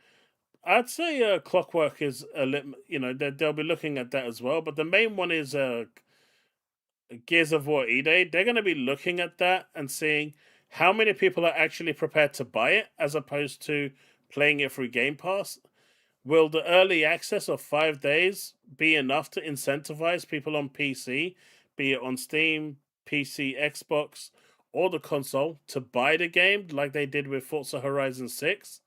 I'd say Clockwork is a they'll be looking at that as well. But the main one is Gears of War E-Day. They're going to be looking at that and seeing how many people are actually prepared to buy it as opposed to playing it through Game Pass. Will the early access of 5 days be enough to incentivize people on PC, be it on Steam, PC, Xbox, or the console, to buy the game like they did with Forza Horizon 6?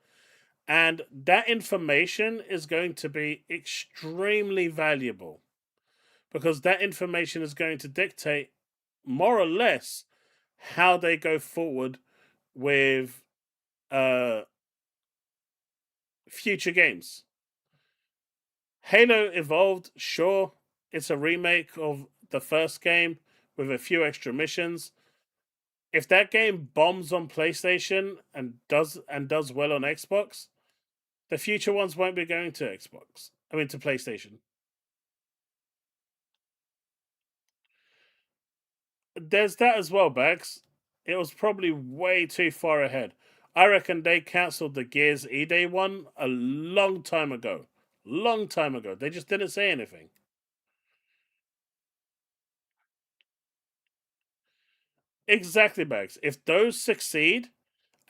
And that information is going to be extremely valuable because that information is going to dictate more or less how they go forward with future games. Halo Evolved, sure, it's a remake of the first game with a few extra missions. If that game bombs on PlayStation and does well on Xbox, the future ones won't be going to Xbox. I mean, to PlayStation. There's that as well, Bags. It was probably way too far ahead. I reckon they cancelled the Gears E-Day one a long time ago. Long time ago. They just didn't say anything. Exactly, Bags. If those succeed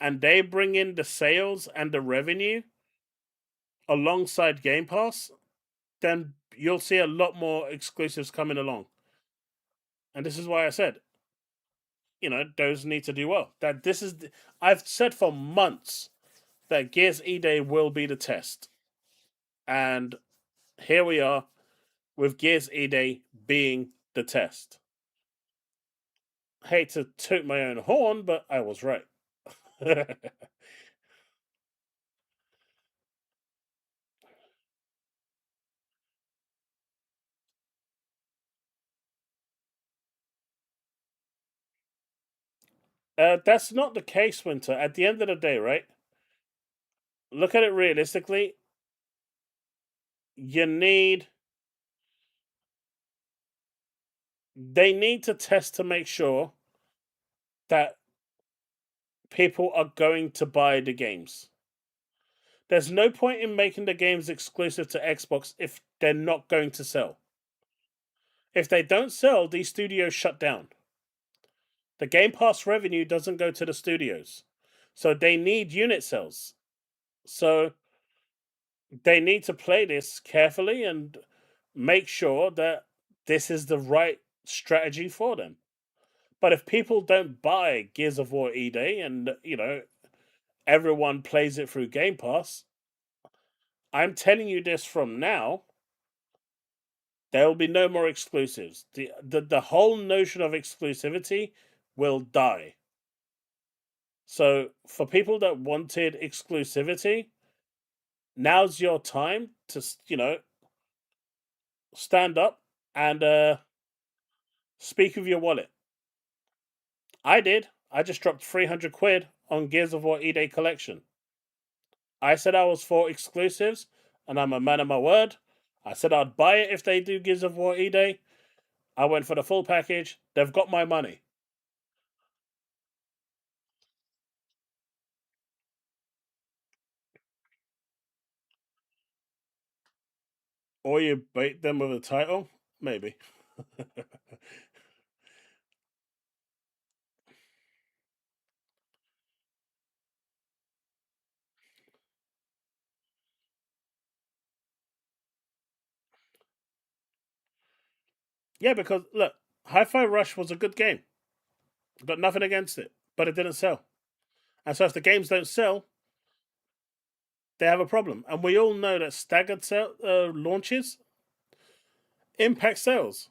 and they bring in the sales and the revenue alongside Game Pass, then you'll see a lot more exclusives coming along. And this is why I said, those need to do well. I've said for months that Gears E-Day will be the test. And here we are with Gears E-Day being the test. Hate to toot my own horn, but I was right. That's not the case, Winter. At the end of the day, right? Look at it realistically. You need. They need to test to make sure that people are going to buy the games. There's no point in making the games exclusive to Xbox if they're not going to sell. If they don't sell, these studios shut down. The Game Pass revenue doesn't go to the studios. So they need unit sales. So they need to play this carefully and make sure that this is the right strategy for them. But if people don't buy Gears of War E-Day and, everyone plays it through Game Pass, I'm telling you this from now, there will be no more exclusives. The whole notion of exclusivity will die. So for people that wanted exclusivity, now's your time to, stand up and speak with your wallet. I did. I just dropped 300 quid on Gears of War E-Day collection. I said I was for exclusives, and I'm a man of my word. I said I'd buy it if they do Gears of War E-Day. I went for the full package. They've got my money. Or you bait them with a title? Maybe. Yeah, because look, Hi-Fi Rush was a good game. Got nothing against it, but it didn't sell. And so if the games don't sell, they have a problem. And we all know that staggered launches impact sales.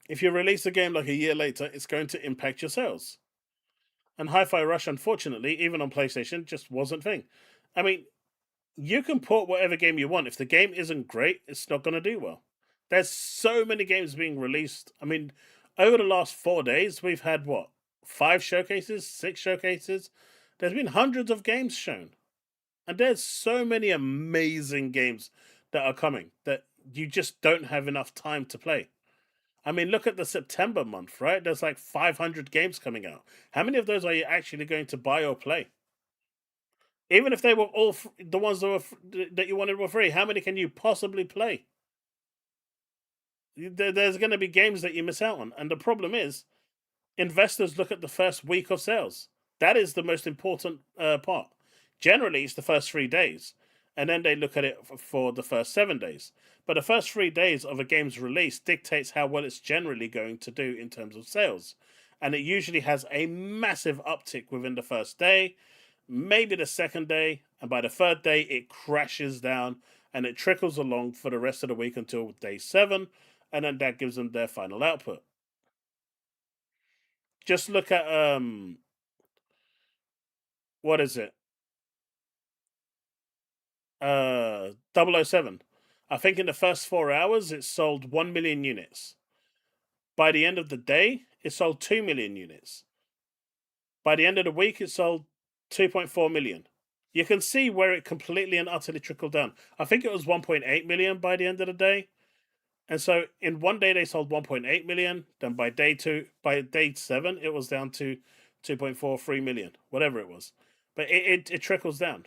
If you release a game like a year later, it's going to impact your sales. And Hi-Fi Rush, unfortunately, even on PlayStation, just wasn't a thing. I mean, you can port whatever game you want. If the game isn't great, it's not going to do well. There's so many games being released. I mean, over the last 4 days, we've had what? 5 showcases, 6 showcases. There's been hundreds of games shown. And there's so many amazing games that are coming that you just don't have enough time to play. I mean, look at the September month, right? There's like 500 games coming out. How many of those are you actually going to buy or play? Even if they were all the ones that you wanted were free, how many can you possibly play? There's going to be games that you miss out on. And the problem is, investors look at the first week of sales. That is the most important part. Generally, it's the first 3 days. And then they look at it for the first 7 days. But the first 3 days of a game's release dictates how well it's generally going to do in terms of sales. And it usually has a massive uptick within the first day, maybe the second day, and by the third day, it crashes down and it trickles along for the rest of the week until day 7. And then that gives them their final output. Just look at, what is it? 007. I think in the first 4 hours, it sold 1 million units. By the end of the day, it sold 2 million units. By the end of the week, it sold 2.4 million. You can see where it completely and utterly trickled down. I think it was 1.8 million by the end of the day. And so in one day, they sold 1.8 million. Then by day 7, it was down to 2.43 million, whatever it was. But it trickles down.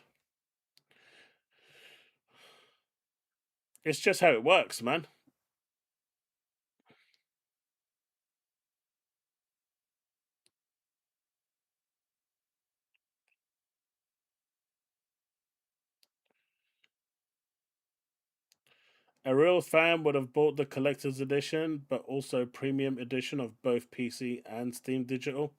It's just how it works, man. A real fan would have bought the collector's edition, but also premium edition of both PC and Steam Digital.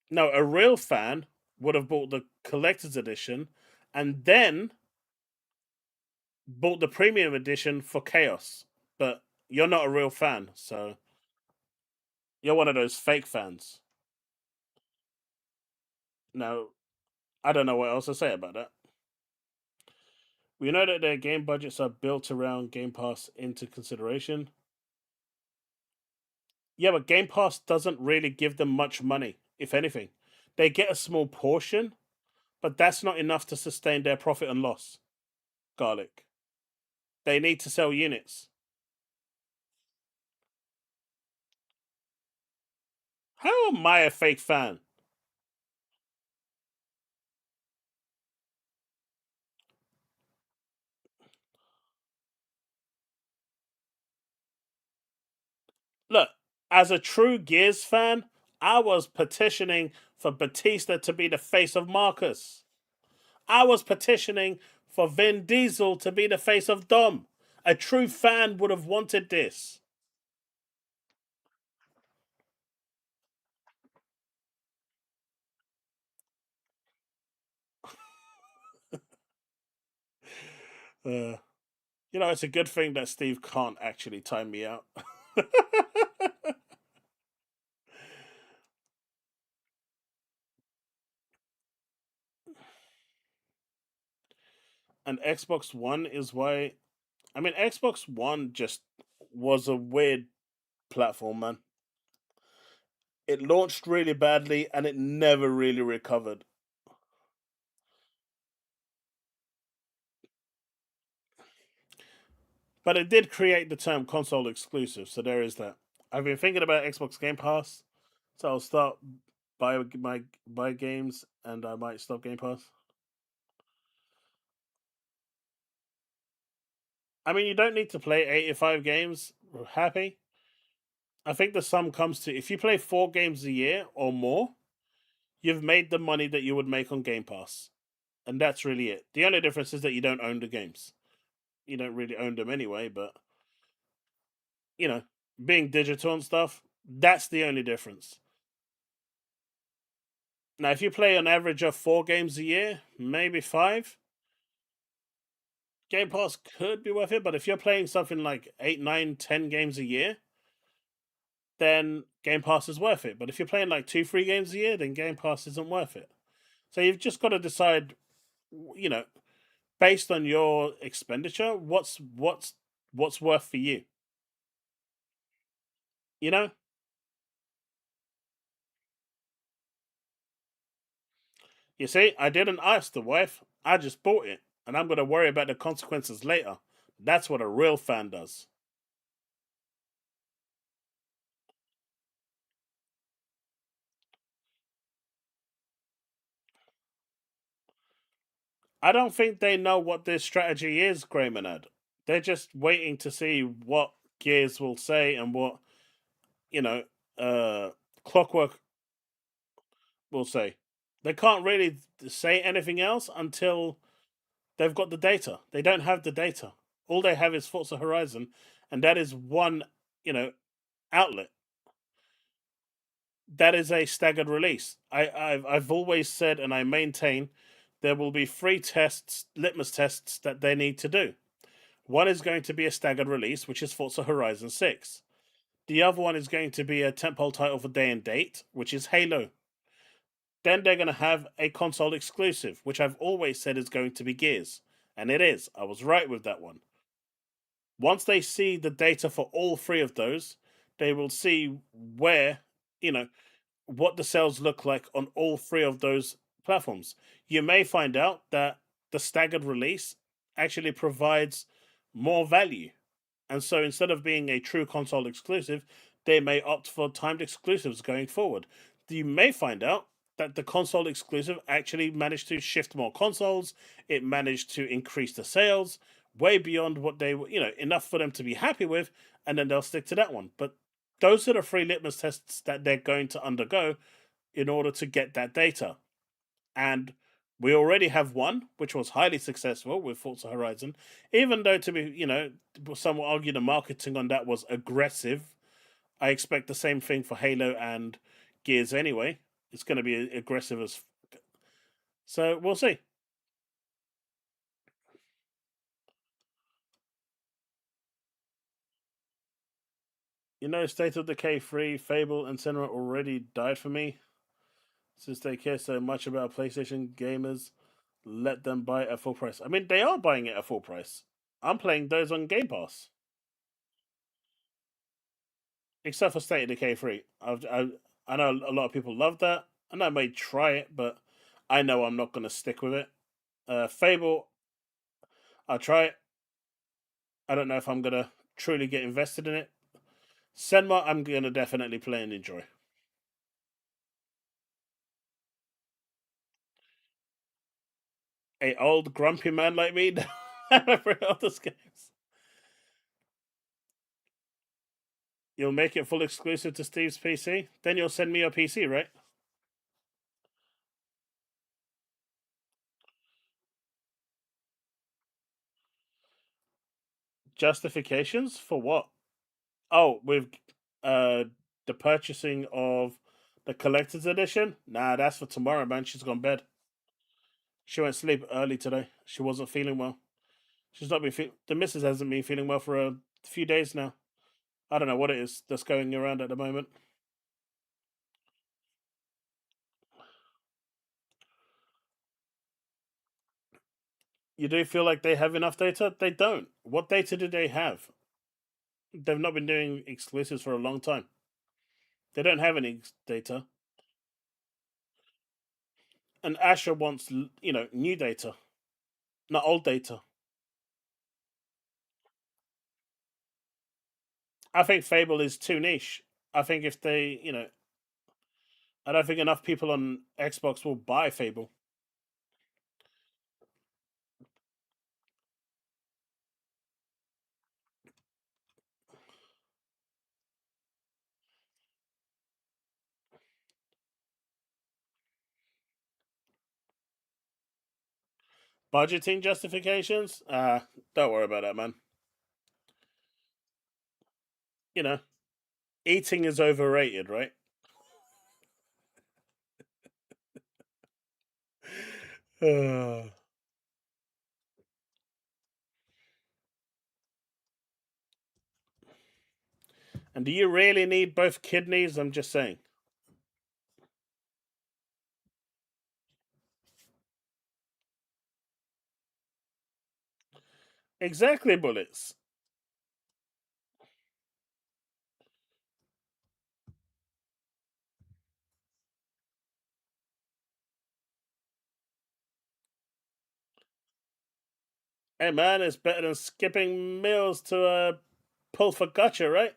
No, a real fan would have bought the collector's edition and then bought the premium edition for Chaos. But you're not a real fan, so you're one of those fake fans. Now, I don't know what else to say about that. We know that their game budgets are built around Game Pass into consideration. Yeah, but Game Pass doesn't really give them much money, if anything. They get a small portion, but that's not enough to sustain their profit and loss. Garlic. They need to sell units. How am I a fake fan? Look, as a true Gears fan, I was petitioning for Batista to be the face of Marcus. I was petitioning for Vin Diesel to be the face of Dom. A true fan would have wanted this. It's a good thing that Steve can't actually time me out. And Xbox One is why. I mean, Xbox One just was a weird platform, man. It launched really badly and it never really recovered. But it did create the term console exclusive, so there is that. I've been thinking about Xbox Game Pass, so I'll start buy games and I might stop Game Pass. I mean, you don't need to play 85 games. We're happy. I think the sum comes to if you play 4 games a year or more, you've made the money that you would make on Game Pass. And that's really it. The only difference is that you don't own the games. You don't really own them anyway, but you know, being digital and stuff, that's the only difference. Now, if you play an average of 4 games a year, maybe 5, Game Pass could be worth it. But if you're playing something like 8, 9, 10 games a year, then Game Pass is worth it. But if you're playing like 2, 3 games a year, then Game Pass isn't worth it. So you've just got to decide, you know, based on your expenditure, what's worth for you. You know, you see, I didn't ask the wife. I just bought it, and I'm going to worry about the consequences later. That's what a real fan does. I don't think they know what their strategy is, Greymanad. They're just waiting to see what Gears will say and what, you know, Clockwork will say. They can't really say anything else until they've got the data. They don't have the data. All they have is Forza Horizon, and that is one, outlet. That is a staggered release. I've always said, and I maintain, there will be 3 litmus tests that they need to do. One is going to be a staggered release, which is Forza Horizon 6. The other one is going to be a tentpole title for day and date, which is Halo. Then they're going to have a console exclusive, which I've always said is going to be Gears. And it is. I was right with that one. Once they see the data for all 3 of those, they will see where, what the sales look like on all 3 of those platforms. You may find out that the staggered release actually provides more value. And so instead of being a true console exclusive, they may opt for timed exclusives going forward. You may find out that the console exclusive actually managed to shift more consoles, it managed to increase the sales way beyond what they were, enough for them to be happy with, and then they'll stick to that one. But those are the 3 litmus tests that they're going to undergo in order to get that data. And we already have one, which was highly successful with Forza Horizon. Even though, to be, some will argue the marketing on that was aggressive, I expect the same thing for Halo and Gears anyway. It's going to be aggressive as. So we'll see. State of Decay 3, Fable, and Cinema already died for me. Since they care so much about PlayStation gamers, let them buy it at full price. I mean, they are buying it at full price. I'm playing those on Game Pass. except for State of Decay 3. I know a lot of people love that, and I may try it, but I know I'm not going to stick with it. Fable, I'll try it. I don't know if I'm going to truly get invested in it. Senma, I'm going to definitely play and enjoy. A old grumpy man like me never all those games. You'll make it full exclusive to Steve's PC? Then you'll send me your PC, right? Justifications for what? Oh, with the purchasing of the collector's edition? Nah, that's for tomorrow, man. She's gone bed. She went sleep early today. She wasn't feeling well. She's not been the missus hasn't been feeling well for a few days now. I don't know what it is that's going around at the moment. You do feel like they have enough data? They don't. What data do they have? They've not been doing exclusives for a long time. They don't have any data. And Asher wants, new data, not old data. I think Fable is too niche. I think if they, I don't think enough people on Xbox will buy Fable. Budgeting justifications? Don't worry about that, man. Eating is overrated, right? And do you really need both kidneys? I'm just saying. Exactly, bullets. Hey, man, it's better than skipping meals to pull for gotcha, right?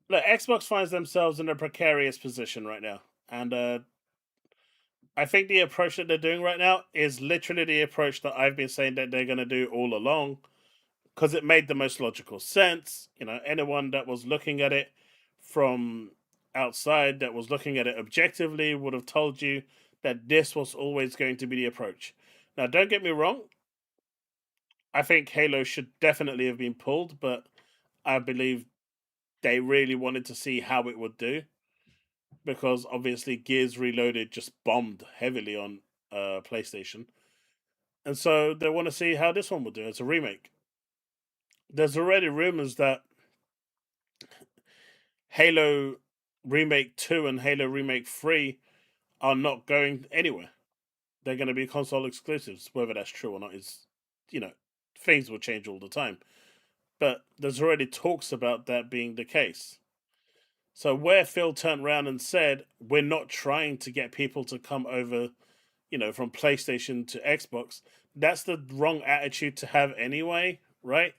Look, Xbox finds themselves in a precarious position right now. And I think the approach that they're doing right now is literally the approach that I've been saying that they're going to do all along, because it made the most logical sense. Anyone that was looking at it from outside, that was looking at it objectively, would have told you that this was always going to be the approach. Now, don't get me wrong. I think Halo should definitely have been pulled, but I believe they really wanted to see how it would do, because obviously Gears Reloaded just bombed heavily on PlayStation, and so they want to see how this one will do. It's a remake. There's already rumors that Halo Remake 2 and Halo Remake 3 are not going anywhere. They're going to be console exclusives. Whether that's true or not is, things will change all the time. But there's already talks about that being the case. So where Phil turned around and said, we're not trying to get people to come over, from PlayStation to Xbox, that's the wrong attitude to have anyway, right?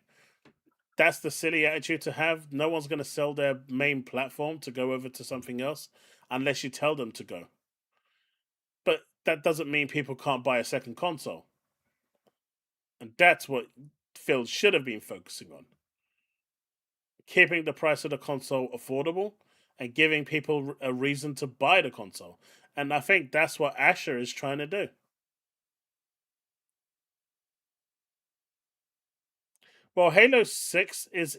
That's the silly attitude to have. No one's going to sell their main platform to go over to something else unless you tell them to go. But that doesn't mean people can't buy a second console. And that's what Phil should have been focusing on. Keeping the price of the console affordable and giving people a reason to buy the console. And I think that's what Asher is trying to do. Well, Halo 6 is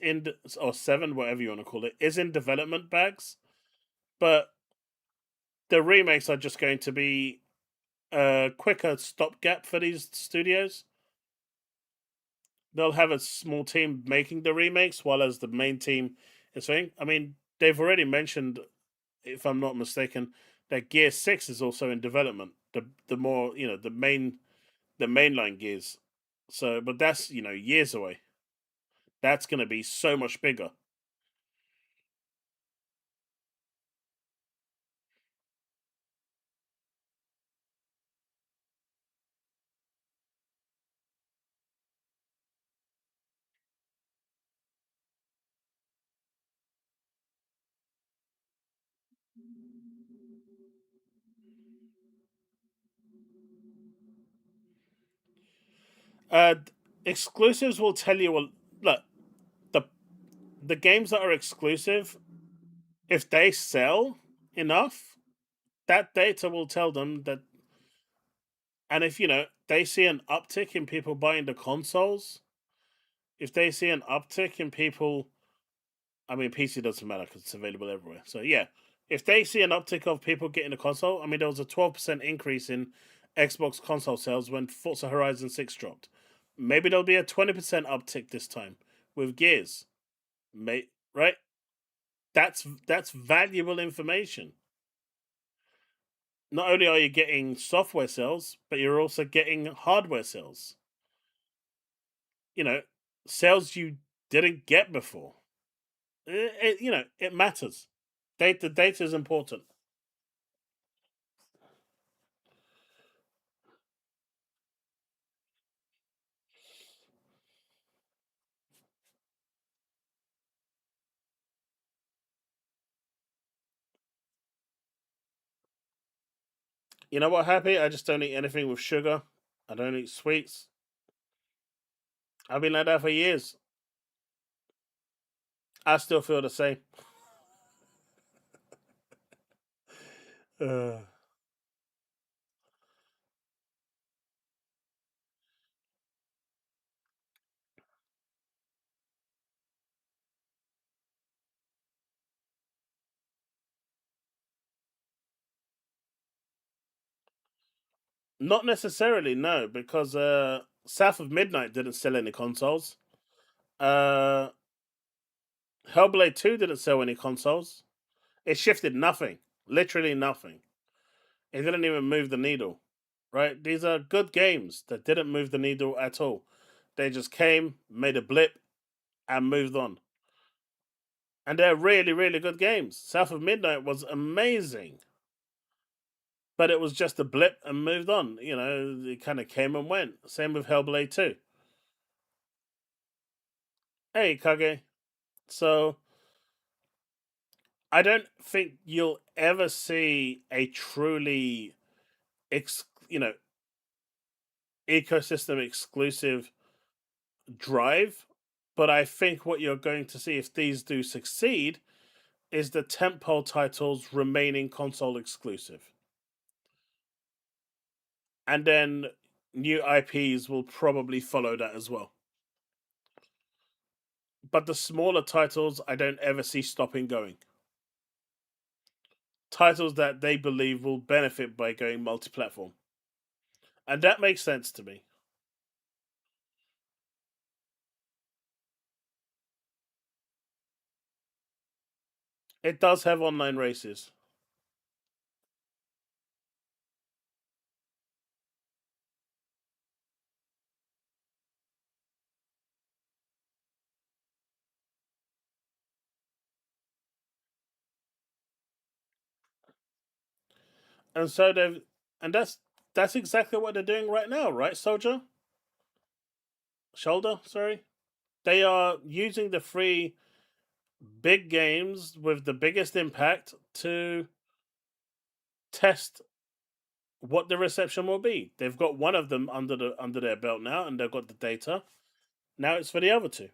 or 7, whatever you want to call it, is in development bags. But the remakes are just going to be a quicker stopgap for these studios. They'll have a small team making the remakes, while as the main team is saying. I mean, they've already mentioned, if I'm not mistaken, that Gear 6 is also in development. The more the mainline Gears. So, but that's, years away. That's going to be so much bigger. Uh, Exclusives will tell you. Look, the the games that are exclusive, if they sell enough, that data will tell them that. And if they see an uptick in people buying the consoles, if they see an uptick in people, I mean, PC doesn't matter because it's available everywhere. So yeah, if they see an uptick of people getting a console, I mean, there was a 12% increase in Xbox console sales when Forza Horizon 6 dropped. Maybe there'll be a 20% uptick this time with Gears. Right? That's valuable information. Not only are you getting software sales, but you're also getting hardware sales. Sales you didn't get before. It matters. Data is important. You know what, Happy? I just don't eat anything with sugar. I don't eat sweets. I've been like that for years. I still feel the same. Uh, Not necessarily, no, because South of Midnight didn't sell any consoles. Uh, Hellblade 2 didn't sell any consoles. It shifted nothing. Literally nothing. It didn't even move the needle. Right? These are good games that didn't move the needle at all. They just came, made a blip, and moved on. And they're really, really good games. South of Midnight was amazing. But it was just a blip and moved on. It kind of came and went. Same with Hellblade 2. Hey, Kage. So, I don't think you'll ever see a truly, ecosystem exclusive drive. But I think what you're going to see if these do succeed is the tentpole titles remaining console exclusive. And then new IPs will probably follow that as well. But the smaller titles, I don't ever see stopping going. Titles that they believe will benefit by going multi platform. And that makes sense to me. It does have online races. And so they've and that's exactly what they're doing right now, right, Shoulder, sorry. They are using the free big games with the biggest impact to test what the reception will be. They've got one of them under their belt now, and they've got the data. Now it's for the other two.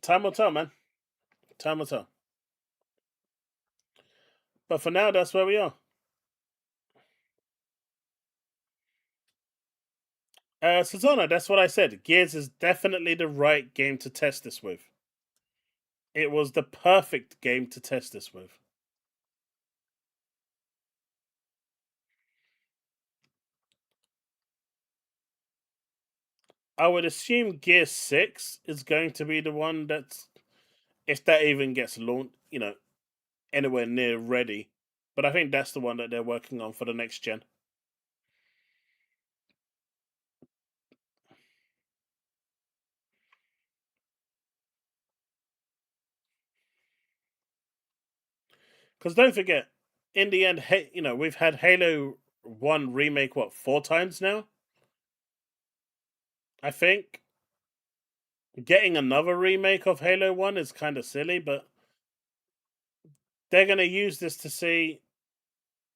Time will tell, man. Time will tell. But for now, that's where we are. Susanna, that's what I said. Gears is definitely the right game to test this with. It was the perfect game to test this with. I would assume Gear 6 is going to be the one that's, if that even gets launched, anywhere near ready. But I think that's the one that they're working on for the next gen. Because don't forget, in the end, we've had Halo 1 remake, 4 times now? I think. Getting another remake of Halo 1 is kind of silly, but they're going to use this to see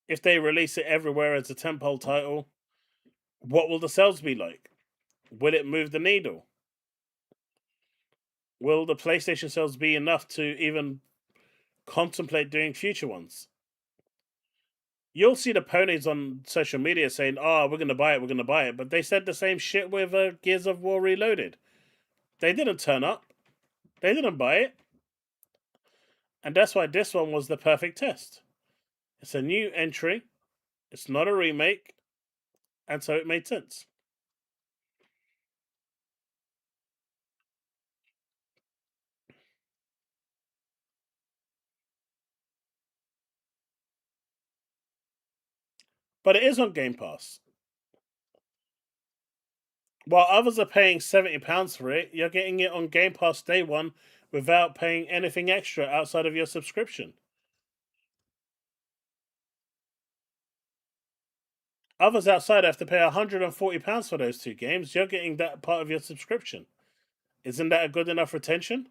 if they release it everywhere as a tentpole title, what will the sales be like? Will it move the needle? Will the PlayStation sales be enough to even contemplate doing future ones? You'll see the ponies on social media saying, "Oh, we're going to buy it, we're going to buy it," but they said the same shit with Gears of War Reloaded. They didn't turn up. They didn't buy it. And that's why this one was the perfect test. It's a new entry. It's not a remake. And so it made sense. But it is on Game Pass. While others are paying £70 for it, you're getting it on Game Pass day one without paying anything extra outside of your subscription. Others outside have to pay £140 for those two games. You're getting that part of your subscription. Isn't that a good enough retention?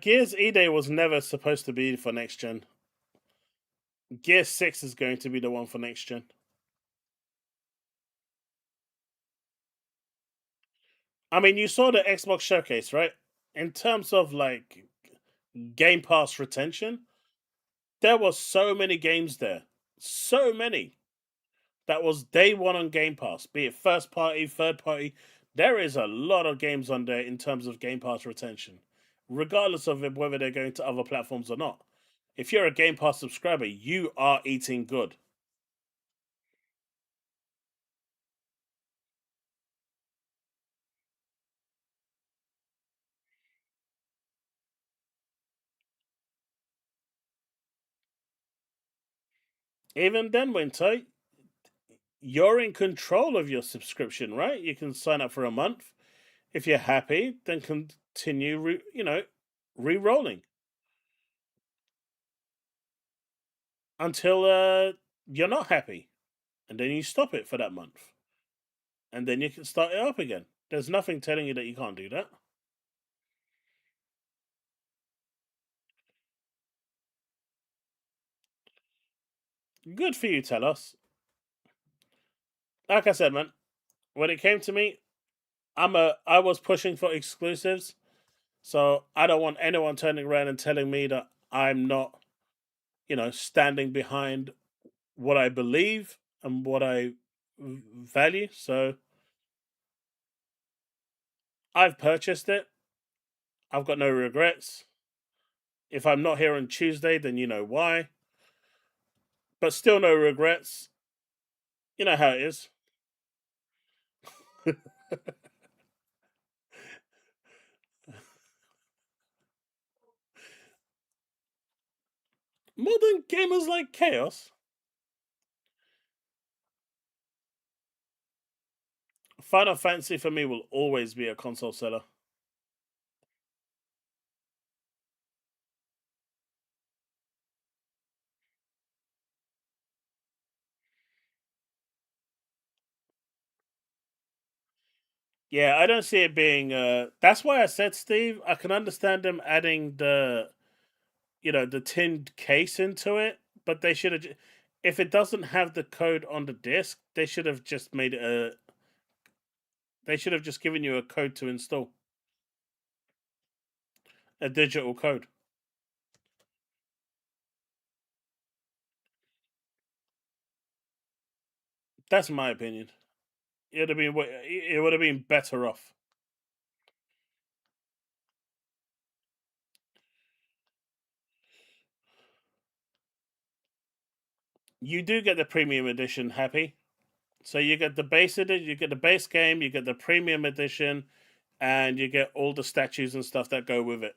Gears E-Day was never supposed to be for next gen. Gear 6 is going to be the one for next gen. I mean, you saw the Xbox showcase, right? In terms of like Game Pass retention, there was so many games there. So many. That was day one on Game Pass, be it first party, third party. There is a lot of games on there in terms of Game Pass retention, regardless of whether they're going to other platforms or not. If you're a Game Pass subscriber, you are eating good. Even then, Winter, you're in control of your subscription, right? You can sign up for a month. If you're happy, then continue, re-rolling until you're not happy, and then you stop it for that month, and then you can start it up again. There's nothing telling you that you can't do that. Good for you, tell us. Like I said, man, when it came to me, I was pushing for exclusives, so I don't want anyone turning around and telling me that I'm not, standing behind what I believe and what I value. So I've purchased it. I've got no regrets. If I'm not here on Tuesday, then you know why. But still no regrets. You know how it is. Modern gamers like chaos. Final Fantasy for me will always be a console seller. Yeah, I don't see it being. That's why I said, Steve, I can understand them adding the tinned case into it, but they should have. If it doesn't have the code on the disc, they should have just made it a. They should have just given you a code to install. A digital code. That's my opinion. it would have been better off. You do get the premium edition, Happy. So you get the base edition, you get the base game, you get the premium edition, and you get all the statues and stuff that go with it.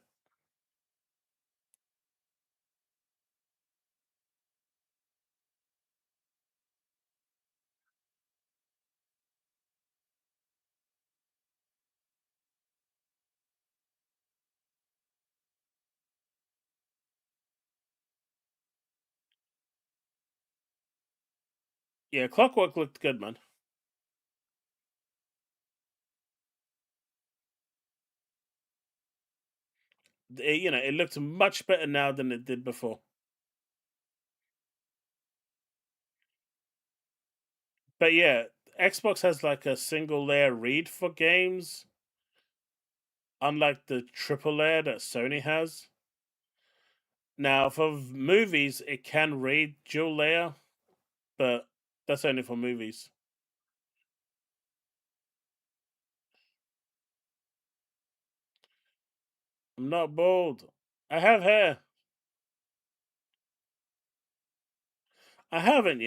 Yeah, Clockwork looked good, man. It looks much better now than it did before. But yeah, Xbox has like a single layer read for games, unlike the triple layer that Sony has. Now, for movies, it can read dual layer, but that's only for movies. I'm not bald. I have hair. I haven't,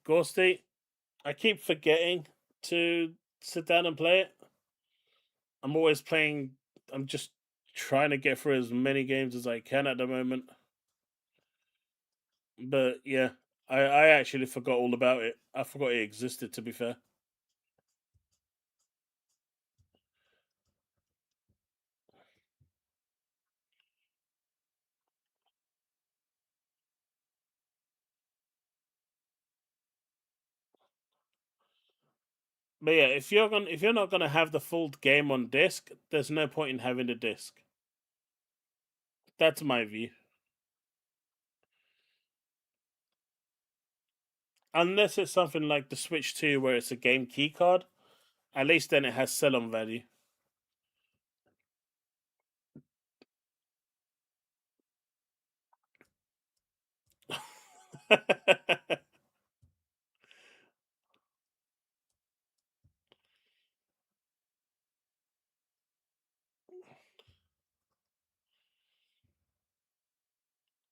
Ghosty. I keep forgetting to sit down and play it. I'm always playing. I'm just trying to get through as many games as I can at the moment. But yeah, I actually forgot all about it. I forgot it existed, to be fair. But yeah, if you're not gonna have the full game on disc, there's no point in having the disc. That's my view. Unless it's something like the Switch 2 where it's a game key card, at least then it has sell-on value.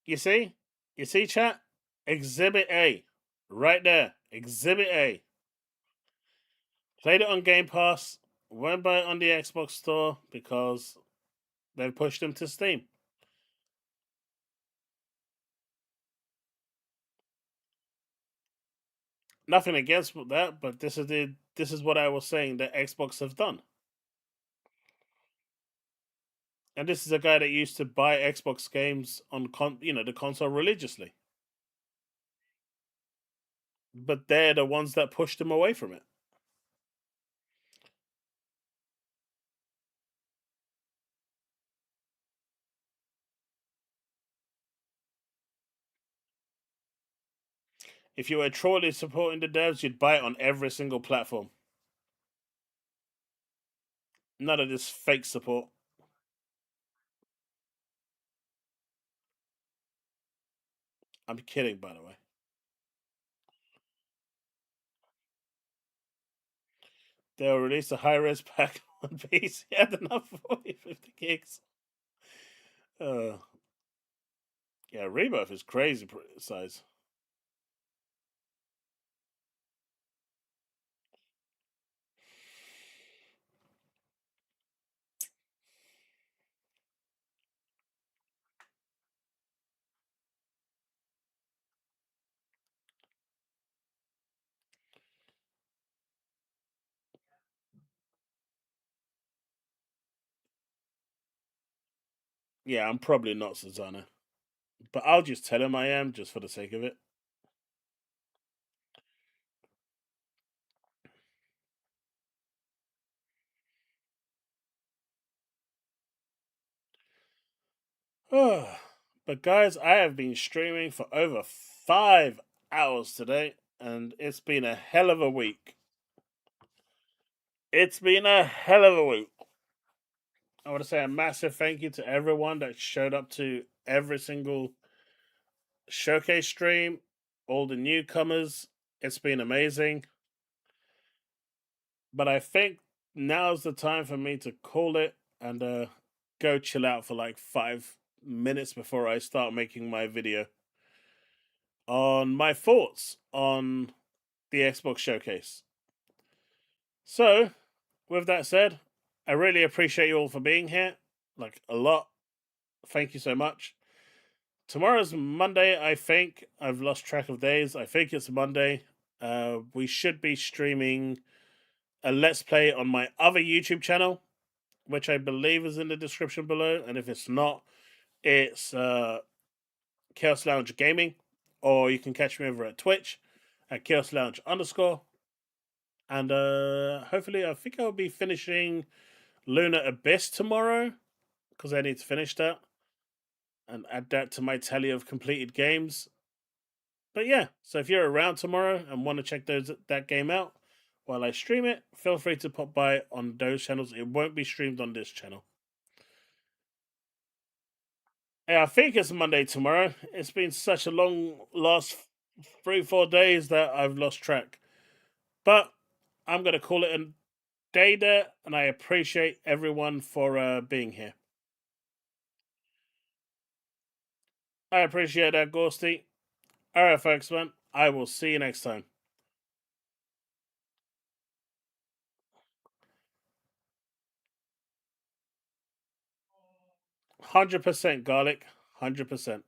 You see? You see, chat? Exhibit A. Right there. Exhibit A. Played it on Game Pass. Went by it on the Xbox Store because they pushed them to Steam. Nothing against that, but this is what I was saying that Xbox have done. And this is a guy that used to buy Xbox games on the console religiously. But they're the ones that pushed him away from it. If you were truly supporting the devs, you'd buy it on every single platform. None of this fake support. I'm kidding, by the way. They'll release a high-res pack on PC at enough 40, 50 gigs. Yeah, Rebirth is crazy size. Yeah, I'm probably not Susanna. But I'll just tell him I am, just for the sake of it. But guys, I have been streaming for over 5 hours today, and it's been a hell of a week. It's been a hell of a week. I want to say a massive thank you to everyone that showed up to every single showcase stream, all the newcomers. It's been amazing. But I think now's the time for me to call it and go chill out for like 5 minutes before I start making my video on my thoughts on the Xbox Showcase. So, with that said, I really appreciate you all for being here. Like, a lot. Thank you so much. Tomorrow's Monday, I think. I've lost track of days. I think it's Monday. We should be streaming a Let's Play on my other YouTube channel, which I believe is in the description below. And if it's not, it's Chaos Lounge Gaming. Or you can catch me over at Twitch at Chaos Lounge _. And hopefully, I think I'll be finishing Lunar Abyss tomorrow, because I need to finish that and add that to my tally of completed games. But yeah, so if you're around tomorrow and want to check that game out while I stream it, feel free to pop by on those channels. It won't be streamed on this channel. Yeah, I think it's Monday tomorrow. It's been such a long last 3-4 days that I've lost track. But I'm going to call it a day there, and I appreciate everyone for being here. I appreciate that, Ghosty. Alright, folks, man. I will see you next time. 100% garlic. 100%.